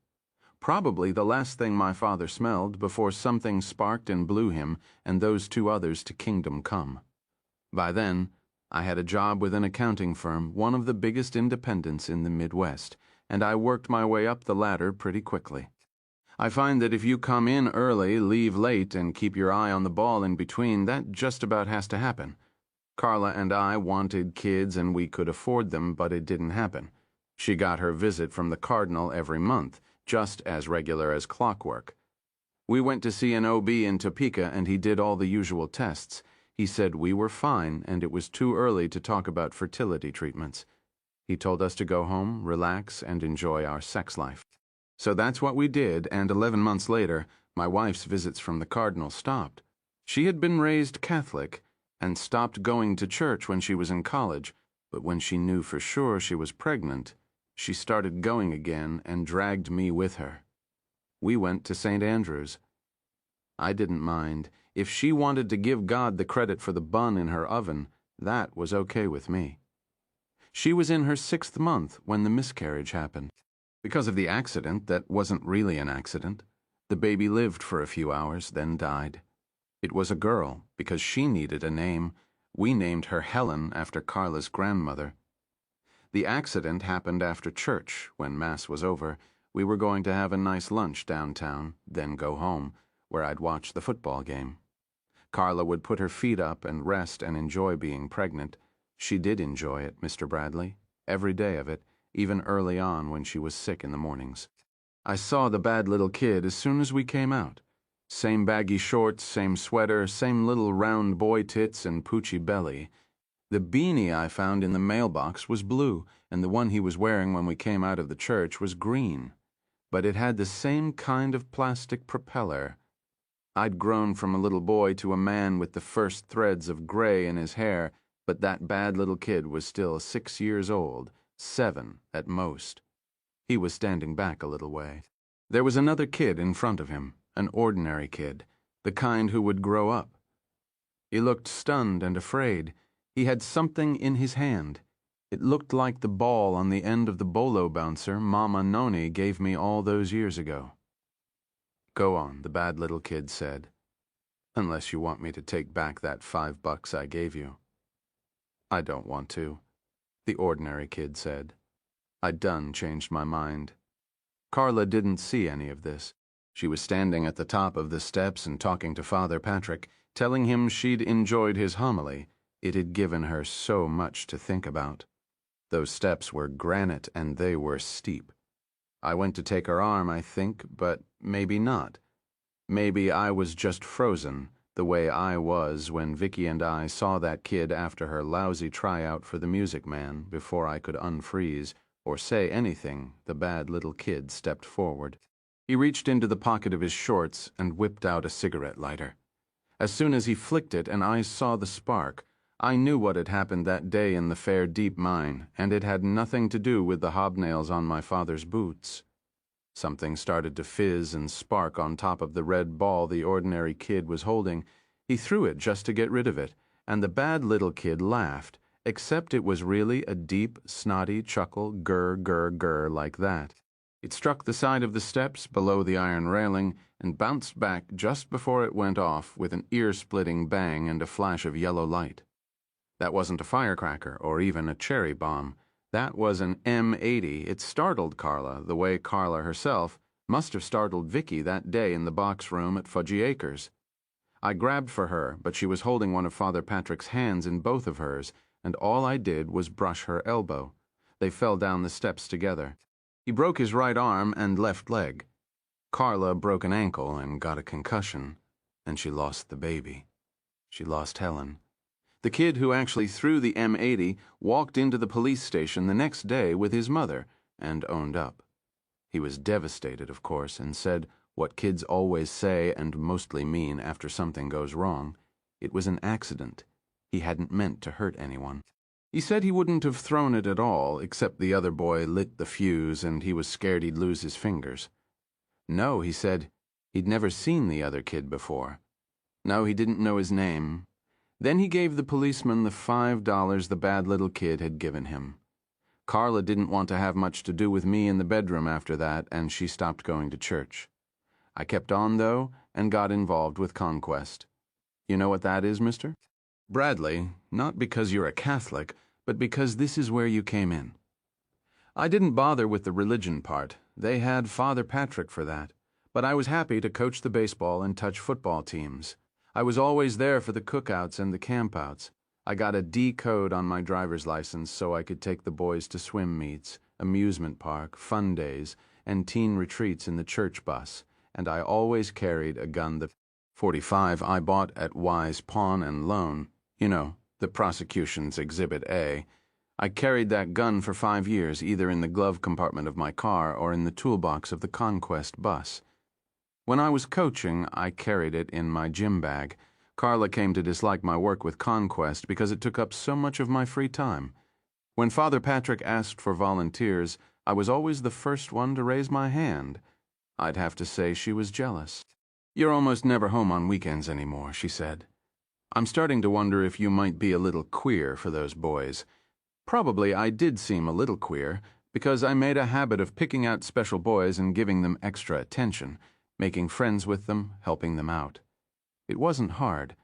Probably the last thing my father smelled before something sparked and blew him and those two others to kingdom come. By then, I had a job with an accounting firm, one of the biggest independents in the Midwest, and I worked my way up the ladder pretty quickly. I find that if you come in early, leave late, and keep your eye on the ball in between, that just about has to happen. Carla and I wanted kids and we could afford them, but it didn't happen. She got her visit from the cardinal every month, just as regular as clockwork. We went to see an OB in Topeka and he did all the usual tests. He said we were fine and it was too early to talk about fertility treatments. He told us to go home, relax, and enjoy our sex life. So that's what we did, and 11 months later, my wife's visits from the cardinal stopped. She had been raised Catholic and stopped going to church when she was in college, but when she knew for sure she was pregnant, she started going again and dragged me with her. We went to St. Andrew's. I didn't mind. If she wanted to give God the credit for the bun in her oven, that was okay with me. She was in her 6th month when the miscarriage happened. Because of the accident that wasn't really an accident, the baby lived for a few hours, then died. It was a girl, because she needed a name. We named her Helen after Carla's grandmother. The accident happened after church. When Mass was over, we were going to have a nice lunch downtown, then go home, where I'd watch the football game. Carla would put her feet up and rest and enjoy being pregnant. She did enjoy it, Mr. Bradley, every day of it, even early on when she was sick in the mornings. I saw the bad little kid as soon as we came out. Same baggy shorts, same sweater, same little round boy tits and poochy belly. The beanie I found in the mailbox was blue, and the one he was wearing when we came out of the church was green. But it had the same kind of plastic propeller. I'd grown from a little boy to a man with the first threads of gray in his hair, but that bad little kid was still 6 years old, 7 at most. He was standing back a little way. There was another kid in front of him, an ordinary kid, the kind who would grow up. He looked stunned and afraid. He had something in his hand. It looked like the ball on the end of the bolo bouncer Mama Noni gave me all those years ago. "Go on," the bad little kid said. "Unless you want me to take back that $5 I gave you." "I don't want to," the ordinary kid said. I'd done changed my mind. Carla didn't see any of this. She was standing at the top of the steps and talking to Father Patrick, telling him she'd enjoyed his homily. It had given her so much to think about. Those steps were granite and they were steep. I went to take her arm, I think, but maybe not. Maybe I was just frozen, the way I was when Vicky and I saw that kid after her lousy tryout for the Music Man. Before I could unfreeze or say anything, the bad little kid stepped forward. He reached into the pocket of his shorts and whipped out a cigarette lighter. As soon as he flicked it and I saw the spark, I knew what had happened that day in the Fair Deep mine, and it had nothing to do with the hobnails on my father's boots. Something started to fizz and spark on top of the red ball the ordinary kid was holding. He threw it just to get rid of it, and the bad little kid laughed, except it was really a deep, snotty chuckle, grr, grr, grr, like that. It struck the side of the steps below the iron railing and bounced back just before it went off with an ear-splitting bang and a flash of yellow light. That wasn't a firecracker or even a cherry bomb. That was an M80. It startled Carla the way Carla herself must have startled Vicky that day in the box room at Fudgy Acres. I grabbed for her, but she was holding one of Father Patrick's hands in both of hers, and all I did was brush her elbow. They fell down the steps together. He broke his right arm and left leg. Carla broke an ankle and got a concussion, and she lost the baby. She lost Helen. The kid who actually threw the M80 walked into the police station the next day with his mother and owned up. He was devastated, of course, and said what kids always say and mostly mean after something goes wrong. It was an accident. He hadn't meant to hurt anyone. He said he wouldn't have thrown it at all, except the other boy lit the fuse and he was scared he'd lose his fingers. No, he said, he'd never seen the other kid before. No, he didn't know his name. Then he gave the policeman the $5 the bad little kid had given him. Carla didn't want to have much to do with me in the bedroom after that, and she stopped going to church. I kept on, though, and got involved with Conquest. You know what that is, mister? Bradley, not because you're a Catholic, but because this is where you came in. I didn't bother with the religion part. They had Father Patrick for that. But I was happy to coach the baseball and touch football teams. I was always there for the cookouts and the campouts. I got a D code on my driver's license so I could take the boys to swim meets, amusement park, fun days, and teen retreats in the church bus, and I always carried a gun, the .45 I bought at Wise Pawn and Loan, you know, the prosecution's Exhibit A. I carried that gun for 5 years, either in the glove compartment of my car or in the toolbox of the Conquest bus. When I was coaching, I carried it in my gym bag. Carla came to dislike my work with Conquest because it took up so much of my free time. When Father Patrick asked for volunteers, I was always the first one to raise my hand. I'd have to say she was jealous. "You're almost never home on weekends anymore," she said. "I'm starting to wonder if you might be a little queer for those boys." Probably I did seem a little queer, because I made a habit of picking out special boys and giving them extra attention, making friends with them, helping them out. It wasn't hard.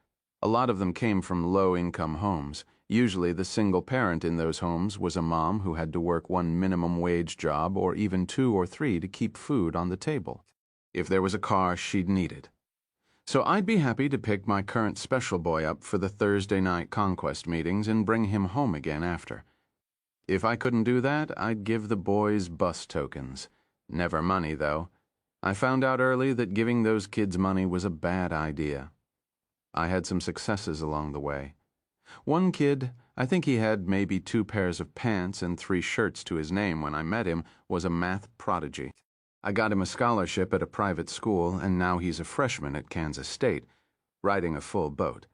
A lot of them came from low-income homes. Usually the single parent in those homes was a mom who had to work one minimum wage job or even 2 or 3 to keep food on the table. If there was a car, she'd need it. So I'd be happy to pick my current special boy up for the Thursday night Conquest meetings and bring him home again after. If I couldn't do that, I'd give the boys bus tokens. Never money, though. I found out early that giving those kids money was a bad idea. I had some successes along the way. One kid, I think he had maybe 2 pairs of pants and 3 shirts to his name when I met him, was a math prodigy. I got him a scholarship at a private school, and now he's a freshman at Kansas State, riding a full boat.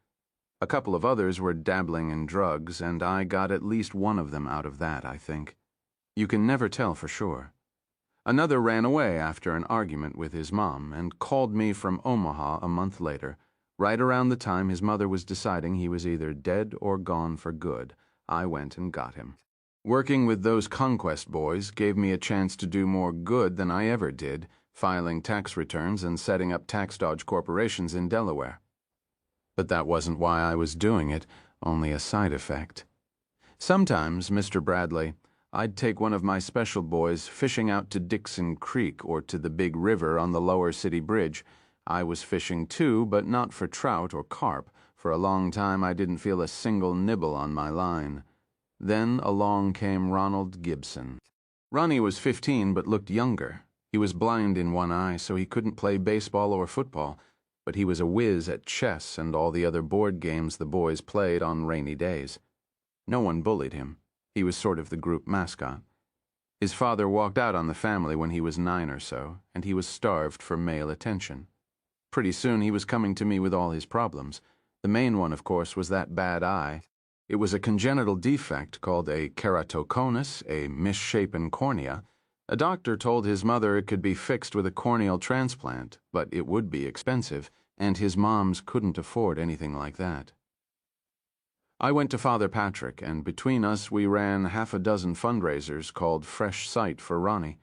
A couple of others were dabbling in drugs, and I got at least one of them out of that, I think. You can never tell for sure. Another ran away after an argument with his mom and called me from Omaha a month later, right around the time his mother was deciding he was either dead or gone for good. I went and got him. Working with those Conquest boys gave me a chance to do more good than I ever did, filing tax returns and setting up tax dodge corporations in Delaware. But that wasn't why I was doing it, only a side effect. Sometimes, Mr. Bradley, I'd take one of my special boys fishing out to Dixon Creek or to the big river on the lower city bridge. I was fishing too, but not for trout or carp. For a long time I didn't feel a single nibble on my line. Then along came Ronald Gibson. Ronnie was 15 but looked younger. He was blind in one eye, so he couldn't play baseball or football, but he was a whiz at chess and all the other board games the boys played on rainy days. No one bullied him. He was sort of the group mascot. His father walked out on the family when he was 9 or so, and he was starved for male attention. Pretty soon he was coming to me with all his problems. The main one, of course, was that bad eye. It was a congenital defect called a keratoconus, a misshapen cornea. A doctor told his mother it could be fixed with a corneal transplant, but it would be expensive, and his moms couldn't afford anything like that. I went to Father Patrick, and between us we ran 6 fundraisers called Fresh Sight for Ronnie.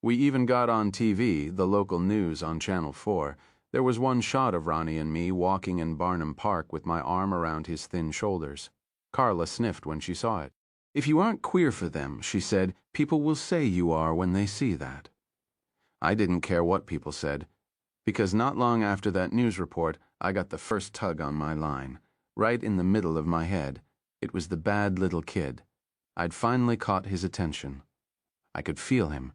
We even got on TV, the local news on Channel 4. There was one shot of Ronnie and me walking in Barnum Park with my arm around his thin shoulders. Carla sniffed when she saw it. "If you aren't queer for them," she said, "people will say you are when they see that." I didn't care what people said, because not long after that news report, I got the first tug on my line, right in the middle of my head. It was the bad little kid. I'd finally caught his attention. I could feel him.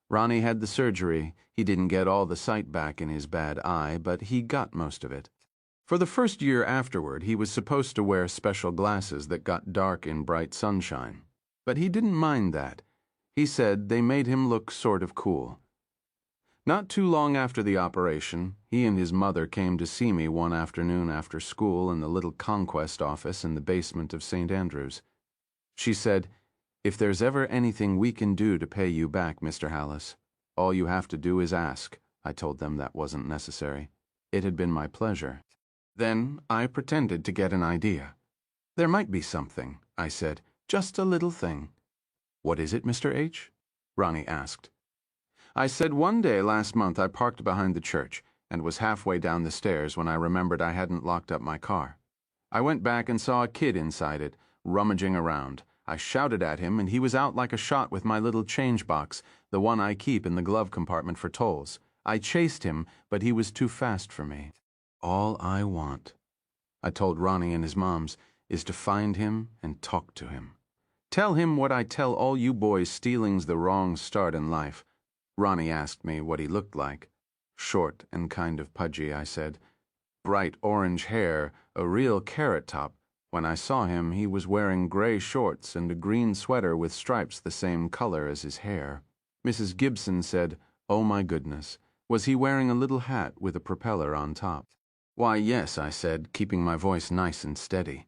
Ronnie had the surgery. He didn't get all the sight back in his bad eye, but he got most of it. For the first year afterward, he was supposed to wear special glasses that got dark in bright sunshine. But he didn't mind that. He said they made him look sort of cool. Not too long after the operation, he and his mother came to see me one afternoon after school in the little Conquest office in the basement of St. Andrew's. She said, "If there's ever anything we can do to pay you back, Mr. Hallis, all you have to do is ask." I told them that wasn't necessary. It had been my pleasure. Then I pretended to get an idea. There might be something, I said, just a little thing. What is it, Mr. H? Ronnie asked. I said one day last month I parked behind the church and was halfway down the stairs when I remembered I hadn't locked up my car. I went back and saw a kid inside it, rummaging around. I shouted at him and he was out like a shot with my little change box, the one I keep in the glove compartment for tolls. I chased him, but he was too fast for me. All I want, I told Ronnie and his moms, is to find him and talk to him. Tell him what I tell all you boys stealing's the wrong start in life. Ronnie asked me what he looked like. Short and kind of pudgy, I said. Bright orange hair, a real carrot top. When I saw him, he was wearing gray shorts and a green sweater with stripes the same color as his hair. Mrs. Gibson said, "Oh my goodness, was he wearing a little hat with a propeller on top?" "Why, yes," I said, keeping my voice nice and steady.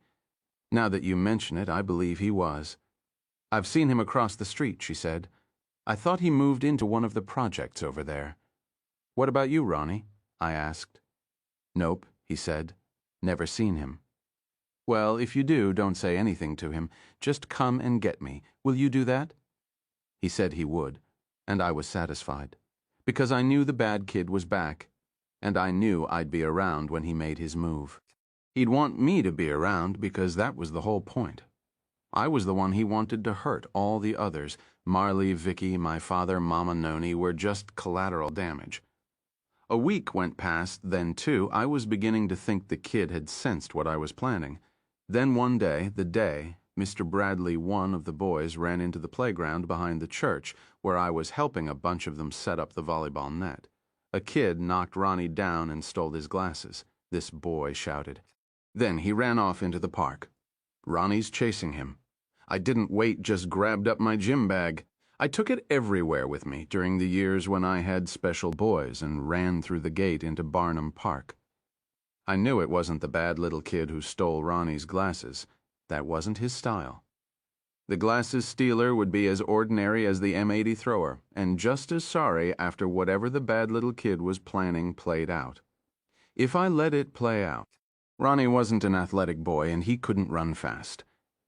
"Now that you mention it, I believe he was." "I've seen him across the street," she said. "I thought he moved into one of the projects over there." "What about you, Ronnie?" I asked. "Nope," he said. "Never seen him." "Well, if you do, don't say anything to him. Just come and get me. Will you do that?" He said he would, and I was satisfied, because I knew the bad kid was back, and I knew I'd be around when he made his move. He'd want me to be around because that was the whole point. I was the one he wanted to hurt. All the others, Marley, Vicky, my father, Mama Noni, were just collateral damage. A week went past, then too, I was beginning to think the kid had sensed what I was planning. Then one day, Mr. Bradley, one of the boys, ran into the playground behind the church, where I was helping a bunch of them set up the volleyball net. A kid knocked Ronnie down and stole his glasses. This boy shouted. Then he ran off into the park. Ronnie's chasing him. I didn't wait, just grabbed up my gym bag. I took it everywhere with me during the years when I had special boys and ran through the gate into Barnum Park. I knew it wasn't the bad little kid who stole Ronnie's glasses. That wasn't his style. The glasses stealer would be as ordinary as the M80 thrower, and just as sorry after whatever the bad little kid was planning played out. If I let it play out. Ronnie wasn't an athletic boy, and he couldn't run fast.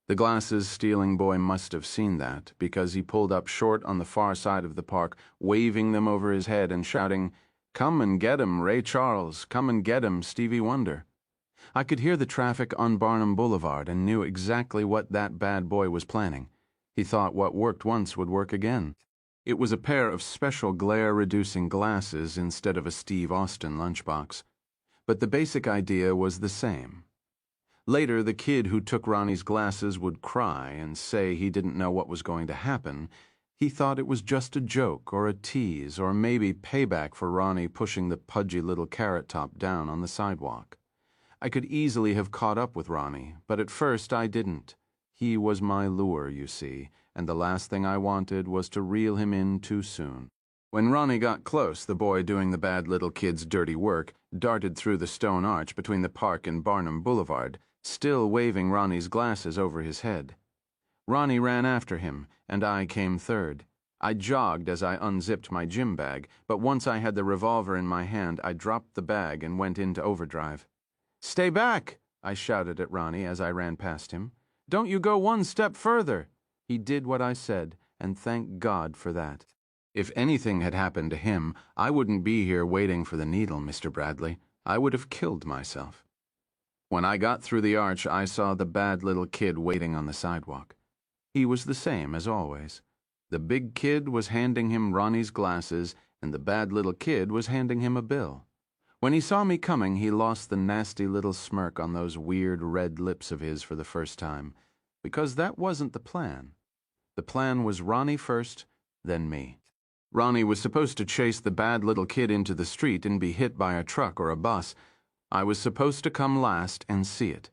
The glasses-stealing boy must have seen that, because he pulled up short on the far side of the park, waving them over his head and shouting, "Come and get him, Ray Charles! Come and get him, Stevie Wonder!" I could hear the traffic on Barnum Boulevard and knew exactly what that bad boy was planning. He thought what worked once would work again. It was a pair of special glare-reducing glasses instead of a Steve Austin lunchbox. But the basic idea was the same. Later, the kid who took Ronnie's glasses would cry and say he didn't know what was going to happen. He thought it was just a joke or a tease or maybe payback for Ronnie pushing the pudgy little carrot top down on the sidewalk. I could easily have caught up with Ronnie, but at first I didn't. He was my lure, you see, and the last thing I wanted was to reel him in too soon. When Ronnie got close, the boy doing the bad little kid's dirty work darted through the stone arch between the park and Barnum Boulevard, still waving Ronnie's glasses over his head. Ronnie ran after him, and I came third. I jogged as I unzipped my gym bag, but once I had the revolver in my hand, I dropped the bag and went into overdrive. "Stay back!" I shouted at Ronnie as I ran past him. "Don't you go one step further!" He did what I said, and thank God for that. If anything had happened to him, I wouldn't be here waiting for the needle, Mr. Bradley. I would have killed myself. When I got through the arch, I saw the bad little kid waiting on the sidewalk. He was the same as always. The big kid was handing him Ronnie's glasses, and the bad little kid was handing him a bill. When he saw me coming, he lost the nasty little smirk on those weird red lips of his for the first time, because that wasn't the plan. The plan was Ronnie first, then me. Ronnie was supposed to chase the bad little kid into the street and be hit by a truck or a bus. I was supposed to come last and see it.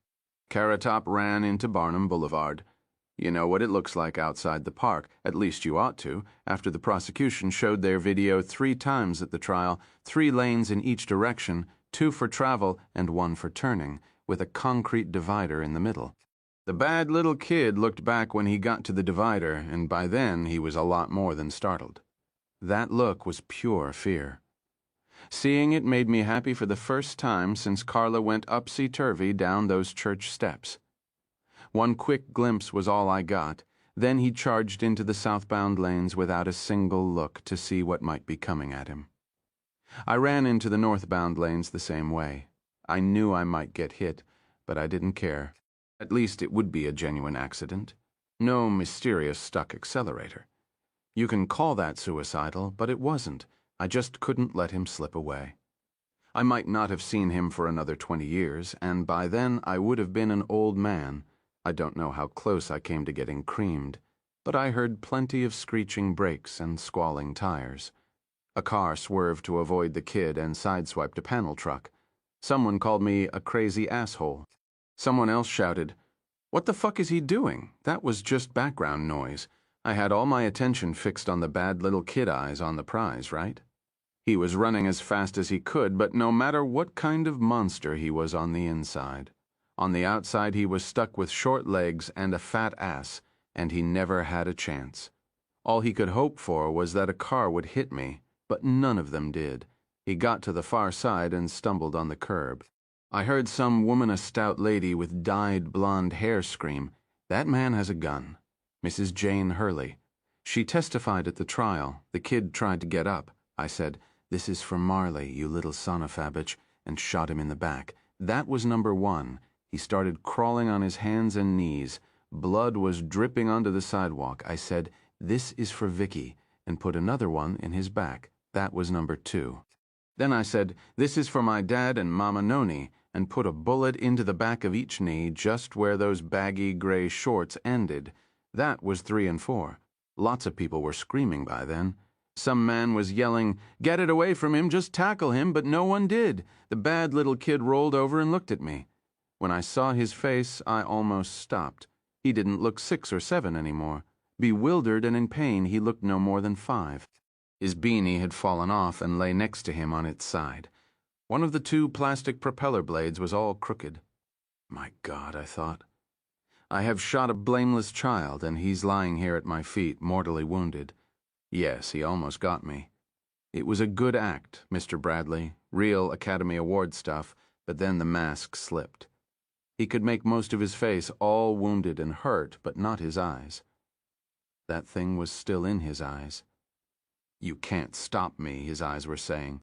Carrot Top ran into Barnum Boulevard. You know what it looks like outside the park, at least you ought to, after the prosecution showed their video 3 times at the trial, 3 lanes in each direction, 2 for travel and 1 for turning, with a concrete divider in the middle. The bad little kid looked back when he got to the divider, and by then he was a lot more than startled. That look was pure fear. Seeing it made me happy for the first time since Carla went upsy-turvy down those church steps. One quick glimpse was all I got, then he charged into the southbound lanes without a single look to see what might be coming at him. I ran into the northbound lanes the same way. I knew I might get hit, but I didn't care. At least it would be a genuine accident. No mysterious stuck accelerator. You can call that suicidal, but it wasn't. I just couldn't let him slip away. I might not have seen him for another 20 years, and by then I would have been an old man. I don't know how close I came to getting creamed, but I heard plenty of screeching brakes and squalling tires. A car swerved to avoid the kid and sideswiped a panel truck. Someone called me a crazy asshole. Someone else shouted, "What the fuck is he doing? That was just background noise." I had all my attention fixed on the bad little kid eyes on the prize, right? He was running as fast as he could, but no matter what kind of monster he was on the inside. On the outside he was stuck with short legs and a fat ass, and he never had a chance. All he could hope for was that a car would hit me, but none of them did. He got to the far side and stumbled on the curb. I heard some woman, a stout lady with dyed blonde hair, scream, "That man has a gun." Mrs. Jane Hurley. She testified at the trial. The kid tried to get up. I said, "This is for Marley, you little son of a bitch," and shot him in the back. That was number 1. He started crawling on his hands and knees. Blood was dripping onto the sidewalk. I said, "This is for Vicky," and put another one in his back. That was number 2. Then I said, "This is for my dad and Mama Noni," and put a bullet into the back of each knee just where those baggy gray shorts ended. That was 3 and 4. Lots of people were screaming by then. Some man was yelling, "Get it away from him, just tackle him," but no one did. The bad little kid rolled over and looked at me. When I saw his face, I almost stopped. He didn't look 6 or 7 anymore. Bewildered and in pain, he looked no more than 5. His beanie had fallen off and lay next to him on its side. One of the 2 plastic propeller blades was all crooked. My God, I thought. I have shot a blameless child, and he's lying here at my feet, mortally wounded. Yes, he almost got me. It was a good act, Mr. Bradley, real Academy Award stuff, but then the mask slipped. He could make most of his face all wounded and hurt, but not his eyes. That thing was still in his eyes. "You can't stop me," his eyes were saying.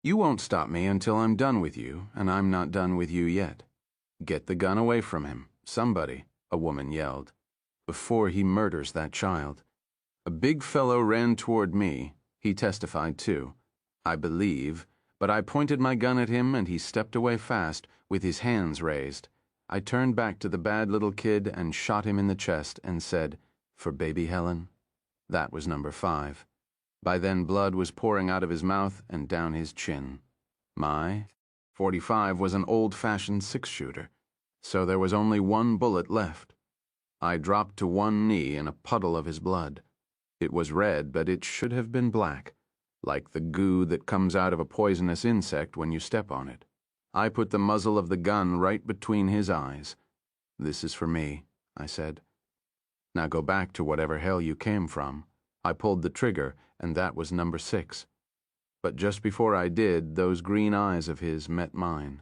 "You won't stop me until I'm done with you, and I'm not done with you yet. Get the gun away from him, somebody," a woman yelled, "before he murders that child." A big fellow ran toward me. He testified too, I believe, but I pointed my gun at him and he stepped away fast, with his hands raised. I turned back to the bad little kid and shot him in the chest and said, "For baby Helen." That was number 5. By then blood was pouring out of his mouth and down his chin. My .45 was an old-fashioned 6-shooter, so there was only 1 bullet left. I dropped to one knee in a puddle of his blood. It was red, but it should have been black, like the goo that comes out of a poisonous insect when you step on it. I put the muzzle of the gun right between his eyes. "This is for me," I said. "Now go back to whatever hell you came from." I pulled the trigger, and that was number 6. But just before I did, those green eyes of his met mine.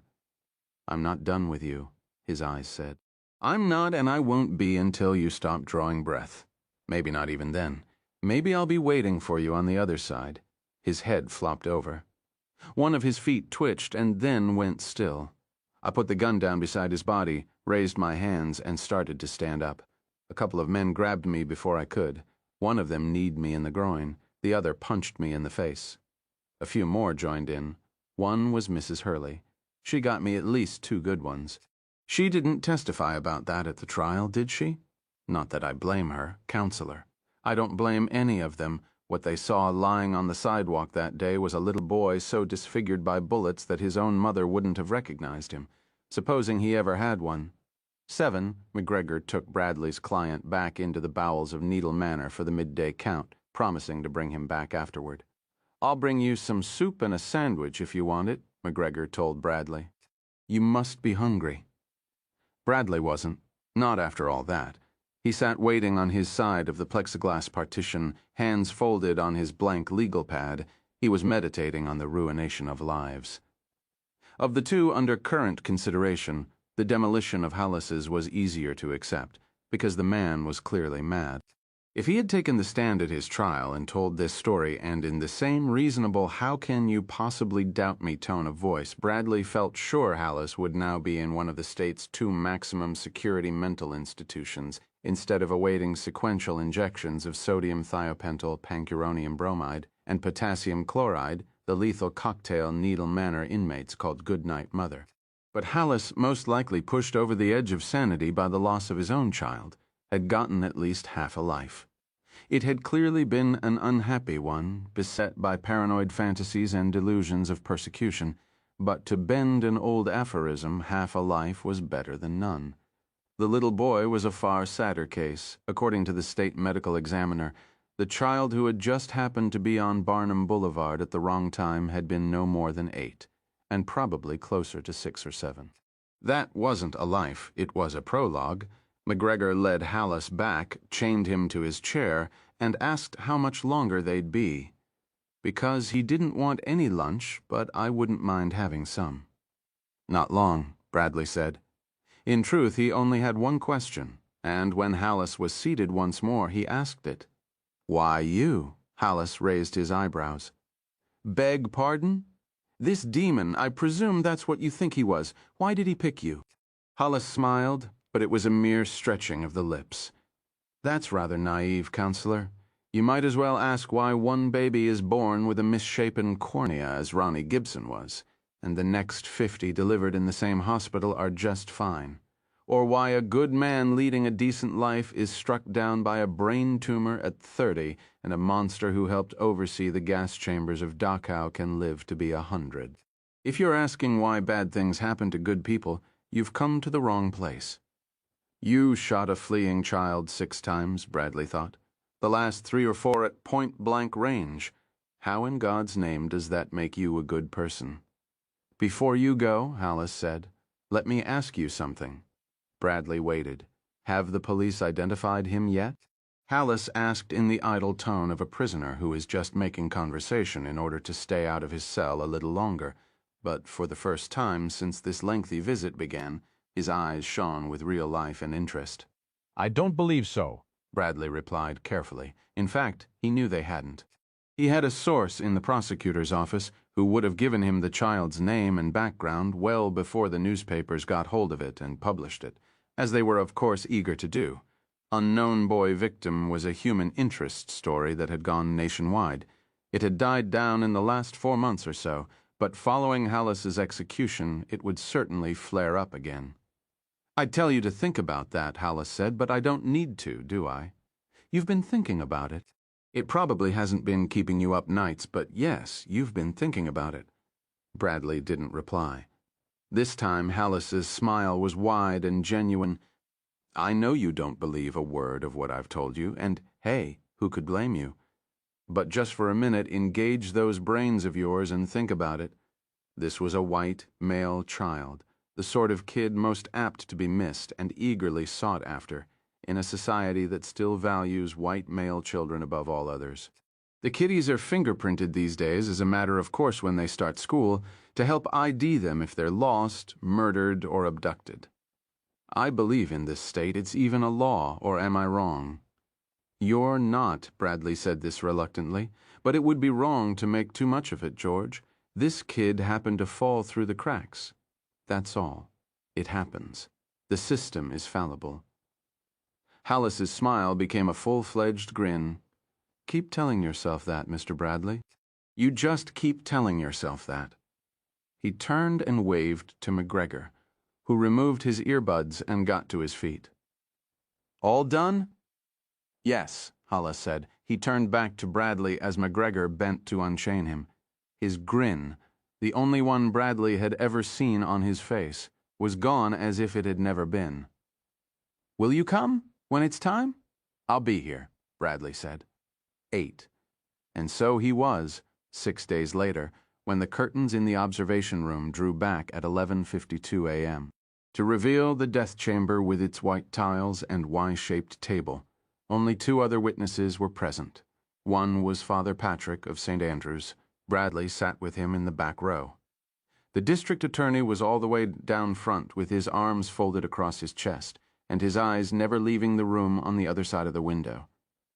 "I'm not done with you," his eyes said. "I'm not, and I won't be until you stop drawing breath. Maybe not even then. Maybe I'll be waiting for you on the other side." His head flopped over. One of his feet twitched and then went still. I put the gun down beside his body, raised my hands, and started to stand up. A couple of men grabbed me before I could. One of them kneed me in the groin. The other punched me in the face. A few more joined in. One was Mrs. Hurley. She got me at least 2 good ones. She didn't testify about that at the trial, did she? Not that I blame her, counselor. I don't blame any of them. What they saw lying on the sidewalk that day was a little boy so disfigured by bullets that his own mother wouldn't have recognized him, supposing he ever had one. 7, McGregor took Bradley's client back into the bowels of Needle Manor for the midday count, promising to bring him back afterward. "I'll bring you some soup and a sandwich if you want it," McGregor told Bradley. "You must be hungry." Bradley wasn't, not after all that. He sat waiting on his side of the plexiglass partition, hands folded on his blank legal pad. He was meditating on the ruination of lives. Of the two under current consideration, the demolition of Hallis's was easier to accept, because the man was clearly mad. If he had taken the stand at his trial and told this story, and in the same reasonable "how can you possibly doubt me" tone of voice, Bradley felt sure Hallis would now be in one of the state's 2 maximum security mental institutions, instead of awaiting sequential injections of sodium thiopentyl pancuronium bromide and potassium chloride, the lethal cocktail Needle Manor inmates called Goodnight Mother. But Hallis, most likely pushed over the edge of sanity by the loss of his own child, had gotten at least half a life. It had clearly been an unhappy one, beset by paranoid fantasies and delusions of persecution, but to bend an old aphorism, half a life was better than none. The little boy was a far sadder case. According to the state medical examiner, the child who had just happened to be on Barnum Boulevard at the wrong time had been no more than 8, and probably closer to 6 or 7. That wasn't a life, it was a prologue. McGregor led Hallis back, chained him to his chair, and asked how much longer they'd be. Because he didn't want any lunch, but I wouldn't mind having some. Not long, Bradley said. In truth, he only had one question, and when Hallis was seated once more, he asked it. "Why you?" Hallis raised his eyebrows. "Beg pardon? This demon, I presume that's what you think he was. Why did he pick you?" Hallis smiled, but it was a mere stretching of the lips. "That's rather naive, counselor. You might as well ask why one baby is born with a misshapen cornea as Ronnie Gibson was, and the next 50 delivered in the same hospital are just fine. Or why a good man leading a decent life is struck down by a brain tumor at 30, and a monster who helped oversee the gas chambers of Dachau can live to be 100. If you're asking why bad things happen to good people, you've come to the wrong place." "You shot a fleeing child 6 times, Bradley thought. The last 3 or 4 at point-blank range. How in God's name does that make you a good person?" "Before you go," Hallis said, "let me ask you something." Bradley waited. "Have the police identified him yet?" Hallis asked in the idle tone of a prisoner who is just making conversation in order to stay out of his cell a little longer, but for the first time since this lengthy visit began, his eyes shone with real life and interest. "I don't believe so," Bradley replied carefully. In fact, he knew they hadn't. He had a source in the prosecutor's office who would have given him the child's name and background well before the newspapers got hold of it and published it, as they were of course eager to do. Unknown Boy Victim was a human interest story that had gone nationwide. It had died down in the last 4 months or so, but following Hallis's execution, it would certainly flare up again. "I'd tell you to think about that," Hallis said, "but I don't need to, do I?" "You've been thinking about it. It probably hasn't been keeping you up nights, but yes, you've been thinking about it." Bradley didn't reply. This time Hallis's smile was wide and genuine. "I know you don't believe a word of what I've told you, and hey, who could blame you? But just for a minute, engage those brains of yours and think about it. This was a white, male child, the sort of kid most apt to be missed and eagerly sought after, in a society that still values white male children above all others. The kiddies are fingerprinted these days as a matter of course when they start school, to help ID them if they're lost, murdered, or abducted. I believe in this state it's even a law, or am I wrong?" "You're not," Bradley said this reluctantly, "but it would be wrong to make too much of it, George. This kid happened to fall through the cracks. That's all. It happens. The system is fallible." Hallis's smile became a full-fledged grin. "Keep telling yourself that, Mr. Bradley. You just keep telling yourself that." He turned and waved to McGregor, who removed his earbuds and got to his feet. "All done?" "Yes," Hallis said. He turned back to Bradley as McGregor bent to unchain him. His grin, the only one Bradley had ever seen on his face, was gone as if it had never been. "Will you come when it's time?" "I'll be here," Bradley said. 8. And so he was, 6 days later, when the curtains in the observation room drew back at 11:52 a.m. to reveal the death chamber with its white tiles and Y-shaped table. Only 2 other witnesses were present. One was Father Patrick of St. Andrews, Bradley sat with him in the back row. The district attorney was all the way down front with his arms folded across his chest, and his eyes never leaving the room on the other side of the window.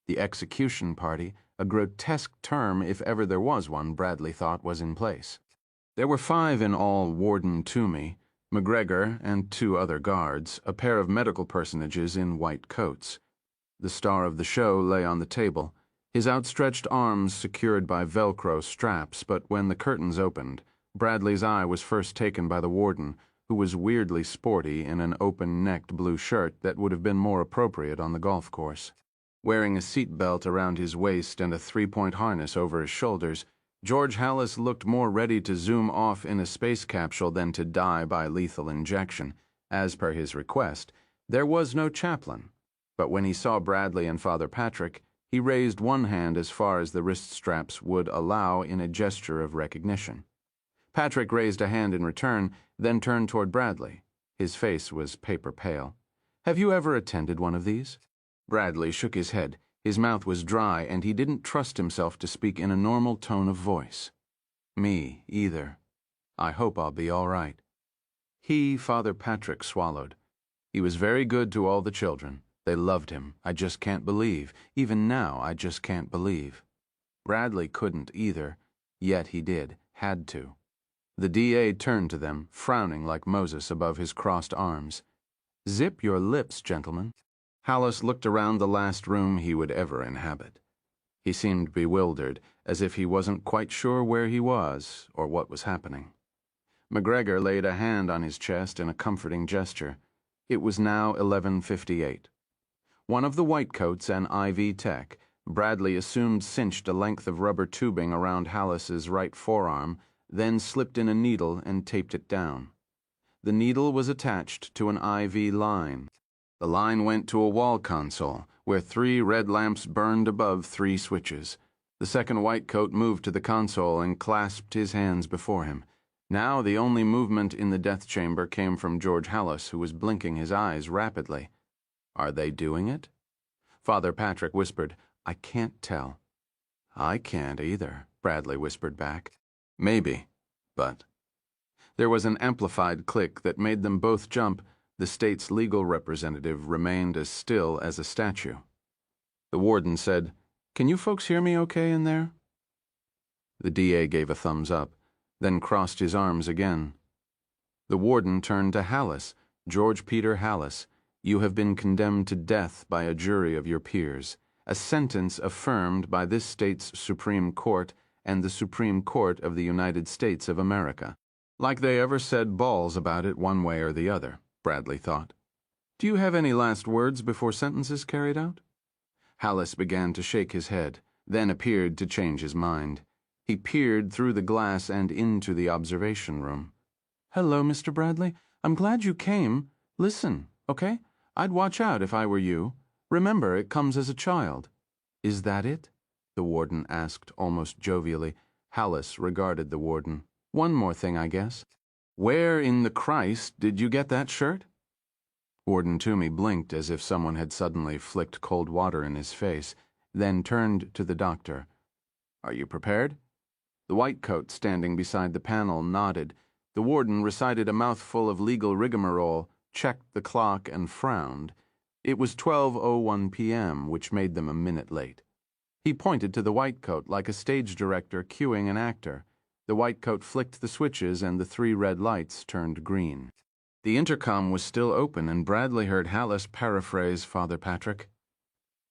The execution party, a grotesque term if ever there was one, Bradley thought was in place. There were 5 in all: Warden Toomey, McGregor, and 2 other guards, a pair of medical personages in white coats. The star of the show lay on the table, his outstretched arms secured by Velcro straps, but when the curtains opened, Bradley's eye was first taken by the warden, who was weirdly sporty in an open-necked blue shirt that would have been more appropriate on the golf course. Wearing a seat belt around his waist and a 3-point harness over his shoulders, George Hallis looked more ready to zoom off in a space capsule than to die by lethal injection. As per his request, there was no chaplain, but when he saw Bradley and Father Patrick, he raised one hand as far as the wrist straps would allow in a gesture of recognition. Patrick raised a hand in return, then turned toward Bradley. His face was paper pale. "Have you ever attended one of these?" Bradley shook his head. His mouth was dry, and he didn't trust himself to speak in a normal tone of voice. "Me, either. I hope I'll be all right." Father Patrick, swallowed. He was very good to all the children. They loved him. I just can't believe. Even now, I just can't believe. Bradley couldn't either, yet he did, had to. The DA turned to them, frowning like Moses above his crossed arms. "Zip your lips, gentlemen." Hallis looked around the last room he would ever inhabit. He seemed bewildered, as if he wasn't quite sure where he was or what was happening. McGregor laid a hand on his chest in a comforting gesture. It was now 11:58. One of the whitecoats, an IV tech, Bradley assumed cinched a length of rubber tubing around Hallis's right forearm, then slipped in a needle and taped it down. The needle was attached to an IV line. The line went to a wall console, where 3 red lamps burned above 3 switches. The second whitecoat moved to the console and clasped his hands before him. Now the only movement in the death chamber came from George Hallis, who was blinking his eyes rapidly. "Are they doing it?" Father Patrick whispered, "I can't tell." "I can't either," Bradley whispered back. "Maybe, but—" There was an amplified click that made them both jump. The state's legal representative remained as still as a statue. The warden said, "Can you folks hear me okay in there?" The DA gave a thumbs up, then crossed his arms again. The warden turned to Hallis. "George Peter Hallis, you have been condemned to death by a jury of your peers, a sentence affirmed by this state's Supreme Court and the Supreme Court of the United States of America." Like they ever said balls about it one way or the other, Bradley thought. "Do you have any last words before sentence is carried out?" Hallis began to shake his head, then appeared to change his mind. He peered through the glass and into the observation room. "Hello, Mr. Bradley. I'm glad you came. Listen, okay? I'd watch out if I were you. Remember, it comes as a child." "Is that it?" the warden asked almost jovially. Hallis regarded the warden. "One more thing, I guess. Where in the Christ did you get that shirt?" Warden Toomey blinked as if someone had suddenly flicked cold water in his face, then turned to the doctor. "Are you prepared?" The whitecoat standing beside the panel nodded. The warden recited a mouthful of legal rigmarole, checked the clock, and frowned. It was 12:01 p.m., which made them a minute late. He pointed to the whitecoat like a stage director cueing an actor. The whitecoat flicked the switches and the 3 red lights turned green. The intercom was still open, and Bradley heard Hallis paraphrase Father Patrick.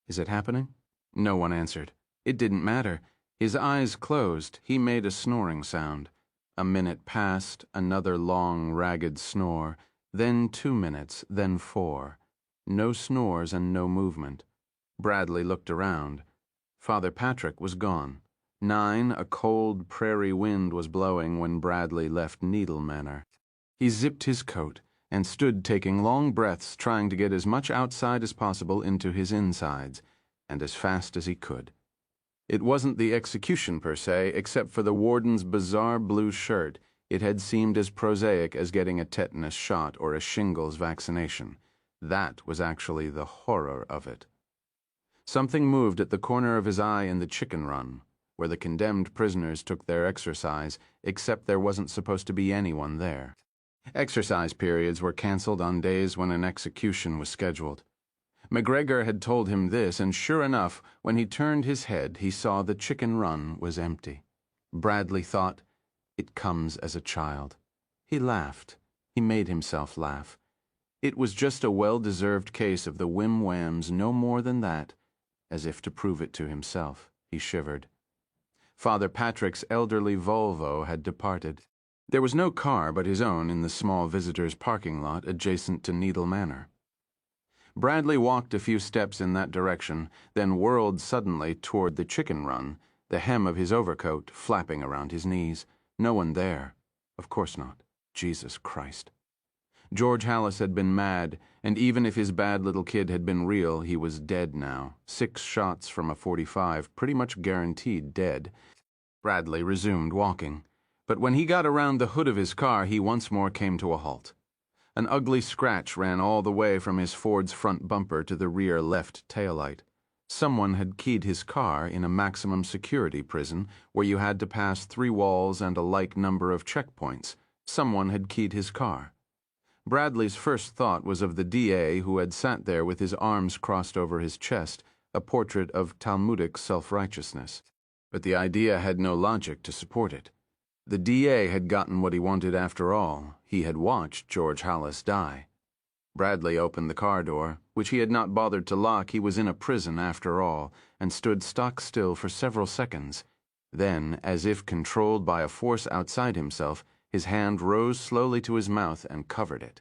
"Is it happening?" No one answered. It didn't matter. His eyes closed. He made a snoring sound. A minute passed, another long, ragged snore, then 2 minutes, then 4. No snores and no movement. Bradley looked around. Father Patrick was gone. 9, a cold prairie wind was blowing when Bradley left Needle Manor. He zipped his coat and stood taking long breaths, trying to get as much outside as possible into his insides, and as fast as he could. It wasn't the execution per se, except for the warden's bizarre blue shirt. It had seemed as prosaic as getting a tetanus shot or a shingles vaccination. That was actually the horror of it. Something moved at the corner of his eye in the chicken run. where the condemned prisoners took their exercise, except there wasn't supposed to be anyone there. Exercise periods were canceled on days when an execution was scheduled. McGregor had told him this, and sure enough, when he turned his head, he saw the chicken run was empty. Bradley thought, "It comes as a child." He laughed. He made himself laugh. It was just a well-deserved case of the whim-whams, no more than that. As if to prove it to himself, he shivered. Father Patrick's elderly Volvo had departed. There was no car but his own in the small visitors' parking lot adjacent to Needle Manor. Bradley walked a few steps in that direction, then whirled suddenly toward the chicken run, the hem of his overcoat flapping around his knees. No one there. Of course not. Jesus Christ. George Hallis had been mad, and even if his bad little kid had been real, he was dead now. 6 shots from a .45, pretty much guaranteed dead. Bradley resumed walking. But when he got around the hood of his car, he once more came to a halt. An ugly scratch ran all the way from his Ford's front bumper to the rear left taillight. Someone had keyed his car in a maximum security prison where you had to pass 3 walls and a like number of checkpoints. Someone had keyed his car. Bradley's first thought was of the DA who had sat there with his arms crossed over his chest, a portrait of Talmudic self-righteousness. But the idea had no logic to support it. The DA had gotten what he wanted after all. He had watched George Hallis die. Bradley opened the car door, which he had not bothered to lock. He was in a prison after all, and stood stock still for several seconds. Then, as if controlled by a force outside himself, his hand rose slowly to his mouth and covered it.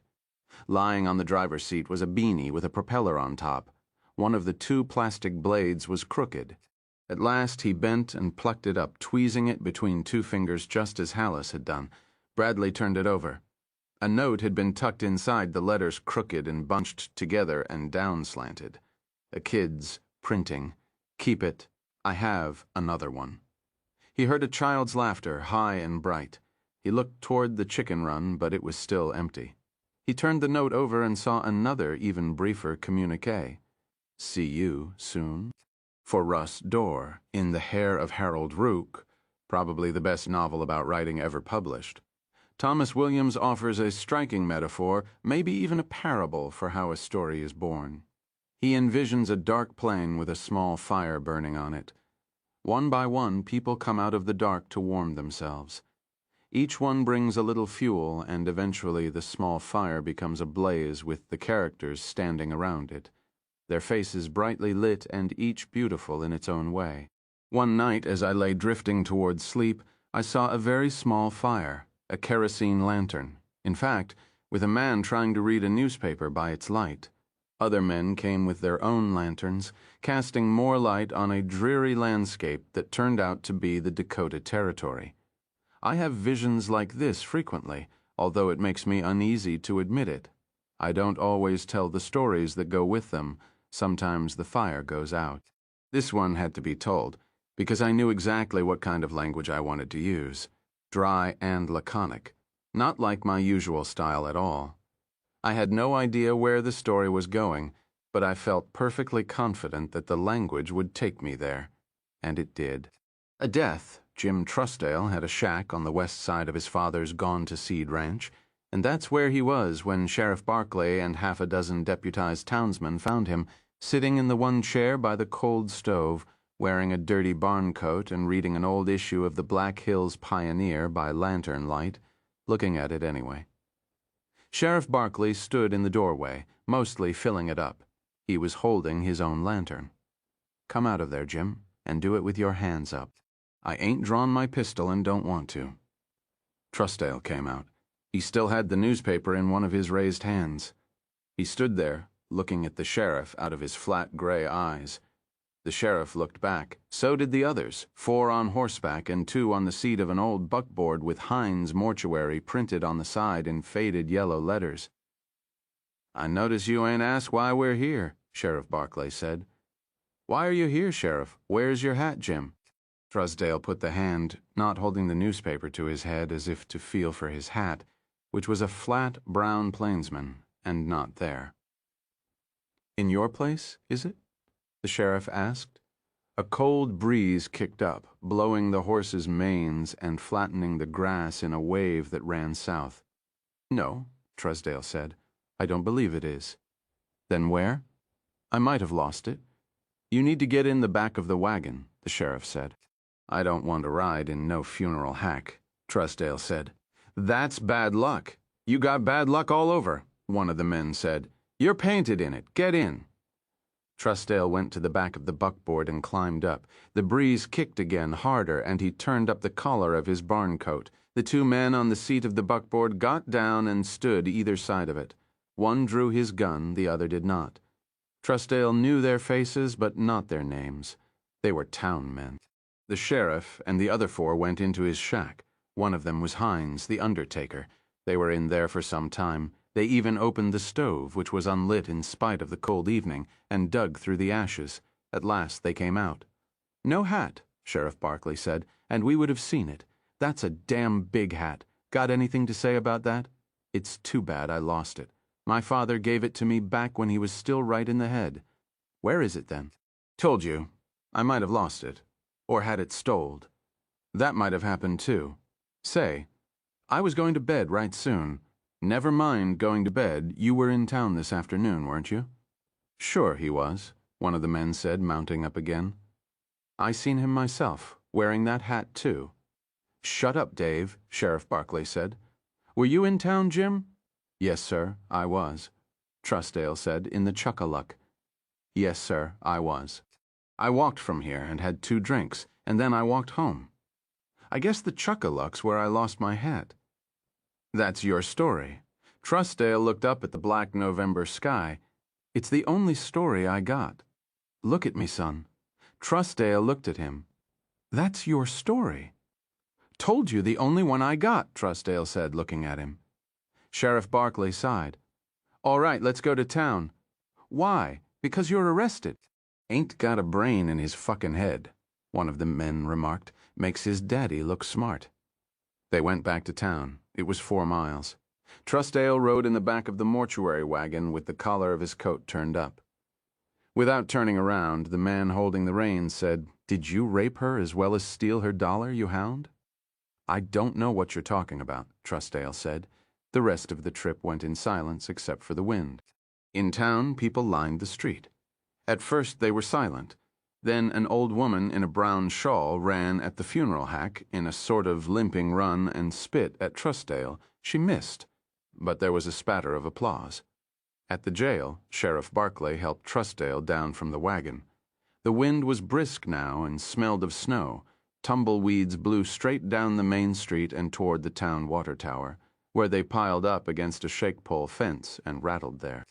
Lying on the driver's seat was a beanie with a propeller on top. One of the 2 plastic blades was crooked. At last he bent and plucked it up, tweezing it between 2 fingers just as Hallis had done. Bradley turned it over. A note had been tucked inside, the letters crooked and bunched together and down-slanted. A kid's printing. "Keep it. I have another one." He heard a child's laughter, high and bright. He looked toward the chicken run, but it was still empty. He turned the note over and saw another, even briefer communique. "See you soon." For Russ Dorr, in The Hair of Harold Rook, probably the best novel about writing ever published. Thomas Williams offers a striking metaphor, maybe even a parable, for how a story is born. He envisions a dark plain with a small fire burning on it. One by one, people come out of the dark to warm themselves. Each one brings a little fuel, and eventually the small fire becomes ablaze with the characters standing around it, their faces brightly lit and each beautiful in its own way. One night, as I lay drifting towards sleep, I saw a very small fire, a kerosene lantern. In fact, with a man trying to read a newspaper by its light. Other men came with their own lanterns, casting more light on a dreary landscape that turned out to be the Dakota Territory. I have visions like this frequently, although it makes me uneasy to admit it. I don't always tell the stories that go with them. Sometimes the fire goes out. This one had to be told, because I knew exactly what kind of language I wanted to use. Dry and laconic. Not like my usual style at all. I had no idea where the story was going, but I felt perfectly confident that the language would take me there. And it did. A death. Jim Trussdale had a shack on the west side of his father's gone-to-seed ranch, and that's where he was when Sheriff Barclay and half a dozen deputized townsmen found him, sitting in the one chair by the cold stove, wearing a dirty barn coat and reading an old issue of the Black Hills Pioneer by lantern light, looking at it anyway. Sheriff Barclay stood in the doorway, mostly filling it up. He was holding his own lantern. "Come out of there, Jim, and do it with your hands up. I ain't drawn my pistol and don't want to." Trussdale came out. He still had the newspaper in one of his raised hands. He stood there, looking at the sheriff out of his flat gray eyes. The sheriff looked back. So did the others, 4 on horseback and 2 on the seat of an old buckboard with Hines Mortuary printed on the side in faded yellow letters. "I notice you ain't asked why we're here," Sheriff Barclay said. "Why are you here, Sheriff? Where's your hat, Jim?" Trussdale put the hand, not holding the newspaper, to his head as if to feel for his hat, which was a flat brown plainsman, and not there. "In your place, is it?" the sheriff asked. A cold breeze kicked up, blowing the horses' manes and flattening the grass in a wave that ran south. "No," Truesdale said. "I don't believe it is." "Then where?" "I might have lost it." "You need to get in the back of the wagon," the sheriff said. "I don't want to ride in no funeral hack," Truesdale said. "That's bad luck. You got bad luck all over," one of the men said. "You're painted in it. Get in." Truesdale went to the back of the buckboard and climbed up. The breeze kicked again, harder, and he turned up the collar of his barn coat. The two men on the seat of the buckboard got down and stood either side of it. One drew his gun, the other did not. Truesdale knew their faces, but not their names. They were town men. The sheriff and the other four went into his shack. One of them was Hines, the undertaker. They were in there for some time. They even opened the stove, which was unlit in spite of the cold evening, and dug through the ashes. At last they came out. "No hat," Sheriff Barkley said, "and we would have seen it. That's a damn big hat. Got anything to say about that? It's too bad I lost it. My father gave it to me back when he was still right in the head." "Where is it, then?" "Told you. I might have lost it. Or had it stoled. That might have happened, too. Say, I was going to bed right soon." "Never mind going to bed. You were in town this afternoon, weren't you?" "Sure he was," one of the men said, mounting up again. "I seen him myself, wearing that hat, too." "Shut up, Dave," Sheriff Barkley said. "Were you in town, Jim?" "Yes, sir, I was," Truesdale said, in the chuck-a-luck. "Yes, sir, I was. I walked from here and had 2 drinks, and then I walked home. I guess the chuck-a-luck's where I lost my hat." "That's your story." Truesdale looked up at the black November sky. "It's the only story I got." "Look at me, son." Truesdale looked at him. "That's your story." "Told you the only one I got," Truesdale said, looking at him. Sheriff Barkley sighed. "All right, let's go to town." "Why? Because you're arrested." "Ain't got a brain in his fucking head," one of the men remarked. "Makes his daddy look smart." They went back to town. It was 4 miles. Truesdale rode in the back of the mortuary wagon with the collar of his coat turned up. Without turning around, the man holding the reins said, "Did you rape her as well as steal her dollar, you hound?" "I don't know what you're talking about," Truesdale said. The rest of the trip went in silence except for the wind. In town, people lined the street. At first they were silent. Then an old woman in a brown shawl ran at the funeral hack in a sort of limping run and spit at Truesdale. She missed, but there was a spatter of applause. At the jail, Sheriff Barkley helped Truesdale down from the wagon. The wind was brisk now and smelled of snow. Tumbleweeds blew straight down the main street and toward the town water tower, where they piled up against a shake-pole fence and rattled there.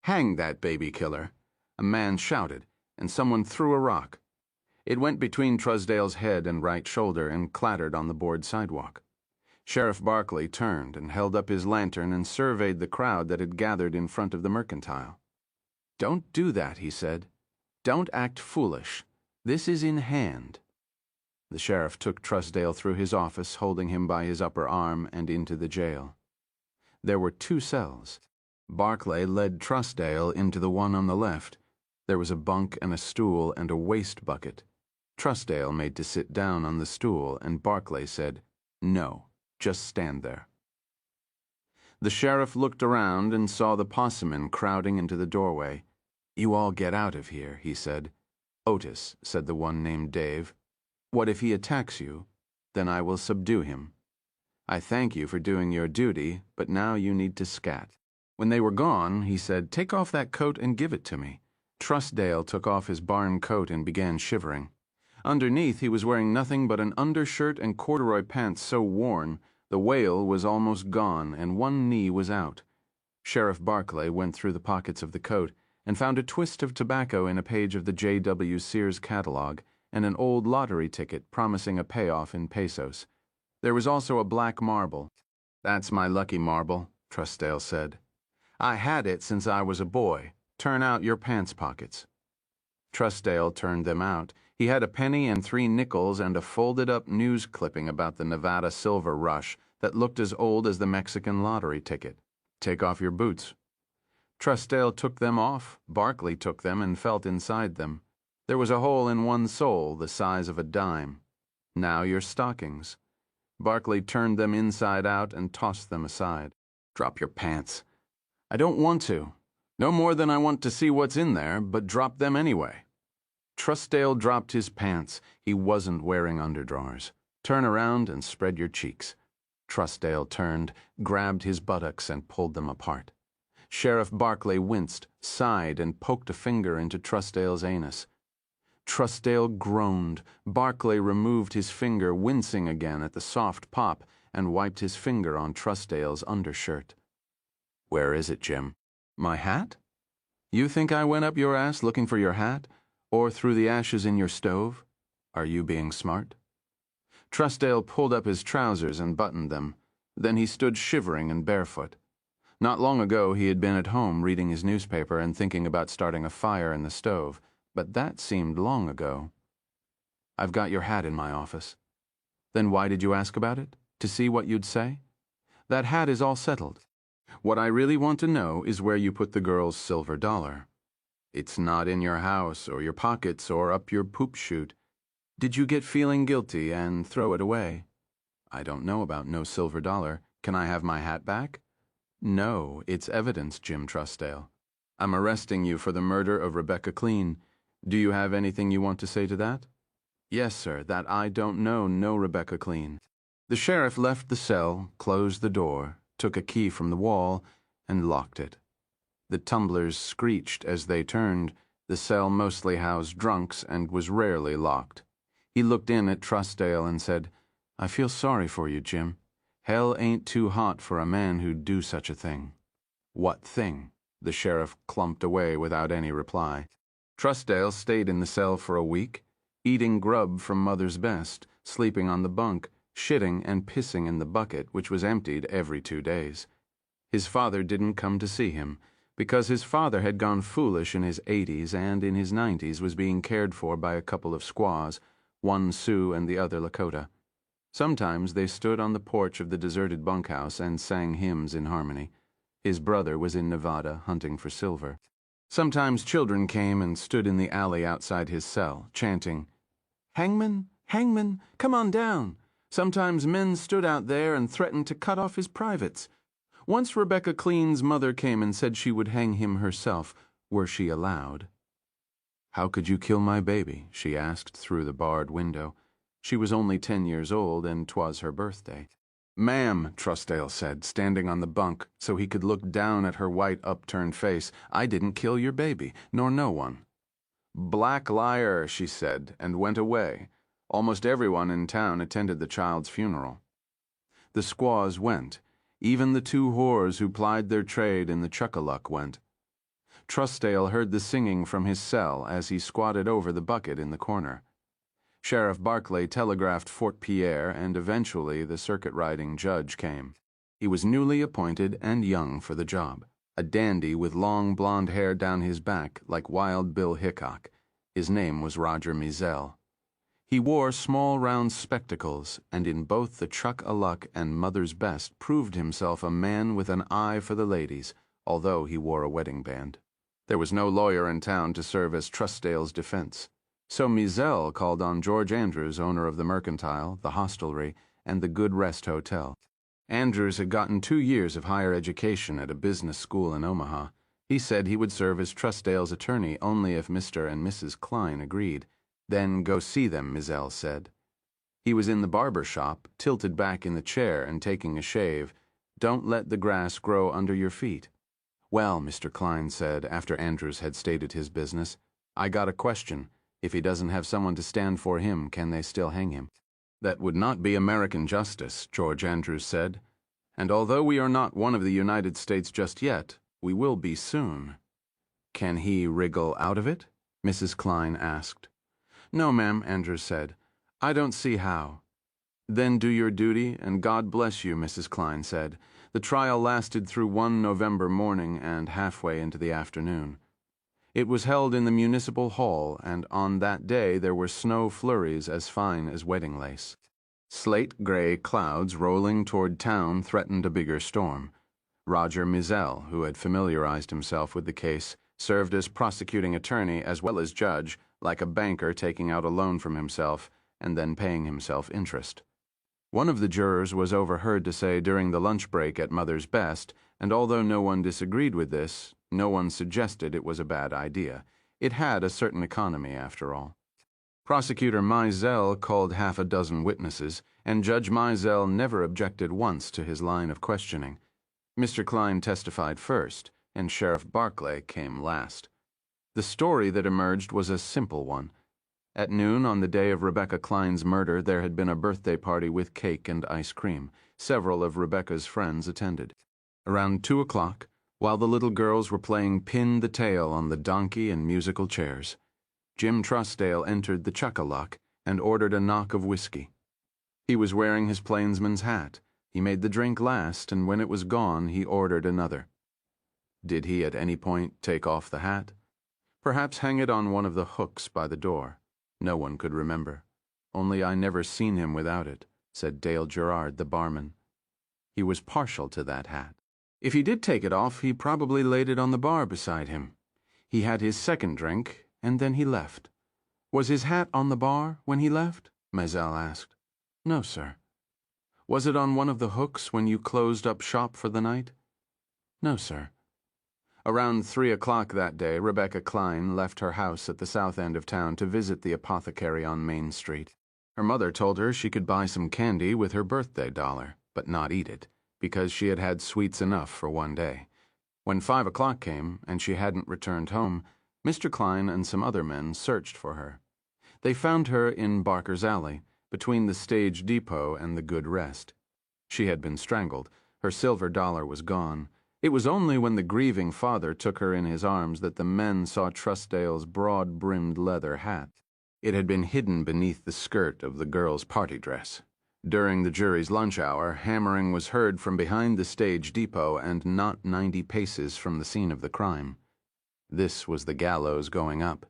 "Hang that baby killer!" a man shouted, and someone threw a rock. It went between Truesdale's head and right shoulder and clattered on the board sidewalk. Sheriff Barkley turned and held up his lantern and surveyed the crowd that had gathered in front of the mercantile. "Don't do that," he said. "Don't act foolish. This is in hand." The sheriff took Truesdale through his office, holding him by his upper arm, and into the jail. There were 2 cells. Barkley led Truesdale into the one on the left. There was a bunk and a stool and a waste bucket. Truesdale made to sit down on the stool, and Barkley said, "No, just stand there." The sheriff looked around and saw the possemen crowding into the doorway. "You all get out of here," he said. "Otis," said the one named Dave. "What if he attacks you? Then I will subdue him. I thank you for doing your duty, but now you need to scat." When they were gone, he said, "Take off that coat and give it to me." Truesdale took off his barn coat and began shivering. Underneath, he was wearing nothing but an undershirt and corduroy pants so worn, the wale was almost gone and one knee was out. Sheriff Barkley went through the pockets of the coat and found a twist of tobacco in a page of the J.W. Sears catalog and an old lottery ticket promising a payoff in pesos. There was also a black marble. "That's my lucky marble," Truesdale said. "I had it since I was a boy. Turn out your pants pockets." Truesdale turned them out. He had a penny and 3 nickels and a folded-up news clipping about the Nevada silver rush that looked as old as the Mexican lottery ticket. "Take off your boots." Truesdale took them off. Barkley took them and felt inside them. There was a hole in one sole the size of a dime. Now your stockings. Barclay turned them inside out and tossed them aside. Drop your pants. I don't want to. No more than I want to see what's in there, but drop them anyway. Truesdale dropped his pants. He wasn't wearing underdrawers. Turn around and spread your cheeks. Truesdale turned, grabbed his buttocks and pulled them apart. Sheriff Barclay winced, sighed, and poked a finger into Truesdale's anus. Truesdale groaned. Barclay removed his finger, wincing again at the soft pop, and wiped his finger on Truesdale's undershirt. Where is it, Jim? My hat? You think I went up your ass looking for your hat? Or through the ashes in your stove? Are you being smart? Truesdale pulled up his trousers and buttoned them. Then he stood shivering and barefoot. Not long ago he had been at home reading his newspaper and thinking about starting a fire in the stove, but that seemed long ago. I've got your hat in my office. Then why did you ask about it? To see what you'd say? That hat is all settled. What I really want to know is where you put the girl's silver dollar. It's not in your house or your pockets or up your poop chute. Did you get feeling guilty and throw it away? I don't know about no silver dollar. Can I have my hat back? No, it's evidence, Jim Truesdale. I'm arresting you for the murder of Rebecca Clean. Do you have anything you want to say to that? Yes, sir, that I don't know no Rebecca Clean. The sheriff left the cell, closed the door, took a key from the wall, and locked it. The tumblers screeched as they turned. The cell mostly housed drunks and was rarely locked. He looked in at Truesdale and said, I feel sorry for you, Jim. Hell ain't too hot for a man who'd do such a thing. What thing? The sheriff clumped away without any reply. Truesdale stayed in the cell for a week, eating grub from Mother's Best, sleeping on the bunk, shitting and pissing in the bucket, which was emptied every 2 days. His father didn't come to see him, because his father had gone foolish in his 80s and in his 90s was being cared for by a couple of squaws, one Sioux and the other Lakota. Sometimes they stood on the porch of the deserted bunkhouse and sang hymns in harmony. His brother was in Nevada hunting for silver. Sometimes children came and stood in the alley outside his cell, chanting, Hangman, hangman, come on down. Sometimes men stood out there and threatened to cut off his privates. Once Rebecca Clean's mother came and said she would hang him herself, were she allowed. How could you kill my baby? She asked through the barred window. She was only 10 years old, and 'twas her birthday. Ma'am, Truesdale said, standing on the bunk so he could look down at her white upturned face, I didn't kill your baby, nor no one. Black liar, she said, and went away. Almost everyone in town attended the child's funeral. The squaws went. Even the 2 whores who plied their trade in the Chuckaluck went. Truesdale heard the singing from his cell as he squatted over the bucket in the corner. Sheriff Barclay telegraphed Fort Pierre, and eventually the circuit-riding judge came. He was newly appointed and young for the job, a dandy with long blonde hair down his back like Wild Bill Hickok. His name was Roger Mizell. He wore small round spectacles, and in both the Chuck-a-Luck and Mother's Best proved himself a man with an eye for the ladies, although he wore a wedding band. There was no lawyer in town to serve as Truesdale's defense. So Mizell called on George Andrews, owner of the Mercantile, the Hostelry, and the Good Rest Hotel. Andrews had gotten 2 years of higher education at a business school in Omaha. He said he would serve as Truesdale's attorney only if Mr. and Mrs. Klein agreed. Then go see them, Mizell said. He was in the barber shop, tilted back in the chair and taking a shave. Don't let the grass grow under your feet. Well, Mr. Klein said, after Andrews had stated his business, I got a question. If he doesn't have someone to stand for him, can they still hang him? That would not be American justice, George Andrews said. And although we are not one of the United States just yet, we will be soon. Can he wriggle out of it? Mrs. Klein asked. No, ma'am, Andrews said. I don't see how. Then do your duty, and God bless you, Mrs. Klein said. The trial lasted through one November morning and halfway into the afternoon. It was held in the municipal hall, and on that day there were snow flurries as fine as wedding lace. Slate-gray clouds rolling toward town threatened a bigger storm. Roger Mizell, who had familiarized himself with the case, served as prosecuting attorney as well as judge, like a banker taking out a loan from himself and then paying himself interest. One of the jurors was overheard to say during the lunch break at Mother's Best, and although no one disagreed with this, no one suggested it was a bad idea. It had a certain economy, after all. Prosecutor Mizell called half a dozen witnesses, and Judge Mizell never objected once to his line of questioning. Mr. Klein testified first, and Sheriff Barclay came last. The story that emerged was a simple one. At noon on the day of Rebecca Klein's murder, there had been a birthday party with cake and ice cream. Several of Rebecca's friends attended. Around 2 o'clock, while the little girls were playing pin the tail on the donkey and musical chairs, Jim Trussdale entered the Chuck-a-Luck and ordered a knock of whiskey. He was wearing his plainsman's hat. He made the drink last, and when it was gone, he ordered another. Did he at any point take off the hat? Perhaps hang it on one of the hooks by the door. No one could remember. Only I never seen him without it, said Dale Gerard, the barman. He was partial to that hat. If he did take it off, he probably laid it on the bar beside him. He had his second drink, and then he left. Was his hat on the bar when he left? Mizell asked. No, sir. Was it on one of the hooks when you closed up shop for the night? No, sir. Around 3 o'clock that day, Rebecca Klein left her house at the south end of town to visit the apothecary on Main Street. Her mother told her she could buy some candy with her birthday dollar, but not eat it, because she had had sweets enough for one day. When 5 o'clock came, and she hadn't returned home, Mr. Klein and some other men searched for her. They found her in Barker's Alley, between the stage depot and the Good Rest. She had been strangled. Her silver dollar was gone. It was only when the grieving father took her in his arms that the men saw Trussdale's broad-brimmed leather hat. It had been hidden beneath the skirt of the girl's party dress. During the jury's lunch hour, hammering was heard from behind the stage depot and not 90 paces from the scene of the crime. This was the gallows going up.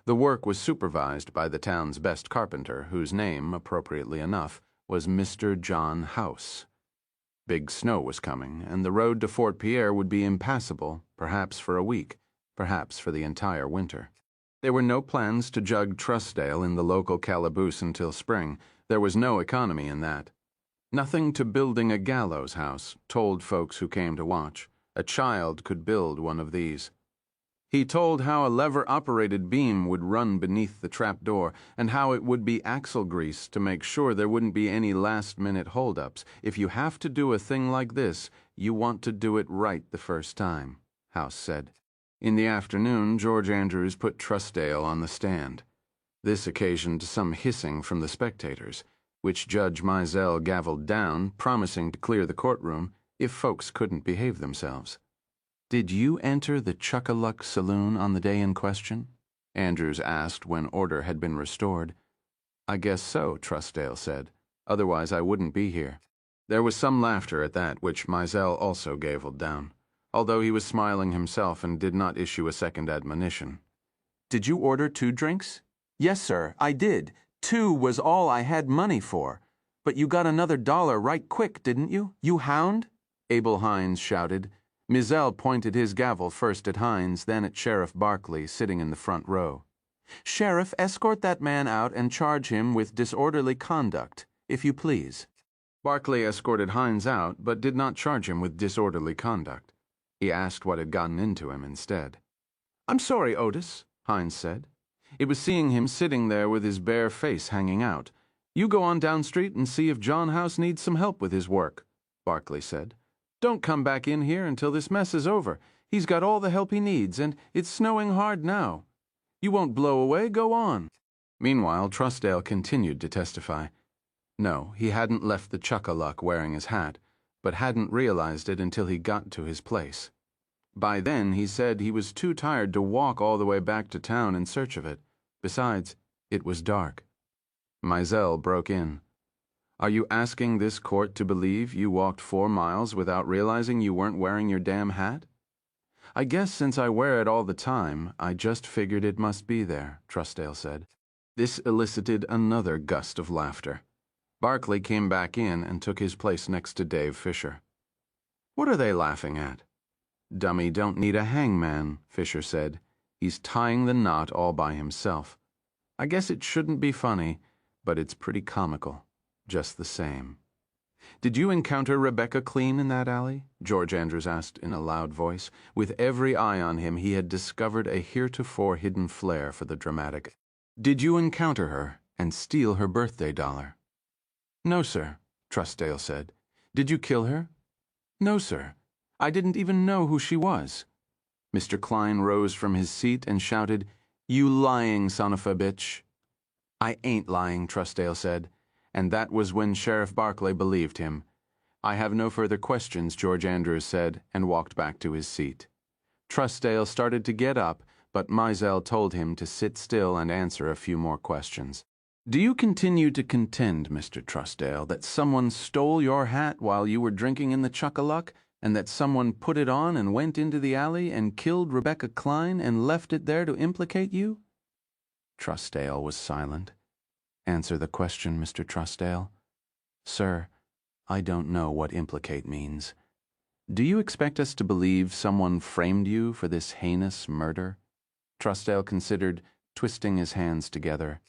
The work was supervised by the town's best carpenter, whose name, appropriately enough, was Mr. John House. Big snow was coming, and the road to Fort Pierre would be impassable, perhaps for a week, perhaps for the entire winter. There were no plans to jug Trussdale in the local calaboose until spring. There was no economy in that. Nothing to building a gallows house, told folks who came to watch. A child could build one of these. He told how a lever-operated beam would run beneath the trapdoor, and how it would be axle grease to make sure there wouldn't be any last-minute holdups. If you have to do a thing like this, you want to do it right the first time, House said. In the afternoon, George Andrews put Trussdale on the stand. This occasioned some hissing from the spectators, which Judge Mizell gavelled down, promising to clear the courtroom if folks couldn't behave themselves. Did you enter the Chuck-a-Luck saloon on the day in question? Andrews asked when order had been restored. I guess so, Trussdale said. Otherwise I wouldn't be here. There was some laughter at that, which Mizell also gavelled down, although he was smiling himself and did not issue a second admonition. Did you order 2 drinks? Yes, sir, I did. 2 was all I had money for. But you got another $1 right quick, didn't you? You hound? Abel Hines shouted. Mizell pointed his gavel first at Hines, then at Sheriff Barclay, sitting in the front row. Sheriff, escort that man out and charge him with disorderly conduct, if you please. Barclay escorted Hines out, but did not charge him with disorderly conduct. He asked what had gotten into him instead. I'm sorry, Otis, Hines said. It was seeing him sitting there with his bare face hanging out. You go on down street and see if John House needs some help with his work, Barclay said. Don't come back in here until this mess is over. He's got all the help he needs, and it's snowing hard now. You won't blow away, go on. Meanwhile, Trussdale continued to testify. No, he hadn't left the Chuck-a-Luck wearing his hat, but hadn't realized it until he got to his place. By then, he said he was too tired to walk all the way back to town in search of it. Besides, it was dark. Mizell broke in. Are you asking this court to believe you walked 4 miles without realizing you weren't wearing your damn hat? I guess since I wear it all the time, I just figured it must be there, Trussdale said. This elicited another gust of laughter. Barclay came back in and took his place next to Dave Fisher. What are they laughing at? Dummy don't need a hangman, Fisher said. He's tying the knot all by himself. I guess it shouldn't be funny, but it's pretty comical, just the same. Did you encounter Rebecca Clean in that alley? George Andrews asked in a loud voice. With every eye on him, he had discovered a heretofore hidden flair for the dramatic. Did you encounter her and steal her birthday dollar? No, sir, Trussdale said. Did you kill her? No, sir. I didn't even know who she was. Mr. Klein rose from his seat and shouted, You lying son of a bitch. I ain't lying, Trussdale said, and that was when Sheriff Barclay believed him. I have no further questions, George Andrews said, and walked back to his seat. Trussdale started to get up, but Mizell told him to sit still and answer a few more questions. Do you continue to contend, Mr. Trussdale, that someone stole your hat while you were drinking in the Chuck-a-Luck, and that someone put it on and went into the alley and killed Rebecca Klein and left it there to implicate you? Trussdale was silent. Answer the question, Mr. Trussdale. Sir, I don't know what implicate means. Do you expect us to believe someone framed you for this heinous murder? Trussdale considered, twisting his hands together.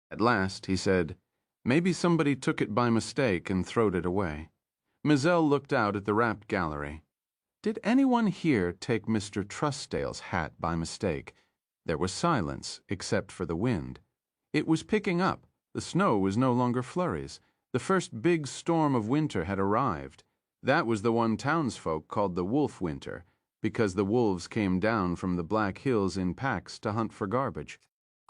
At last, he said, Maybe somebody took it by mistake and throwed it away. Mizell looked out at the rapt gallery. Did anyone here take Mr. Trussdale's hat by mistake? There was silence, except for the wind. It was picking up. The snow was no longer flurries. The first big storm of winter had arrived. That was the one townsfolk called the wolf winter, because the wolves came down from the Black Hills in packs to hunt for garbage.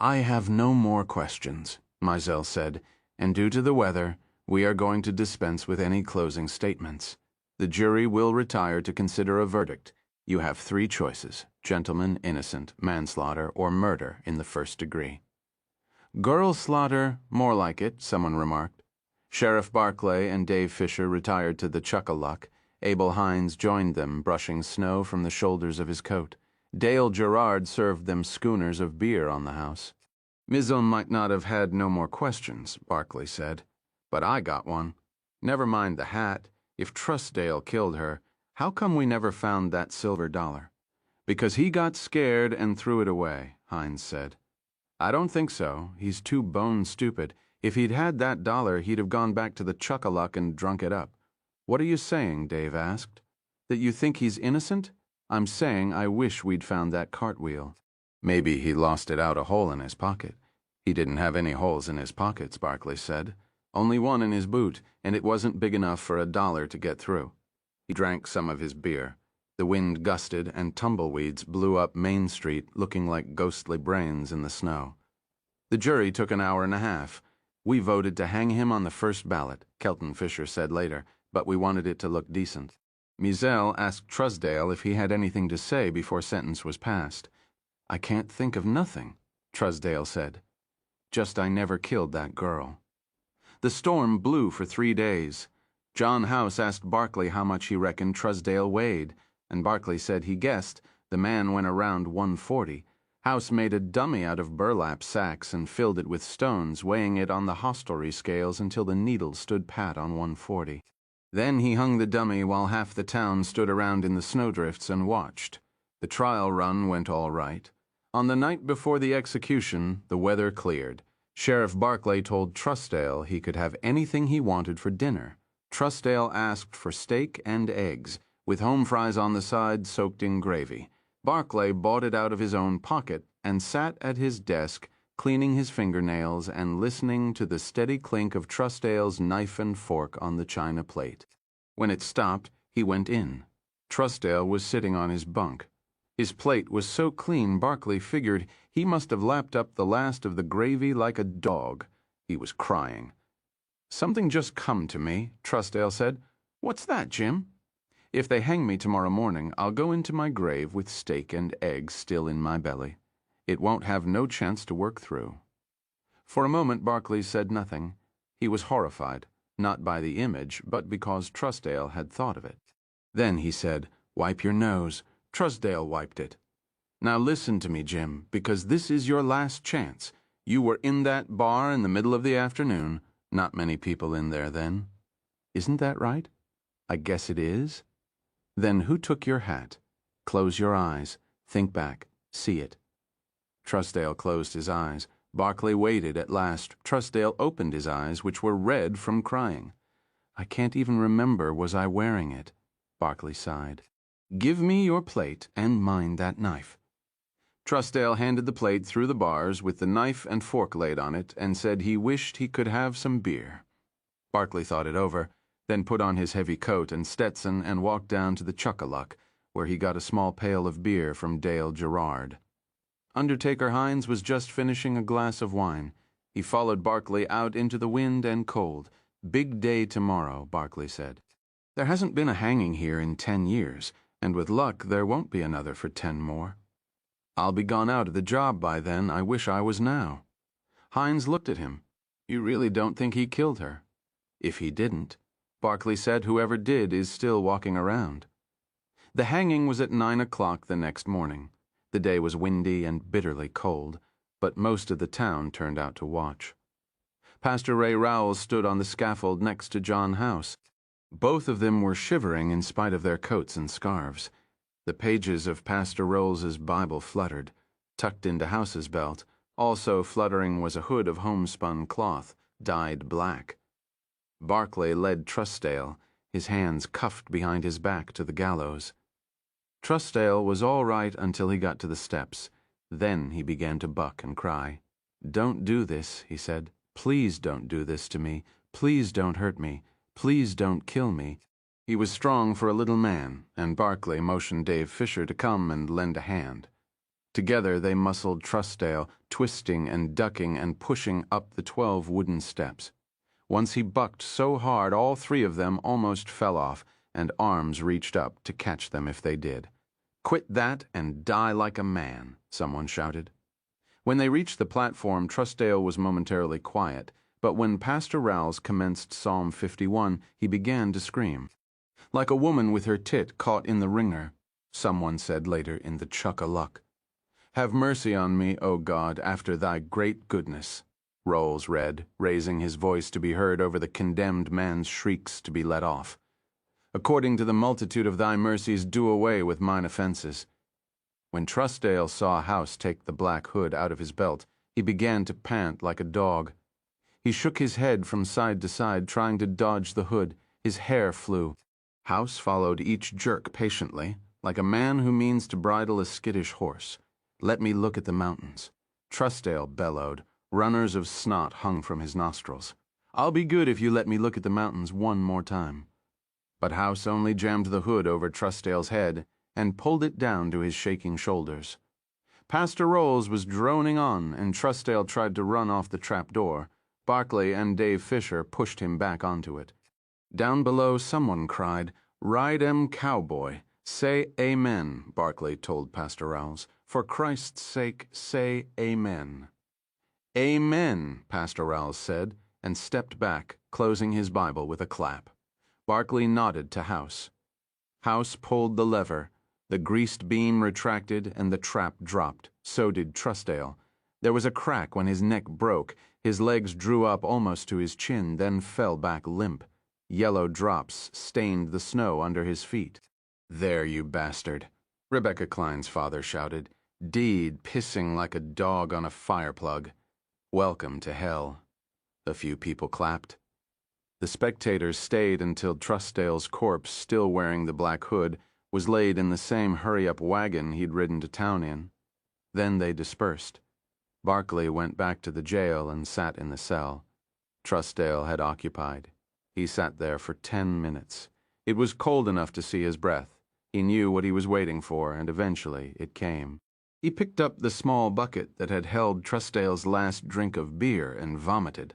I have no more questions, Mizell said, and due to the weather, we are going to dispense with any closing statements. The jury will retire to consider a verdict. You have 3 choices, gentleman, innocent, manslaughter, or murder in the first degree. Girl slaughter, more like it, someone remarked. Sheriff Barclay and Dave Fisher retired to the Chuck-a-Luck. Abel Hines joined them, brushing snow from the shoulders of his coat. Dale Gerard served them schooners of beer on the house. Mizell might not have had no more questions, Barclay said. But I got one. Never mind the hat. If Trussdale killed her, how come we never found that silver dollar? Because he got scared and threw it away, Hines said. I don't think so. He's too bone stupid. If he'd had that dollar, he'd have gone back to the Chuck-a-Luck and drunk it up. What are you saying? Dave asked. That you think he's innocent? I'm saying I wish we'd found that cartwheel. Maybe he lost it out a hole in his pocket. He didn't have any holes in his pockets, Barclay said. Only one in his boot, and it wasn't big enough for a dollar to get through. He drank some of his beer. The wind gusted and tumbleweeds blew up Main Street looking like ghostly brains in the snow. The jury took an hour and a half. We voted to hang him on the first ballot, Kelton Fisher said later, but we wanted it to look decent. Mizell asked Trussdale if he had anything to say before sentence was passed. I can't think of nothing, Trussdale said. Just I never killed that girl. The storm blew for 3 days. John House asked Barclay how much he reckoned Trussdale weighed, and Barclay said he guessed the man went around 140. House made a dummy out of burlap sacks and filled it with stones, weighing it on the hostelry scales until the needle stood pat on 140. Then he hung the dummy while half the town stood around in the snowdrifts and watched. The trial run went all right. On the night before the execution, the weather cleared. Sheriff Barclay told Trussdale he could have anything he wanted for dinner. Trussdale asked for steak and eggs, with home fries on the side soaked in gravy. Barclay bought it out of his own pocket and sat at his desk, cleaning his fingernails and listening to the steady clink of Trussdale's knife and fork on the china plate. When it stopped, he went in. Trussdale was sitting on his bunk. His plate was so clean Barclay figured he must have lapped up the last of the gravy like a dog. He was crying. Something just come to me, Trussdale said. What's that, Jim? If they hang me tomorrow morning, I'll go into my grave with steak and eggs still in my belly. It won't have no chance to work through. For a moment Barclay said nothing. He was horrified, not by the image, but because Trussdale had thought of it. Then he said, Wipe your nose. Trussdale wiped it. Now listen to me, Jim, because this is your last chance. You were in that bar in the middle of the afternoon. Not many people in there then. Isn't that right? I guess it is. Then who took your hat? Close your eyes. Think back. See it. Truesdale closed his eyes. Barclay waited. At last, Truesdale opened his eyes, which were red from crying. "I can't even remember was I wearing it," Barclay sighed. "Give me your plate and mind that knife." Truesdale handed the plate through the bars with the knife and fork laid on it and said he wished he could have some beer. Barclay thought it over, then put on his heavy coat and Stetson and walked down to the Chuck-a-Luck, where he got a small pail of beer from Dale Gerard. Undertaker Hines was just finishing a glass of wine. He followed Barclay out into the wind and cold. "Big day tomorrow," Barclay said. "There hasn't been a hanging here in 10 years, and with luck there won't be another for 10 more. I'll be gone out of the job by then. I wish I was now." Hines looked at him. "You really don't think he killed her?" "If he didn't," Barclay said, "whoever did is still walking around." The hanging was at 9 o'clock the next morning. The day was windy and bitterly cold, but most of the town turned out to watch. Pastor Ray Rowell stood on the scaffold next to John House. Both of them were shivering in spite of their coats and scarves. The pages of Pastor Rowell's Bible fluttered, tucked into House's belt. Also fluttering was a hood of homespun cloth, dyed black. Barclay led Truesdale, his hands cuffed behind his back, to the gallows. Truesdale was all right until he got to the steps. Then he began to buck and cry. "Don't do this," he said. "Please don't do this to me. Please don't hurt me. Please don't kill me." He was strong for a little man, and Barclay motioned Dave Fisher to come and lend a hand. Together they muscled Truesdale, twisting and ducking and pushing up the 12 wooden steps. Once he bucked so hard all 3 of them almost fell off, and arms reached up to catch them if they did. "Quit that and die like a man," someone shouted. When they reached the platform, Truesdale was momentarily quiet, but when Pastor Rowell commenced Psalm 51, he began to scream. "Like a woman with her tit caught in the wringer," someone said later in the Chuck-a-Luck. "Have mercy on me, O God, after thy great goodness," Rowell read, raising his voice to be heard over the condemned man's shrieks to be let off. "According to the multitude of thy mercies, do away with mine offenses." When Truesdale saw House take the black hood out of his belt, he began to pant like a dog. He shook his head from side to side, trying to dodge the hood. His hair flew. House followed each jerk patiently, like a man who means to bridle a skittish horse. "Let me look at the mountains." Truesdale bellowed. Runners of snot hung from his nostrils. "I'll be good if you let me look at the mountains one more time." But House only jammed the hood over Truesdale's head and pulled it down to his shaking shoulders. Pastor Rowell was droning on, and Truesdale tried to run off the trap door. Barclay and Dave Fisher pushed him back onto it. Down below, someone cried, "Ride 'em, cowboy. Say amen," Barclay told Pastor Rowell. "For Christ's sake, say amen." "Amen," Pastor Rowell said, and stepped back, closing his Bible with a clap. Barclay nodded to House. House pulled the lever. The greased beam retracted and the trap dropped. So did Truesdale. There was a crack when his neck broke. His legs drew up almost to his chin, then fell back limp. Yellow drops stained the snow under his feet. "There, you bastard," Rebecca Klein's father shouted. "Deed pissing like a dog on a fire plug. Welcome to hell." A few people clapped. The spectators stayed until Truesdale's corpse, still wearing the black hood, was laid in the same hurry-up wagon he'd ridden to town in. Then they dispersed. Barclay went back to the jail and sat in the cell. Truesdale had occupied. He sat there for 10 minutes. It was cold enough to see his breath. He knew what he was waiting for, and eventually it came. He picked up the small bucket that had held Truesdale's last drink of beer and vomited.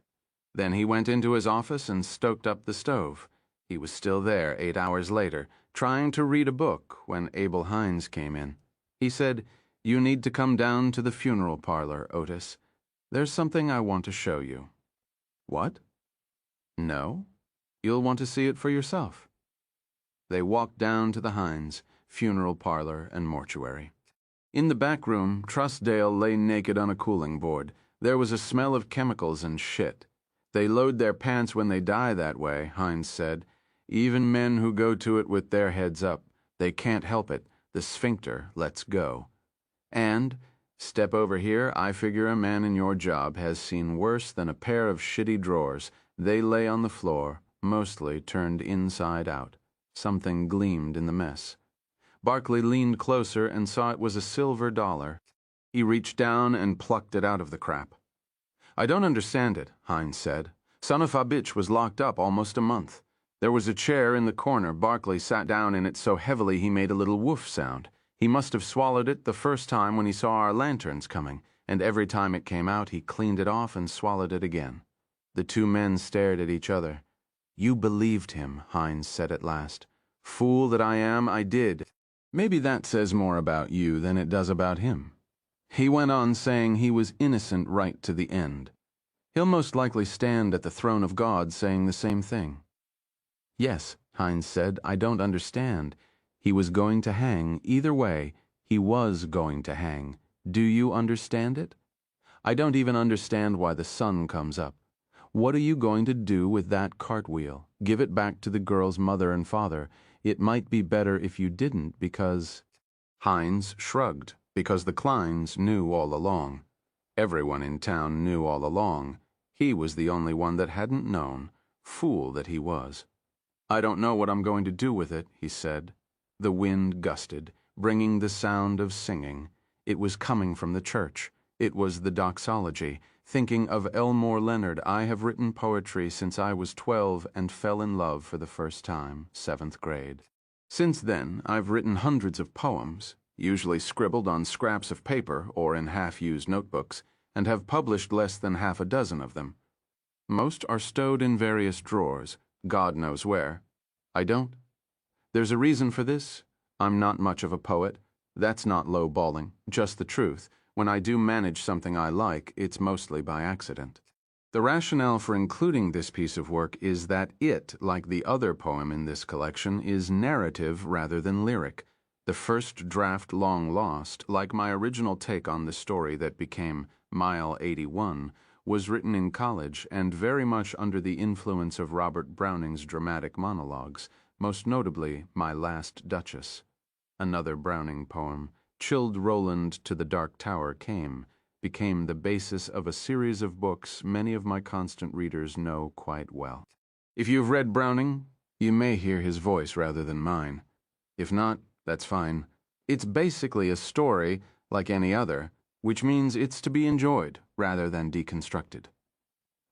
Then he went into his office and stoked up the stove. He was still there 8 hours later, trying to read a book, when Abel Hines came in. He said, "You need to come down to the funeral parlor, Otis. There's something I want to show you." "What?" "No? You'll want to see it for yourself." They walked down to the Hines, funeral parlor and mortuary. In the back room, Truesdale lay naked on a cooling board. There was a smell of chemicals and shit. "They load their pants when they die that way," Hines said. "Even men who go to it with their heads up. They can't help it. The sphincter lets go. And Step over here, I figure a man in your job has seen worse than a pair of shitty drawers. They lay on the floor, mostly turned inside out. Something gleamed in the mess. Barkley leaned closer and saw it was a silver dollar. He reached down and plucked it out of the crap. I don't understand it, Hines said. Son of a bitch was locked up almost a month. There was a chair in the corner. Barkley sat down in it so heavily he made a little woof sound. He must have swallowed it the first time when he saw our lanterns coming, and every time it came out he cleaned it off and swallowed it again. The two men stared at each other. You believed him, Hines said at last. Fool that I am, I did. Maybe that says more about you than it does about him. He went on saying he was innocent right to the end. He'll most likely stand at the throne of God saying the same thing. Yes, Hines said, I don't understand. He was going to hang. Either way, he was going to hang. Do you understand it? I don't even understand why the sun comes up. What are you going to do with that cartwheel? Give it back to the girl's mother and father. It might be better if you didn't because... Hines shrugged, because the Kleins knew all along. Everyone in town knew all along. He was the only one that hadn't known. Fool that he was. I don't know what I'm going to do with it, he said. The wind gusted, bringing the sound of singing. It was coming from the church. It was the doxology. Thinking of Elmore Leonard, I have written poetry since I was 12 and fell in love for the first time, 7th grade. Since then, I've written hundreds of poems, usually scribbled on scraps of paper or in half-used notebooks, and have published less than half a dozen of them. Most are stowed in various drawers, God knows where. I don't. There's a reason for this. I'm not much of a poet. That's not low-balling, just the truth. When I do manage something I like, it's mostly by accident. The rationale for including this piece of work is that it, like the other poem in this collection, is narrative rather than lyric. The first draft long lost, like my original take on the story that became Mile 81, was written in college and very much under the influence of Robert Browning's dramatic monologues, most notably My Last Duchess. Another Browning poem, Chilled Roland to the Dark Tower Came, became the basis of a series of books many of my constant readers know quite well. If you've read Browning, you may hear his voice rather than mine. If not, that's fine. It's basically a story, like any other, which means it's to be enjoyed rather than deconstructed.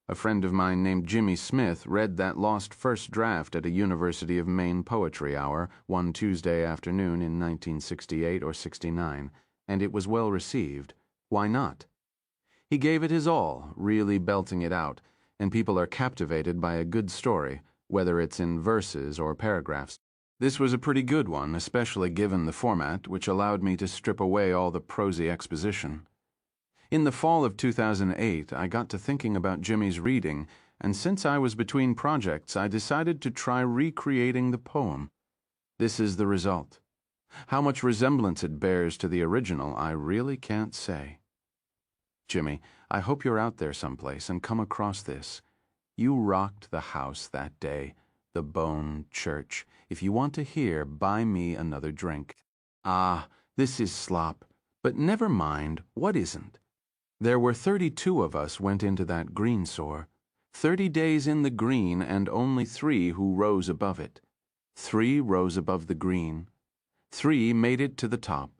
A friend of mine named Jimmy Smith read that lost first draft at a University of Maine poetry hour one Tuesday afternoon in 1968 or 69, and it was well received. Why not? He gave it his all, really belting it out, and people are captivated by a good story, whether it's in verses or paragraphs. This was a pretty good one, especially given the format, which allowed me to strip away all the prosy exposition. In the fall of 2008, I got to thinking about Jimmy's reading, and since I was between projects, I decided to try recreating the poem. This is the result. How much resemblance it bears to the original, I really can't say. Jimmy, I hope you're out there someplace and come across this. You rocked the house that day, the Bone Church. If you want to hear, buy me another drink. Ah, this is slop, but never mind, what isn't? There were 32 of us went into that green sore. 30 days in the green and only 3 who rose above it. 3 rose above the green. 3 made it to the top.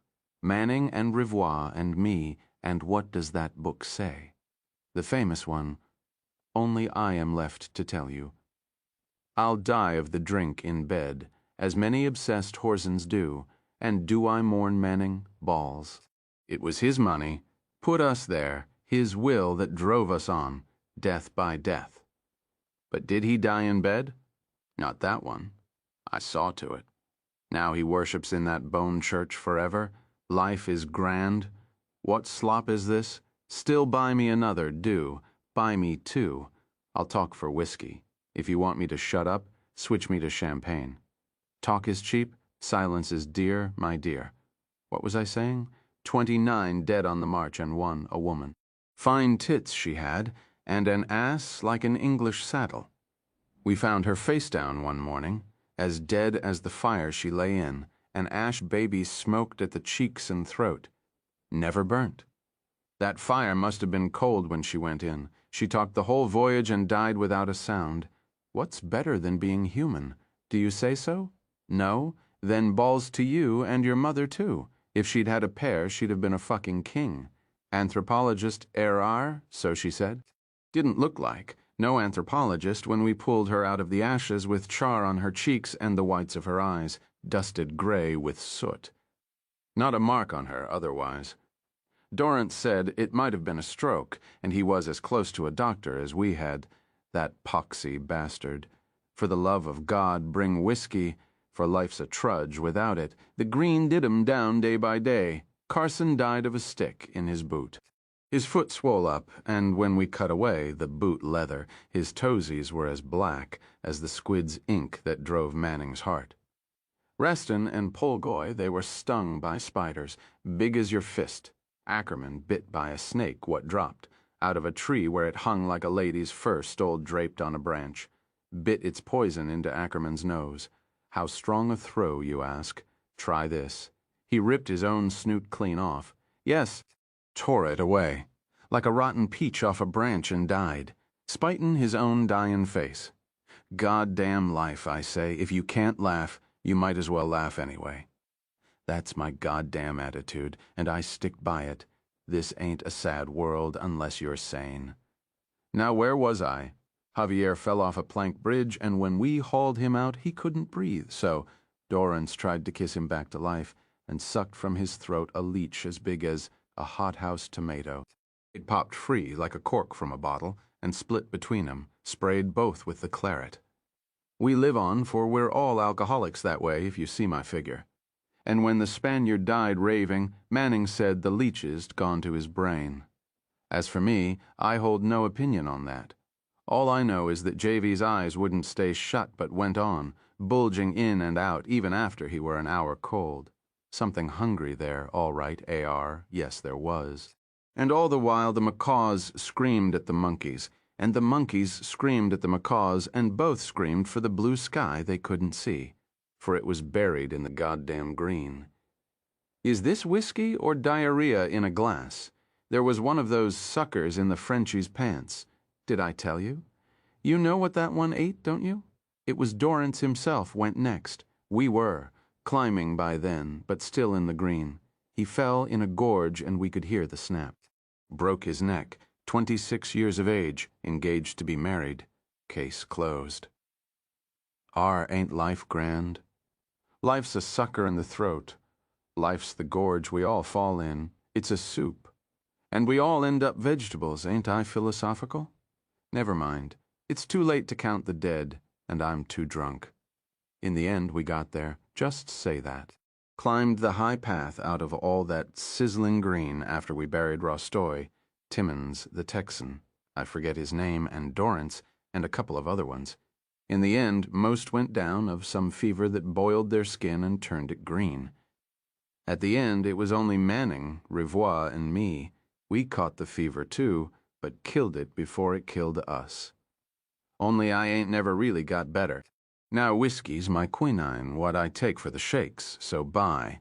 Manning and Rivoire and me, and what does that book say? The famous one, only I am left to tell you. I'll die of the drink in bed, as many obsessed Horsens do, and do I mourn Manning? Balls. It was his money. Put us there, his will that drove us on, death by death. But did he die in bed? Not that one. I saw to it. Now he worships in that bone church forever. Life is grand. What slop is this? Still buy me another, do. Buy me 2. I'll talk for whiskey. If you want me to shut up, switch me to champagne. Talk is cheap, silence is dear, my dear. What was I saying? 29 dead on the march and 1 a woman. Fine tits she had, and an ass like an English saddle. We found her face down one morning, as dead as the fire she lay in, an ash baby smoked at the cheeks and throat. Never burnt. That fire must have been cold when she went in. She talked the whole voyage and died without a sound. What's better than being human? Do you say so? No? Then balls to you and your mother, too. If she'd had a pair, she'd have been a fucking king. Anthropologist errar, so she said. Didn't look like. No anthropologist when we pulled her out of the ashes with char on her cheeks and the whites of her eyes, dusted gray with soot. Not a mark on her otherwise. Dorrance said it might have been a stroke, and he was as close to a doctor as we had. That poxy bastard. For the love of God, bring whiskey, for life's a trudge without it. The green did 'em down day by day. Carson died of a stick in his boot. His foot swole up, and when we cut away the boot leather, his toesies were as black as the squid's ink that drove Manning's heart. Reston and Polgoy, they were stung by spiders, big as your fist. Ackerman bit by a snake what dropped, out of a tree where it hung like a lady's fur stole draped on a branch. Bit its poison into Ackerman's nose. How strong a throw, you ask? Try this. He ripped his own snoot clean off. Yes, tore it away, like a rotten peach off a branch, and died, spitin' his own dyin' face. Goddamn life, I say. If you can't laugh, you might as well laugh anyway. That's my goddamn attitude, and I stick by it. This ain't a sad world unless you're sane. Now where was I? Javier fell off a plank bridge, and when we hauled him out, he couldn't breathe, so Dorrance tried to kiss him back to life and sucked from his throat a leech as big as a hothouse tomato. It popped free like a cork from a bottle and split between 'em, sprayed both with the claret. We live on, for we're all alcoholics that way, if you see my figure. And when the Spaniard died raving, Manning said the leech's gone to his brain. As for me, I hold no opinion on that. All I know is that JV's eyes wouldn't stay shut but went on, bulging in and out even after he were an hour cold. Something hungry there, all right, AR, yes there was. And all the while the macaws screamed at the monkeys, and the monkeys screamed at the macaws, and both screamed for the blue sky they couldn't see, for it was buried in the goddamn green. Is this whiskey or diarrhea in a glass? There was one of those suckers in the Frenchie's pants. Did I tell you? You know what that one ate, don't you? It was Dorrance himself went next. We were, climbing by then, but still in the green. He fell in a gorge and we could hear the snap. Broke his neck, 26 years of age, engaged to be married. Case closed. Ain't life grand? Life's a sucker in the throat. Life's the gorge we all fall in. It's a soup. And we all end up vegetables, ain't I philosophical? Never mind. It's too late to count the dead, and I'm too drunk. In the end, we got there. Just say that. Climbed the high path out of all that sizzling green after we buried Rostoy, Timmons, the Texan, I forget his name, and Dorrance, and a couple of other ones. In the end, most went down of some fever that boiled their skin and turned it green. At the end, it was only Manning, Revoix, and me. We caught the fever too, but killed it before it killed us. Only I ain't never really got better. Now whiskey's my quinine, what I take for the shakes, so buy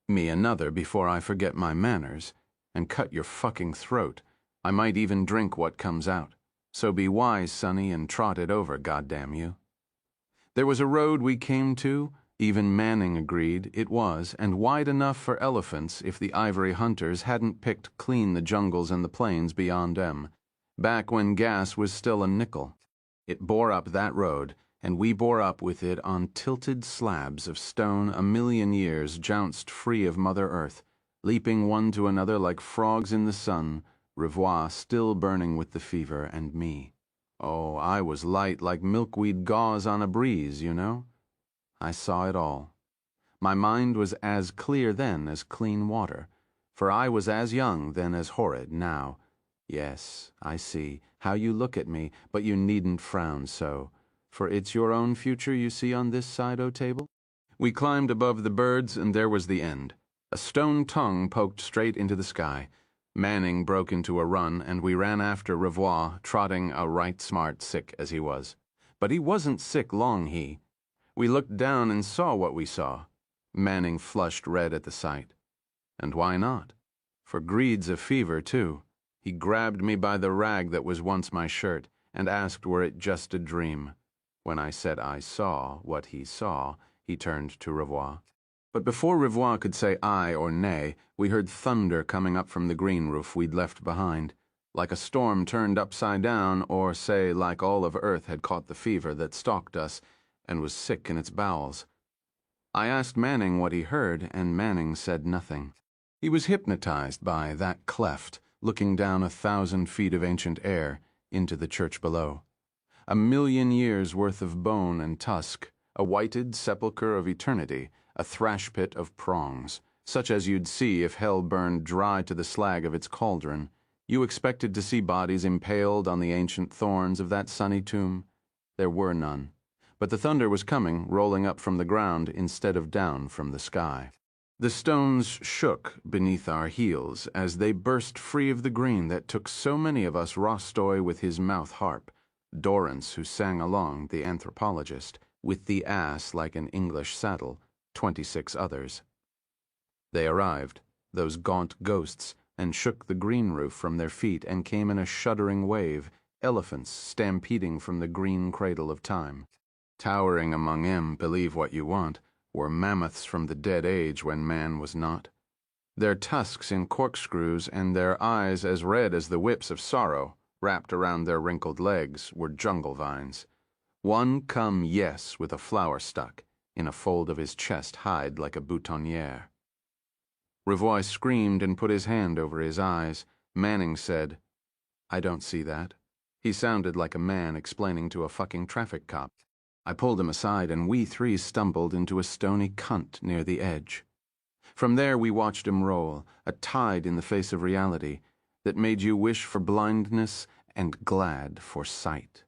me another before I forget my manners, and cut your fucking throat. I might even drink what comes out. So be wise, sonny, and trot it over, goddamn you. There was a road we came to, even Manning agreed it was, and wide enough for elephants if the ivory hunters hadn't picked clean the jungles and the plains beyond them, back when gas was still a nickel. It bore up that road, and we bore up with it on tilted slabs of stone a million years jounced free of Mother Earth, leaping one to another like frogs in the sun, Revoix still burning with the fever, and me. Oh, I was light like milkweed gauze on a breeze, you know. I saw it all. My mind was as clear then as clean water, for I was as young then as horrid now. Yes, I see how you look at me, but you needn't frown so, for it's your own future you see on this side, O table. We climbed above the birds, and there was the end. A stone tongue poked straight into the sky. Manning broke into a run, and we ran after Revoix, trotting a right smart sick as he was. But he wasn't sick long, he. We looked down and saw what we saw. Manning flushed red at the sight. And why not? For greed's a fever, too. He grabbed me by the rag that was once my shirt and asked were it just a dream. When I said I saw what he saw, he turned to Revoir. But before Revoir could say aye or nay, we heard thunder coming up from the green roof we'd left behind, like a storm turned upside down, or say like all of Earth had caught the fever that stalked us and was sick in its bowels. I asked Manning what he heard, and Manning said nothing. He was hypnotized by that cleft, looking down 1,000 feet of ancient air into the church below. 1,000,000 years' worth of bone and tusk, a whited sepulchre of eternity, a thrash pit of prongs, such as you'd see if hell burned dry to the slag of its cauldron. You expected to see bodies impaled on the ancient thorns of that sunny tomb. There were none, but the thunder was coming, rolling up from the ground instead of down from the sky. The stones shook beneath our heels as they burst free of the green that took so many of us Rostoy with his mouth harp, Dorrance who sang along, the anthropologist, with the ass like an English saddle, 26 others. They arrived, those gaunt ghosts, and shook the green roof from their feet and came in a shuddering wave, elephants stampeding from the green cradle of time. Towering among them, believe what you want, were mammoths from the dead age when man was not. Their tusks in corkscrews and their eyes as red as the whips of sorrow, wrapped around their wrinkled legs, were jungle vines. One come yes with a flower stuck in a fold of his chest hide like a boutonniere. Revoy screamed and put his hand over his eyes. Manning said, "I don't see that." He sounded like a man explaining to a fucking traffic cop. I pulled him aside and we three stumbled into a stony cunt near the edge. From there we watched him roll, a tide in the face of reality that made you wish for blindness and glad for sight.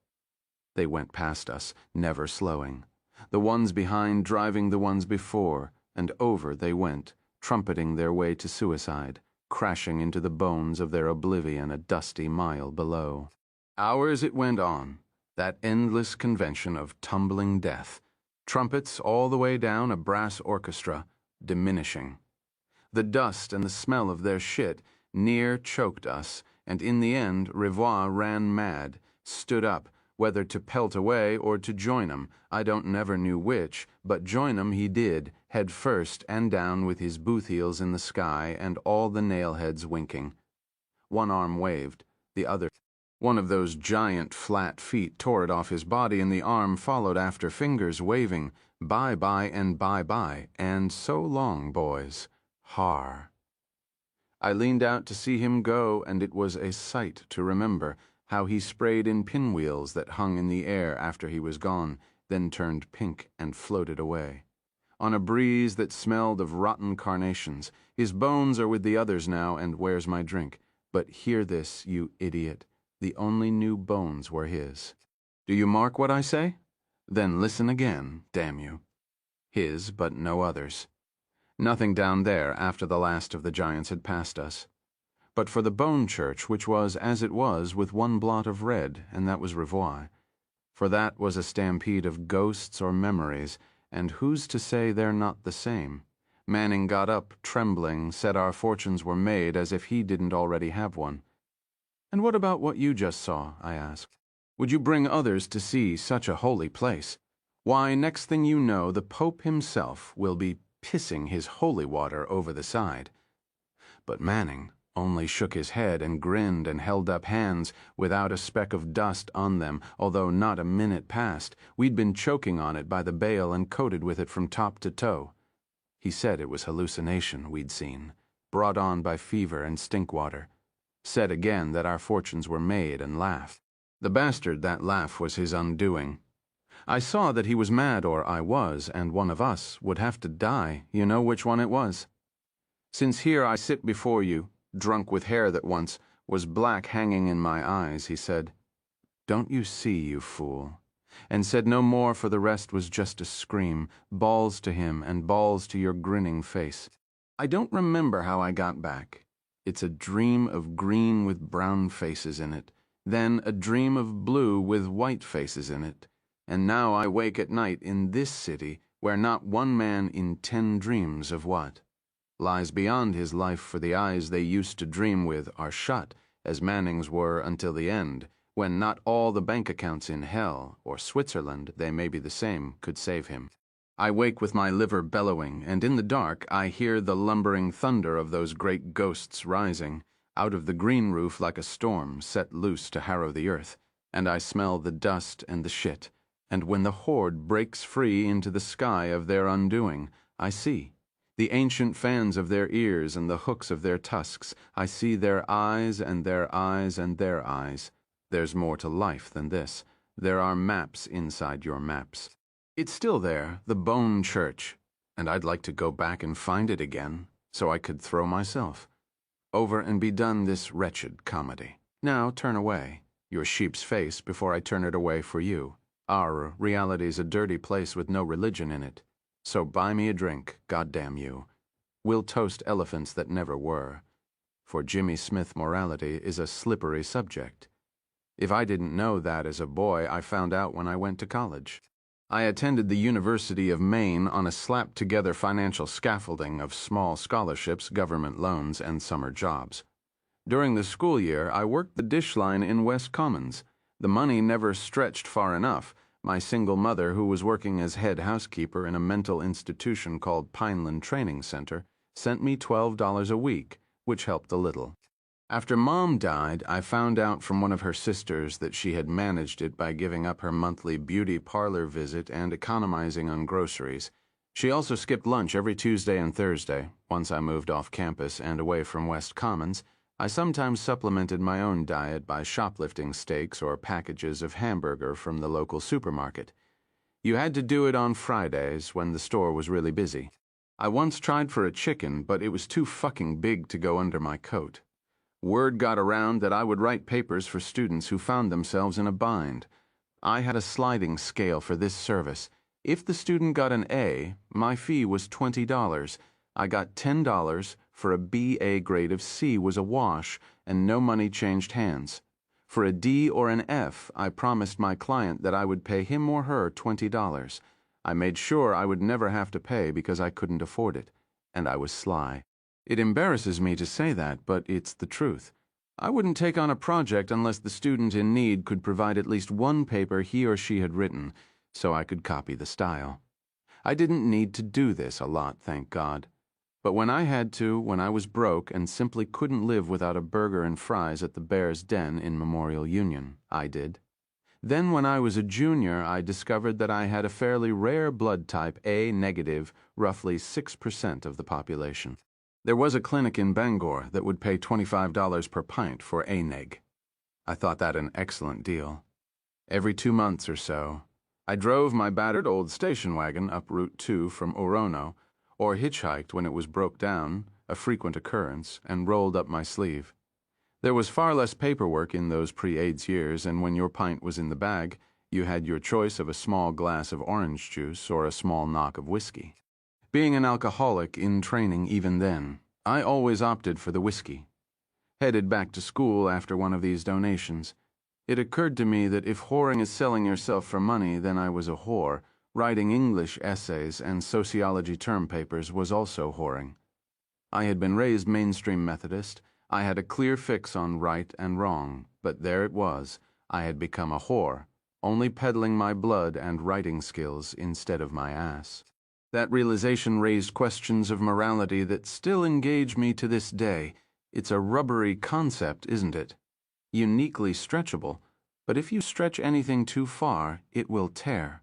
They went past us, never slowing. The ones behind driving the ones before, and over they went, trumpeting their way to suicide, crashing into the bones of their oblivion a dusty mile below. Hours it went on, that endless convention of tumbling death, trumpets all the way down a brass orchestra, diminishing. The dust and the smell of their shit near choked us, and in the end Revoir ran mad, stood up, whether to pelt away or to join 'em, I don't never knew which, but join 'em he did, head first and down with his boot heels in the sky and all the nailheads winking. One arm waved, the other. One of those giant flat feet tore it off his body and the arm followed after, fingers waving, bye-bye and bye-bye, and so long, boys. Har. I leaned out to see him go, and it was a sight to remember, how he sprayed in pinwheels that hung in the air after he was gone, then turned pink and floated away. On a breeze that smelled of rotten carnations. His bones are with the others now, and where's my drink? But hear this, you idiot. The only new bones were his. Do you mark what I say? Then listen again, damn you. His, but no others. Nothing down there after the last of the giants had passed us. But for the bone church, which was as it was with one blot of red, and that was Revoir. For that was a stampede of ghosts or memories, and who's to say they're not the same? Manning got up, trembling, said our fortunes were made as if he didn't already have one. And what about what you just saw? I asked. Would you bring others to see such a holy place? Why, next thing you know, the Pope himself will be pissing his holy water over the side. But Manning only shook his head and grinned and held up hands without a speck of dust on them, although not a minute passed. We'd been choking on it by the bale and coated with it from top to toe. He said it was hallucination we'd seen, brought on by fever and stink water. Said again that our fortunes were made and laughed. The bastard, that laugh was his undoing. I saw that he was mad, or I was, and one of us would have to die. You know which one it was. Since here I sit before you, drunk with hair that once was black hanging in my eyes, he said, "Don't you see, you fool?" And said no more, for the rest was just a scream, balls to him and balls to your grinning face. I don't remember how I got back. It's a dream of green with brown faces in it, then a dream of blue with white faces in it, and now I wake at night in this city where not one man in 10 dreams of what? lies beyond his life, for the eyes they used to dream with are shut, as Manning's were until the end, when not all the bank accounts in hell, or Switzerland, they may be the same, could save him. I wake with my liver bellowing, and in the dark I hear the lumbering thunder of those great ghosts rising, out of the green roof like a storm set loose to harrow the earth, and I smell the dust and the shit, and when the horde breaks free into the sky of their undoing, I see the ancient fans of their ears and the hooks of their tusks. I see their eyes and their eyes and their eyes. There's more to life than this. There are maps inside your maps. It's still there, the Bone Church, and I'd like to go back and find it again, so I could throw myself over and be done this wretched comedy. Now turn away your sheep's face before I turn it away for you. Our reality's a dirty place with no religion in it. So buy me a drink, goddamn you. We'll toast elephants that never were. For Jimmy Smith morality is a slippery subject. If I didn't know that as a boy, I found out when I went to college. I attended the University of Maine on a slapped-together financial scaffolding of small scholarships, government loans, and summer jobs. During the school year, I worked the dish line in West Commons. The money never stretched far enough. My single mother, who was working as head housekeeper in a mental institution called Pineland Training Center, sent me $12 a week, which helped a little. After Mom died, I found out from one of her sisters that she had managed it by giving up her monthly beauty parlor visit and economizing on groceries. She also skipped lunch every Tuesday and Thursday. Once I moved off campus and away from West Commons, I sometimes supplemented my own diet by shoplifting steaks or packages of hamburger from the local supermarket. You had to do it on Fridays when the store was really busy. I once tried for a chicken, but it was too fucking big to go under my coat. Word got around that I would write papers for students who found themselves in a bind. I had a sliding scale for this service. If the student got an A, my fee was $20. I got $10 for a B. A grade of C was a wash, and no money changed hands. For a D or an F, I promised my client that I would pay him or her $20. I made sure I would never have to pay because I couldn't afford it, and I was sly. It embarrasses me to say that, but it's the truth. I wouldn't take on a project unless the student in need could provide at least one paper he or she had written, so I could copy the style. I didn't need to do this a lot, thank God. But when I had to, when I was broke and simply couldn't live without a burger and fries at the Bear's Den in Memorial Union, I did. Then when I was a junior, I discovered that I had a fairly rare blood type, A negative, roughly 6% of the population. There was a clinic in Bangor that would pay $25 per pint for A-neg. I thought that an excellent deal. Every 2 months or so, I drove my battered old station wagon up Route 2 from Orono, or hitchhiked when it was broke down, a frequent occurrence, and rolled up my sleeve. There was far less paperwork in those pre-AIDS years, and when your pint was in the bag, you had your choice of a small glass of orange juice or a small knock of whiskey. Being an alcoholic in training even then, I always opted for the whiskey. Headed back to school after one of these donations, it occurred to me that if whoring is selling yourself for money, then I was a whore. Writing English essays and sociology term papers was also whoring. I had been raised mainstream Methodist. I had a clear fix on right and wrong, but there it was. I had become a whore, only peddling my blood and writing skills instead of my ass. That realization raised questions of morality that still engage me to this day. It's a rubbery concept, isn't it? Uniquely stretchable, but if you stretch anything too far, it will tear.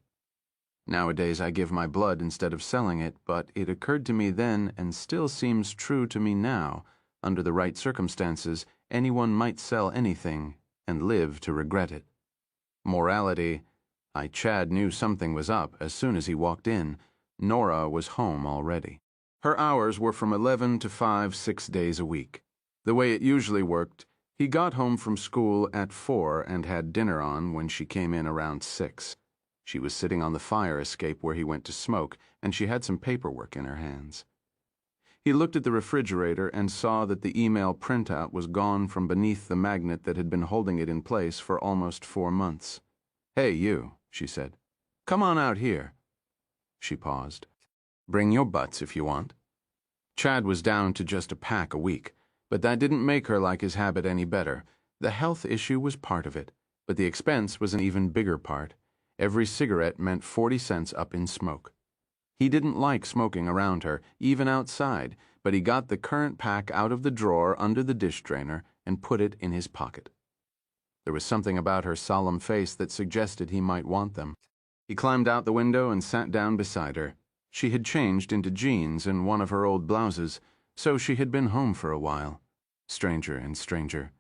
Nowadays I give my blood instead of selling it, but it occurred to me then and still seems true to me now. Under the right circumstances, anyone might sell anything and live to regret it. Morality. Chad knew something was up as soon as he walked in. Nora was home already. Her hours were from 11 to 5, 6 days a week. The way it usually worked, he got home from school at 4 and had dinner on when she came in around 6. She was sitting on the fire escape where he went to smoke, and she had some paperwork in her hands. He looked at the refrigerator and saw that the email printout was gone from beneath the magnet that had been holding it in place for almost 4 months. "Hey, you," she said. "Come on out here." She paused. "Bring your butts if you want." Chad was down to just a pack a week, but that didn't make her like his habit any better. The health issue was part of it, but the expense was an even bigger part. Every cigarette meant 40 cents up in smoke. He didn't like smoking around her, even outside, but he got the current pack out of the drawer under the dish drainer and put it in his pocket. There was something about her solemn face that suggested he might want them. He climbed out the window and sat down beside her. She had changed into jeans and one of her old blouses, so she had been home for a while. Stranger and stranger.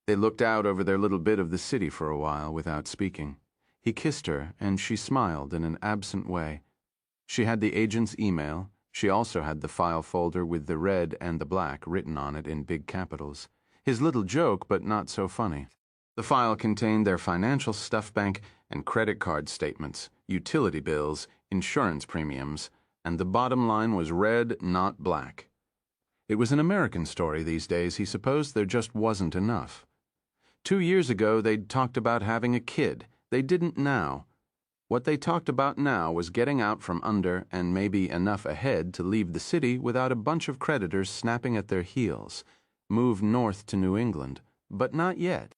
They looked out over their little bit of the city for a while without speaking. He kissed her, and she smiled in an absent way. She had the agent's email. She also had the file folder with the red and the black written on it in big capitals. His little joke, but not so funny. The file contained their financial stuff bank and credit card statements, utility bills, insurance premiums, and the bottom line was red, not black. It was an American story these days. He supposed there just wasn't enough. 2 years ago, they'd talked about having a kid. They didn't now. What they talked about now was getting out from under and maybe enough ahead to leave the city without a bunch of creditors snapping at their heels. Move north to New England, but not yet.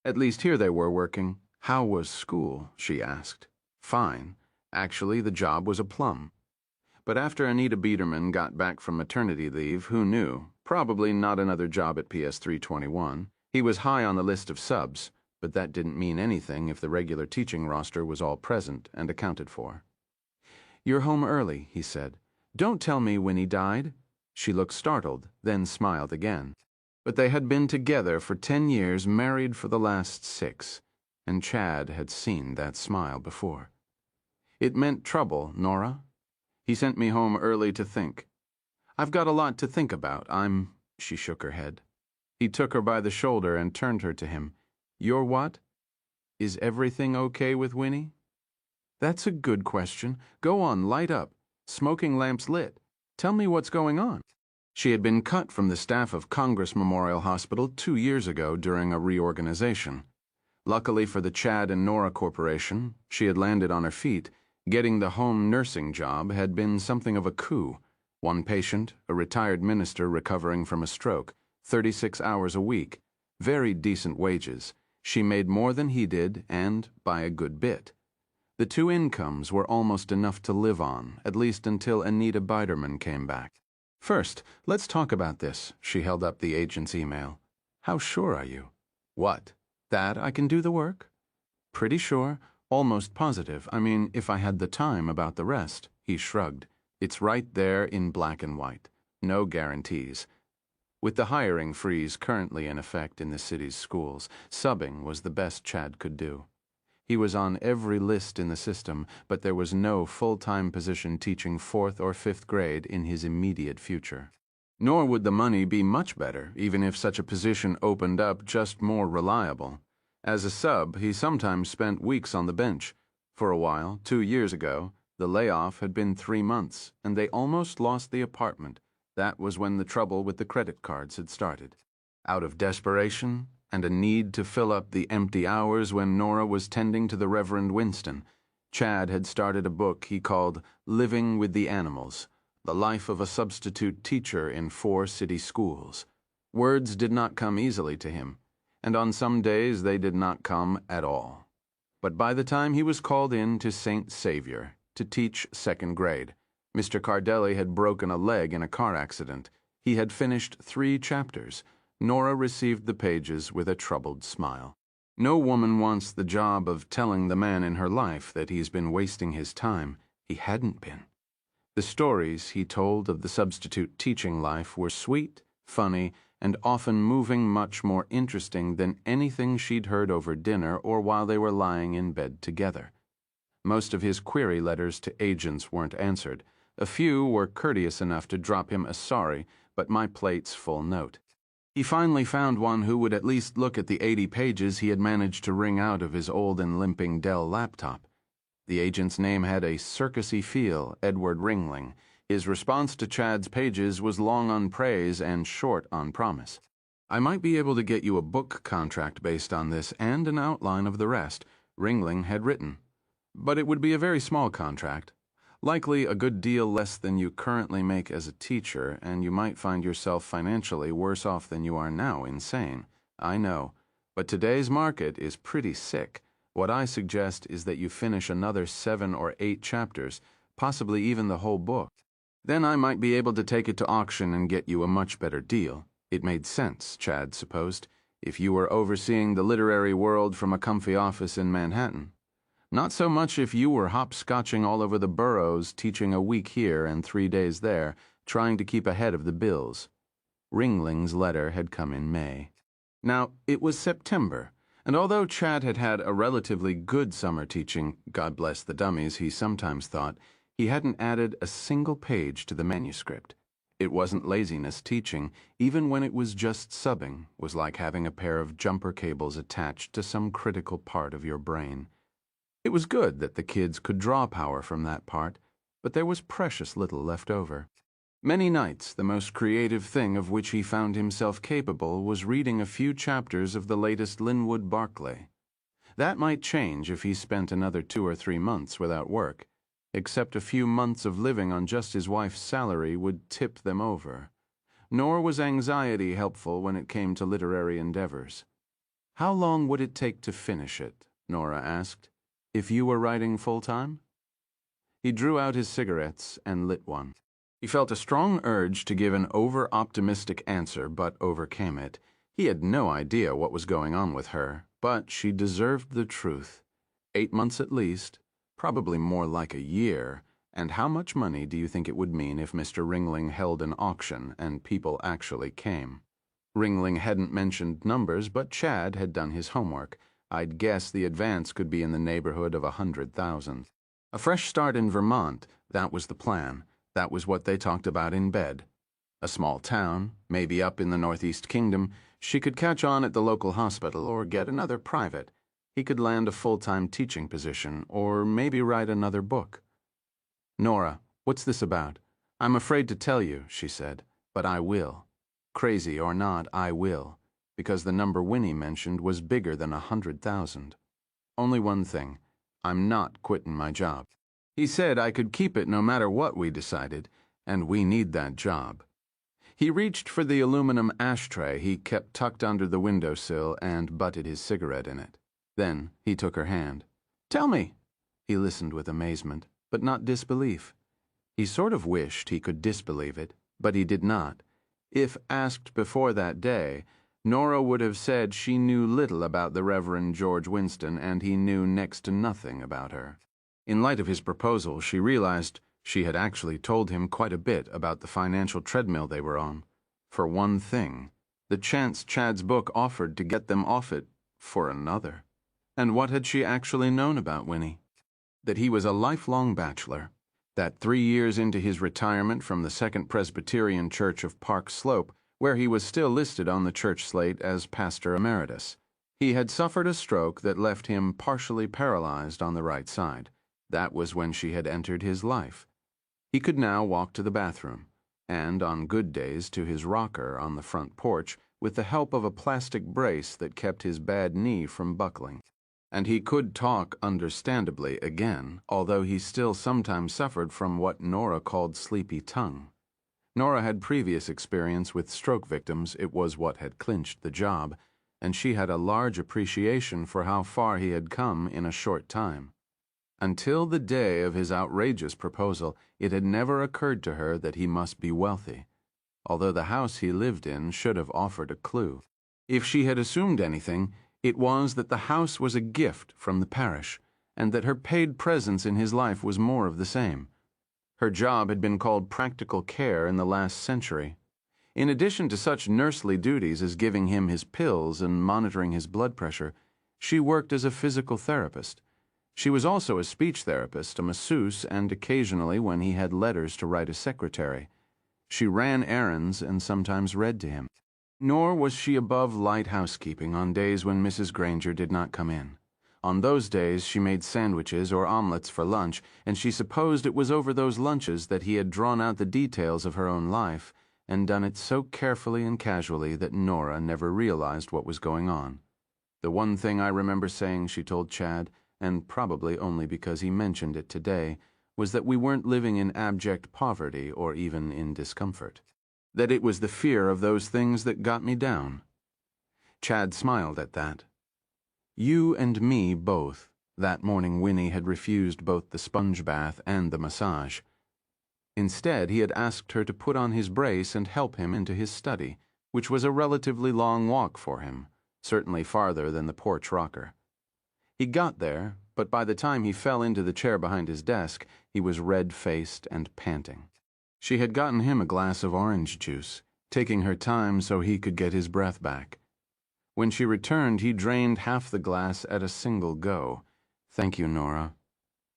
At least here they were working. How was school, she asked. Fine. Actually, the job was a plum. But after Anita Biederman got back from maternity leave, who knew? Probably not another job at PS 321. He was high on the list of subs, but that didn't mean anything if the regular teaching roster was all present and accounted for. "You're home early," he said. "Don't tell me Winnie died." She looked startled, then smiled again. But they had been together for 10 years, married for the last 6, and Chad had seen that smile before. "It meant trouble, Nora. He sent me home early to think. I've got a lot to think about. She shook her head. He took her by the shoulder and turned her to him. "You're what? Is everything okay with Winnie?" "That's a good question. Go on, light up. Smoking lamps lit. Tell me what's going on." She had been cut from the staff of Congress Memorial Hospital 2 years ago during a reorganization. Luckily for the Chad and Nora Corporation, she had landed on her feet. Getting the home nursing job had been something of a coup. One patient, a retired minister recovering from a stroke, 36 hours a week, very decent wages. She made more than he did, and by a good bit. The 2 incomes were almost enough to live on, at least until Anita Biederman came back. "First, let's talk about this." She held up the agent's email. "How sure are you?" "What? That I can do the work?" "Pretty sure. Almost positive. I mean, if I had the time about the rest." He shrugged. "It's right there in black and white. No guarantees. With the hiring freeze currently in effect in the city's schools, subbing was the best Chad could do. He was on every list in the system, but there was no full-time position teaching 4th or 5th grade in his immediate future. Nor would the money be much better, even if such a position opened up, just more reliable. As a sub, he sometimes spent weeks on the bench. For a while, 2 years ago, the layoff had been 3 months, and they almost lost the apartment. That was when the trouble with the credit cards had started. Out of desperation and a need to fill up the empty hours when Nora was tending to the Reverend Winston, Chad had started a book he called Living with the Animals, the life of a substitute teacher in 4 city schools. Words did not come easily to him, and on some days they did not come at all. But by the time he was called in to St. Savior to teach 2nd grade, Mr. Cardelli had broken a leg in a car accident. He had finished 3 chapters. Nora received the pages with a troubled smile. No woman wants the job of telling the man in her life that he's been wasting his time. He hadn't been. The stories he told of the substitute teaching life were sweet, funny, and often moving, much more interesting than anything she'd heard over dinner or while they were lying in bed together. Most of his query letters to agents weren't answered. A few were courteous enough to drop him a sorry, but my plate's full note. He finally found one who would at least look at the 80 pages he had managed to wring out of his old and limping Dell laptop. The agent's name had a circusy feel, Edward Ringling. His response to Chad's pages was long on praise and short on promise. "I might be able to get you a book contract based on this and an outline of the rest," Ringling had written. "But it would be a very small contract. Likely a good deal less than you currently make as a teacher, and you might find yourself financially worse off than you are now. Insane. I know. But today's market is pretty sick. What I suggest is that you finish another 7 or 8 chapters, possibly even the whole book. Then I might be able to take it to auction and get you a much better deal. It made sense, Chad supposed, if you were overseeing the literary world from a comfy office in Manhattan. Not so much if you were hopscotching all over the boroughs, teaching a week here and 3 days there, trying to keep ahead of the bills. Ringling's letter had come in May. Now, it was September, and although Chad had had a relatively good summer teaching, God bless the dummies, he sometimes thought, he hadn't added a single page to the manuscript. It wasn't laziness teaching, even when it was just subbing, was like having a pair of jumper cables attached to some critical part of your brain. It was good that the kids could draw power from that part, but there was precious little left over. Many nights, the most creative thing of which he found himself capable was reading a few chapters of the latest Linwood Barclay. That might change if he spent another 2 or 3 months without work, except a few months of living on just his wife's salary would tip them over. Nor was anxiety helpful when it came to literary endeavors. How long would it take to finish it? Nora asked. If you were writing full-time? He drew out his cigarettes and lit one. He felt a strong urge to give an over-optimistic answer, but overcame it. He had no idea what was going on with her, but she deserved the truth. 8 months at least, probably more like a year, and how much money do you think it would mean if Mr. Ringling held an auction and people actually came? Ringling hadn't mentioned numbers, but Chad had done his homework. I'd guess the advance could be in the neighborhood of 100,000. A fresh start in Vermont, that was the plan. That was what they talked about in bed. A small town, maybe up in the Northeast Kingdom, she could catch on at the local hospital or get another private. He could land a full-time teaching position, or maybe write another book. Nora, what's this about? I'm afraid to tell you, she said, but I will. Crazy or not, I will. Because the number Winnie mentioned was bigger than 100,000. Only one thing. I'm not quitting my job. He said I could keep it no matter what we decided, and we need that job. He reached for the aluminum ashtray he kept tucked under the windowsill and butted his cigarette in it. Then he took her hand. Tell me. He listened with amazement, but not disbelief. He sort of wished he could disbelieve it, but he did not. If asked before that day, Nora would have said she knew little about the Reverend George Winston, and he knew next to nothing about her. In light of his proposal, she realized she had actually told him quite a bit about the financial treadmill they were on. For one thing, the chance Chad's book offered to get them off it for another. And what had she actually known about Winnie? That he was a lifelong bachelor. That 3 years into his retirement from the Second Presbyterian Church of Park Slope, where he was still listed on the church slate as pastor emeritus, he had suffered a stroke that left him partially paralyzed on the right side. That was when she had entered his life. He could now walk to the bathroom, and on good days to his rocker on the front porch, with the help of a plastic brace that kept his bad knee from buckling. And he could talk understandably again, although he still sometimes suffered from what Nora called sleepy tongue. Nora had previous experience with stroke victims. It was what had clinched the job, and she had a large appreciation for how far he had come in a short time. Until the day of his outrageous proposal, it had never occurred to her that he must be wealthy, although the house he lived in should have offered a clue. If she had assumed anything, it was that the house was a gift from the parish, and that her paid presence in his life was more of the same. Her job had been called practical care in the last century. In addition to such nursely duties as giving him his pills and monitoring his blood pressure, she worked as a physical therapist. She was also a speech therapist, a masseuse, and occasionally, when he had letters to write, a secretary. She ran errands and sometimes read to him. Nor was she above light housekeeping on days when Mrs. Granger did not come in. On those days she made sandwiches or omelets for lunch, and she supposed it was over those lunches that he had drawn out the details of her own life, and done it so carefully and casually that Nora never realized what was going on. The one thing I remember saying, she told Chad, and probably only because he mentioned it today, was that we weren't living in abject poverty or even in discomfort. That it was the fear of those things that got me down. Chad smiled at that. You and me both. That morning Winnie had refused both the sponge bath and the massage. Instead, he had asked her to put on his brace and help him into his study, which was a relatively long walk for him, certainly farther than the porch rocker. He got there, but by the time he fell into the chair behind his desk, he was red-faced and panting. She had gotten him a glass of orange juice, taking her time so he could get his breath back. When she returned, he drained half the glass at a single go. "Thank you, Nora.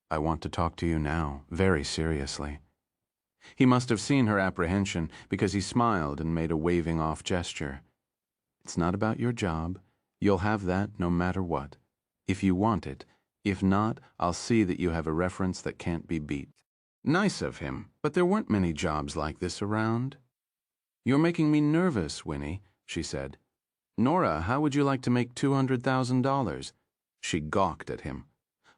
I want to talk to you now, very seriously." He must have seen her apprehension, because he smiled and made a waving-off gesture. "It's not about your job. You'll have that no matter what. If you want it. If not, I'll see that you have a reference that can't be beat." Nice of him, but there weren't many jobs like this around. "You're making me nervous, Winnie," she said. "Nora, how would you like to make $200,000? She gawked at him.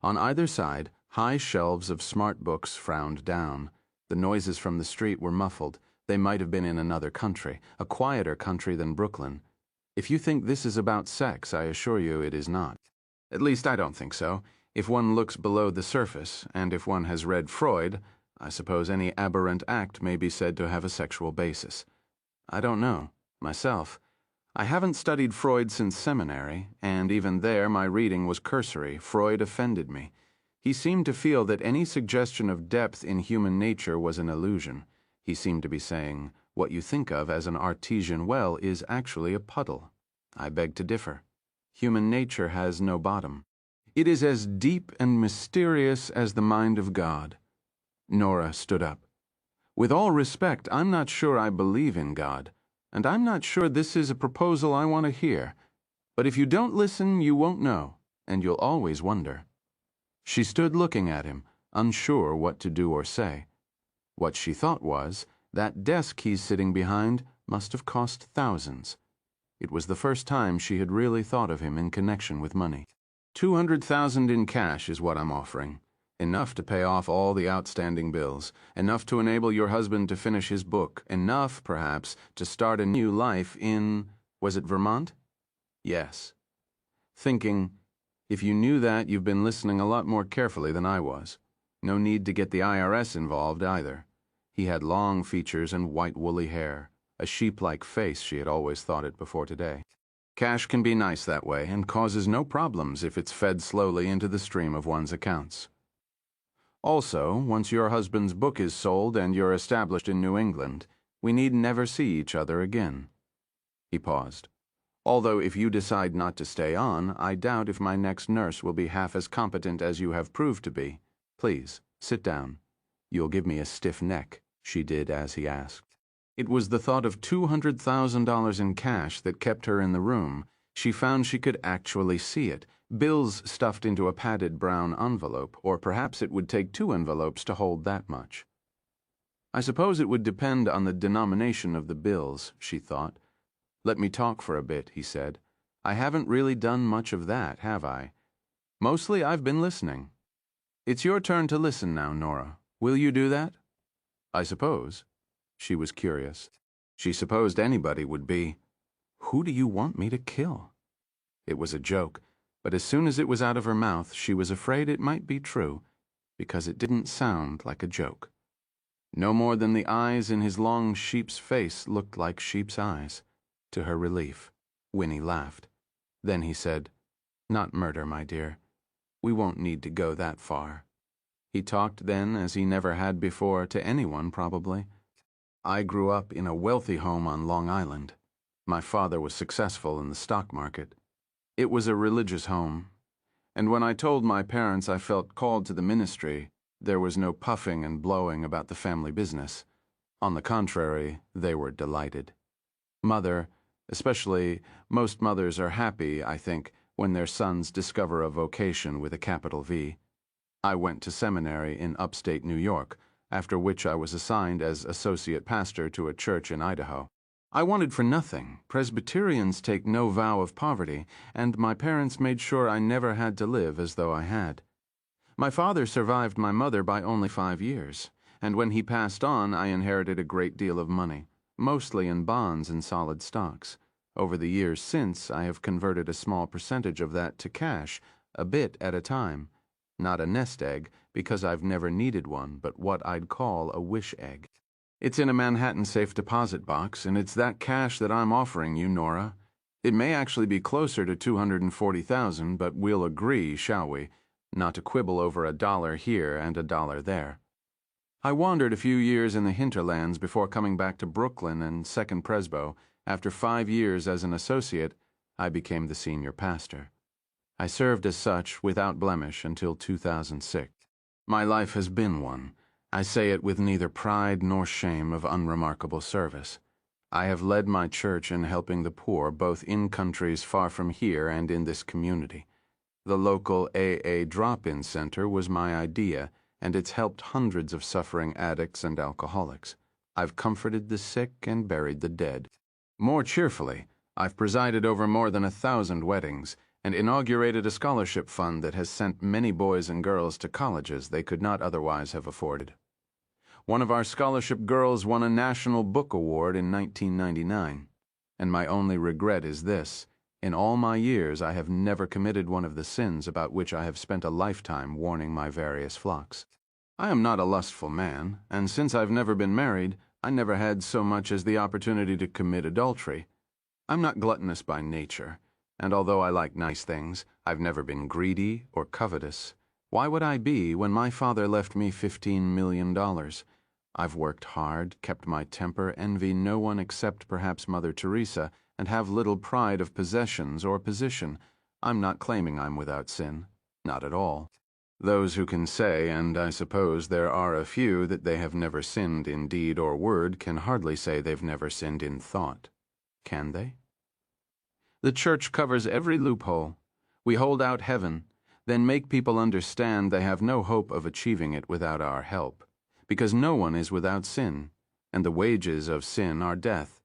On either side, high shelves of smart books frowned down. The noises from the street were muffled. They might have been in another country, a quieter country than Brooklyn. If you think this is about sex, I assure you it is not. At least I don't think so. If one looks below the surface, and if one has read Freud, I suppose any aberrant act may be said to have a sexual basis. I don't know, myself. I haven't studied Freud since seminary, and even there my reading was cursory. Freud offended me. He seemed to feel that any suggestion of depth in human nature was an illusion. He seemed to be saying, what you think of as an artesian well is actually a puddle. I beg to differ. Human nature has no bottom. It is as deep and mysterious as the mind of God. Nora stood up. "With all respect, I'm not sure I believe in God, and I'm not sure this is a proposal I want to hear. But if you don't listen, you won't know, and you'll always wonder." She stood looking at him, unsure what to do or say. What she thought was, that desk he's sitting behind must have cost thousands. It was the first time she had really thought of him in connection with money. $200,000 in cash is what I'm offering. Enough to pay off all the outstanding bills. Enough to enable your husband to finish his book. Enough, perhaps, to start a new life in, was it Vermont? Yes. Thinking, if you knew that, you've been listening a lot more carefully than I was. No need to get the IRS involved, either. He had long features and white woolly hair. A sheep-like face, she had always thought it before today. Cash can be nice that way, and causes no problems if it's fed slowly into the stream of one's accounts. Also, once your husband's book is sold and you're established in New England, we need never see each other again. He paused. Although if you decide not to stay on, I doubt if my next nurse will be half as competent as you have proved to be. Please, sit down. You'll give me a stiff neck, she did as he asked. It was the thought of $200,000 in cash that kept her in the room. She found she could actually see it. Bills stuffed into a padded brown envelope, or perhaps it would take 2 envelopes to hold that much. I suppose it would depend on the denomination of the bills, she thought. Let me talk for a bit, he said. I haven't really done much of that, have I? Mostly I've been listening. It's your turn to listen now, Nora. Will you do that? I suppose. She was curious. She supposed anybody would be. Who do you want me to kill? It was a joke. But as soon as it was out of her mouth, she was afraid it might be true, because it didn't sound like a joke. No more than the eyes in his long sheep's face looked like sheep's eyes. To her relief, Winnie laughed. Then he said, "Not murder, my dear. We won't need to go that far." He talked then as he never had before to anyone, probably. I grew up in a wealthy home on Long Island. My father was successful in the stock market. It was a religious home, and when I told my parents I felt called to the ministry, there was no puffing and blowing about the family business. On the contrary, they were delighted. Mother, especially, most mothers are happy, I think, when their sons discover a vocation with a capital V. I went to seminary in upstate New York, after which I was assigned as associate pastor to a church in Idaho. I wanted for nothing. Presbyterians take no vow of poverty, and my parents made sure I never had to live as though I had. My father survived my mother by only 5 years, and when he passed on, I inherited a great deal of money, mostly in bonds and solid stocks. Over the years since, I have converted a small percentage of that to cash, a bit at a time. Not a nest egg, because I've never needed one, but what I'd call a wish egg. It's in a Manhattan safe deposit box, and it's that cash that I'm offering you, Nora. It may actually be closer to $240,000, but we'll agree, shall we, not to quibble over $1 here and $1 there. I wandered a few years in the hinterlands before coming back to Brooklyn and Second Presbo. After 5 years as an associate, I became the senior pastor. I served as such without blemish until 2006. My life has been one. I say it with neither pride nor shame of unremarkable service. I have led my church in helping the poor both in countries far from here and in this community. The local AA drop-in center was my idea, and it's helped hundreds of suffering addicts and alcoholics. I've comforted the sick and buried the dead. More cheerfully, I've presided over more than 1,000 weddings and inaugurated a scholarship fund that has sent many boys and girls to colleges they could not otherwise have afforded. One of our scholarship girls won a National Book Award in 1999, and my only regret is this: in all my years I have never committed one of the sins about which I have spent a lifetime warning my various flocks. I am not a lustful man, and since I've never been married, I never had so much as the opportunity to commit adultery. I'm not gluttonous by nature, and although I like nice things, I've never been greedy or covetous. Why would I be when my father left me $15 million? I've worked hard, kept my temper, envy no one except perhaps Mother Teresa, and have little pride of possessions or position. I'm not claiming I'm without sin. Not at all. Those who can say, and I suppose there are a few, that they have never sinned in deed or word can hardly say they've never sinned in thought. Can they? The church covers every loophole. We hold out heaven, then make people understand they have no hope of achieving it without our help, because no one is without sin, and the wages of sin are death.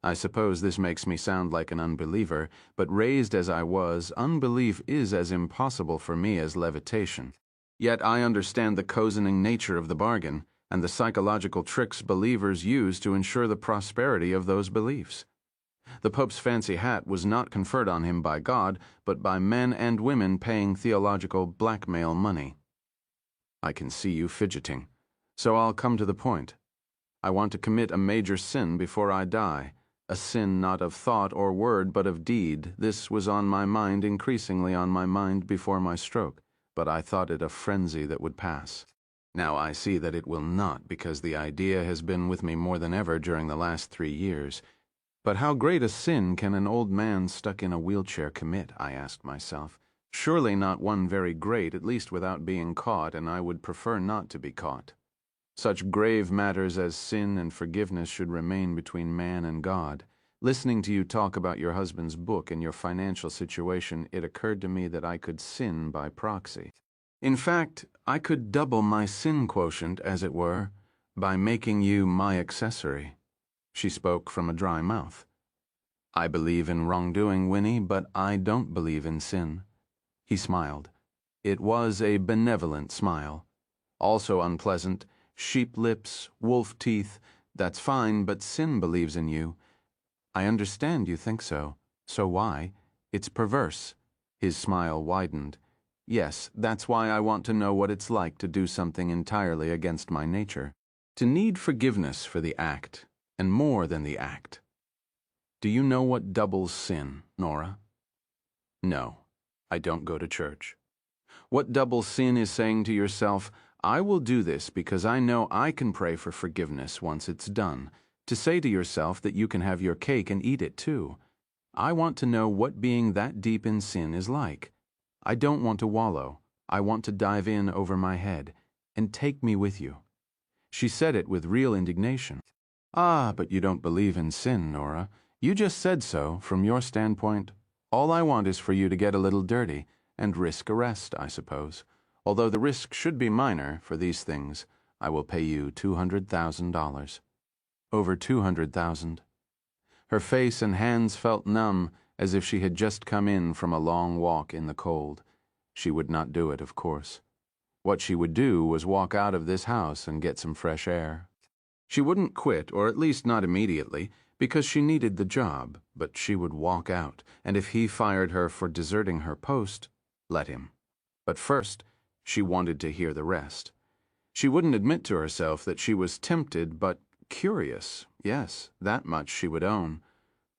I suppose this makes me sound like an unbeliever, but raised as I was, unbelief is as impossible for me as levitation. Yet I understand the cozening nature of the bargain, and the psychological tricks believers use to ensure the prosperity of those beliefs. The Pope's fancy hat was not conferred on him by God, but by men and women paying theological blackmail money. I can see you fidgeting, so I'll come to the point. I want to commit a major sin before I die. A sin not of thought or word, but of deed. This was on my mind, increasingly on my mind before my stroke, but I thought it a frenzy that would pass. Now I see that it will not, because the idea has been with me more than ever during the last 3 years. But how great a sin can an old man stuck in a wheelchair commit, I asked myself. Surely not one very great, at least without being caught, and I would prefer not to be caught. Such grave matters as sin and forgiveness should remain between man and God. Listening to you talk about your husband's book and your financial situation, it occurred to me that I could sin by proxy. In fact, I could double my sin quotient, as it were, by making you my accessory. She spoke from a dry mouth. I believe in wrongdoing, Winnie, but I don't believe in sin. He smiled. It was a benevolent smile. Also unpleasant. Sheep lips, wolf teeth, that's fine, but sin believes in you. I understand you think so. So why? It's perverse. His smile widened. Yes, that's why I want to know what it's like to do something entirely against my nature. To need forgiveness for the act, and more than the act. Do you know what doubles sin, Nora? No, I don't go to church. What doubles sin is saying to yourself, I will do this because I know I can pray for forgiveness once it's done. To say to yourself that you can have your cake and eat it too. I want to know what being that deep in sin is like. I don't want to wallow. I want to dive in over my head. And take me with you. She said it with real indignation. Ah, but you don't believe in sin, Nora. You just said so, from your standpoint. All I want is for you to get a little dirty and risk arrest, I suppose. Although the risk should be minor for these things, I will pay you $200,000. Over $200,000. Her face and hands felt numb, as if she had just come in from a long walk in the cold. She would not do it, of course. What she would do was walk out of this house and get some fresh air. She wouldn't quit, or at least not immediately, because she needed the job, but she would walk out, and if he fired her for deserting her post, let him. But first, she wanted to hear the rest. She wouldn't admit to herself that she was tempted, but curious. Yes, that much she would own.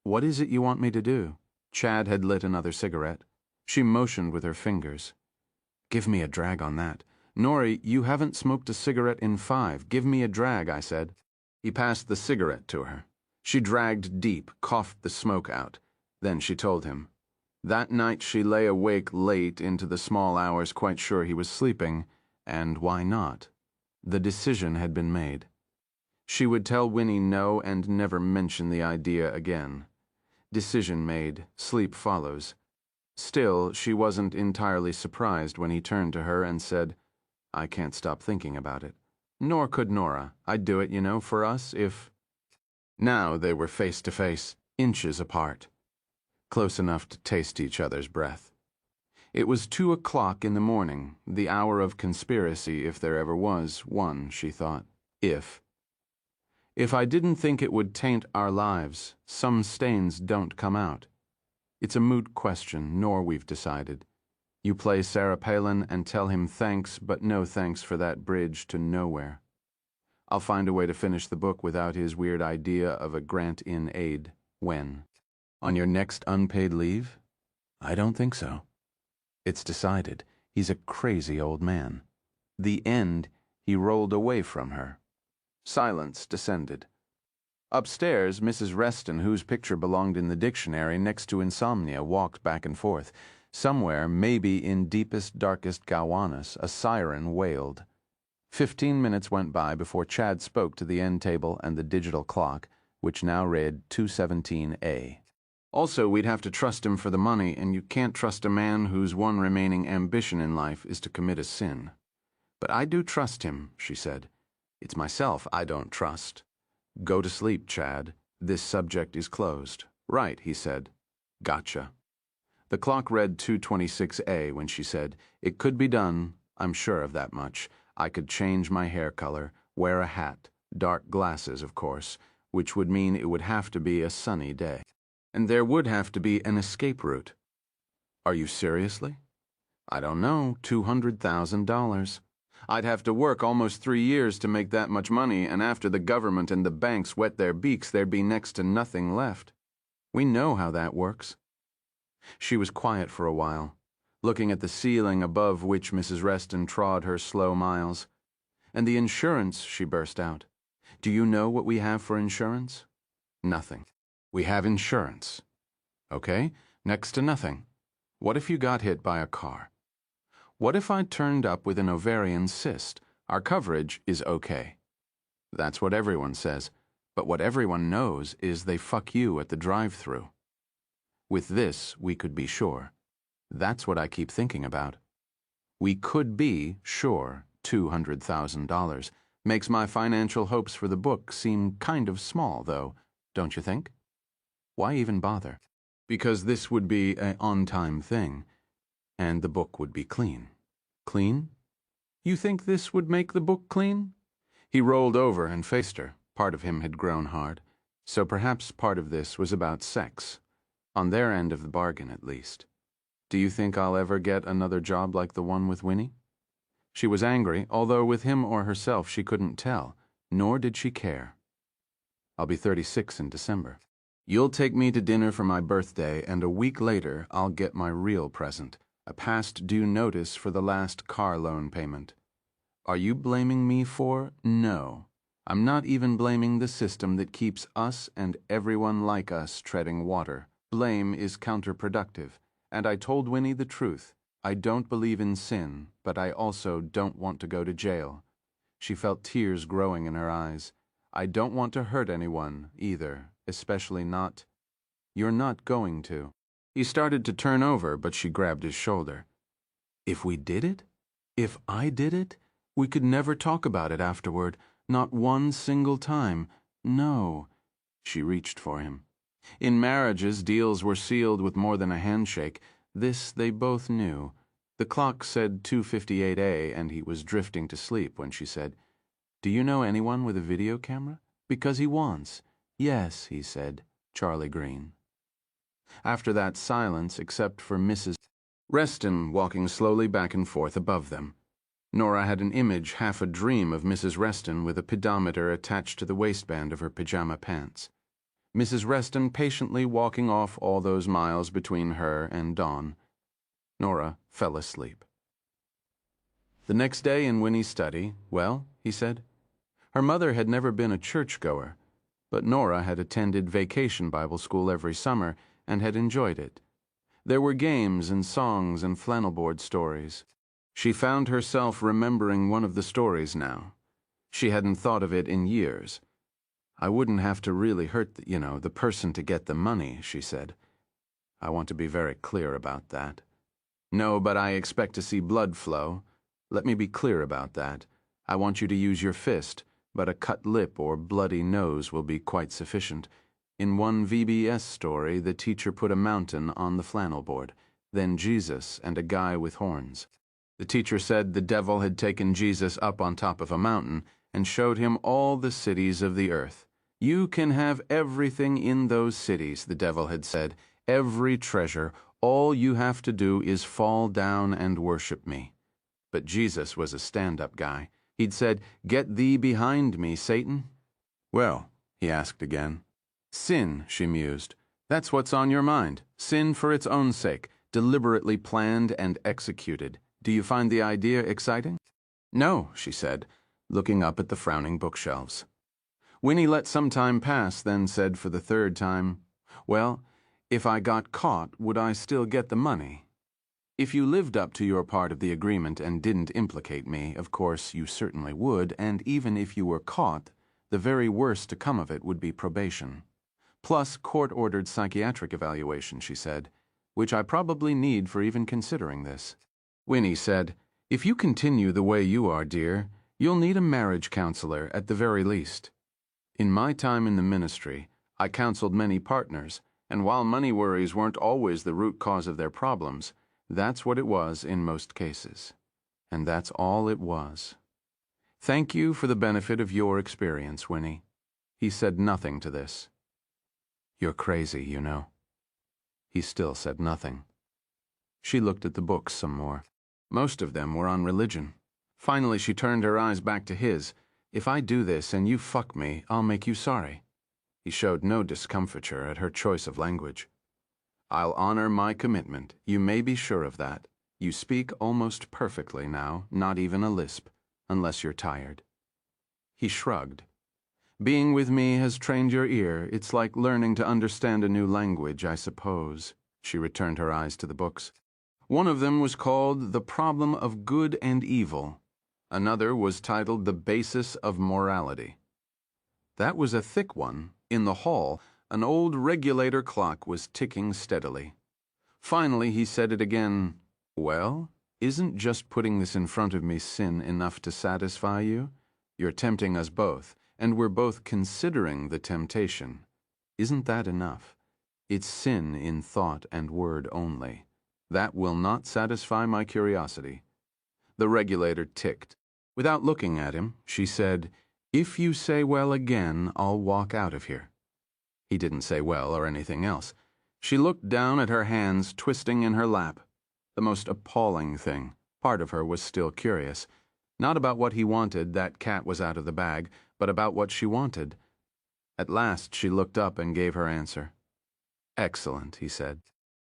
"What is it you want me to do?" Chad had lit another cigarette. She motioned with her fingers. "Give me a drag on that. Nori, you haven't smoked a cigarette in 5. Give me a drag," I said. He passed the cigarette to her. She dragged deep, coughed the smoke out. Then she told him. That night she lay awake late into the small hours, quite sure he was sleeping, and why not? The decision had been made. She would tell Winnie no and never mention the idea again. Decision made, sleep follows. Still, she wasn't entirely surprised when he turned to her and said, "I can't stop thinking about it. Nor could Nora. I'd do it, you know, for us, if—" Now they were face to face, inches apart, close enough to taste each other's breath. It was 2 o'clock in the morning, the hour of conspiracy, if there ever was one, she thought. If I didn't think it would taint our lives, some stains don't come out. It's a moot question, nor we've decided. You play Sarah Palin and tell him thanks, but no thanks for that bridge to nowhere. I'll find a way to finish the book without his weird idea of a grant in aid. When? On your next unpaid leave? I don't think so. It's decided. He's a crazy old man. The end, he rolled away from her. Silence descended. Upstairs, Mrs. Reston, whose picture belonged in the dictionary next to insomnia, walked back and forth. Somewhere, maybe in deepest, darkest Gowanus, a siren wailed. 15 minutes went by before Chad spoke to the end table and the digital clock, which now read 2:17 Also, we'd have to trust him for the money, and you can't trust a man whose one remaining ambition in life is to commit a sin. But I do trust him, she said. It's myself I don't trust. Go to sleep, Chad. This subject is closed. Right, he said. Gotcha. The clock read 2:26 when she said, "It could be done, I'm sure of that much. I could change my hair color, wear a hat, dark glasses, of course, which would mean it would have to be a sunny day. And there would have to be an escape route." Are you seriously? I don't know, $200,000. I'd have to work almost 3 years to make that much money, and after the government and the banks wet their beaks, there'd be next to nothing left. We know how that works. She was quiet for a while, looking at the ceiling above which Mrs. Reston trod her slow miles. "And the insurance," she burst out. "Do you know what we have for insurance?" "Nothing. We have insurance." "Okay, next to nothing. What if you got hit by a car? What if I turned up with an ovarian cyst? Our coverage is okay." That's what everyone says, but what everyone knows is they fuck you at the drive-thru. With this, we could be sure. That's what I keep thinking about. We could be sure $200,000. Makes my financial hopes for the book seem kind of small, though, don't you think? Why even bother? Because this would be an on-time thing, and the book would be clean. Clean? You think this would make the book clean? He rolled over and faced her. Part of him had grown hard. So perhaps part of this was about sex. On their end of the bargain, at least. Do you think I'll ever get another job like the one with Winnie? She was angry, although with him or herself she couldn't tell, nor did she care. I'll be 36 in December. You'll take me to dinner for my birthday, and a week later I'll get my real present, a past due notice for the last car loan payment. Are you blaming me for? No. I'm not even blaming the system that keeps us and everyone like us treading water. Blame is counterproductive, and I told Winnie the truth. I don't believe in sin, but I also don't want to go to jail. She felt tears growing in her eyes. I don't want to hurt anyone, either, especially not. You're not going to. He started to turn over, but she grabbed his shoulder. If we did it? If I did it? We could never talk about it afterward, not one single time. No. She reached for him. In marriages, deals were sealed with more than a handshake. This they both knew. The clock said 2:58 and he was drifting to sleep when she said, "Do you know anyone with a video camera? Because he wants." "Yes," he said, "Charlie Green." After that silence, except for Mrs. Reston walking slowly back and forth above them. Nora had an image, half a dream, of Mrs. Reston with a pedometer attached to the waistband of her pajama pants. Mrs. Reston patiently walking off all those miles between her and dawn. Nora fell asleep. The next day in Winnie's study, well, he said. Her mother had never been a churchgoer, but Nora had attended vacation Bible school every summer and had enjoyed it. There were games and songs and flannelboard stories. She found herself remembering one of the stories now. She hadn't thought of it in years. "I wouldn't have to really hurt, the person to get the money," she said. "I want to be very clear about that. No, but I expect to see blood flow. Let me be clear about that. I want you to use your fist, but a cut lip or bloody nose will be quite sufficient. In one VBS story, the teacher put a mountain on the flannel board, then Jesus and a guy with horns. The teacher said the devil had taken Jesus up on top of a mountain and showed him all the cities of the earth. You can have everything in those cities, the devil had said, every treasure. All you have to do is fall down and worship me. But Jesus was a stand-up guy. He'd said, "Get thee behind me, Satan." "Well," he asked again. "Sin," she mused. "That's what's on your mind. Sin for its own sake, deliberately planned and executed. Do you find the idea exciting?" "No," she said, looking up at the frowning bookshelves. Winnie let some time pass, then said for the third time, "Well, if I got caught, would I still get the money?" "If you lived up to your part of the agreement and didn't implicate me, of course you certainly would, and even if you were caught, the very worst to come of it would be probation. Plus court-ordered psychiatric evaluation," she said, "which I probably need for even considering this." Winnie said, "If you continue the way you are, dear, you'll need a marriage counselor at the very least. In my time in the ministry, I counseled many partners, and while money worries weren't always the root cause of their problems, that's what it was in most cases. And that's all it was. Thank you for the benefit of your experience, Winnie." He said nothing to this. "You're crazy, you know." He still said nothing. She looked at the books some more. Most of them were on religion. Finally, she turned her eyes back to his. "If I do this and you fuck me, I'll make you sorry." He showed no discomfiture at her choice of language. "I'll honor my commitment. You may be sure of that. You speak almost perfectly now, not even a lisp, unless you're tired." He shrugged. "Being with me has trained your ear. It's like learning to understand a new language, I suppose." She returned her eyes to the books. One of them was called The Problem of Good and Evil. Another was titled The Basis of Morality. That was a thick one. In the hall, an old regulator clock was ticking steadily. Finally, he said it again. "Well, isn't just putting this in front of me sin enough to satisfy you? You're tempting us both, and we're both considering the temptation. Isn't that enough? It's sin in thought and word only. That will not satisfy my curiosity." The regulator ticked. Without looking at him, she said, "If you say well again, I'll walk out of here." He didn't say well or anything else. She looked down at her hands twisting in her lap. The most appalling thing. Part of her was still curious. Not about what he wanted, that cat was out of the bag, but about what she wanted. At last she looked up and gave her answer. "Excellent," he said.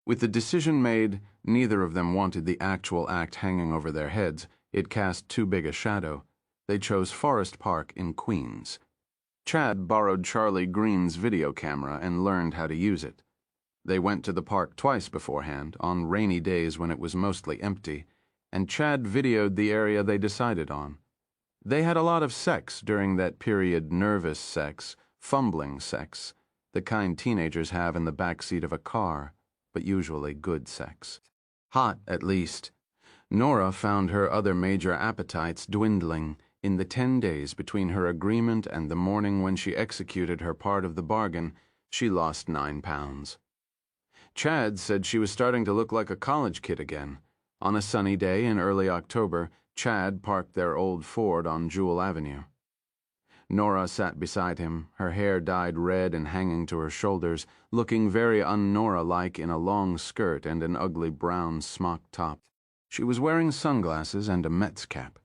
With the decision made, neither of them wanted the actual act hanging over their heads. It cast too big a shadow. They chose Forest Park in Queens. Chad borrowed Charlie Green's video camera and learned how to use it. They went to the park twice beforehand, on rainy days when it was mostly empty, and Chad videoed the area they decided on. They had a lot of sex during that period, nervous sex, fumbling sex, the kind teenagers have in the backseat of a car, but usually good sex. Hot, at least. Nora found her other major appetites dwindling in the 10 days between her agreement and the morning when she executed her part of the bargain. She lost 9 pounds. Chad said she was starting to look like a college kid again. On a sunny day in early October, Chad parked their old Ford on Jewel Avenue. Nora sat beside him, her hair dyed red and hanging to her shoulders, looking very un-Nora-like in a long skirt and an ugly brown smock top. She was wearing sunglasses and a Mets cap.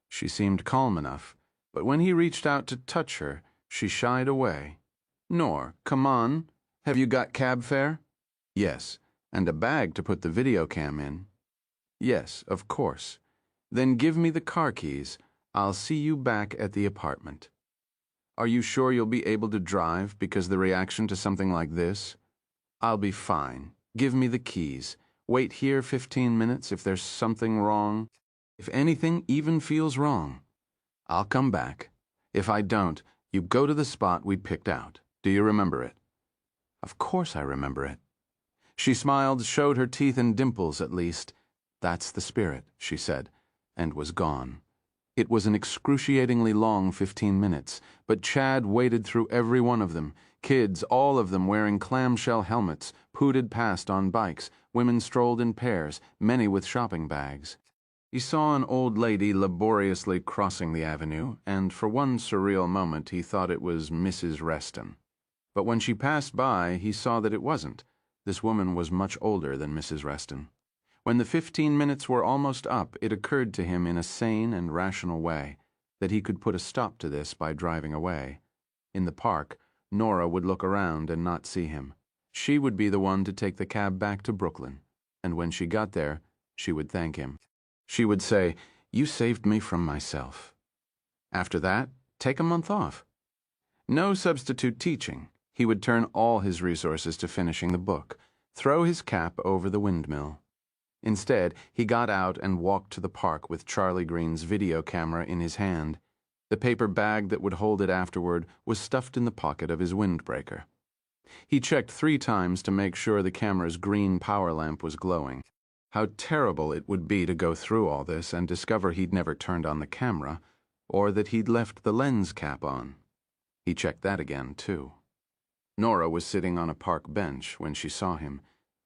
She seemed calm enough, but when he reached out to touch her, she shied away. "Nor, come on. Have you got cab fare?" "Yes. And a bag to put the video cam in?" "Yes, of course." "Then give me the car keys. I'll see you back at the apartment." "Are you sure you'll be able to drive because the reaction to something like this?" "I'll be fine. Give me the keys. Wait here 15 minutes if there's something wrong. If anything even feels wrong. I'll come back. If I don't, you go to the spot we picked out. Do you remember it?" "Of course I remember it." She smiled, showed her teeth and dimples at least. "That's the spirit," she said, and was gone. It was an excruciatingly long 15 minutes, but Chad waded through every one of them. Kids, all of them wearing clamshell helmets, pooted past on bikes, women strolled in pairs, many with shopping bags. He saw an old lady laboriously crossing the avenue, and for one surreal moment he thought it was Mrs. Reston. But when she passed by, he saw that it wasn't. This woman was much older than Mrs. Reston. When the 15 minutes were almost up, it occurred to him in a sane and rational way that he could put a stop to this by driving away. In the park, Nora would look around and not see him. She would be the one to take the cab back to Brooklyn, and when she got there, she would thank him. She would say, "You saved me from myself." After that, take a month off. No substitute teaching. He would turn all his resources to finishing the book, throw his cap over the windmill. Instead, he got out and walked to the park with Charlie Green's video camera in his hand. The paper bag that would hold it afterward was stuffed in the pocket of his windbreaker. He checked 3 times to make sure the camera's green power lamp was glowing. How terrible it would be to go through all this and discover he'd never turned on the camera, or that he'd left the lens cap on. He checked that again, too. Nora was sitting on a park bench when she saw him.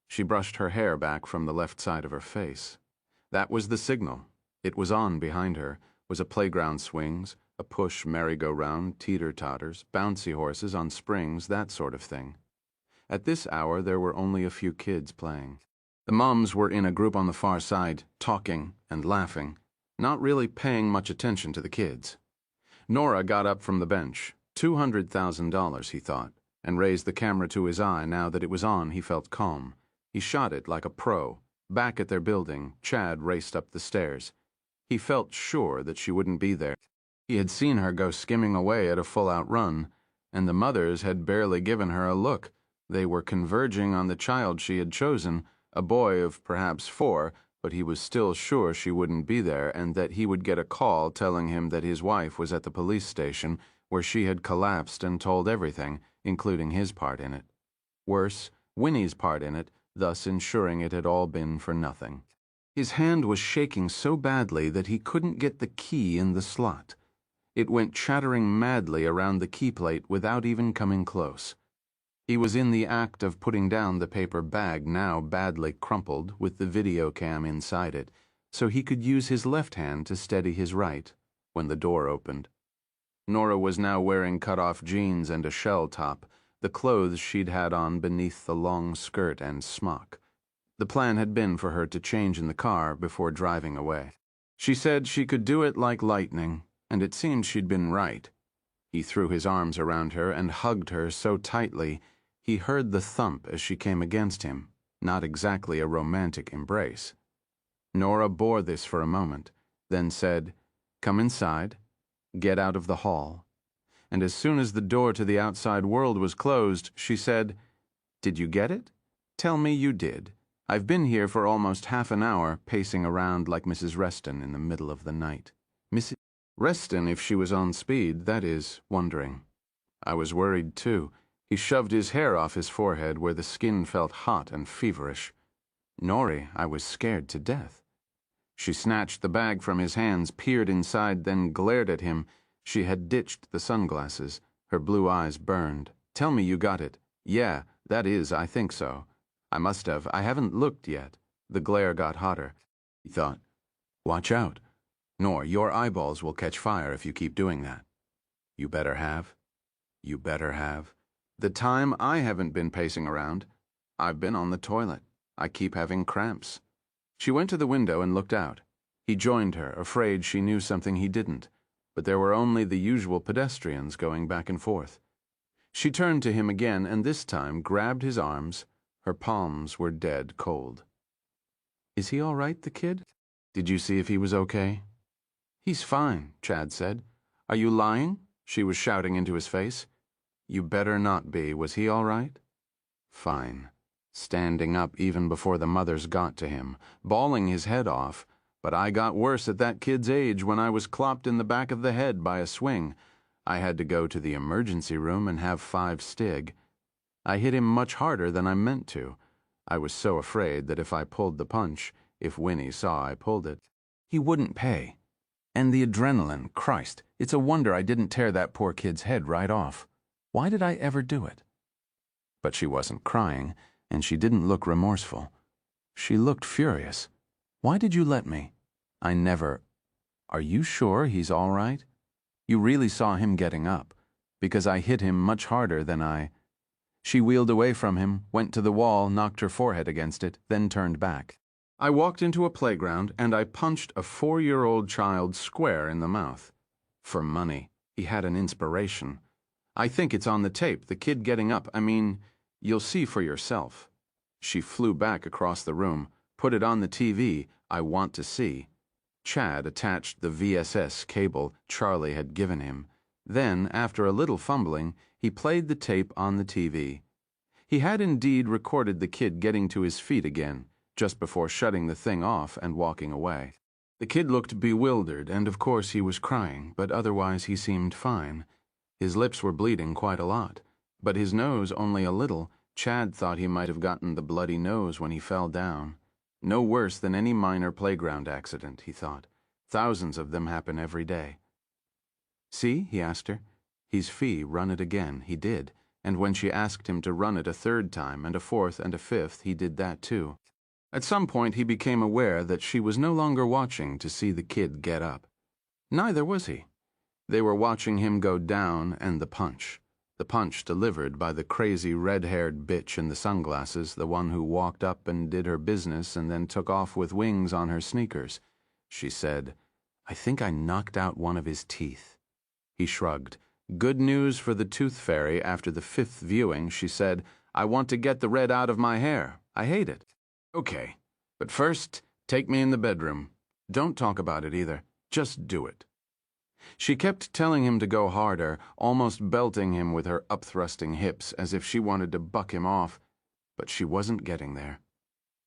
She brushed her hair back from the left side of her face. That was the signal. It was on behind her, was a playground swings, a push merry-go-round, teeter-totters, bouncy horses on springs, that sort of thing. At this hour there were only a few kids playing. The moms were in a group on the far side, talking and laughing, not really paying much attention to the kids. Nora got up from the bench. $200,000, he thought, and raised the camera to his eye. Now that it was on, he felt calm. He shot it like a pro. Back at their building, Chad raced up the stairs. He felt sure that she wouldn't be there. He had seen her go skimming away at a full-out run, and the mothers had barely given her a look. They were converging on the child she had chosen, a boy of perhaps 4, but he was still sure she wouldn't be there and that he would get a call telling him that his wife was at the police station where she had collapsed and told everything, including his part in it. Worse, Winnie's part in it, thus ensuring it had all been for nothing. His hand was shaking so badly that he couldn't get the key in the slot. It went chattering madly around the key plate without even coming close. He was in the act of putting down the paper bag, now badly crumpled, with the video cam inside it, so he could use his left hand to steady his right, when the door opened. Nora was now wearing cut-off jeans and a shell top, the clothes she'd had on beneath the long skirt and smock. The plan had been for her to change in the car before driving away. She said she could do it like lightning, and it seemed she'd been right. He threw his arms around her and hugged her so tightly he heard the thump as she came against him, not exactly a romantic embrace. Nora bore this for a moment, then said, "Come inside. Get out of the hall." And as soon as the door to the outside world was closed, she said, "Did you get it? Tell me you did. I've been here for almost half an hour, pacing around like Mrs. Reston in the middle of the night." Mrs. Reston, if she was on speed, that is, wondering. I was worried, too. He shoved his hair off his forehead where the skin felt hot and feverish. "Norrie, I was scared to death." She snatched the bag from his hands, peered inside, then glared at him. She had ditched the sunglasses. Her blue eyes burned. "Tell me you got it." "Yeah, that is, I think so." "I must have. I haven't looked yet." The glare got hotter. He thought, watch out. Nor your eyeballs will catch fire if you keep doing that. You better have. You better have. The time I haven't been pacing around, I've been on the toilet. I keep having cramps. She went to the window and looked out. He joined her, afraid she knew something he didn't, but there were only the usual pedestrians going back and forth. She turned to him again and this time grabbed his arms. Her palms were dead cold. Is he all right, the kid? Did you see if he was okay? He's fine, Chad said. Are you lying? She was shouting into his face. You better not be. Was he all right? Fine. Standing up even before the mothers got to him, bawling his head off. But I got worse at that kid's age when I was clopped in the back of the head by a swing. I had to go to the emergency room and have 5 stig. I hit him much harder than I meant to. I was so afraid that if I pulled the punch, if Winnie saw I pulled it, he wouldn't pay. And the adrenaline, Christ, it's a wonder I didn't tear that poor kid's head right off. Why did I ever do it? But she wasn't crying, and she didn't look remorseful. She looked furious. Why did you let me? I never... Are you sure he's all right? You really saw him getting up, because I hit him much harder than I... She wheeled away from him, went to the wall, knocked her forehead against it, then turned back. I walked into a playground, and I punched a 4-year-old child square in the mouth. For money. He had an inspiration. I think it's on the tape, the kid getting up. I mean, you'll see for yourself. She flew back across the room, put it on the TV. I want to see. Chad attached the VSS cable Charlie had given him. Then, after a little fumbling, he played the tape on the TV. He had indeed recorded the kid getting to his feet again, just before shutting the thing off and walking away. The kid looked bewildered, and of course he was crying, but otherwise he seemed fine. His lips were bleeding quite a lot, but his nose only a little. Chad thought he might have gotten the bloody nose when he fell down. No worse than any minor playground accident, he thought. Thousands of them happen every day. See, he asked her. He's fee, run it again. He did, and when she asked him to run it a 3rd time and a 4th and a 5th, he did that too. At some point he became aware that she was no longer watching to see the kid get up. Neither was he. They were watching him go down and the punch delivered by the crazy red-haired bitch in the sunglasses, the one who walked up and did her business and then took off with wings on her sneakers. She said, I think I knocked out one of his teeth. He shrugged. Good news for the tooth fairy. After the 5th viewing, she said, I want to get the red out of my hair. I hate it. Okay, but first, take me in the bedroom. Don't talk about it either. Just do it. She kept telling him to go harder, almost belting him with her up-thrusting hips as if she wanted to buck him off, but she wasn't getting there.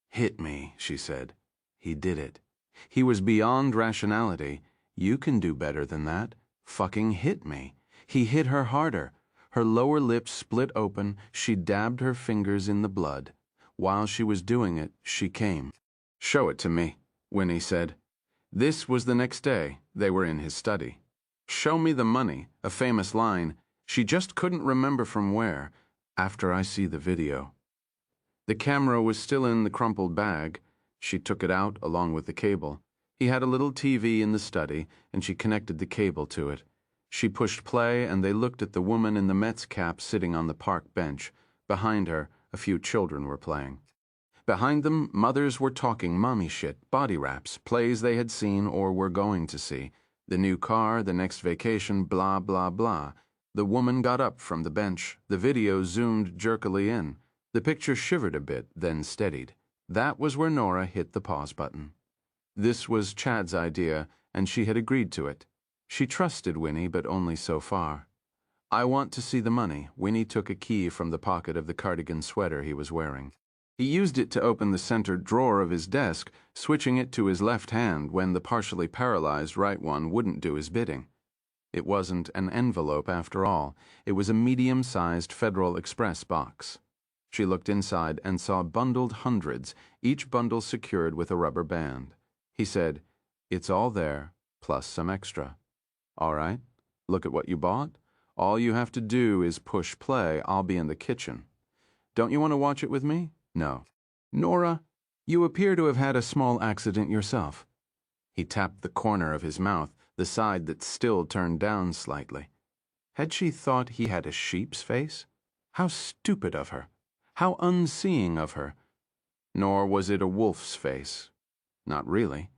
Hit me, she said. He did it. He was beyond rationality. You can do better than that. Fucking hit me. He hit her harder. Her lower lip split open. She dabbed her fingers in the blood. While she was doing it, she came. Show it to me, Winnie said. This was the next day. They were in his study. Show me the money, a famous line. She just couldn't remember from where. After I see the video. The camera was still in the crumpled bag. She took it out along with the cable. He had a little TV in the study, and she connected the cable to it. She pushed play, and they looked at the woman in the Mets cap sitting on the park bench. Behind her, a few children were playing. Behind them, mothers were talking mommy shit, body raps, plays they had seen or were going to see. The new car, the next vacation, blah, blah, blah. The woman got up from the bench. The video zoomed jerkily in. The picture shivered a bit, then steadied. That was where Nora hit the pause button. This was Chad's idea, and she had agreed to it. She trusted Winnie, but only so far. I want to see the money. Winnie took a key from the pocket of the cardigan sweater he was wearing. He used it to open the center drawer of his desk, switching it to his left hand when the partially paralyzed right one wouldn't do his bidding. It wasn't an envelope after all. It was a medium-sized Federal Express box. She looked inside and saw bundled hundreds, each bundle secured with a rubber band. He said, It's all there, plus some extra. All right, look at what you bought. All you have to do is push play. I'll be in the kitchen. Don't you want to watch it with me? No. Nora, You appear to have had a small accident yourself." He tapped the corner of his mouth, the side that still turned down slightly. Had she thought he had a sheep's face? How stupid of her! How unseeing of her! Nor was it a wolf's face. Not really.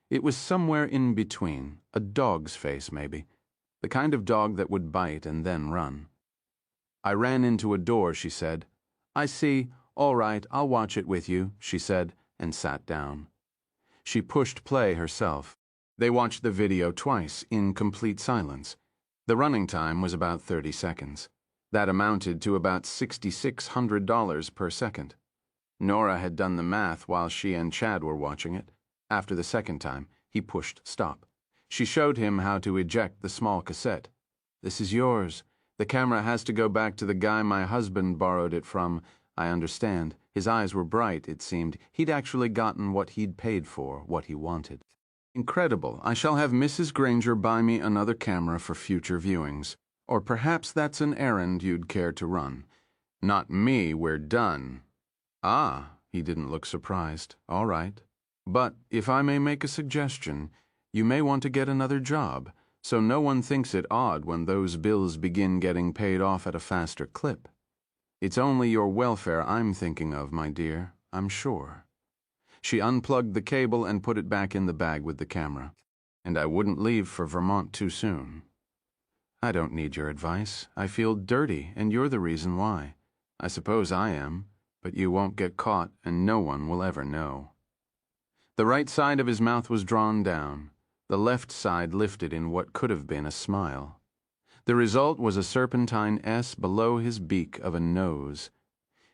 It was somewhere in between, a dog's face maybe, the kind of dog that would bite and then run. "I ran into a door," she said. "I see. All right, I'll watch it with you," she said, and sat down. She pushed play herself. They watched the video twice, in complete silence. The running time was about 30 seconds. That amounted to about $6,600 per second. Nora had done the math while she and Chad were watching it. After the second time, he pushed stop. She showed him how to eject the small cassette. "This is yours. The camera has to go back to the guy my husband borrowed it from. I understand." His eyes were bright, it seemed. He'd actually gotten what he'd paid for, what he wanted. "Incredible. I shall have Mrs. Granger buy me another camera for future viewings. Or perhaps that's an errand you'd care to run." "Not me, we're done." "Ah," he didn't look surprised. "All right. But, if I may make a suggestion, you may want to get another job, so no one thinks it odd when those bills begin getting paid off at a faster clip. It's only your welfare I'm thinking of, my dear, I'm sure." She unplugged the cable and put it back in the bag with the camera. "And I wouldn't leave for Vermont too soon." "I don't need your advice. I feel dirty, and you're the reason why. I suppose I am, but you won't get caught, and no one will ever know." The right side of his mouth was drawn down. The left side lifted in what could have been a smile. The result was a serpentine S below his beak of a nose.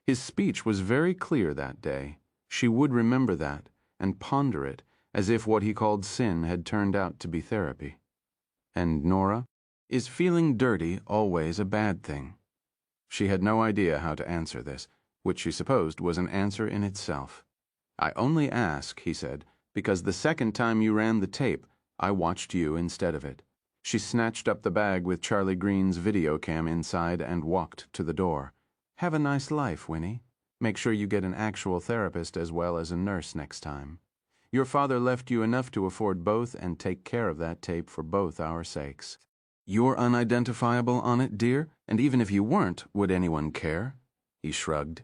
His speech was very clear that day. She would remember that, and ponder it, as if what he called sin had turned out to be therapy. And Nora? Is feeling dirty always a bad thing? She had no idea how to answer this, which she supposed was an answer in itself. "I only ask," he said, "because the second time you ran the tape, I watched you instead of it." She snatched up the bag with Charlie Green's video cam inside and walked to the door. "Have a nice life, Winnie. Make sure you get an actual therapist as well as a nurse next time. Your father left you enough to afford both, and take care of that tape for both our sakes. You're unidentifiable on it, dear, and even if you weren't, would anyone care?" He shrugged.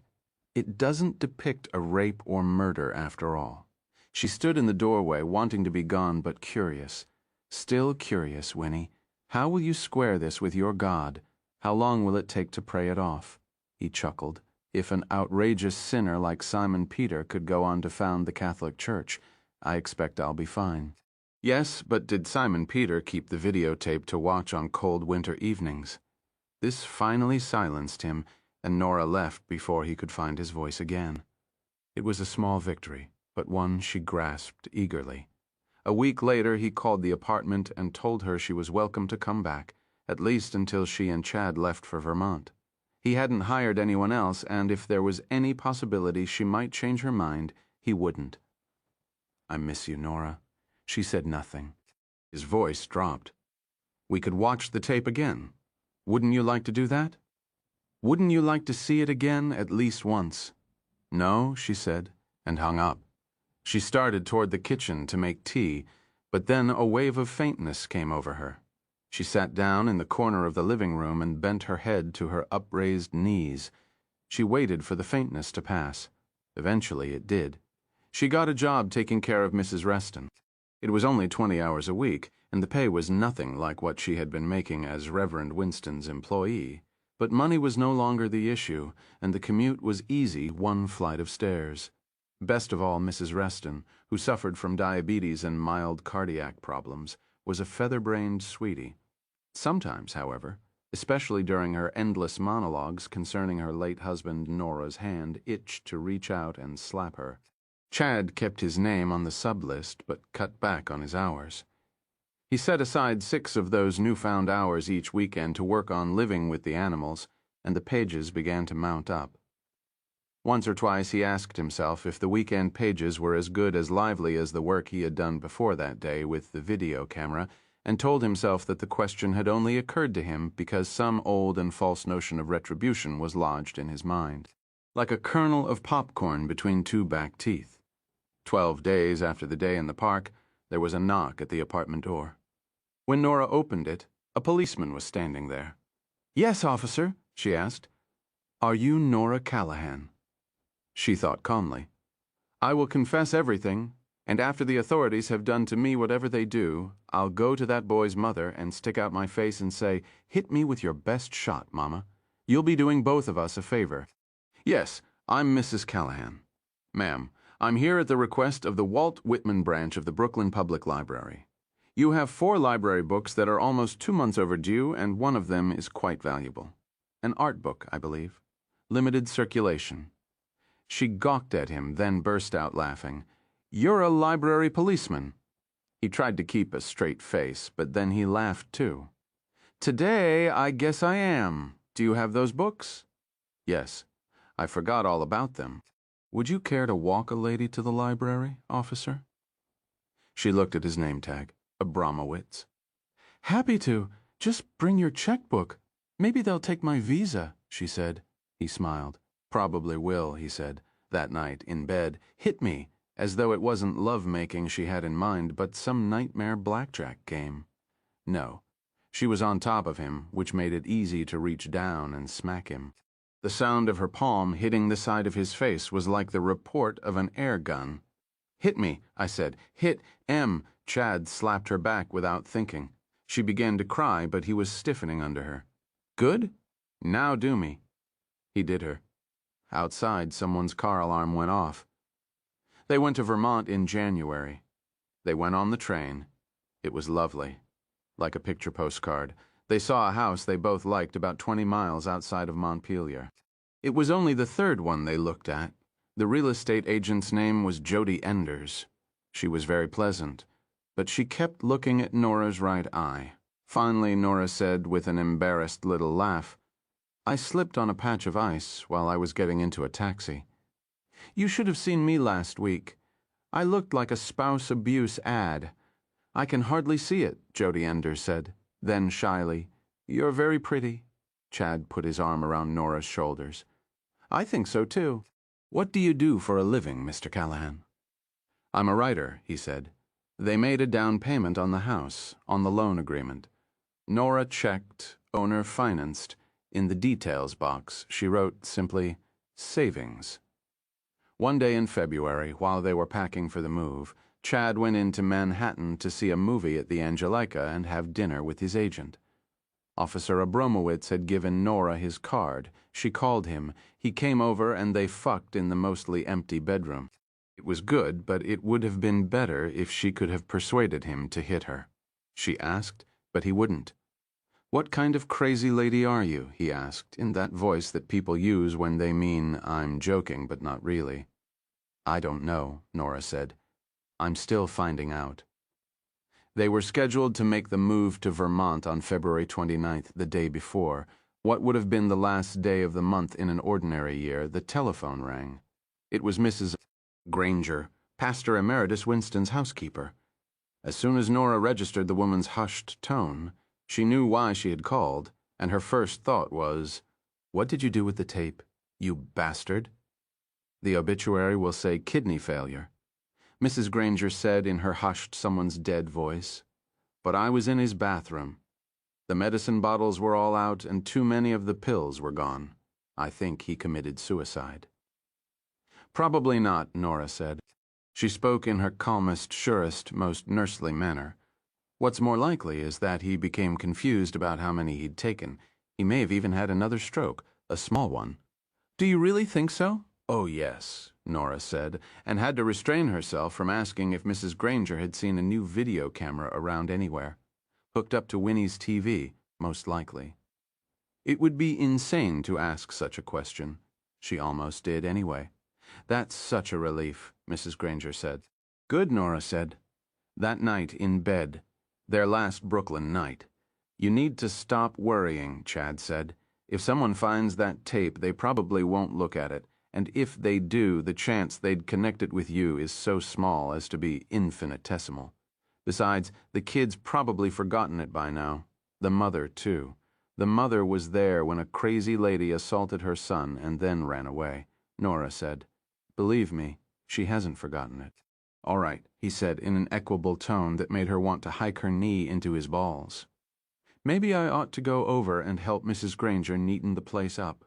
"It doesn't depict a rape or murder, after all." She stood in the doorway, wanting to be gone, but curious. "Still curious, Winnie. How will you square this with your God? How long will it take to pray it off?" He chuckled. "If an outrageous sinner like Simon Peter could go on to found the Catholic Church, I expect I'll be fine." Yes, but did Simon Peter keep the videotape to watch on cold winter evenings? This finally silenced him, and Nora left before he could find his voice again. It was a small victory, but one she grasped eagerly. A week later, he called the apartment and told her she was welcome to come back, at least until she and Chad left for Vermont. He hadn't hired anyone else, and if there was any possibility she might change her mind, he wouldn't. "I miss you, Nora." She said nothing. His voice dropped. "We could watch the tape again. Wouldn't you like to do that? Wouldn't you like to see it again at least once?" "No," she said, and hung up. She started toward the kitchen to make tea, but then a wave of faintness came over her. She sat down in the corner of the living room and bent her head to her upraised knees. She waited for the faintness to pass. Eventually it did. She got a job taking care of Mrs. Reston. It was only 20 hours a week, and the pay was nothing like what she had been making as Reverend Winston's employee. But money was no longer the issue, and the commute was easy, one flight of stairs. Best of all, Mrs. Reston, who suffered from diabetes and mild cardiac problems, was a feather-brained sweetie. Sometimes, however, especially during her endless monologues concerning her late husband Nora's hand, itched to reach out and slap her. Chad kept his name on the sub-list, but cut back on his hours. He set aside 6 of those newfound hours each weekend to work on living with the animals, and the pages began to mount up. Once or twice he asked himself if the weekend pages were as good as lively as the work he had done before that day with the video camera, and told himself that the question had only occurred to him because some old and false notion of retribution was lodged in his mind, like a kernel of popcorn between 2 back teeth. 12 days after the day in the park, there was a knock at the apartment door. When Nora opened it, a policeman was standing there. "Yes, officer," she asked. "Are you Nora Callahan?" She thought calmly. "I will confess everything, and after the authorities have done to me whatever they do, I'll go to that boy's mother and stick out my face and say, 'Hit me with your best shot, Mama.' You'll be doing both of us a favor. Yes, I'm Mrs. Callahan. Ma'am, I'm here at the request of the Walt Whitman branch of the Brooklyn Public Library. You have 4 library books that are almost 2 months overdue, and one of them is quite valuable. An art book, I believe. Limited circulation." She gawked at him, then burst out laughing. "You're a library policeman." He tried to keep a straight face, but then he laughed too. "Today, I guess I am. Do you have those books?" "Yes. I forgot all about them. Would you care to walk a lady to the library, officer?" She looked at his name tag. Abramowitz. "Happy to. Just bring your checkbook. Maybe they'll take my visa," she said. He smiled. "Probably will," he said. That night, in bed, hit me, as though it wasn't love-making she had in mind, but some nightmare blackjack game. No. She was on top of him, which made it easy to reach down and smack him. The sound of her palm hitting the side of his face was like the report of an air gun. "Hit me," I said. "Hit M." Chad slapped her back without thinking. She began to cry, but he was stiffening under her. "Good? Now do me." He did her. Outside, someone's car alarm went off. They went to Vermont in January. They went on the train. It was lovely. Like a picture postcard. They saw a house they both liked about 20 miles outside of Montpelier. It was only the 3rd one they looked at. The real estate agent's name was Jody Enders. She was very pleasant, but she kept looking at Nora's right eye. Finally, Nora said with an embarrassed little laugh, "I slipped on a patch of ice while I was getting into a taxi. You should have seen me last week. I looked like a spouse abuse ad." "I can hardly see it," Jody Enders said. Then shyly, "You're very pretty." Chad put his arm around Nora's shoulders. "I think so, too. What do you do for a living, Mr. Callahan?" "I'm a writer," he said. They made a down payment on the house, on the loan agreement. Nora checked, owner financed. In the details box, she wrote simply, "Savings." One day in February, while they were packing for the move, Chad went into Manhattan to see a movie at the Angelica and have dinner with his agent. Officer Abramowitz had given Nora his card. She called him. He came over and they fucked in the mostly empty bedroom. It was good, but it would have been better if she could have persuaded him to hit her. She asked, but he wouldn't. "What kind of crazy lady are you?" he asked, in that voice that people use when they mean, "I'm joking, but not really." "I don't know," Nora said. "I'm still finding out." They were scheduled to make the move to Vermont on February 29th, the day before. What would have been the last day of the month in an ordinary year, the telephone rang. It was Mrs. Granger, Pastor Emeritus Winston's housekeeper. As soon as Nora registered the woman's hushed tone, she knew why she had called, and her first thought was, "What did you do with the tape, you bastard?" "The obituary will say kidney failure," Mrs. Granger said in her hushed someone's dead voice. "But I was in his bathroom. The medicine bottles were all out and too many of the pills were gone. I think he committed suicide." "Probably not," Nora said. She spoke in her calmest, surest, most nursely manner. "What's more likely is that he became confused about how many he'd taken. He may have even had another stroke, a small one." "Do you really think so?" "Oh, yes," Nora said, and had to restrain herself from asking if Mrs. Granger had seen a new video camera around anywhere. Hooked up to Winnie's TV, most likely. It would be insane to ask such a question. She almost did anyway. "That's such a relief," Mrs. Granger said. "Good," Nora said. That night in bed, their last Brooklyn night. "You need to stop worrying," Chad said. "If someone finds that tape, they probably won't look at it. And if they do, the chance they'd connect it with you is so small as to be infinitesimal. Besides, the kid's probably forgotten it by now. The mother, too. The mother was there when a crazy lady assaulted her son and then ran away," Nora said. "Believe me, she hasn't forgotten it." All right, he said in an equable tone that made her want to hike her knee into his balls. Maybe I ought to go over and help Mrs. Granger neaten the place up.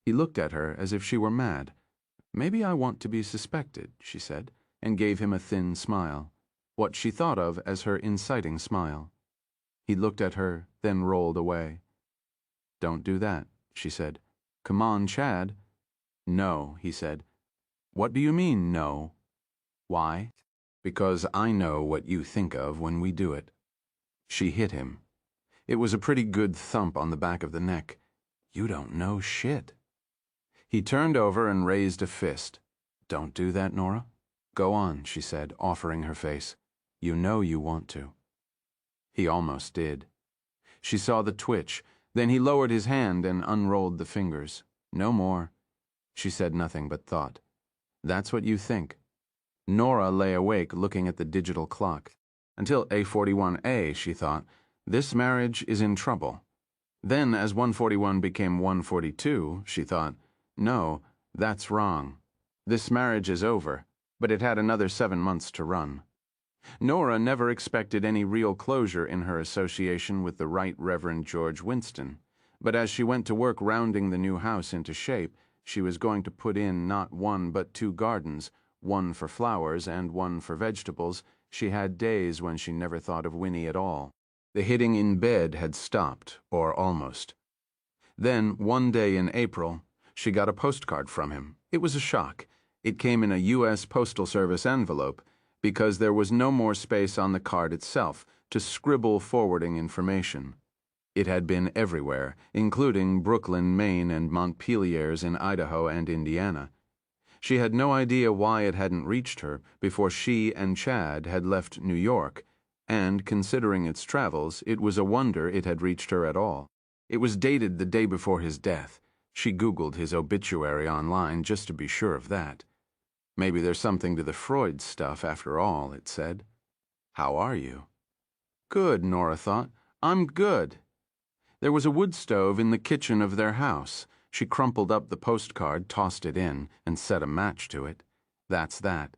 He looked at her as if she were mad. Maybe I want to be suspected, she said, and gave him a thin smile, what she thought of as her inciting smile. He looked at her, then rolled away. Don't do that, she said. Come on, Chad. No, he said. What do you mean, no? Why? Because I know what you think of when we do it. She hit him. It was a pretty good thump on the back of the neck. You don't know shit. He turned over and raised a fist. Don't do that, Nora. Go on, she said, offering her face. You know you want to. He almost did. She saw the twitch. Then he lowered his hand and unrolled the fingers. No more. She said nothing but thought. That's what you think. Nora lay awake looking at the digital clock. Until A41A, she thought, this marriage is in trouble. Then, as 141 became 142, she thought, no, that's wrong. This marriage is over, but it had another 7 months to run. Nora never expected any real closure in her association with the Right Reverend George Winston, but as she went to work rounding the new house into shape, she was going to put in not one but 2 gardens, one for flowers and one for vegetables. She had days when she never thought of Winnie at all. The hitting in bed had stopped, or almost. Then, one day in April, she got a postcard from him. It was a shock. It came in a U.S. Postal Service envelope, because there was no more space on the card itself to scribble forwarding information. It had been everywhere, including Brooklyn, Maine, and Montpeliers in Idaho and Indiana. She had no idea why it hadn't reached her before she and Chad had left New York, and, considering its travels, it was a wonder it had reached her at all. It was dated the day before his death. She Googled his obituary online just to be sure of that. Maybe there's something to the Freud stuff after all, it said. How are you? Good, Nora thought. I'm good. There was a wood stove in the kitchen of their house. She crumpled up the postcard, tossed it in, and set a match to it. That's that.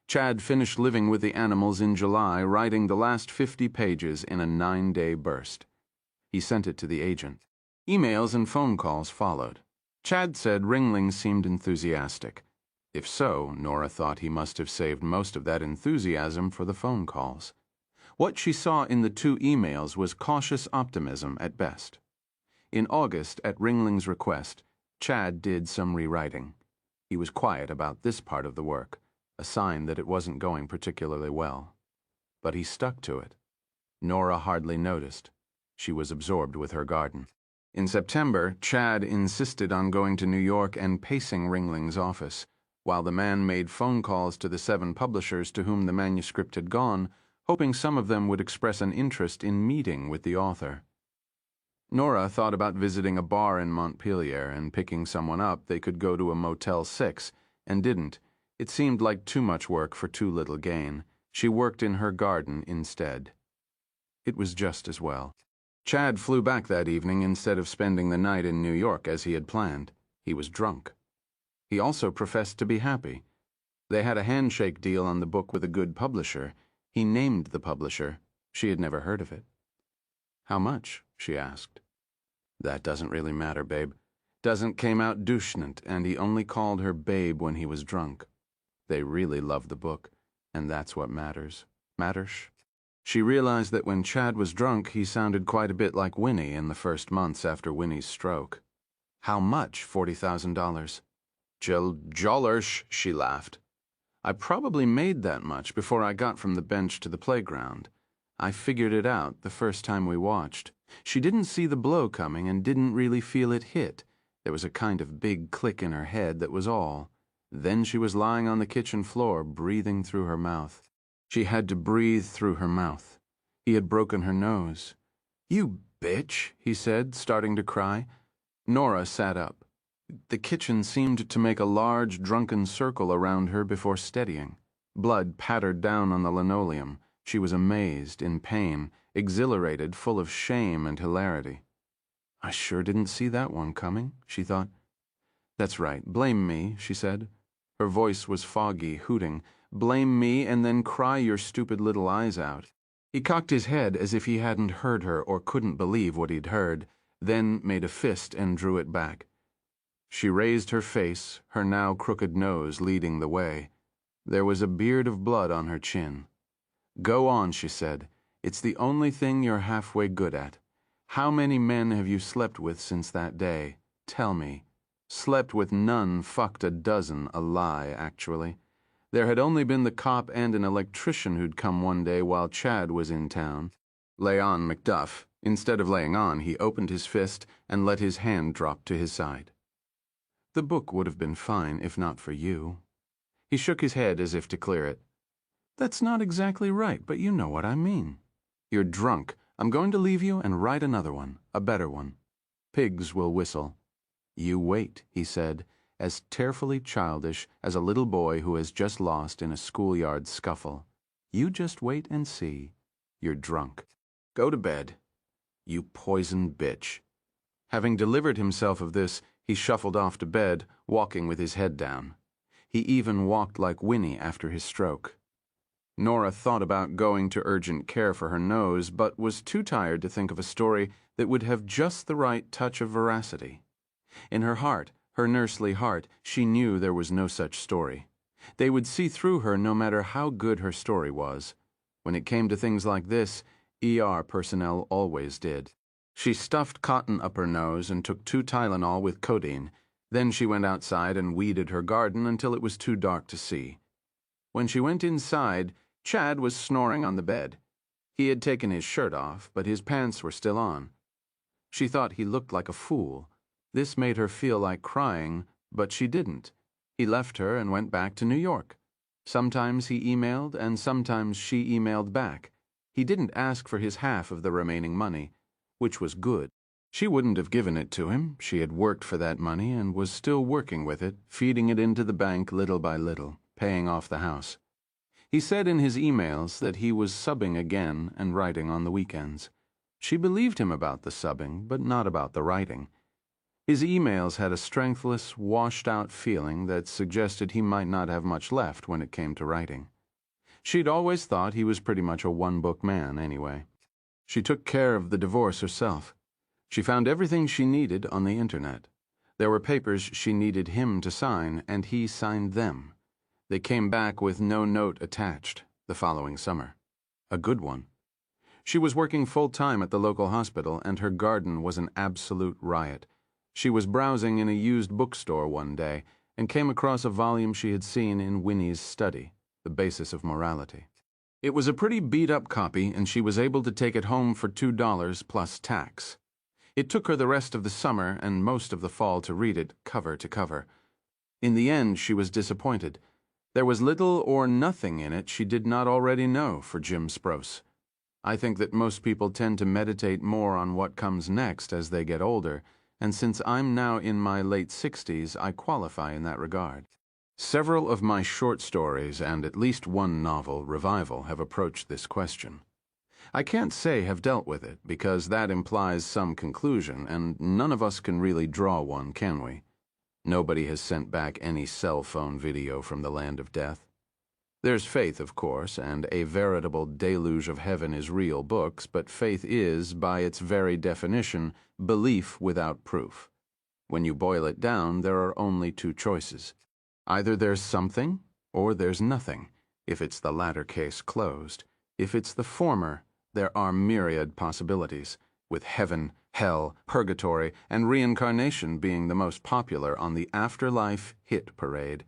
Chad finished living with the animals in July, writing the last 50 pages in a 9-day burst. He sent it to the agent. Emails and phone calls followed. Chad said Ringling seemed enthusiastic. If so, Nora thought he must have saved most of that enthusiasm for the phone calls. What she saw in the 2 emails was cautious optimism at best. In August, at Ringling's request, Chad did some rewriting. He was quiet about this part of the work, a sign that it wasn't going particularly well. But he stuck to it. Nora hardly noticed. She was absorbed with her garden. In September, Chad insisted on going to New York and pacing Ringling's office, while the man made phone calls to the 7 publishers to whom the manuscript had gone, hoping some of them would express an interest in meeting with the author. Nora thought about visiting a bar in Montpelier and picking someone up they could go to a Motel 6, and didn't. It seemed like too much work for too little gain. She worked in her garden instead. It was just as well. Chad flew back that evening instead of spending the night in New York as he had planned. He was drunk. He also professed to be happy. They had a handshake deal on the book with a good publisher. He named the publisher. She had never heard of it. How much? She asked. That doesn't really matter, babe. Doesn't came out douchnant, and he only called her babe when he was drunk. They really loved the book, and that's what matters. Matters? She realized that when Chad was drunk, he sounded quite a bit like Winnie in the first months after Winnie's stroke. How much, $40,000? Jollersh, she laughed. I probably made that much before I got from the bench to the playground. I figured it out the first time we watched. She didn't see the blow coming and didn't really feel it hit. There was a kind of big click in her head, that was all. Then she was lying on the kitchen floor, breathing through her mouth. She had to breathe through her mouth. He had broken her nose. You bitch, he said, starting to cry. Nora sat up. The kitchen seemed to make a large, drunken circle around her before steadying. Blood pattered down on the linoleum. She was amazed, in pain, exhilarated, full of shame and hilarity. I sure didn't see that one coming, she thought. That's right, blame me, she said. Her voice was foggy, hooting, blame me, and then cry your stupid little eyes out. He cocked his head as if he hadn't heard her or couldn't believe what he'd heard, then made a fist and drew it back. She raised her face, her now crooked nose leading the way. There was a beard of blood on her chin. "Go on," she said. "It's the only thing you're halfway good at. How many men have you slept with since that day? Tell me." Slept with none, fucked a dozen, a lie, actually. There had only been the cop and an electrician who'd come one day while Chad was in town. Lay on, Macduff. Instead of laying on, he opened his fist and let his hand drop to his side. "The book would have been fine if not for you." He shook his head as if to clear it. "That's not exactly right, but you know what I mean. You're drunk. I'm going to leave you and write another one, a better one. Pigs will whistle." "You wait," he said, as tearfully childish as a little boy who has just lost in a schoolyard scuffle. "You just wait and see. You're drunk. Go to bed. You poison bitch." Having delivered himself of this, he shuffled off to bed, walking with his head down. He even walked like Winnie after his stroke. Nora thought about going to urgent care for her nose, but was too tired to think of a story that would have just the right touch of veracity. In her heart, her nursely heart, she knew there was no such story. They would see through her no matter how good her story was. When it came to things like this, ER personnel always did. She stuffed cotton up her nose and took 2 Tylenol with codeine. Then she went outside and weeded her garden until it was too dark to see. When she went inside, Chad was snoring on the bed. He had taken his shirt off, but his pants were still on. She thought he looked like a fool. This made her feel like crying, but she didn't. He left her and went back to New York. Sometimes he emailed, and sometimes she emailed back. He didn't ask for his half of the remaining money, which was good. She wouldn't have given it to him. She had worked for that money and was still working with it, feeding it into the bank little by little, paying off the house. He said in his emails that he was subbing again and writing on the weekends. She believed him about the subbing, but not about the writing. His emails had a strengthless, washed-out feeling that suggested he might not have much left when it came to writing. She'd always thought he was pretty much a one-book man anyway. She took care of the divorce herself. She found everything she needed on the internet. There were papers she needed him to sign, and he signed them. They came back with no note attached the following summer. A good one. She was working full-time at the local hospital, and her garden was an absolute riot. She was browsing in a used bookstore one day and came across a volume she had seen in Winnie's study, The Basis of Morality. It was a pretty beat-up copy, and she was able to take it home for $2 plus tax. It took her the rest of the summer and most of the fall to read it cover to cover. In the end, she was disappointed. There was little or nothing in it she did not already know for Jim Sprouse. I think that most people tend to meditate more on what comes next as they get older, and since I'm now in my late 60s, I qualify in that regard. Several of my short stories and at least one novel, Revival, have approached this question. I can't say have dealt with it, because that implies some conclusion, and none of us can really draw one, can we? Nobody has sent back any cell phone video from the land of death. There's faith, of course, and A Veritable Deluge of Heaven is real books, but faith is, by its very definition, belief without proof. When you boil it down, there are only 2 choices. Either there's something, or there's nothing, if it's the latter case closed. If it's the former, there are myriad possibilities, with heaven, hell, purgatory, and reincarnation being the most popular on the afterlife hit parade.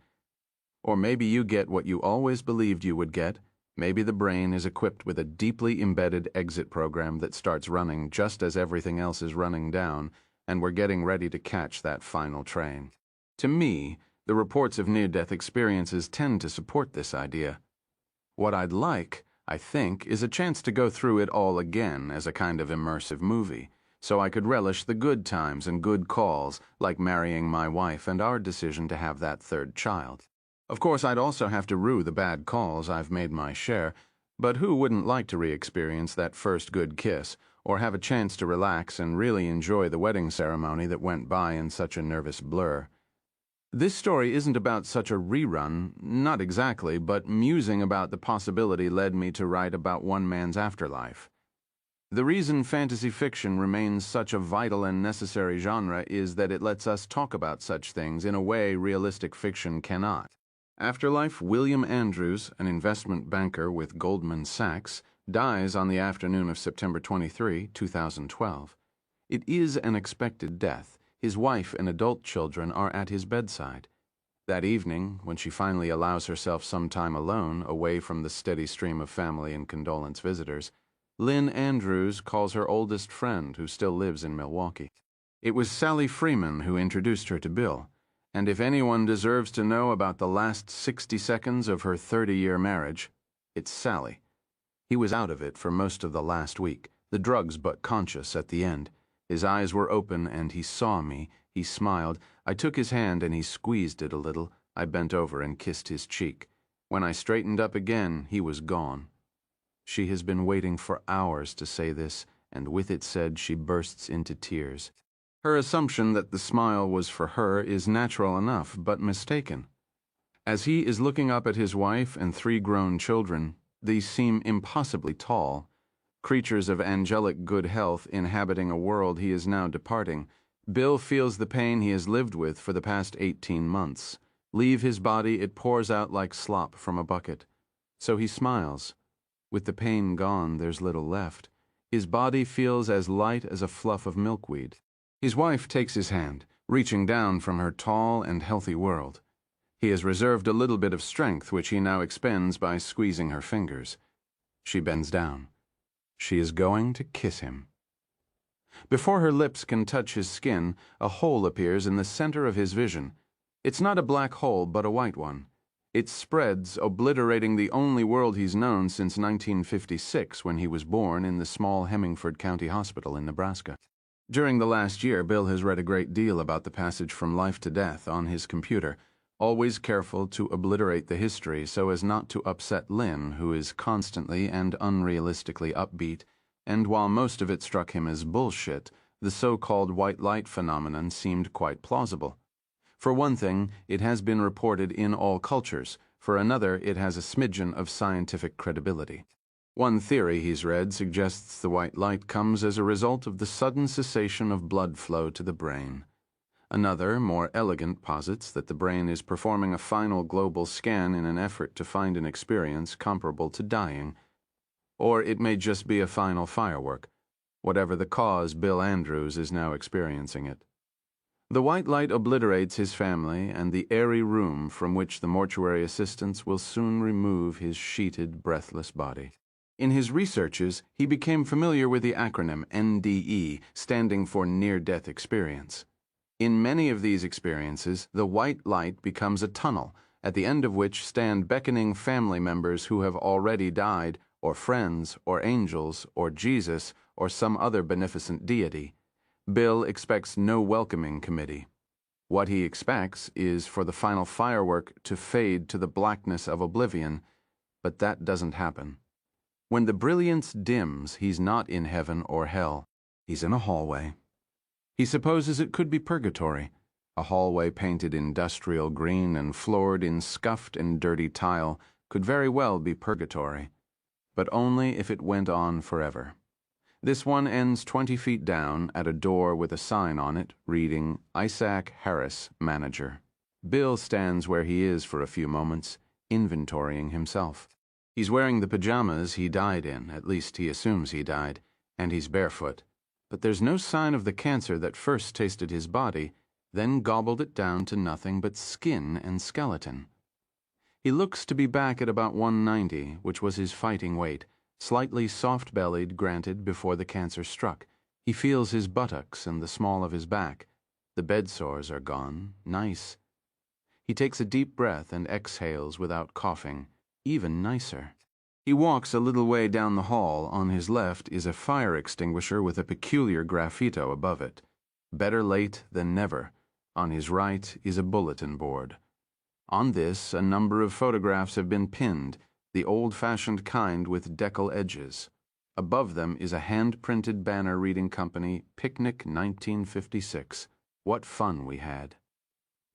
Or maybe you get what you always believed you would get. Maybe the brain is equipped with a deeply embedded exit program that starts running just as everything else is running down, and we're getting ready to catch that final train. To me, the reports of near-death experiences tend to support this idea. What I'd like, I think, is a chance to go through it all again as a kind of immersive movie, so I could relish the good times and good calls, like marrying my wife and our decision to have that 3rd child. Of course, I'd also have to rue the bad calls. I've made my share, but who wouldn't like to re-experience that first good kiss, or have a chance to relax and really enjoy the wedding ceremony that went by in such a nervous blur? This story isn't about such a rerun, not exactly, but musing about the possibility led me to write about one man's afterlife. The reason fantasy fiction remains such a vital and necessary genre is that it lets us talk about such things in a way realistic fiction cannot. Afterlife, William Andrews, an investment banker with Goldman Sachs, dies on the afternoon of September 23, 2012. It is an expected death. His wife and adult children are at his bedside. That evening, when she finally allows herself some time alone, away from the steady stream of family and condolence visitors, Lynn Andrews calls her oldest friend, who still lives in Milwaukee. It was Sally Freeman who introduced her to Bill, and if anyone deserves to know about the last 60 seconds of her 30-year marriage, it's Sally. He was out of it for most of the last week, the drugs but conscious at the end. His eyes were open and he saw me. He smiled. I took his hand and he squeezed it a little. I bent over and kissed his cheek. When I straightened up again, he was gone. She has been waiting for hours to say this, and with it said, she bursts into tears. Her assumption that the smile was for her is natural enough, but mistaken. As he is looking up at his wife and 3 grown children, these seem impossibly tall, creatures of angelic good health inhabiting a world he is now departing. Bill feels the pain he has lived with for the past 18 months. Leave his body, it pours out like slop from a bucket. So he smiles. With the pain gone, there's little left. His body feels as light as a fluff of milkweed. His wife takes his hand, reaching down from her tall and healthy world. He has reserved a little bit of strength, which he now expends by squeezing her fingers. She bends down. She is going to kiss him. Before her lips can touch his skin, a hole appears in the center of his vision. It's not a black hole, but a white one. It spreads, obliterating the only world he's known since 1956, when he was born in the small Hemingford County Hospital in Nebraska. During the last year, Bill has read a great deal about the passage from life to death on his computer, always careful to obliterate the history so as not to upset Lynn, who is constantly and unrealistically upbeat, and while most of it struck him as bullshit, the so-called white light phenomenon seemed quite plausible. For one thing, it has been reported in all cultures. For another, it has a smidgen of scientific credibility. One theory he's read suggests the white light comes as a result of the sudden cessation of blood flow to the brain. Another, more elegant, posits that the brain is performing a final global scan in an effort to find an experience comparable to dying. Or it may just be a final firework. Whatever the cause, Bill Andrews is now experiencing it. The white light obliterates his family and the airy room from which the mortuary assistants will soon remove his sheeted, breathless body. In his researches, he became familiar with the acronym NDE, standing for near-death experience. In many of these experiences, the white light becomes a tunnel, at the end of which stand beckoning family members who have already died, or friends, or angels, or Jesus, or some other beneficent deity. Bill expects no welcoming committee. What he expects is for the final firework to fade to the blackness of oblivion, but that doesn't happen. When the brilliance dims, he's not in heaven or hell. He's in a hallway. He supposes it could be purgatory, a hallway painted industrial green and floored in scuffed and dirty tile could very well be purgatory, but only if it went on forever. This one ends 20 feet down at a door with a sign on it reading, Isaac Harris, Manager. Bill stands where he is for a few moments, inventorying himself. He's wearing the pajamas he died in, at least he assumes he died, and he's barefoot. But there's no sign of the cancer that first tasted his body, then gobbled it down to nothing but skin and skeleton. He looks to be back at about 190, which was his fighting weight, slightly soft-bellied, granted, before the cancer struck. He feels his buttocks and the small of his back. The bed sores are gone. Nice. He takes a deep breath and exhales without coughing. Even nicer. He walks a little way down the hall. On his left is a fire extinguisher with a peculiar graffito above it. Better late than never. On his right is a bulletin board. On this, a number of photographs have been pinned, the old-fashioned kind with decal edges. Above them is a hand-printed banner reading Company, Picnic 1956. What fun we had.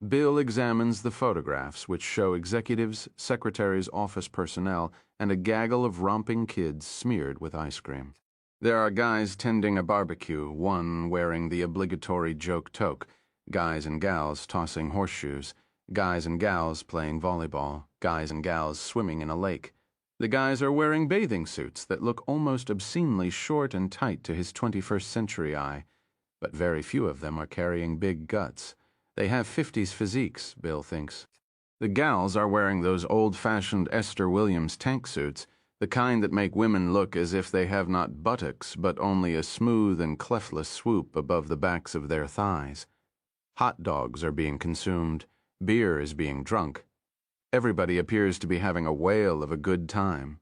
Bill examines the photographs, which show executives, secretaries, office personnel, and a gaggle of romping kids smeared with ice cream. There are guys tending a barbecue, one wearing the obligatory joke toque, guys and gals tossing horseshoes, guys and gals playing volleyball, guys and gals swimming in a lake. The guys are wearing bathing suits that look almost obscenely short and tight to his 21st century eye, but very few of them are carrying big guts. They have 50s physiques, Bill thinks. The gals are wearing those old-fashioned Esther Williams tank suits, the kind that make women look as if they have not buttocks, but only a smooth and cleftless swoop above the backs of their thighs. Hot dogs are being consumed. Beer is being drunk. Everybody appears to be having a whale of a good time.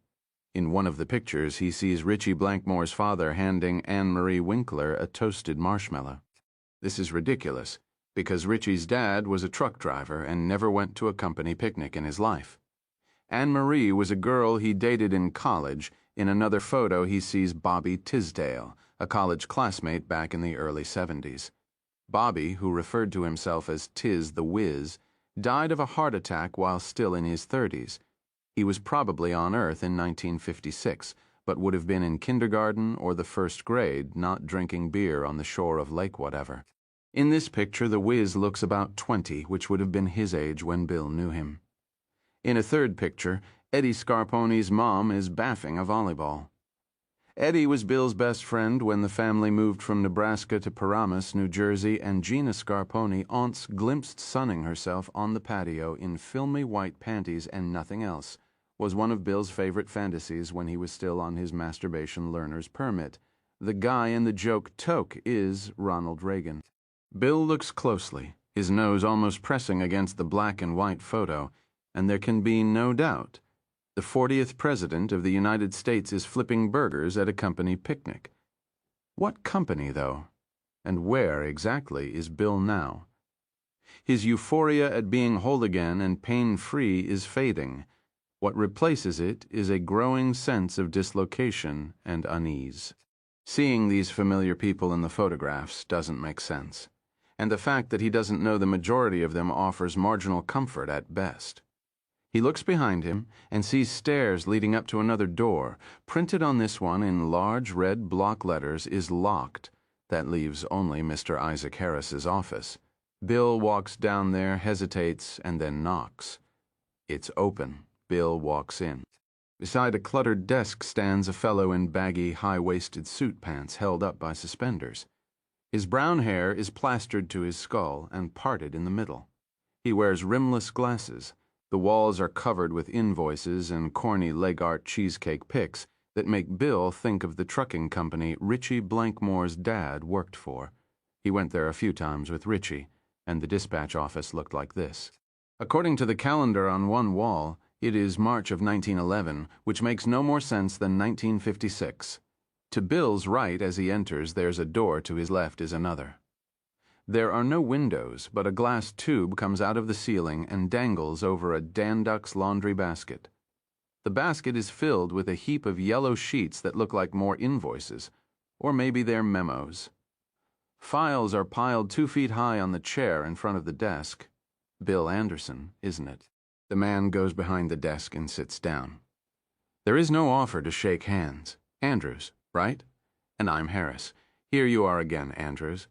In one of the pictures, he sees Richie Blankmore's father handing Anne-Marie Winkler a toasted marshmallow. This is ridiculous, because Richie's dad was a truck driver and never went to a company picnic in his life. Anne-Marie was a girl he dated in college. In another photo, he sees Bobby Tisdale, a college classmate back in the early 70s. Bobby, who referred to himself as Tiz the Wiz, died of a heart attack while still in his 30s. He was probably on Earth in 1956, but would have been in kindergarten or the first grade, not drinking beer on the shore of Lake whatever. In this picture, the Wiz looks about 20, which would have been his age when Bill knew him. In a third picture, Eddie Scarponi's mom is baffing a volleyball. Eddie was Bill's best friend when the family moved from Nebraska to Paramus, New Jersey, and Gina Scarponi aunts glimpsed sunning herself on the patio in filmy white panties and nothing else, was one of Bill's favorite fantasies when he was still on his masturbation learner's permit. The guy in the joke toque is Ronald Reagan. Bill looks closely, his nose almost pressing against the black and white photo, and there can be no doubt. The 40th President of the United States is flipping burgers at a company picnic. What company, though? And where exactly is Bill now? His euphoria at being whole again and pain-free is fading. What replaces it is a growing sense of dislocation and unease. Seeing these familiar people in the photographs doesn't make sense, and the fact that he doesn't know the majority of them offers marginal comfort at best. He looks behind him and sees stairs leading up to another door. Printed on this one in large red block letters is locked. That leaves only Mr. Isaac Harris's office. Bill walks down there, hesitates, and then knocks. It's open. Bill walks in. Beside a cluttered desk stands a fellow in baggy, high-waisted suit pants held up by suspenders. His brown hair is plastered to his skull and parted in the middle. He wears rimless glasses. The walls are covered with invoices and corny leg art cheesecake pics that make Bill think of the trucking company Richie Blankmore's dad worked for. He went there a few times with Richie, and the dispatch office looked like this. According to the calendar on one wall, it is March of 1911, which makes no more sense than 1956. To Bill's right as he enters, there's a door, to his left is another. There are no windows, but a glass tube comes out of the ceiling and dangles over a Dandux laundry basket. The basket is filled with a heap of yellow sheets that look like more invoices, or maybe they're memos. Files are piled 2 feet high on the chair in front of the desk. Bill Anderson, isn't it? The man goes behind the desk and sits down. There is no offer to shake hands. Andrews, right? And I'm Harris. Here you are again, Andrews.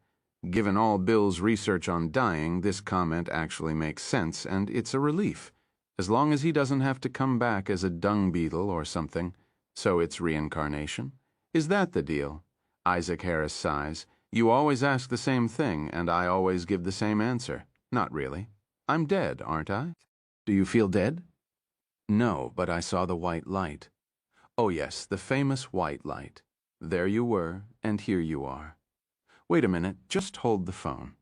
Given all Bill's research on dying, this comment actually makes sense, and it's a relief, as long as he doesn't have to come back as a dung beetle or something. So it's reincarnation? Is that the deal? Isaac Harris sighs. You always ask the same thing, and I always give the same answer. Not really. I'm dead, aren't I? Do you feel dead? No, but I saw the white light. Oh yes, the famous white light. There you were, and here you are. Wait a minute, just hold the phone.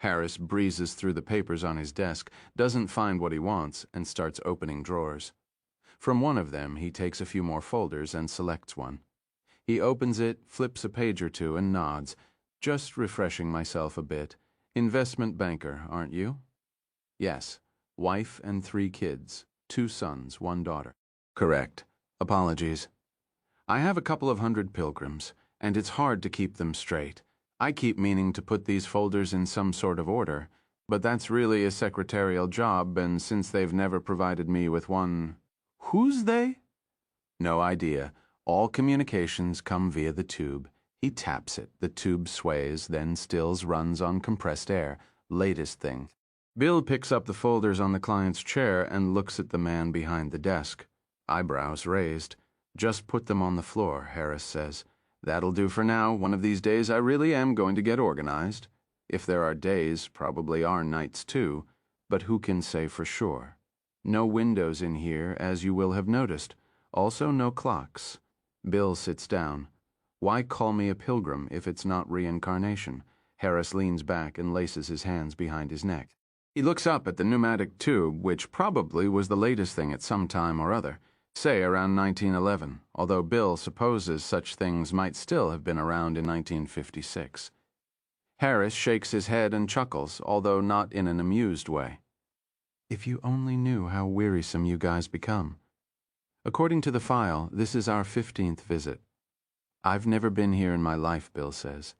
Harris breezes through the papers on his desk, doesn't find what he wants, and starts opening drawers. From one of them, he takes a few more folders and selects one. He opens it, flips a page or two, and nods. Just refreshing myself a bit. Investment banker, aren't you? Yes. Wife and 3 kids. 2 sons, 1 daughter. Correct. Apologies. I have a couple of 100 pilgrims, and it's hard to keep them straight. I keep meaning to put these folders in some sort of order, But that's really a secretarial job, and since they've never provided me with one... Who's they? No idea. All communications come via the tube. He taps it. The tube sways, then stills runs on compressed air. Latest thing. Bill picks up the folders on the client's chair and looks at the man behind the desk. Eyebrows raised. Just put them on the floor, Harris says. That'll do for now. One of these days I really am going to get organized. If there are days, probably are nights too, but who can say for sure? No windows in here, as you will have noticed. Also no clocks. Bill sits down. Why call me a pilgrim if it's not reincarnation? Harris leans back and laces his hands behind his neck. He looks up at the pneumatic tube, which probably was the latest thing at some time or other, say around 1911, although Bill supposes such things might still have been around in 1956. Harris shakes his head and chuckles, although not in an amused way. If you only knew how wearisome you guys become. According to the file, this is our 15th visit. I've never been here in my life, Bill says.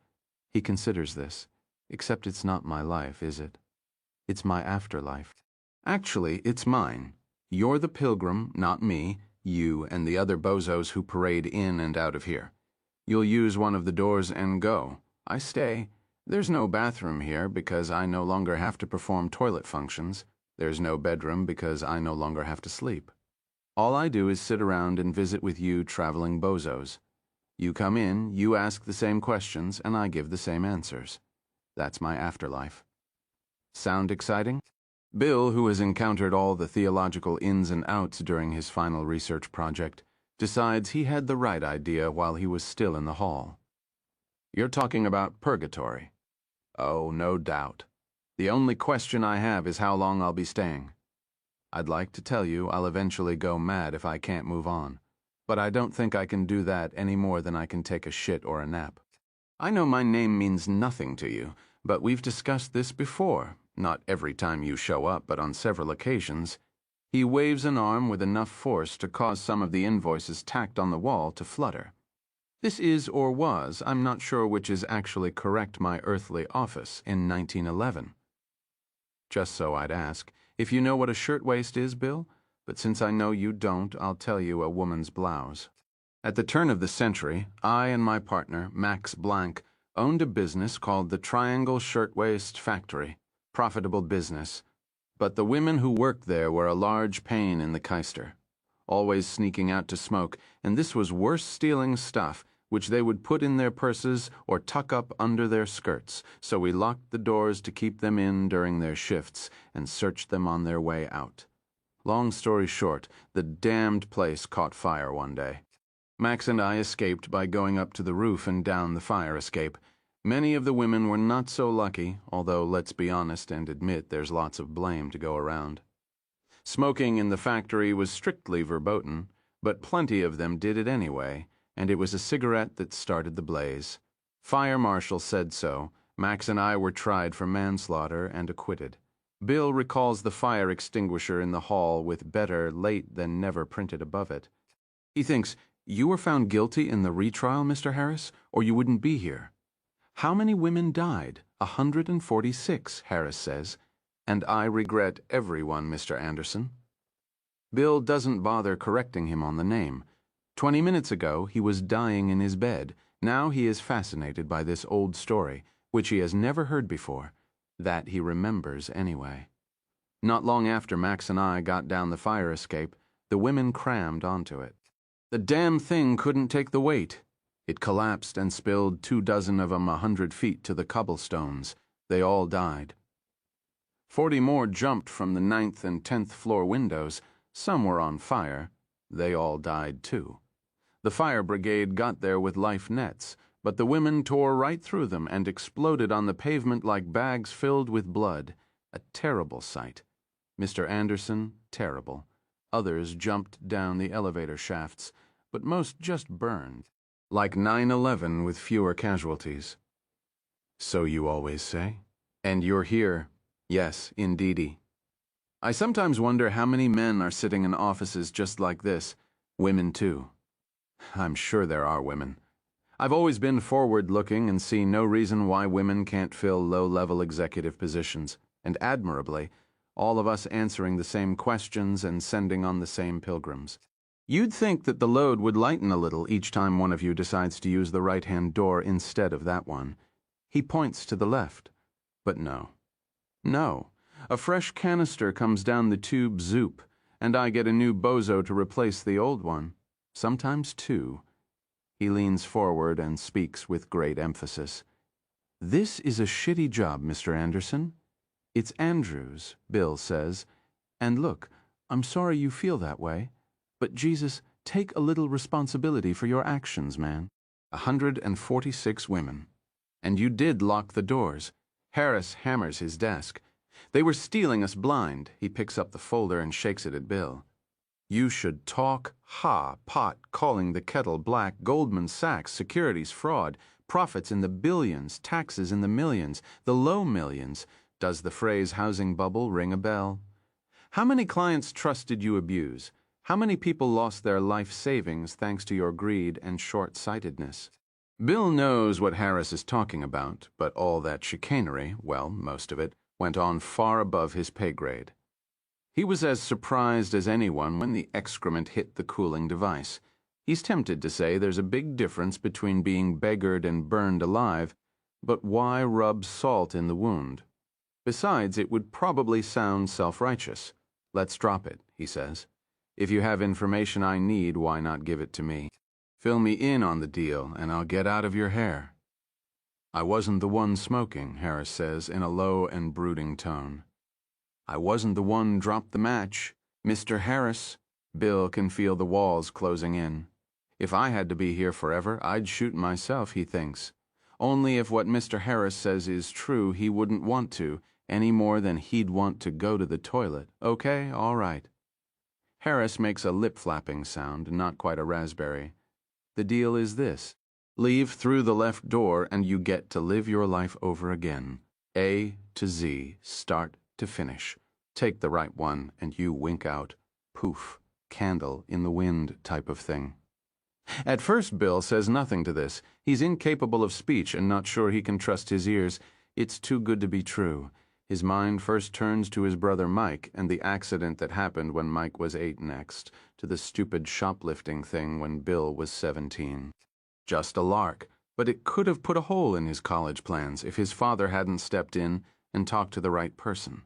He considers this, except it's not my life, is it? It's my afterlife. Actually, it's mine. You're the pilgrim, not me, you and the other bozos who parade in and out of here. You'll use one of the doors and go. I stay. There's no bathroom here because I no longer have to perform toilet functions. There's no bedroom because I no longer have to sleep. All I do is sit around and visit with you traveling bozos. You come in, you ask the same questions, and I give the same answers. That's my afterlife. Sound exciting? Bill, who has encountered all the theological ins and outs during his final research project, decides he had the right idea while he was still in the hall. You're talking about purgatory. Oh, no doubt. The only question I have is how long I'll be staying. I'd like to tell you I'll eventually go mad if I can't move on, but I don't think I can do that any more than I can take a shit or a nap. I know my name means nothing to you, but we've discussed this before. Not every time you show up, but on several occasions. He waves an arm with enough force to cause some of the invoices tacked on the wall to flutter. This is, or was, I'm not sure which is actually correct, my earthly office in 1911. Just so I'd ask, if you know what a shirtwaist is, Bill? But since I know you don't, I'll tell you a woman's blouse. At the turn of the century, I and my partner, Max Blank, owned a business called the Triangle Shirtwaist Factory. Profitable business. But the women who worked there were a large pain in the keister. Always sneaking out to smoke, and this was worse stealing stuff, which they would put in their purses or tuck up under their skirts, so we locked the doors to keep them in during their shifts and searched them on their way out. Long story short, the damned place caught fire one day. Max and I escaped by going up to the roof and down the fire escape. Many of the women were not so lucky, although let's be honest and admit there's lots of blame to go around. Smoking in the factory was strictly verboten, but plenty of them did it anyway, and it was a cigarette that started the blaze. Fire marshal said so. Max and I were tried for manslaughter and acquitted. Bill recalls the fire extinguisher in the hall with "better late than never" printed above it. He thinks, you were found guilty in the retrial, Mr. Harris, or you wouldn't be here. How many women died? 146, Harris says. And I regret everyone, Mr. Anderson. Bill doesn't bother correcting him on the name. 20 minutes ago, he was dying in his bed. Now he is fascinated by this old story, which he has never heard before. That he remembers anyway. Not long after Max and I got down the fire escape, the women crammed onto it. The damn thing couldn't take the weight. It collapsed and spilled 24 of 'em 100 feet to the cobblestones. They all died. 40 more jumped from the 9th and 10th floor windows. Some were on fire. They all died too. The fire brigade got there with life nets, but the women tore right through them and exploded on the pavement like bags filled with blood. A terrible sight. Mr. Anderson, terrible. Others jumped down the elevator shafts, but most just burned. Like 9/11 with fewer casualties. So you always say? And you're here. Yes, indeedy. I sometimes wonder how many men are sitting in offices just like this. Women too. I'm sure there are women. I've always been forward-looking and see no reason why women can't fill low-level executive positions. and admirably, all of us answering the same questions and sending on the same pilgrims. You'd think that the load would lighten a little each time one of you decides to use the right-hand door instead of that one. He points to the left. But no. No. A fresh canister comes down the tube zoop, and I get a new bozo to replace the old one. Sometimes two. He leans forward and speaks with great emphasis. This is a shitty job, Mr. Anderson. It's Andrew's, Bill says. And look, I'm sorry you feel that way. But Jesus, take a little responsibility for your actions, man. 146 women. And you did lock the doors. Harris hammers his desk. They were stealing us blind. He picks up the folder and shakes it at Bill. You should talk, pot, calling the kettle black, Goldman Sachs, securities fraud, profits in the billions, taxes in the millions, the low millions. Does the phrase housing bubble ring a bell? How many clients' trust did you abuse? How many people lost their life savings thanks to your greed and short-sightedness? Bill knows what Harris is talking about, but all that chicanery, well, most of it, went on far above his pay grade. He was as surprised as anyone when the excrement hit the cooling device. He's tempted to say there's a big difference between being beggared and burned alive, but why rub salt in the wound? Besides, it would probably sound self-righteous. Let's drop it, he says. If you have information I need, why not give it to me? Fill me in on the deal, and I'll get out of your hair. I wasn't the one smoking, Harris says in a low and brooding tone. I wasn't the one dropped the match. Mr. Harris. Bill can feel the walls closing in. If I had to be here forever, I'd shoot myself, he thinks. Only if what Mr. Harris says is true, he wouldn't want to, any more than he'd want to go to the toilet. Okay, all right. Harris makes a lip-flapping sound, not quite a raspberry. The deal is this. Leave through the left door and you get to live your life over again. A to Z, start to finish. Take the right one and you wink out. Poof, candle in the wind type of thing. At first, Bill says nothing to this. He's incapable of speech and not sure he can trust his ears. It's too good to be true. His mind first turns to his brother Mike and the accident that happened when Mike was 8 next, to the stupid shoplifting thing when Bill was 17. Just a lark, but it could have put a hole in his college plans if his father hadn't stepped in and talked to the right person.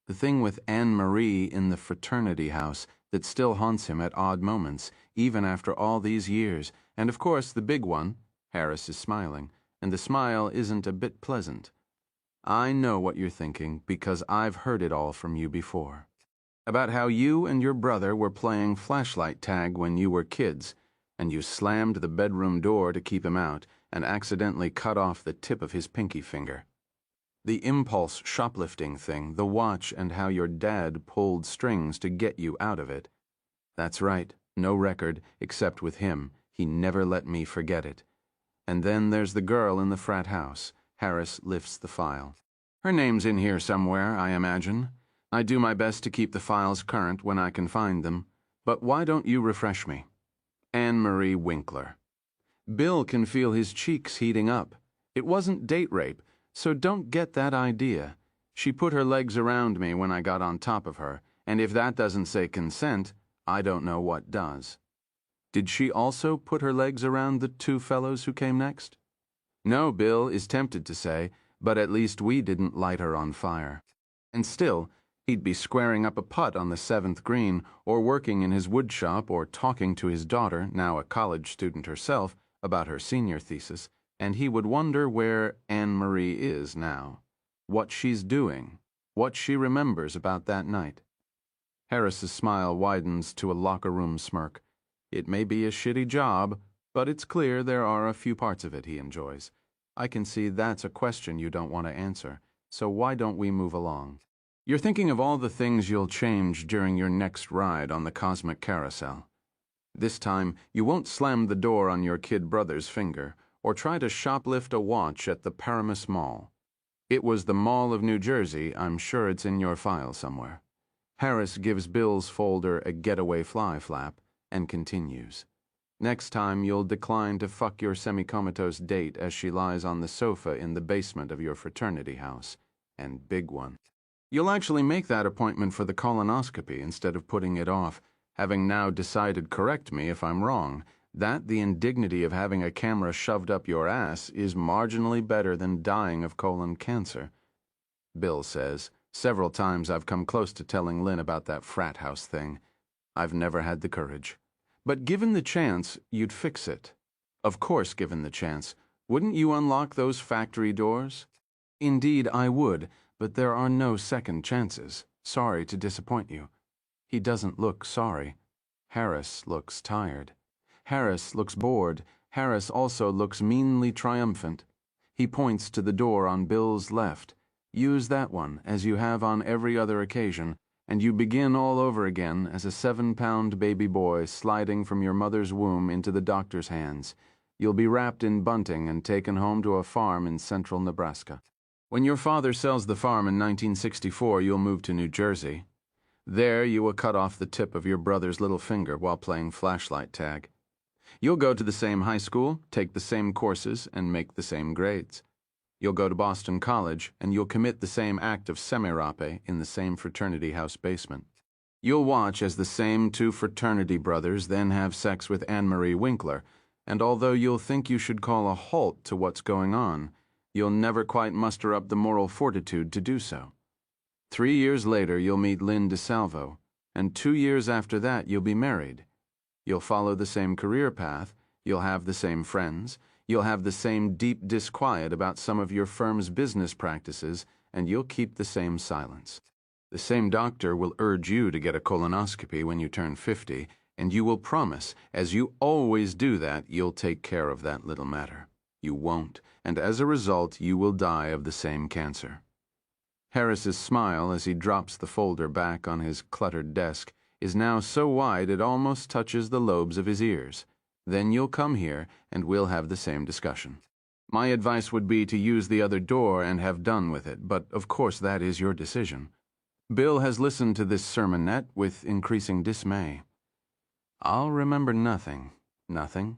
The thing with Anne-Marie in the fraternity house that still haunts him at odd moments, even after all these years, and of course the big one. Harris is smiling, and the smile isn't a bit pleasant. I know what you're thinking because I've heard it all from you before. About how you and your brother were playing flashlight tag when you were kids, and you slammed the bedroom door to keep him out and accidentally cut off the tip of his pinky finger. The impulse shoplifting thing, the watch, and how your dad pulled strings to get you out of it. That's right, no record, except with him. He never let me forget it. And then there's the girl in the frat house. Harris lifts the file. Her name's in here somewhere, I imagine. I do my best to keep the files current when I can find them. But why don't you refresh me? Anne-Marie Winkler. Bill can feel his cheeks heating up. It wasn't date rape, so don't get that idea. She put her legs around me when I got on top of her, and if that doesn't say consent, I don't know what does. Did she also put her legs around the 2 fellows who came next? No, Bill is tempted to say, but at least we didn't light her on fire. And still, he'd be squaring up a putt on the 7th green, or working in his wood shop, or talking to his daughter, now a college student herself, about her senior thesis, and he would wonder where Anne-Marie is now, what she's doing, what she remembers about that night. Harris's smile widens to a locker room smirk. It may be a shitty job, but it's clear there are a few parts of it he enjoys. I can see that's a question you don't want to answer, so why don't we move along? You're thinking of all the things you'll change during your next ride on the cosmic carousel. This time, you won't slam the door on your kid brother's finger, or try to shoplift a watch at the Paramus Mall. It was the Mall of New Jersey. I'm sure it's in your file somewhere. Harris gives Bill's folder a getaway fly flap and continues. Next time, you'll decline to fuck your semi-comatose date as she lies on the sofa in the basement of your fraternity house. And big one. You'll actually make that appointment for the colonoscopy instead of putting it off, having now decided, correct me if I'm wrong, that the indignity of having a camera shoved up your ass is marginally better than dying of colon cancer. Bill says, several times I've come close to telling Lynn about that frat house thing. I've never had the courage. But given the chance, you'd fix it. Of course, given the chance. Wouldn't you unlock those factory doors? Indeed, I would, but there are no second chances. Sorry to disappoint you. He doesn't look sorry. Harris looks tired. Harris looks bored. Harris also looks meanly triumphant. He points to the door on Bill's left. Use that one, as you have on every other occasion, and you begin all over again as a 7-pound baby boy sliding from your mother's womb into the doctor's hands. You'll be wrapped in bunting and taken home to a farm in central Nebraska. When your father sells the farm in 1964, you'll move to New Jersey. There you will cut off the tip of your brother's little finger while playing flashlight tag. You'll go to the same high school, take the same courses, and make the same grades. You'll go to Boston College, and you'll commit the same act of semirape in the same fraternity house basement. You'll watch as the same two fraternity brothers then have sex with Anne-Marie Winkler, and although you'll think you should call a halt to what's going on, you'll never quite muster up the moral fortitude to do so. 3 years later, you'll meet Lynn DeSalvo, and 2 years after that, you'll be married. You'll follow the same career path, you'll have the same friends, you'll have the same deep disquiet about some of your firm's business practices, and you'll keep the same silence. The same doctor will urge you to get a colonoscopy when you turn 50, and you will promise, as you always do that, you'll take care of that little matter. You won't, and as a result, you will die of the same cancer. Harris's smile as he drops the folder back on his cluttered desk is now so wide it almost touches the lobes of his ears. Then you'll come here, and we'll have the same discussion. My advice would be to use the other door and have done with it, but of course that is your decision. Bill has listened to this sermonette with increasing dismay. I'll remember nothing. Nothing.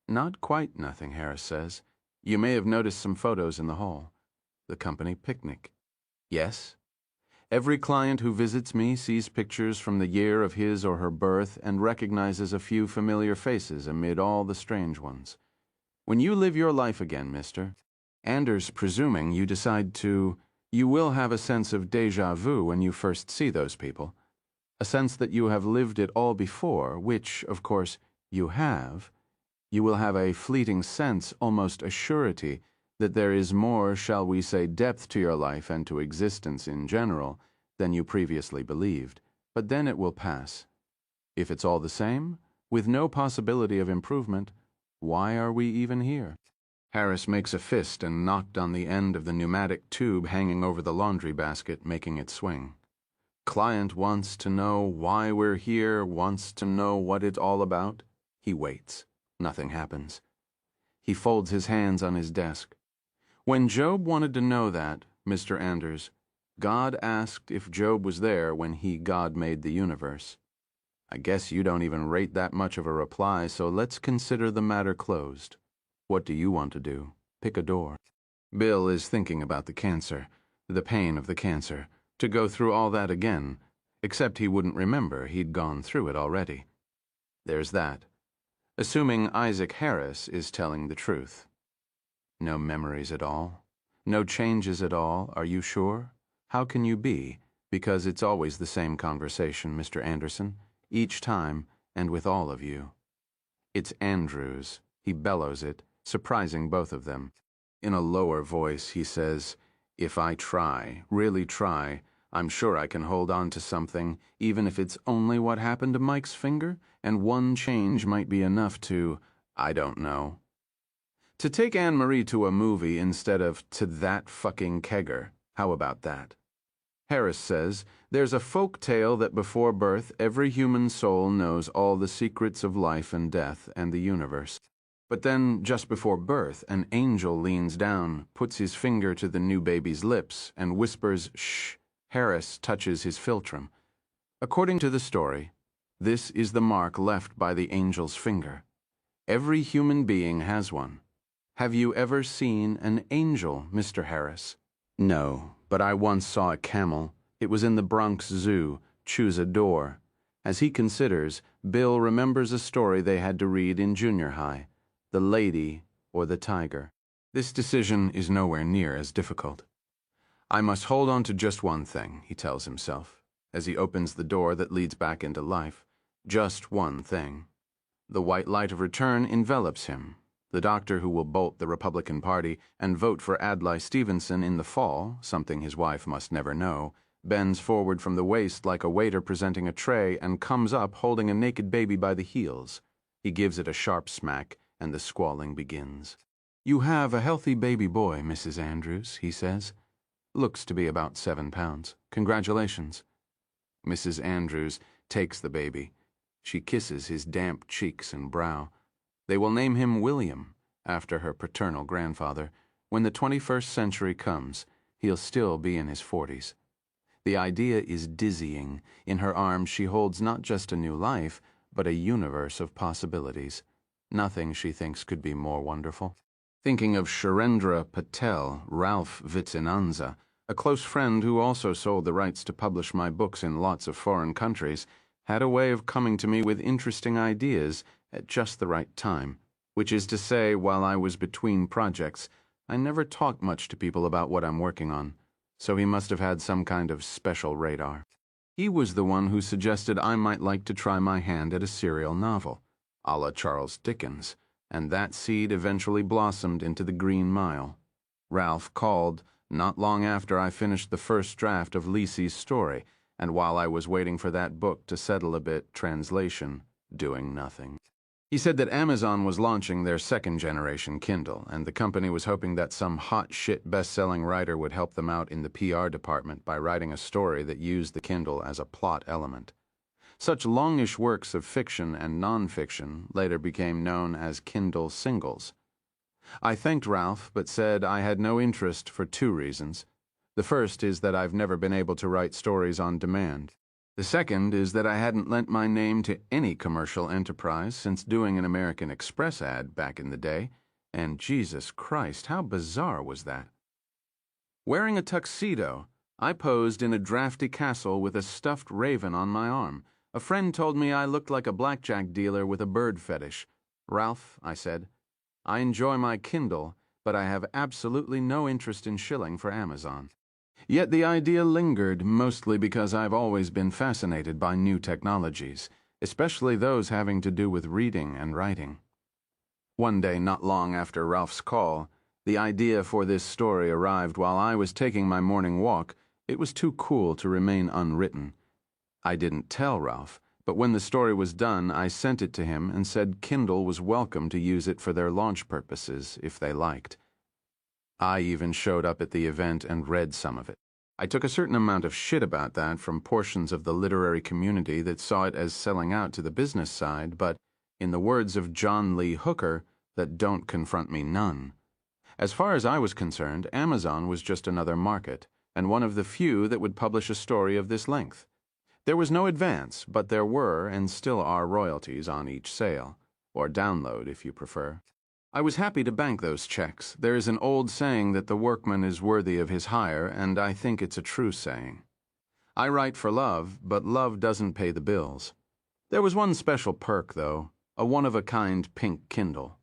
Not quite nothing, Harris says. You may have noticed some photos in the hall. The company picnic. Yes. Every client who visits me sees pictures from the year of his or her birth and recognizes a few familiar faces amid all the strange ones. When you live your life again, mister, Anders presuming you decide to, you will have a sense of déjà vu when you first see those people. A sense that you have lived it all before, which, of course, you have. You will have a fleeting sense, almost a surety, that there is more, shall we say, depth to your life and to existence in general than you previously believed, but then it will pass. If it's all the same, with no possibility of improvement, why are we even here? Harris makes a fist and knocked on the end of the pneumatic tube hanging over the laundry basket, making it swing. Client wants to know why we're here, wants to know what it's all about. He waits. Nothing happens. He folds his hands on his desk. When Job wanted to know that, Mr. Anders, God asked if Job was there when God made the universe. I guess you don't even rate that much of a reply, so let's consider the matter closed. What do you want to do? Pick a door. Bill is thinking about the cancer, the pain of the cancer, to go through all that again, except he wouldn't remember he'd gone through it already. There's that. Assuming Isaac Harris is telling the truth. No memories at all? No changes at all, are you sure? How can you be? Because it's always the same conversation, Mr. Anderson, each time, and with all of you. It's Andrews. He bellows it, surprising both of them. In a lower voice, he says, If I try, really try, I'm sure I can hold on to something, even if it's only what happened to Mike's finger, and one change might be enough to, I don't know. To take Anne-Marie to a movie instead of to that fucking kegger, how about that? Harris says, there's a folk tale that before birth every human soul knows all the secrets of life and death and the universe. But then, just before birth, an angel leans down, puts his finger to the new baby's lips, and whispers, shh. Harris touches his philtrum. According to the story, this is the mark left by the angel's finger. Every human being has one. Have you ever seen an angel, Mr. Harris? No, but I once saw a camel, It was in the Bronx Zoo. Choose a door. As he considers, Bill remembers a story they had to read in junior high, The Lady or the Tiger. This decision is nowhere near as difficult. I must hold on to just one thing, he tells himself, as he opens the door that leads back into life. Just one thing. The white light of return envelops him. The doctor who will bolt the Republican Party and vote for Adlai Stevenson in the fall, something his wife must never know, bends forward from the waist like a waiter presenting a tray and comes up holding a naked baby by the heels. He gives it a sharp smack, and the squalling begins. "You have a healthy baby boy, Mrs. Andrews," he says. "Looks to be about 7 pounds. Congratulations." Mrs. Andrews takes the baby. She kisses his damp cheeks and brow. They will name him William, after her paternal grandfather. When the 21st century comes, he'll still be in his 40s. The idea is dizzying. In her arms she holds not just a new life, but a universe of possibilities. Nothing, she thinks, could be more wonderful. Thinking of Sharendra Patel, Ralph Vitsinanza, a close friend who also sold the rights to publish my books in lots of foreign countries, had a way of coming to me with interesting ideas at just the right time, which is to say, while I was between projects. I never talk much to people about what I'm working on, so he must have had some kind of special radar. He was the one who suggested I might like to try my hand at a serial novel, a la Charles Dickens, and that seed eventually blossomed into The Green Mile. Ralph called not long after I finished the first draft of Lisey's story, and while I was waiting for that book to settle a bit, translation, doing nothing. He said that Amazon was launching their second-generation Kindle, and the company was hoping that some hot-shit best-selling writer would help them out in the PR department by writing a story that used the Kindle as a plot element. Such longish works of fiction and non-fiction later became known as Kindle singles. I thanked Ralph, but said I had no interest for 2 reasons. The first is that I've never been able to write stories on demand. The second is that I hadn't lent my name to any commercial enterprise since doing an American Express ad back in the day, and Jesus Christ, how bizarre was that? Wearing a tuxedo, I posed in a drafty castle with a stuffed raven on my arm. A friend told me I looked like a blackjack dealer with a bird fetish. "Ralph," I said, "I enjoy my Kindle, but I have absolutely no interest in shilling for Amazon." Yet the idea lingered, mostly because I've always been fascinated by new technologies, especially those having to do with reading and writing. One day, not long after Ralph's call, the idea for this story arrived while I was taking my morning walk. It was too cool to remain unwritten. I didn't tell Ralph, but when the story was done, I sent it to him and said Kindle was welcome to use it for their launch purposes, if they liked. I even showed up at the event and read some of it. I took a certain amount of shit about that from portions of the literary community that saw it as selling out to the business side, but, in the words of John Lee Hooker, that don't confront me none. As far as I was concerned, Amazon was just another market, and one of the few that would publish a story of this length. There was no advance, but there were and still are royalties on each sale, or download if you prefer. I was happy to bank those checks. There is an old saying that the workman is worthy of his hire, and I think it's a true saying. I write for love, but love doesn't pay the bills. There was one special perk, though, a one-of-a-kind pink Kindle.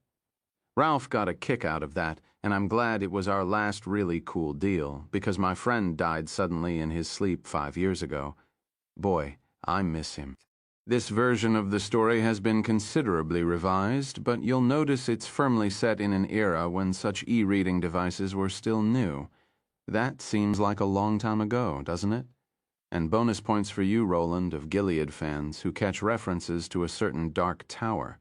Ralph got a kick out of that, and I'm glad it was our last really cool deal, because my friend died suddenly in his sleep 5 years ago. Boy, I miss him. This version of the story has been considerably revised, but you'll notice it's firmly set in an era when such e-reading devices were still new. That seems like a long time ago, doesn't it? And bonus points for you, Roland, of Gilead fans who catch references to a certain dark tower.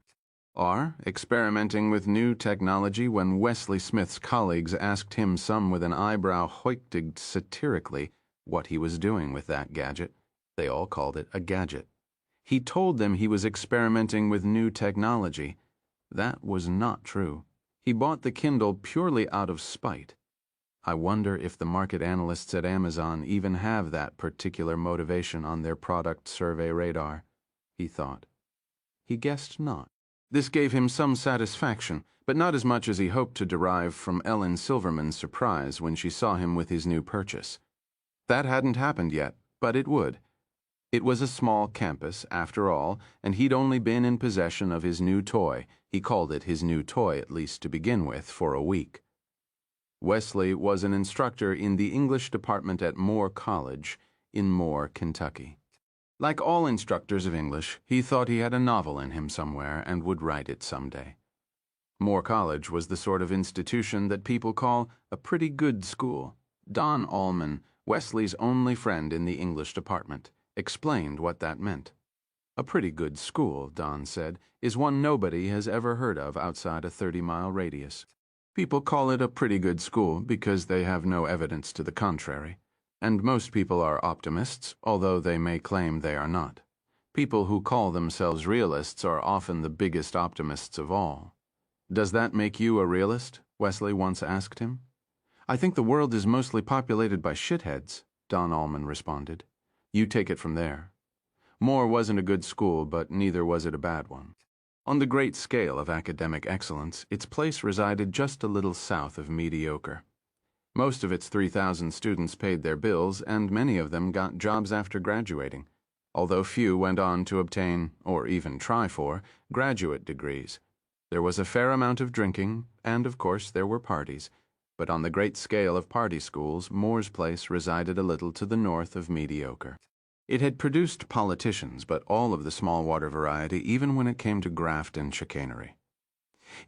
Or experimenting with new technology when Wesley Smith's colleagues asked him, some with an eyebrow hoiked satirically, what he was doing with that gadget. They all called it a gadget. He told them he was experimenting with new technology. That was not true. He bought the Kindle purely out of spite. I wonder if the market analysts at Amazon even have that particular motivation on their product survey radar, he thought. He guessed not. This gave him some satisfaction, but not as much as he hoped to derive from Ellen Silverman's surprise when she saw him with his new purchase. That hadn't happened yet, But it would. It was a small campus, after all, and he'd only been in possession of his new toy. He called it his new toy, at least to begin with, for a week. Wesley was an instructor in the English department at Moore College in Moore, Kentucky. Like all instructors of English, he thought he had a novel in him somewhere and would write it someday. Moore College was the sort of institution that people call a pretty good school. Don Allman, Wesley's only friend in the English department, explained what that meant. A pretty good school, Don said, is one nobody has ever heard of outside a 30-mile radius. People call it a pretty good school because they have no evidence to the contrary, and most people are optimists, although they may claim they are not. People who call themselves realists are often the biggest optimists of all. "Does that make you a realist?" Wesley once asked him. "I think the world is mostly populated by shitheads," Don Allman responded. "You take it from there." Moore wasn't a good school, but neither was it a bad one. On the great scale of academic excellence, its place resided just a little south of mediocre. Most of its 3,000 students paid their bills, and many of them got jobs after graduating, although few went on to obtain, or even try for, graduate degrees. There was a fair amount of drinking, and of course there were parties, but on the great scale of party schools, Moore's place resided a little to the north of mediocre. It had produced politicians, but all of the small water variety, even when it came to graft and chicanery.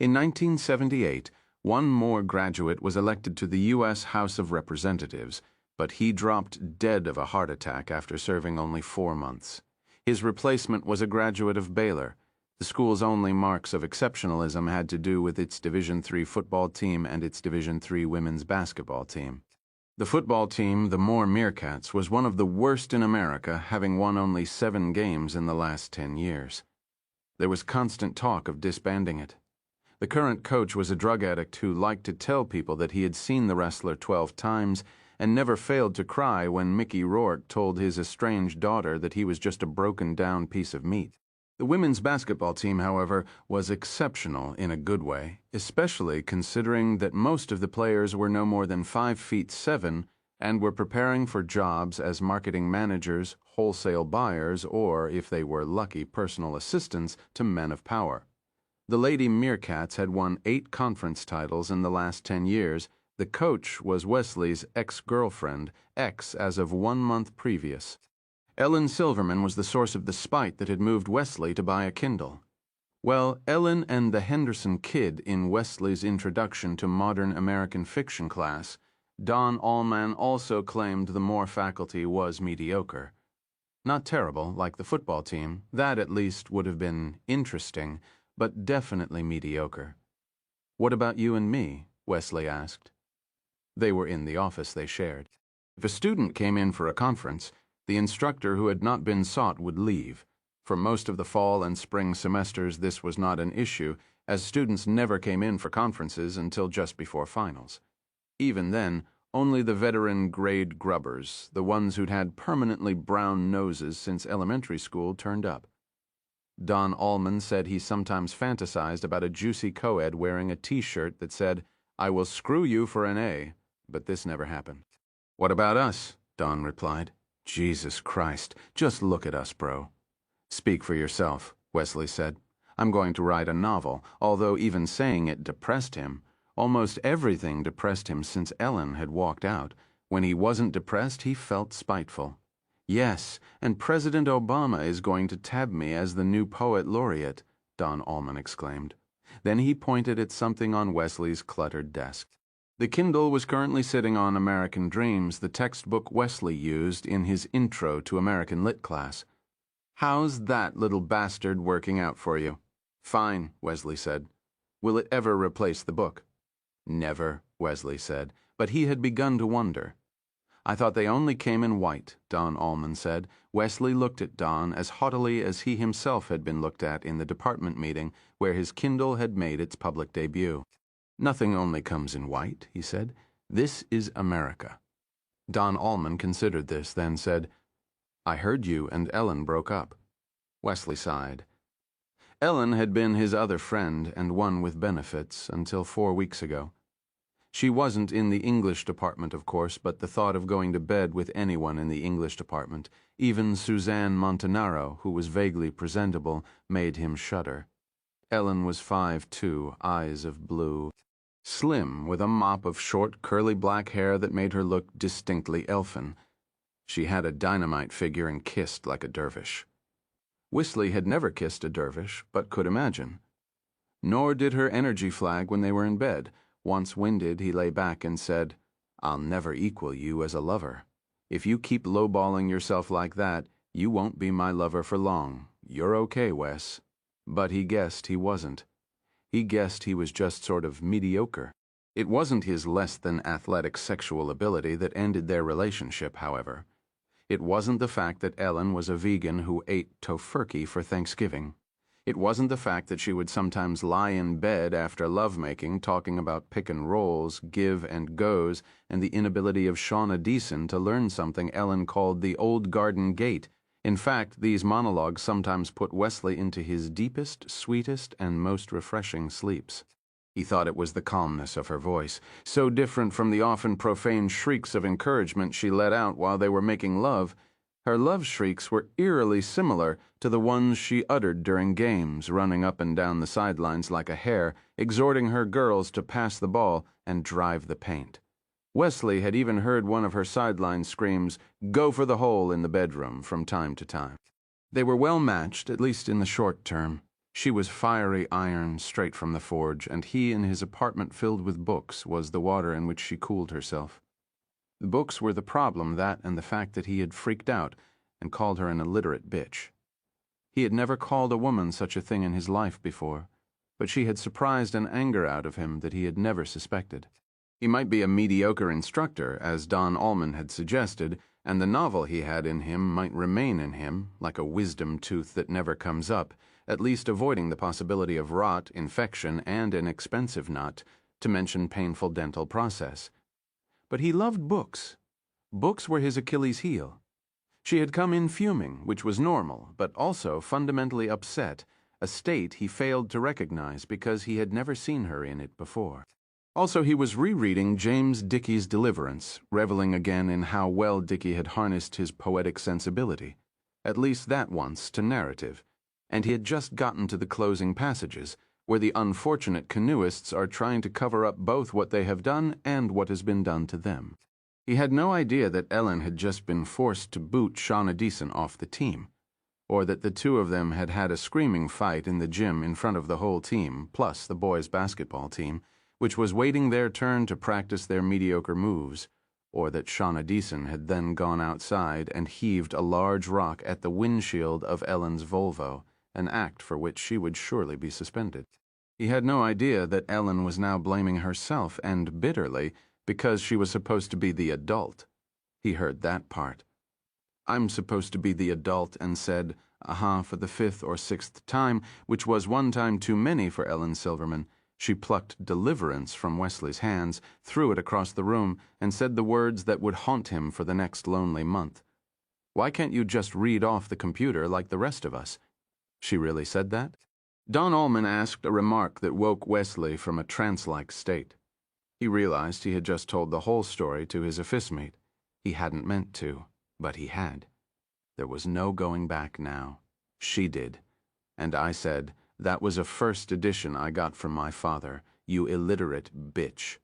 In 1978, one Moore graduate was elected to the U.S. House of Representatives, but he dropped dead of a heart attack after serving only 4 months. His replacement was a graduate of Baylor. The school's only marks of exceptionalism had to do with its Division III football team and its Division III women's basketball team. The football team, the Moore Meerkats, was one of the worst in America, having won only 7 games in the last 10 years. There was constant talk of disbanding it. The current coach was a drug addict who liked to tell people that he had seen the wrestler 12 times and never failed to cry when Mickey Rourke told his estranged daughter that he was just a broken-down piece of meat. The women's basketball team, however, was exceptional in a good way, especially considering that most of the players were no more than 5'7" and were preparing for jobs as marketing managers, wholesale buyers, or, if they were lucky, personal assistants to men of power. The Lady Meerkats had won 8 conference titles in the last 10 years. The coach was Wesley's ex-girlfriend, ex as of 1 month previous. Ellen Silverman was the source of the spite that had moved Wesley to buy a Kindle. Well, Ellen and the Henderson Kid in Wesley's introduction to modern American fiction class, Don Allman also claimed the Moore faculty was mediocre. Not terrible, like the football team. That, at least, would have been interesting, but definitely mediocre. "What about you and me?" Wesley asked. They were in the office they shared. If a student came in for a conference, the instructor who had not been sought would leave. For most of the fall and spring semesters, this was not an issue, as students never came in for conferences until just before finals. Even then, only the veteran grade grubbers, the ones who'd had permanently brown noses since elementary school, turned up. Don Allman said he sometimes fantasized about a juicy co-ed wearing a T-shirt that said, "I will screw you for an A," but this never happened. "What about us?" Don replied. "Jesus Christ, just look at us, bro." "Speak for yourself," Wesley said. "I'm going to write a novel," although even saying it depressed him. Almost everything depressed him since Ellen had walked out. When he wasn't depressed, he felt spiteful. "Yes, and President Obama is going to tab me as the new poet laureate," Don Allman exclaimed. Then he pointed at something on Wesley's cluttered desk. The Kindle was currently sitting on American Dreams, the textbook Wesley used in his Intro to American Lit class. "How's that little bastard working out for you?" "Fine," Wesley said. "Will it ever replace the book?" "Never," Wesley said, but he had begun to wonder. "I thought they only came in white," Don Allman said. Wesley looked at Don as haughtily as he himself had been looked at in the department meeting where his Kindle had made its public debut. "Nothing only comes in white," he said. "This is America." Don Allman considered this, then said, "I heard you and Ellen broke up." Wesley sighed. Ellen had been his other friend and one with benefits until 4 weeks ago. She wasn't in the English department, of course, but the thought of going to bed with anyone in the English department, even Suzanne Montanaro, who was vaguely presentable, made him shudder. Ellen was 5'2", eyes of blue, slim, with a mop of short, curly black hair that made her look distinctly elfin. She had a dynamite figure and kissed like a dervish. Wesley had never kissed a dervish, but could imagine. Nor did her energy flag when they were in bed. Once winded, he lay back and said, "I'll never equal you as a lover. If you keep lowballing yourself like that, you won't be my lover for long. You're okay, Wes." But he guessed he wasn't. He guessed he was just sort of mediocre. It wasn't his less-than-athletic sexual ability that ended their relationship, however. It wasn't the fact that Ellen was a vegan who ate tofurkey for Thanksgiving. It wasn't the fact that she would sometimes lie in bed after lovemaking talking about pick and rolls, give and goes, and the inability of Shauna Deason to learn something Ellen called the old garden gate. In fact, these monologues sometimes put Wesley into his deepest, sweetest, and most refreshing sleeps. He thought it was the calmness of her voice, so different from the often profane shrieks of encouragement she let out while they were making love. Her love shrieks were eerily similar to the ones she uttered during games, running up and down the sidelines like a hare, exhorting her girls to pass the ball and drive the paint. Wesley had even heard one of her sideline screams, "Go for the hole," in the bedroom from time to time. They were well matched, at least in the short term. She was fiery iron straight from the forge, and he, in his apartment filled with books, was the water in which she cooled herself. The books were the problem, that and the fact that he had freaked out and called her an illiterate bitch. He had never called a woman such a thing in his life before, but she had surprised an anger out of him that he had never suspected. He might be a mediocre instructor, as Don Allman had suggested, and the novel he had in him might remain in him, like a wisdom tooth that never comes up, at least avoiding the possibility of rot, infection, and an expensive nut, to mention painful dental process. But he loved books. Books were his Achilles heel. She had come in fuming, which was normal, but also fundamentally upset, a state he failed to recognize because he had never seen her in it before. Also, he was rereading James Dickey's Deliverance, reveling again in how well Dickey had harnessed his poetic sensibility, at least that once, to narrative, and he had just gotten to the closing passages, where the unfortunate canoeists are trying to cover up both what they have done and what has been done to them. He had no idea that Ellen had just been forced to boot Shauna Deason off the team, or that the two of them had had a screaming fight in the gym in front of the whole team, plus the boys' basketball team, which was waiting their turn to practice their mediocre moves, or that Shauna Deason had then gone outside and heaved a large rock at the windshield of Ellen's Volvo, an act for which she would surely be suspended. He had no idea that Ellen was now blaming herself, and bitterly, because she was supposed to be the adult. He heard that part. "I'm supposed to be the adult," and said, for the 5th or 6th time, which was one time too many for Ellen Silverman. She plucked Deliverance from Wesley's hands, threw it across the room, and said the words that would haunt him for the next lonely month. "Why can't you just read off the computer like the rest of us?" She really said that? Don Allman asked a remark that woke Wesley from a trance-like state. He realized he had just told the whole story to his office-mate. He hadn't meant to, but he had. There was no going back now. She did. And I said, "That was a first edition I got from my father, you illiterate bitch."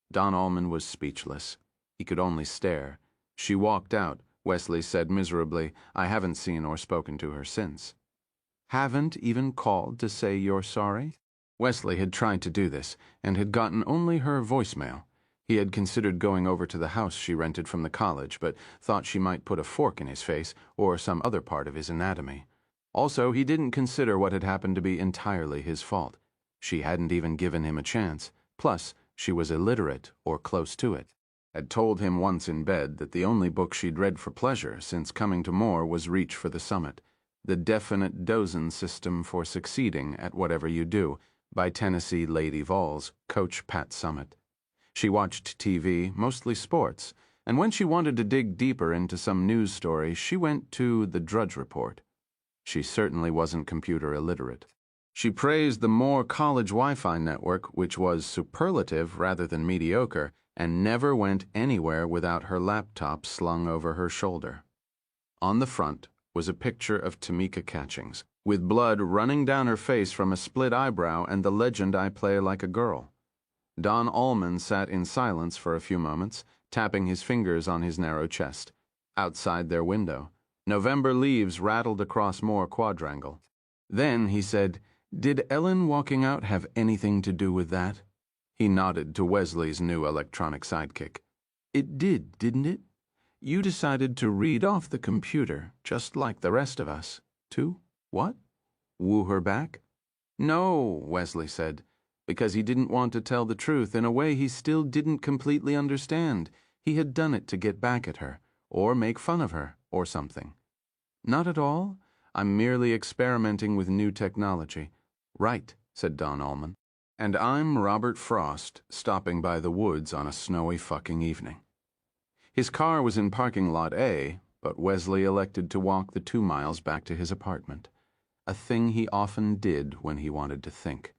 Don Allman was speechless. He could only stare. She walked out. Wesley said miserably, "I haven't seen or spoken to her since." "Haven't even called to say you're sorry?" Wesley had tried to do this, and had gotten only her voicemail. He had considered going over to the house she rented from the college, but thought she might put a fork in his face, or some other part of his anatomy. Also, he didn't consider what had happened to be entirely his fault. She hadn't even given him a chance. Plus, she was illiterate, or close to it. Had told him once in bed that the only book she'd read for pleasure since coming to Moore was Reach for the Summit, The Definite Dozen System for Succeeding at Whatever You Do, by Tennessee Lady Vols, Coach Pat Summitt. She watched TV, mostly sports, and when she wanted to dig deeper into some news story, she went to The Drudge Report. She certainly wasn't computer illiterate. She praised the Moore College Wi-Fi network, which was superlative rather than mediocre, and never went anywhere without her laptop slung over her shoulder. On the front was a picture of Tamika Catchings, with blood running down her face from a split eyebrow and the legend, "I play like a girl." Don Allman sat in silence for a few moments, tapping his fingers on his narrow chest. Outside their window, November leaves rattled across Moore Quadrangle. Then he said, "Did Ellen walking out have anything to do with that?" He nodded to Wesley's new electronic sidekick. "It did, didn't it? You decided to read off the computer, just like the rest of us. To, what? Woo her back?" "No," Wesley said, because he didn't want to tell the truth in a way he still didn't completely understand. He had done it to get back at her, or make fun of her, or something. "Not at all. I'm merely experimenting with new technology." "Right," said Don Allman. "And I'm Robert Frost, stopping by the woods on a snowy fucking evening." His car was in parking lot A, but Wesley elected to walk the 2 miles back to his apartment, a thing he often did when he wanted to think.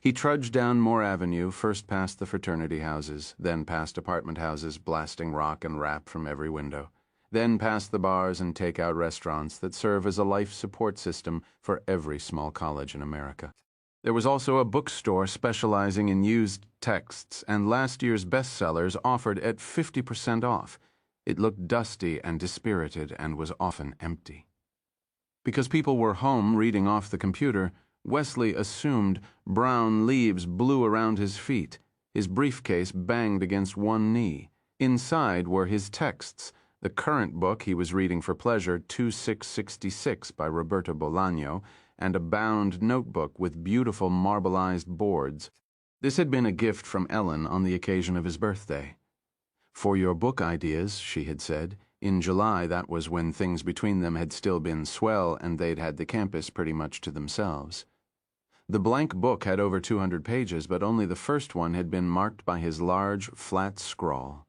He trudged down Moore Avenue, first past the fraternity houses, then past apartment houses blasting rock and rap from every window, then past the bars and take-out restaurants that serve as a life support system for every small college in America. There was also a bookstore specializing in used texts and last year's bestsellers offered at 50% off. It looked dusty and dispirited and was often empty. Because people were home reading off the computer, Wesley assumed brown leaves blew around his feet. His briefcase banged against one knee. Inside were his texts, the current book he was reading for pleasure, 2666 by Roberto Bolaño, and a bound notebook with beautiful marbleized boards. This had been a gift from Ellen on the occasion of his birthday. "For your book ideas," she had said. In July, that was when things between them had still been swell and they'd had the campus pretty much to themselves. The blank book had over 200 pages, but only the first one had been marked by his large, flat scrawl.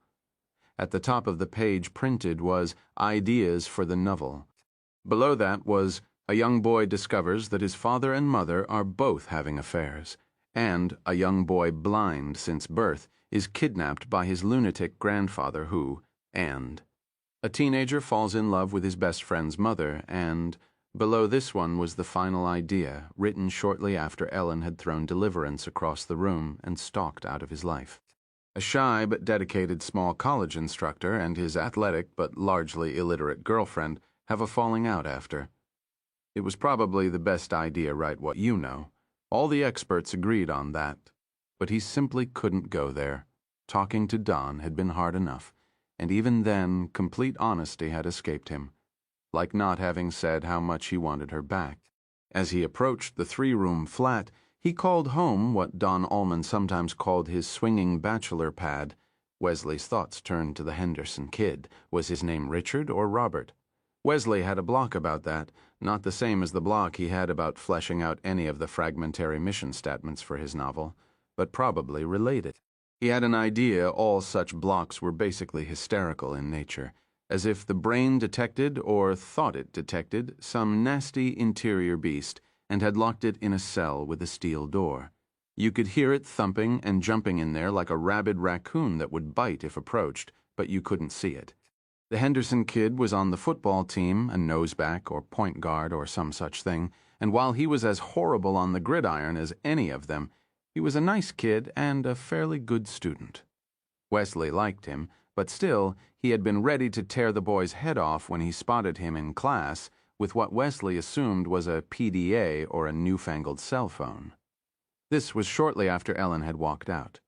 At the top of the page printed was "Ideas for the Novel." Below that was "A young boy discovers that his father and mother are both having affairs," and "A young boy blind since birth is kidnapped by his lunatic grandfather who," and "A teenager falls in love with his best friend's mother," and below this one was the final idea, written shortly after Ellen had thrown Deliverance across the room and stalked out of his life. A shy but dedicated small college instructor and his athletic but largely illiterate girlfriend have a falling out after. It was probably the best idea, right? What you know. All the experts agreed on that. But he simply couldn't go there. Talking to Don had been hard enough, and even then, complete honesty had escaped him, like not having said how much he wanted her back. As he approached the 3-room flat, he called home what Don Allman sometimes called his swinging bachelor pad. Wesley's thoughts turned to the Henderson kid. Was his name Richard or Robert? Wesley had a block about that, not the same as the block he had about fleshing out any of the fragmentary mission statements for his novel, but probably related. He had an idea all such blocks were basically hysterical in nature, as if the brain detected, or thought it detected, some nasty interior beast and had locked it in a cell with a steel door. You could hear it thumping and jumping in there like a rabid raccoon that would bite if approached, but you couldn't see it. The Henderson kid was on the football team, a noseback or point guard or some such thing, and while he was as horrible on the gridiron as any of them, he was a nice kid and a fairly good student. Wesley liked him, but still, he had been ready to tear the boy's head off when he spotted him in class with what Wesley assumed was a PDA or a newfangled cell phone. This was shortly after Ellen had walked out.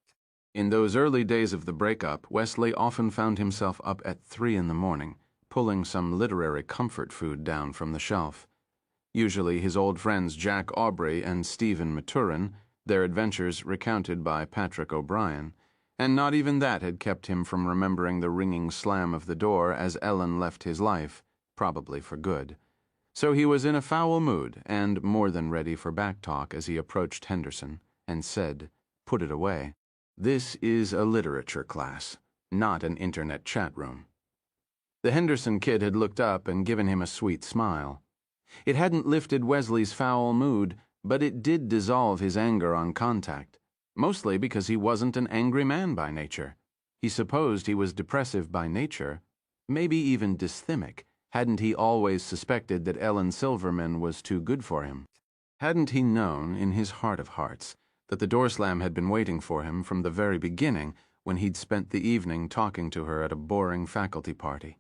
In those early days of the breakup, Wesley often found himself up at 3 in the morning, pulling some literary comfort food down from the shelf. Usually his old friends Jack Aubrey and Stephen Maturin, their adventures recounted by Patrick O'Brien, and not even that had kept him from remembering the ringing slam of the door as Ellen left his life, probably for good. So he was in a foul mood and more than ready for back talk as he approached Henderson and said, "Put it away. This is a literature class, not an internet chat room." The Henderson kid had looked up and given him a sweet smile. It hadn't lifted Wesley's foul mood, But it did dissolve his anger on contact, mostly because he wasn't an angry man by nature. He supposed he was depressive by nature, maybe even dysthymic. Hadn't he always suspected that Ellen Silverman was too good for him? Hadn't he known, in his heart of hearts, that the door slam had been waiting for him from the very beginning when he'd spent the evening talking to her at a boring faculty party?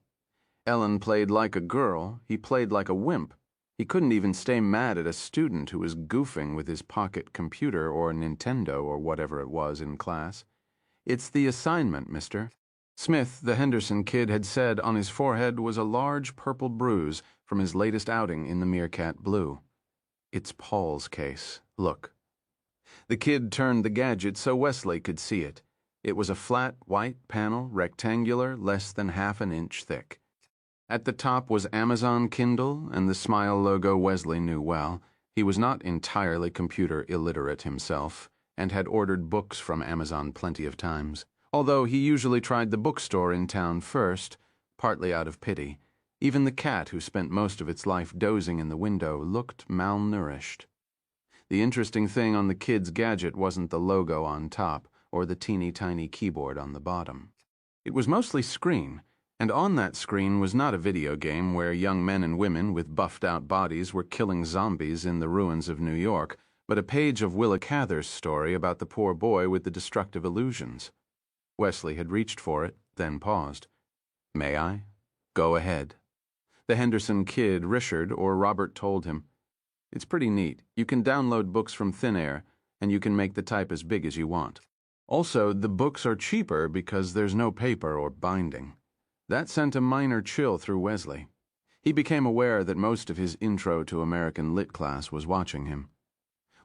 Ellen played like a girl, he played like a wimp. He couldn't even stay mad at a student who was goofing with his pocket computer or Nintendo or whatever it was in class. "It's the assignment, mister." Smith, the Henderson kid, had said on his forehead was a large purple bruise from his latest outing in the Meerkat Blue. "It's Paul's case. Look." The kid turned the gadget so Wesley could see it. It was a flat, white panel, rectangular, less than half an inch thick. At the top was Amazon Kindle and the Smile logo Wesley knew well. He was not entirely computer illiterate himself, and had ordered books from Amazon plenty of times, although he usually tried the bookstore in town first, partly out of pity. Even the cat, who spent most of its life dozing in the window, looked malnourished. The interesting thing on the kid's gadget wasn't the logo on top, or the teeny-tiny keyboard on the bottom. It was mostly screen, and on that screen was not a video game where young men and women with buffed-out bodies were killing zombies in the ruins of New York, but a page of Willa Cather's story about the poor boy with the destructive illusions. Wesley had reached for it, then paused. "May I?" "Go ahead." The Henderson kid, Richard, or Robert, told him. "It's pretty neat. You can download books from thin air, and you can make the type as big as you want. Also, the books are cheaper because there's no paper or binding." That sent a minor chill through Wesley. He became aware that most of his Intro to American Lit class was watching him.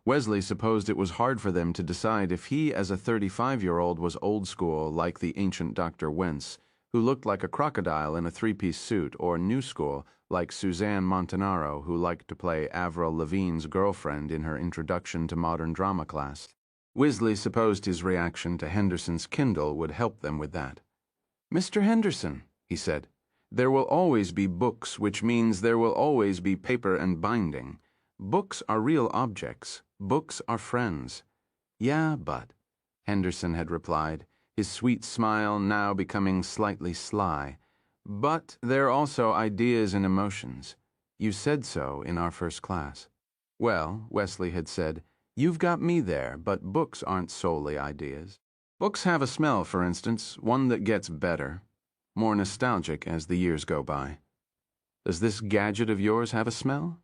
Wesley supposed it was hard for them to decide if he, as a 35-year-old, was old school like the ancient Dr. Wentz, who looked like a crocodile in a three-piece suit, or new school like Suzanne Montanaro, who liked to play Avril Lavigne's girlfriend in her Introduction to Modern Drama class. Wesley supposed his reaction to Henderson's Kindle would help them with that. "Mr. Henderson," he said, "there will always be books, which means there will always be paper and binding. Books are real objects. Books are friends." "Yeah, but," Henderson had replied, his sweet smile now becoming slightly sly, "but they're also ideas and emotions. You said so in our first class." "Well," Wesley had said, "you've got me there, but books aren't solely ideas. Books have a smell, for instance, one that gets better, more nostalgic as the years go by. Does this gadget of yours have a smell?"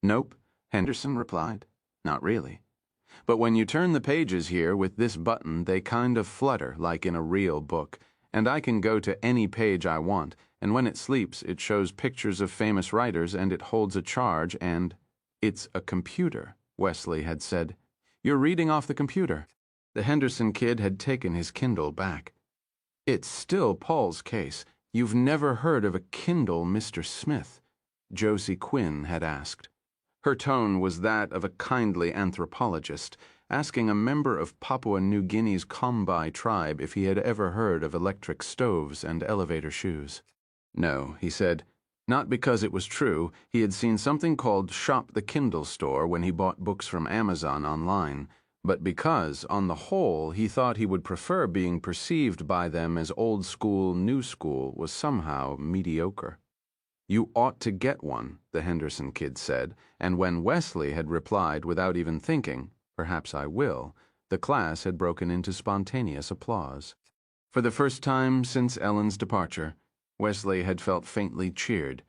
"Nope," Henderson replied. "Not really. But when you turn the pages here with this button, they kind of flutter like in a real book, and I can go to any page I want, and when it sleeps, it shows pictures of famous writers, and it holds a charge, and—" "It's a computer," Wesley had said. "You're reading off the computer." The Henderson kid had taken his Kindle back. "It's still Paul's case. You've never heard of a Kindle, Mr. Smith?" Josie Quinn had asked. Her tone was that of a kindly anthropologist, asking a member of Papua New Guinea's Kombai tribe if he had ever heard of electric stoves and elevator shoes. "No," he said. Not because it was true. He had seen something called Shop the Kindle Store when he bought books from Amazon online, but because, on the whole, he thought he would prefer being perceived by them as old school, new school was somehow mediocre. "You ought to get one," the Henderson kid said, and when Wesley had replied without even thinking, "Perhaps I will," the class had broken into spontaneous applause. For the first time since Ellen's departure, Wesley had felt faintly cheered,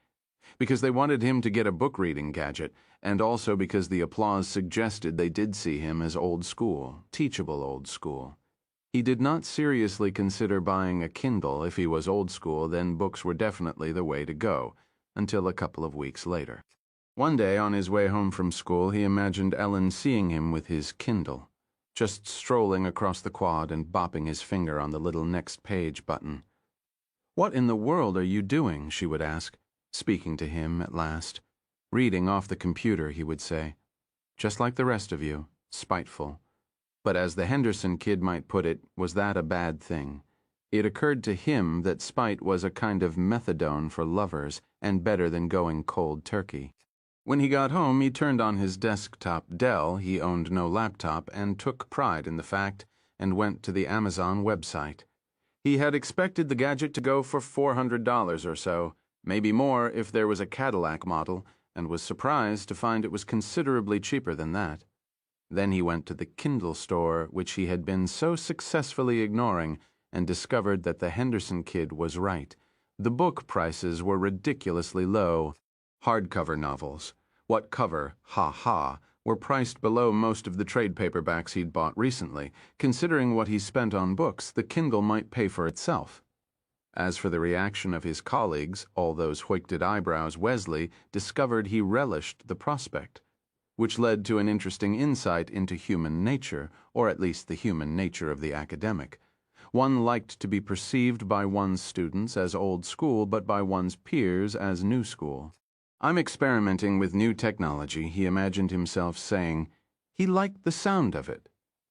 because they wanted him to get a book-reading gadget, and also because the applause suggested they did see him as old school, teachable old school. He did not seriously consider buying a Kindle. If he was old school, then books were definitely the way to go, until a couple of weeks later. One day on his way home from school, he imagined Ellen seeing him with his Kindle, just strolling across the quad and bopping his finger on the little next page button. "What in the world are you doing?" she would ask, speaking to him at last. "Reading off the computer," he would say. "Just like the rest of you, spiteful." But as the Henderson kid might put it, was that a bad thing? It occurred to him that spite was a kind of methadone for lovers, and better than going cold turkey. When he got home, he turned on his desktop Dell. He owned no laptop and took pride in the fact, and went to the Amazon website. He had expected the gadget to go for $400 or so, maybe more if there was a Cadillac model, and was surprised to find it was considerably cheaper than that. Then he went to the Kindle store, which he had been so successfully ignoring, and discovered that the Henderson kid was right. The book prices were ridiculously low. Hardcover novels, what cover, ha ha, were priced below most of the trade paperbacks he'd bought recently. Considering what he spent on books, the Kindle might pay for itself. As for the reaction of his colleagues, all those hoiked eyebrows, Wesley discovered he relished the prospect, which led to an interesting insight into human nature, or at least the human nature of the academic. One liked to be perceived by one's students as old school, but by one's peers as new school. "I'm experimenting with new technology," he imagined himself saying. He liked the sound of it.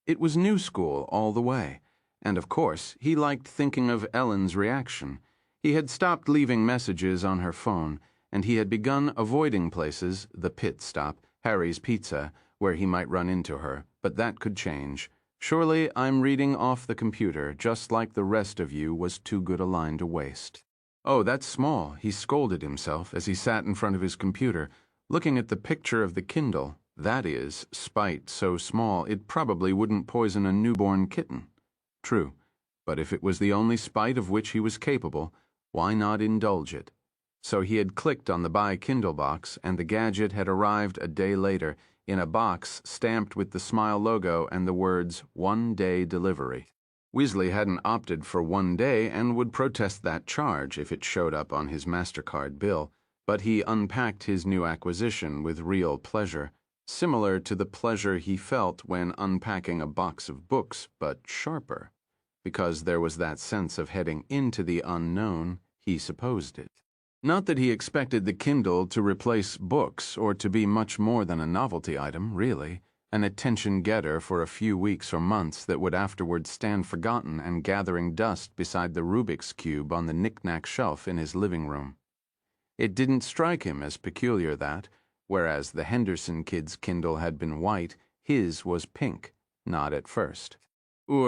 It was new school all the way. And of course, he liked thinking of Ellen's reaction. He had stopped leaving messages on her phone, and he had begun avoiding places, the pit stop, Harry's Pizza, where he might run into her, but that could change. Surely I'm reading off the computer, just like the rest of you was too good a line to waste. "Oh, that's small," he scolded himself as he sat in front of his computer, looking at the picture of the Kindle. That is, spite so small it probably wouldn't poison a newborn kitten. True, but if it was the only spite of which he was capable, why not indulge it? So he had clicked on the Buy Kindle box, and the gadget had arrived a day later, in a box stamped with the Smile logo and the words, "One-day delivery." Weasley hadn't opted for 1 day and would protest that charge if it showed up on his MasterCard bill, but he unpacked his new acquisition with real pleasure, similar to the pleasure he felt when unpacking a box of books, but sharper, because there was that sense of heading into the unknown, he supposed it. Not that he expected the Kindle to replace books or to be much more than a novelty item, really. An attention-getter for a few weeks or months that would afterward stand forgotten and gathering dust beside the Rubik's Cube on the knick-knack shelf in his living room. It didn't strike him as peculiar that, whereas the Henderson kid's Kindle had been white, his was pink, not at first.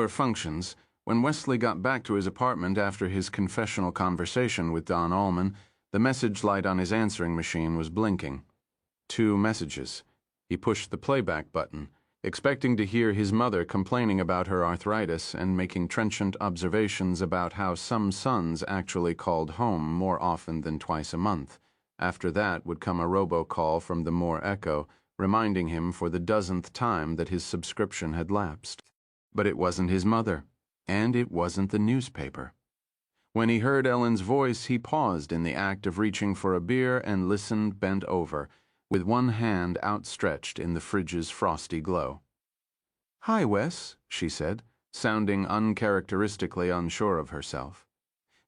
Functions. When Wesley got back to his apartment after his confessional conversation with Don Allman, the message light on his answering machine was blinking. 2 messages. He pushed the playback button, expecting to hear his mother complaining about her arthritis and making trenchant observations about how some sons actually called home more often than twice a month. After that would come a robocall from the Moore Echo, reminding him for the 10th time that his subscription had lapsed. But it wasn't his mother, and it wasn't the newspaper. When he heard Ellen's voice, he paused in the act of reaching for a beer and listened bent over, with one hand outstretched in the fridge's frosty glow. "Hi, Wes," she said, sounding uncharacteristically unsure of herself.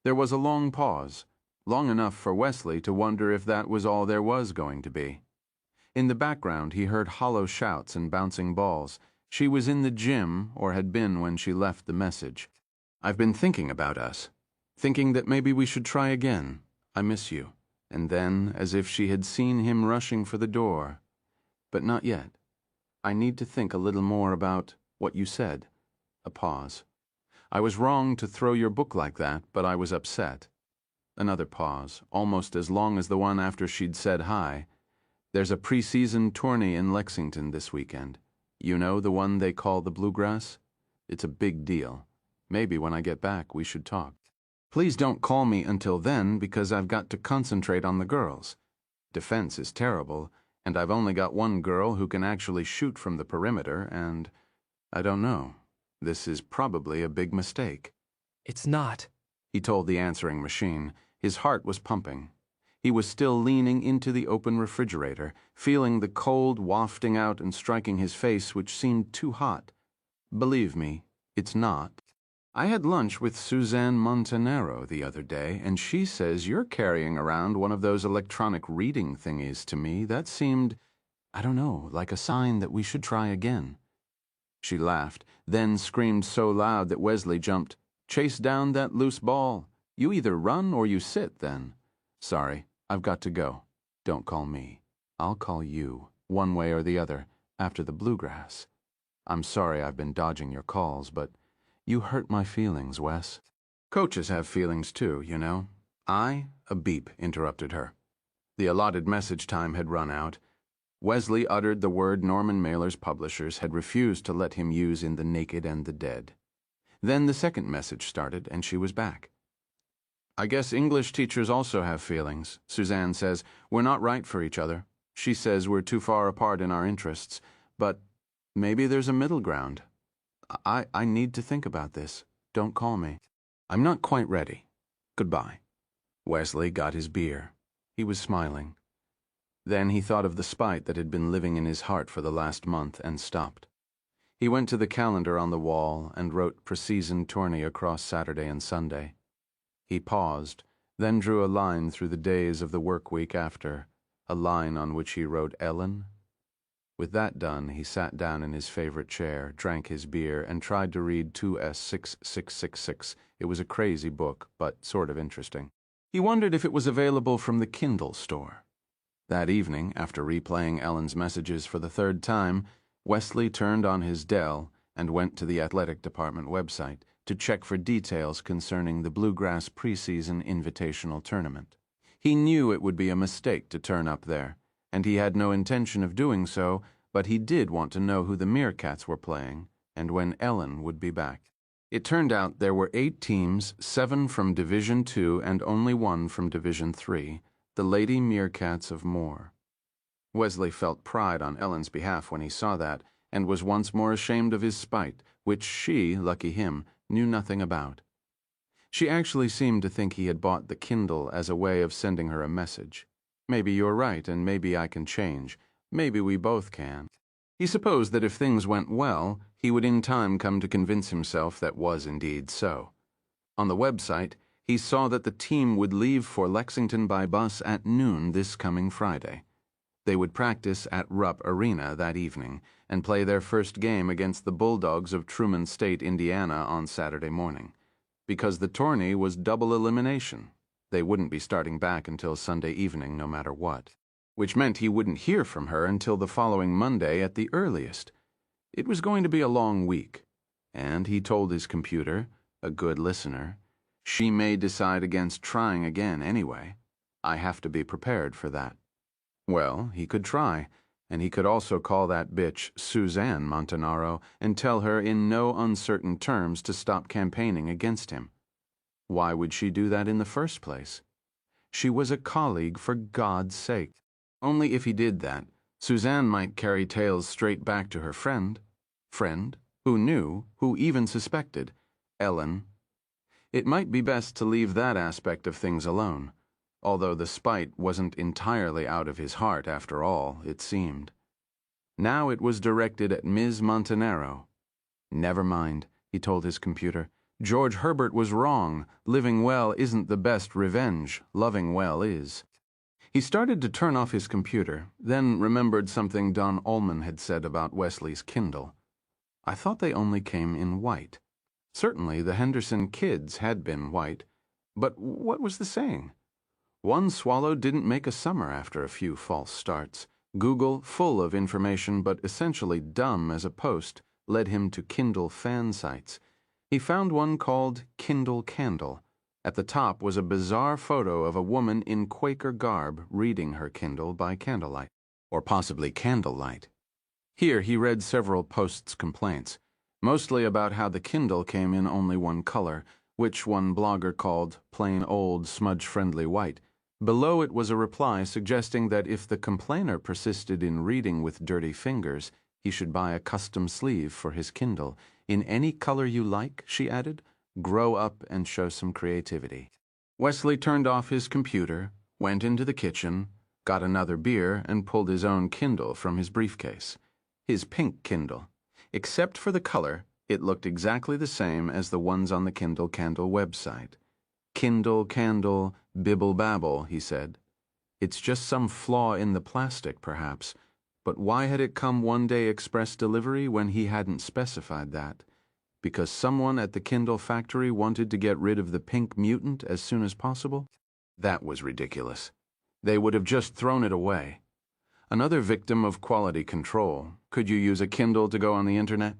There was a long pause, long enough for Wesley to wonder if that was all there was going to be. In the background, he heard hollow shouts and bouncing balls. She was in the gym, or had been when she left the message. "I've been thinking about us, thinking that maybe we should try again. I miss you." And then, as if she had seen him rushing for the door, "But not yet. I need to think a little more about what you said." A pause. "I was wrong to throw your book like that, but I was upset." Another pause, almost as long as the one after she'd said hi. "There's a preseason tourney in Lexington this weekend. You know, the one they call the Bluegrass? It's a big deal. Maybe when I get back we should talk. Please don't call me until then, because I've got to concentrate on the girls. Defense is terrible, and I've only got one girl who can actually shoot from the perimeter, and I don't know. This is probably a big mistake." "It's not," he told the answering machine. His heart was pumping. He was still leaning into the open refrigerator, feeling the cold wafting out and striking his face, which seemed too hot. "Believe me, it's not. I had lunch with Suzanne Montanaro the other day, and she says you're carrying around one of those electronic reading thingies to me. That seemed, I don't know, like a sign that we should try again." She laughed, then screamed so loud that Wesley jumped. "Chase down that loose ball. You either run or you sit, then. Sorry, I've got to go. Don't call me." I'll call you, one way or the other, after the bluegrass. I'm sorry I've been dodging your calls, but you hurt my feelings, Wes. Coaches have feelings too, you know. A beep interrupted her. The allotted message time had run out. Wesley uttered the word Norman Mailer's publishers had refused to let him use in The Naked and the Dead. Then the second message started, and she was back. I guess English teachers also have feelings. Suzanne says, we're not right for each other. She says we're too far apart in our interests. But maybe there's a middle ground. I need to think about this. Don't call me. I'm not quite ready. Goodbye. Wesley got his beer. He was smiling. Then he thought of the spite that had been living in his heart for the last month and stopped. He went to the calendar on the wall and wrote pre-season tourney across Saturday and Sunday. He paused, then drew a line through the days of the work week after, a line on which he wrote Ellen. With that done, he sat down in his favorite chair, drank his beer, and tried to read 2S6666. It was a crazy book, but sort of interesting. He wondered if it was available from the Kindle store. That evening, after replaying Ellen's messages for the third time, Wesley turned on his Dell and went to the athletic department website to check for details concerning the Bluegrass preseason invitational tournament. He knew it would be a mistake to turn up there, and he had no intention of doing so, but he did want to know who the Meerkats were playing and when Ellen would be back. It turned out there were 8 teams, 7 from Division II and only 1 from Division III, the Lady Meerkats of Moore. Wesley felt pride on Ellen's behalf when he saw that, and was once more ashamed of his spite, which she, lucky him, knew nothing about. She actually seemed to think he had bought the Kindle as a way of sending her a message. Maybe you're right, and maybe I can change. Maybe we both can. He supposed that if things went well, he would in time come to convince himself that was indeed so. On the website, he saw that the team would leave for Lexington by bus at noon this coming Friday. They would practice at Rupp Arena that evening and play their first game against the Bulldogs of Truman State, Indiana on Saturday morning. Because the tourney was double elimination, they wouldn't be starting back until Sunday evening no matter what. Which meant he wouldn't hear from her until the following Monday at the earliest. It was going to be a long week, and he told his computer, a good listener, she may decide against trying again anyway. I have to be prepared for that. Well, he could try, and he could also call that bitch Suzanne Montanaro and tell her in no uncertain terms to stop campaigning against him. Why would she do that in the first place? She was a colleague, for God's sake. Only if he did that, Suzanne might carry tales straight back to her friend. Friend? Who knew? Who even suspected? Ellen. It might be best to leave that aspect of things alone, although the spite wasn't entirely out of his heart after all, it seemed. Now it was directed at Ms. Montanaro. Never mind, he told his computer. George Herbert was wrong. Living well isn't the best revenge. Loving well is. He started to turn off his computer, then remembered something Don Ullman had said about Wesley's Kindle. I thought they only came in white. Certainly the Henderson kids had been white, but what was the saying? One swallow didn't make a summer after a few false starts. Google, full of information but essentially dumb as a post, led him to Kindle fan sites. He found one called Kindle Candle. At the top was a bizarre photo of a woman in Quaker garb reading her Kindle by candlelight, or possibly candlelight. Here he read several posts' complaints, mostly about how the Kindle came in only one color, which one blogger called plain old smudge-friendly white. Below it was a reply suggesting that if the complainer persisted in reading with dirty fingers, he should buy a custom sleeve for his Kindle. In any color you like, she added. Grow up and show some creativity. Wesley turned off his computer, went into the kitchen, got another beer, and pulled his own Kindle from his briefcase. His pink Kindle. Except for the color, it looked exactly the same as the ones on the Kindle Candle website. Kindle, Candle, bibble babble, he said. It's just some flaw in the plastic, perhaps. But why had it come one-day express delivery when he hadn't specified that? Because someone at the Kindle factory wanted to get rid of the pink mutant as soon as possible? That was ridiculous. They would have just thrown it away. Another victim of quality control. Could you use a Kindle to go on the internet?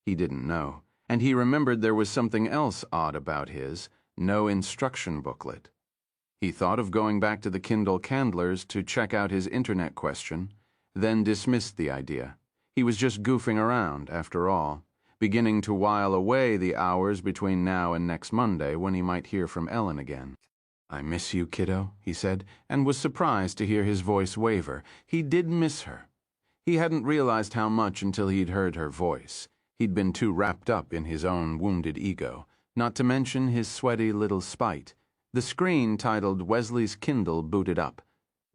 He didn't know, and he remembered there was something else odd about his, no instruction booklet. He thought of going back to the Kindle Candlers to check out his internet question, then dismissed the idea. He was just goofing around, after all, beginning to while away the hours between now and next Monday when he might hear from Ellen again. "I miss you, kiddo," he said, and was surprised to hear his voice waver. He did miss her. He hadn't realized how much until he'd heard her voice. He'd been too wrapped up in his own wounded ego, not to mention his sweaty little spite. The screen titled Wesley's Kindle booted up.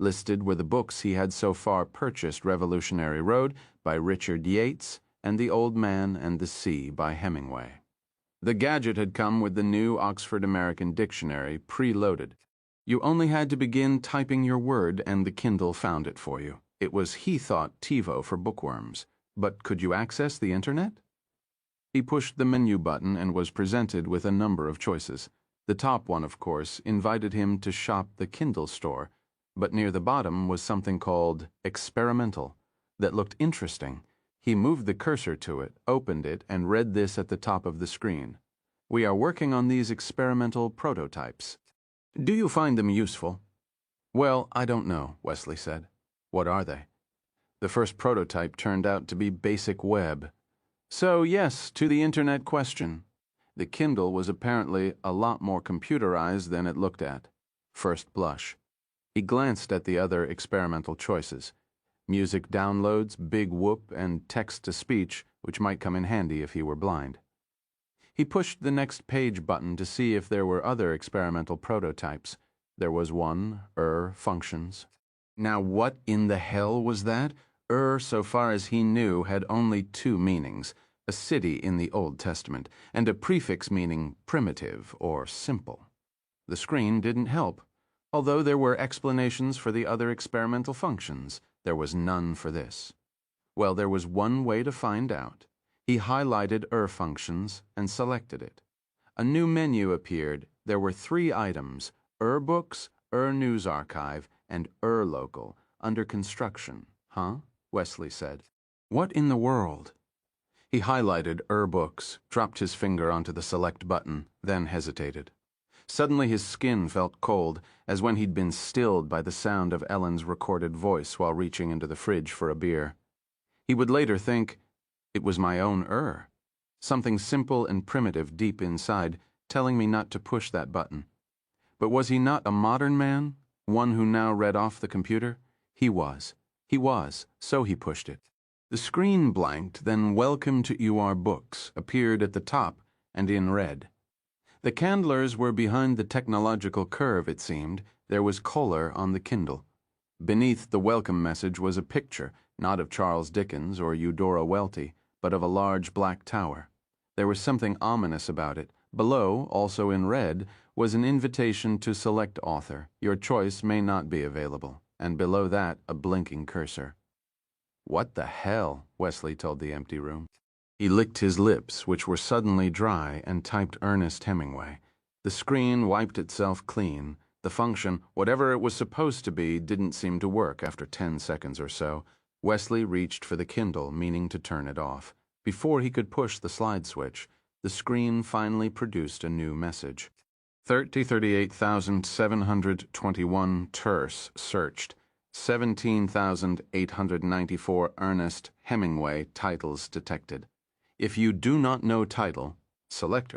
Listed were the books he had so far purchased: Revolutionary Road by Richard Yates and The Old Man and the Sea by Hemingway. The gadget had come with the new Oxford American Dictionary preloaded. You only had to begin typing your word and the Kindle found it for you. It was, he thought, TiVo for bookworms. But could you access the internet? He pushed the menu button and was presented with a number of choices. The top one, of course, invited him to shop the Kindle store, but near the bottom was something called Experimental that looked interesting. He moved the cursor to it, opened it, and read this at the top of the screen. "We are working on these experimental prototypes. Do you find them useful?" "Well, I don't know," Wesley said. "What are they?" The first prototype turned out to be Basic Web. So, yes, to the internet question. The Kindle was apparently a lot more computerized than it looked at first blush. He glanced at the other experimental choices: music downloads, Big Whoop, and text-to-speech, which might come in handy if he were blind. He pushed the next page button to see if there were other experimental prototypes. There was one, functions. Now what in the hell was that? So far as he knew, had only two meanings: a city in the Old Testament, and a prefix meaning primitive or simple. The screen didn't help. Although there were explanations for the other experimental functions, there was none for this. Well, there was one way to find out. He highlighted functions and selected it. A new menu appeared. There were 3 items: Books, News Archive, and Local, under construction. "Huh?" Wesley said. "What in the world?" He highlighted Books, dropped his finger onto the select button, then hesitated. Suddenly his skin felt cold, as when he'd been stilled by the sound of Ellen's recorded voice while reaching into the fridge for a beer. He would later think, it was my own something simple and primitive deep inside, telling me not to push that button. But was he not a modern man, one who now read off the computer? He was, so he pushed it. The screen blanked, then "Welcome to Books" appeared at the top and in red. The Candlers were behind the technological curve, it seemed. There was color on the Kindle. Beneath the welcome message was a picture, not of Charles Dickens or Eudora Welty, but of a large black tower. There was something ominous about it. Below, also in red, was an invitation to select author. Your choice may not be available. And below that, a blinking cursor. "What the hell?" Wesley told the empty room. He licked his lips, which were suddenly dry, and typed Ernest Hemingway. The screen wiped itself clean. The function, whatever it was supposed to be, didn't seem to work after 10 seconds or so. Wesley reached for the Kindle, meaning to turn it off. Before he could push the slide switch, the screen finally produced a new message. 38,721 terse searched. 17,894 Ernest Hemingway titles detected. If you do not know title, select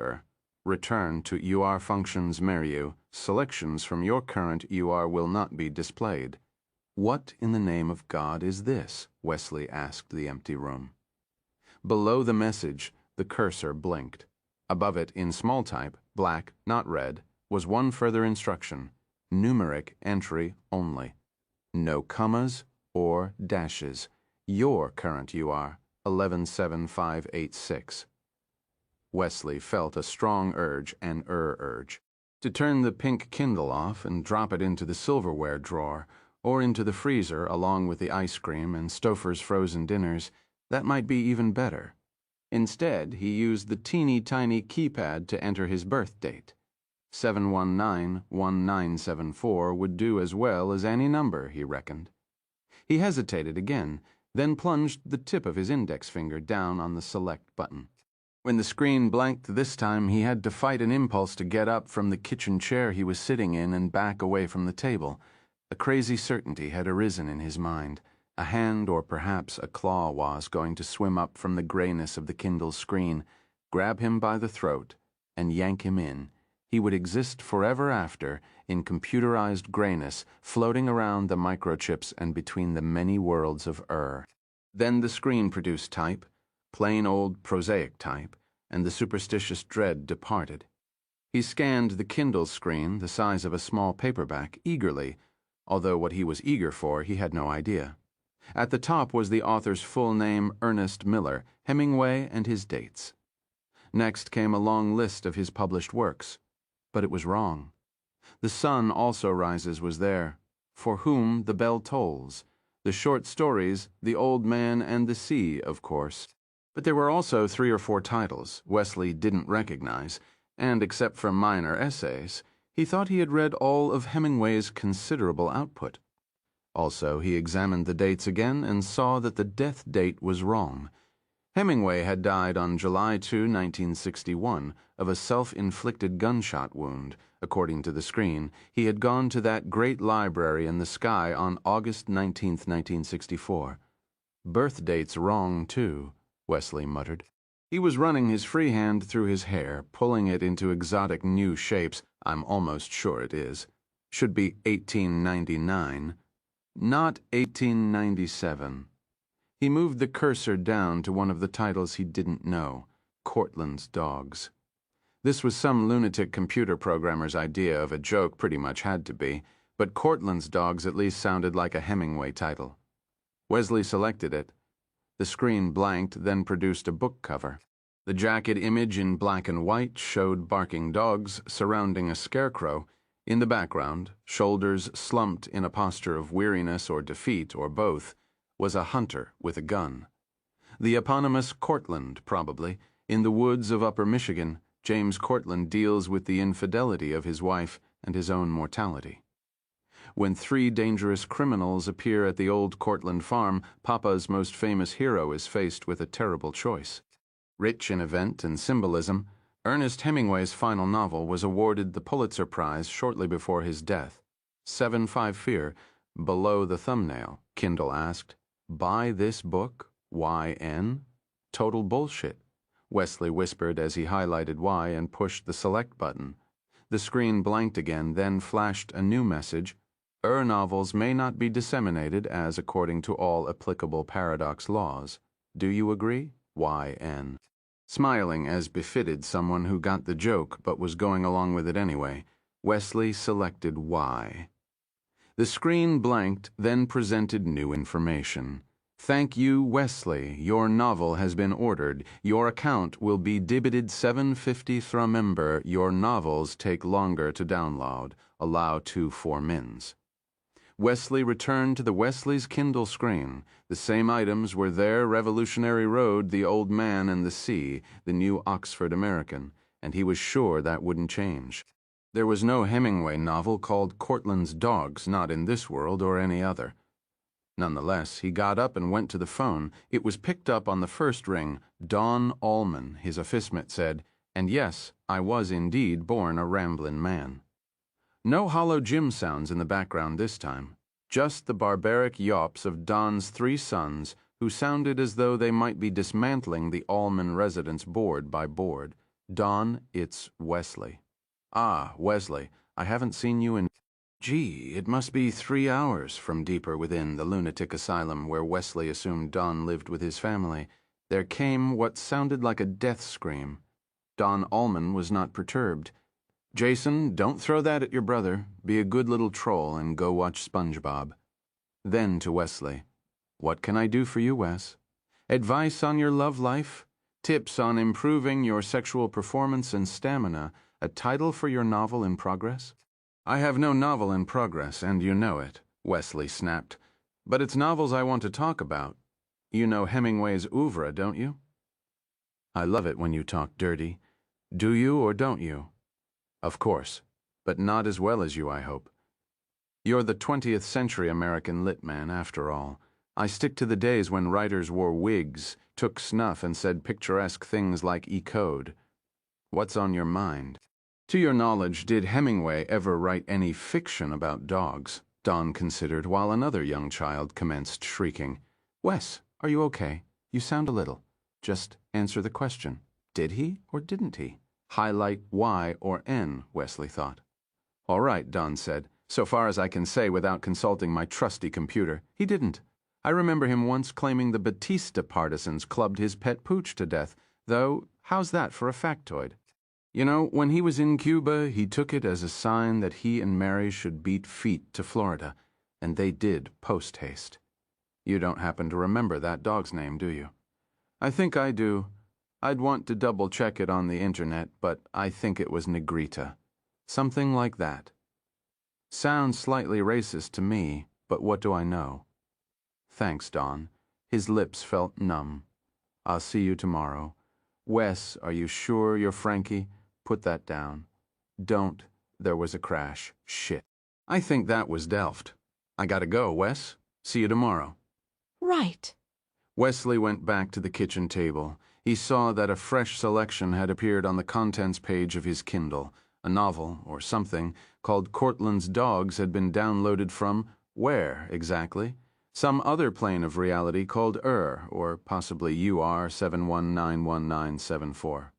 return to functions menu. Selections from your current will not be displayed. What in the name of God is this? Wesley asked the empty room. Below the message, the cursor blinked. Above it, in small type, black, not red, was one further instruction: numeric entry only. No commas or dashes. Your current 117586. Wesley felt a strong urge, an urge, to turn the pink Kindle off and drop it into the silverware drawer, or into the freezer along with the ice cream and Stouffer's frozen dinners. That might be even better. Instead, he used the teeny-tiny keypad to enter his birth date. 719-1974 would do as well as any number, he reckoned. He hesitated again, then plunged the tip of his index finger down on the select button. When the screen blanked this time, he had to fight an impulse to get up from the kitchen chair he was sitting in and back away from the table. A crazy certainty had arisen in his mind. A hand or perhaps a claw was going to swim up from the grayness of the Kindle screen, grab him by the throat, and yank him in. He would exist forever after, in computerized grayness, floating around the microchips and between the many worlds of Then the screen produced type, plain old prosaic type, and the superstitious dread departed. He scanned the Kindle screen, the size of a small paperback, eagerly, although what he was eager for he had no idea. At the top was the author's full name, Ernest Miller, Hemingway, and his dates. Next came a long list of his published works. But it was wrong. The Sun Also Rises was there. For Whom the Bell Tolls. The short stories, The Old Man and the Sea, of course. But there were also 3 or 4 titles Wesley didn't recognize, and except for minor essays, he thought he had read all of Hemingway's considerable output. Also, he examined the dates again and saw that the death date was wrong. Hemingway had died on July 2, 1961, of a self-inflicted gunshot wound. According to the screen, he had gone to that great library in the sky on August 19, 1964. Birth date's wrong, too, Wesley muttered. He was running his free hand through his hair, pulling it into exotic new shapes. I'm almost sure it is. Should be 1899. Not 1897. He moved the cursor down to one of the titles he didn't know, Cortland's Dogs. This was some lunatic computer programmer's idea of a joke, pretty much had to be, but Cortland's Dogs at least sounded like a Hemingway title. Wesley selected it. The screen blanked, then produced a book cover. The jacket image in black and white showed barking dogs surrounding a scarecrow. In the background, shoulders slumped in a posture of weariness or defeat or both, was a hunter with a gun. The eponymous Cortland, probably. In the woods of Upper Michigan, James Cortland deals with the infidelity of his wife and his own mortality. When 3 dangerous criminals appear at the old Cortland farm, Papa's most famous hero is faced with a terrible choice. Rich in event and symbolism, Ernest Hemingway's final novel was awarded the Pulitzer Prize shortly before his death. 7.5 Fear, below the thumbnail, Kindle asked, "Buy this book? YN? Total bullshit," Wesley whispered as he highlighted Y and pushed the select button. The screen blanked again, then flashed a new message. Novels may not be disseminated as according to all applicable paradox laws. Do you agree? YN. Smiling as befitted someone who got the joke but was going along with it anyway, Wesley selected Y. The screen blanked, then presented new information. Thank you, Wesley. Your novel has been ordered. Your account will be debited $7.50 from member. Your novels take longer to download. Allow 2 mins. Wesley returned to the Wesley's Kindle screen. The same items were there: Revolutionary Road, The Old Man and the Sea, the New Oxford American, and he was sure that wouldn't change. There was no Hemingway novel called Cortland's Dogs, not in this world or any other. Nonetheless, he got up and went to the phone. It was picked up on the first ring. Don Allman, his officemate said, and yes, I was indeed born a ramblin' man. No hollow Jim sounds in the background this time. Just the barbaric yawps of Don's 3 sons, who sounded as though they might be dismantling the Allman residence board by board. Don, it's Wesley. Ah, Wesley, I haven't seen you in... Gee, it must be 3 hours from deeper within the lunatic asylum where Wesley assumed Don lived with his family. There came what sounded like a death scream. Don Allman was not perturbed. Jason, don't throw that at your brother. Be a good little troll and go watch SpongeBob. Then to Wesley. What can I do for you, Wes? Advice on your love life? Tips on improving your sexual performance and stamina? A title for your novel in progress? I have no novel in progress, and you know it, Wesley snapped. But it's novels I want to talk about. You know Hemingway's oeuvre, don't you? I love it when you talk dirty. Do you or don't you? Of course, but not as well as you, I hope. You're the 20th century American lit man, after all. I stick to the days when writers wore wigs, took snuff, and said picturesque things like E-code. What's on your mind? To your knowledge, did Hemingway ever write any fiction about dogs? Don considered while another young child commenced shrieking. Wes, are you okay? You sound a little. Just answer the question. Did he or didn't he? Highlight Y or N, Wesley thought. All right, Don said. So far as I can say without consulting my trusty computer, he didn't. I remember him once claiming the Batista partisans clubbed his pet pooch to death, though how's that for a factoid? You know, when he was in Cuba, he took it as a sign that he and Mary should beat feet to Florida, and they did post-haste. You don't happen to remember that dog's name, do you? I think I do. I'd want to double-check it on the internet, but I think it was Negrita. Something like that. Sounds slightly racist to me, but what do I know? Thanks, Don. His lips felt numb. I'll see you tomorrow. Wes, are you sure you're Frankie? Put that down. Don't. There was a crash. Shit. I think that was Delft. I gotta go, Wes. See you tomorrow. Right. Wesley went back to the kitchen table. He saw that a fresh selection had appeared on the contents page of his Kindle. A novel, or something, called Cortland's Dogs had been downloaded from where, exactly? Some other plane of reality called or possibly UR 7191974.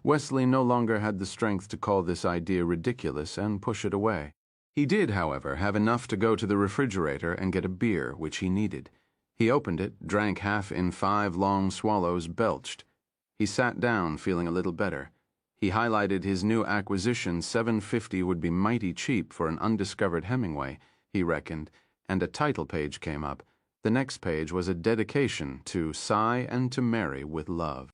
Wesley no longer had the strength to call this idea ridiculous and push it away. He did, however, have enough to go to the refrigerator and get a beer, which he needed. He opened it, drank half in 5 long swallows, belched. He sat down, feeling a little better. He highlighted his new acquisition. $7.50 would be mighty cheap for an undiscovered Hemingway, he reckoned, and a title page came up. The next page was a dedication to Cy and to Mary with love.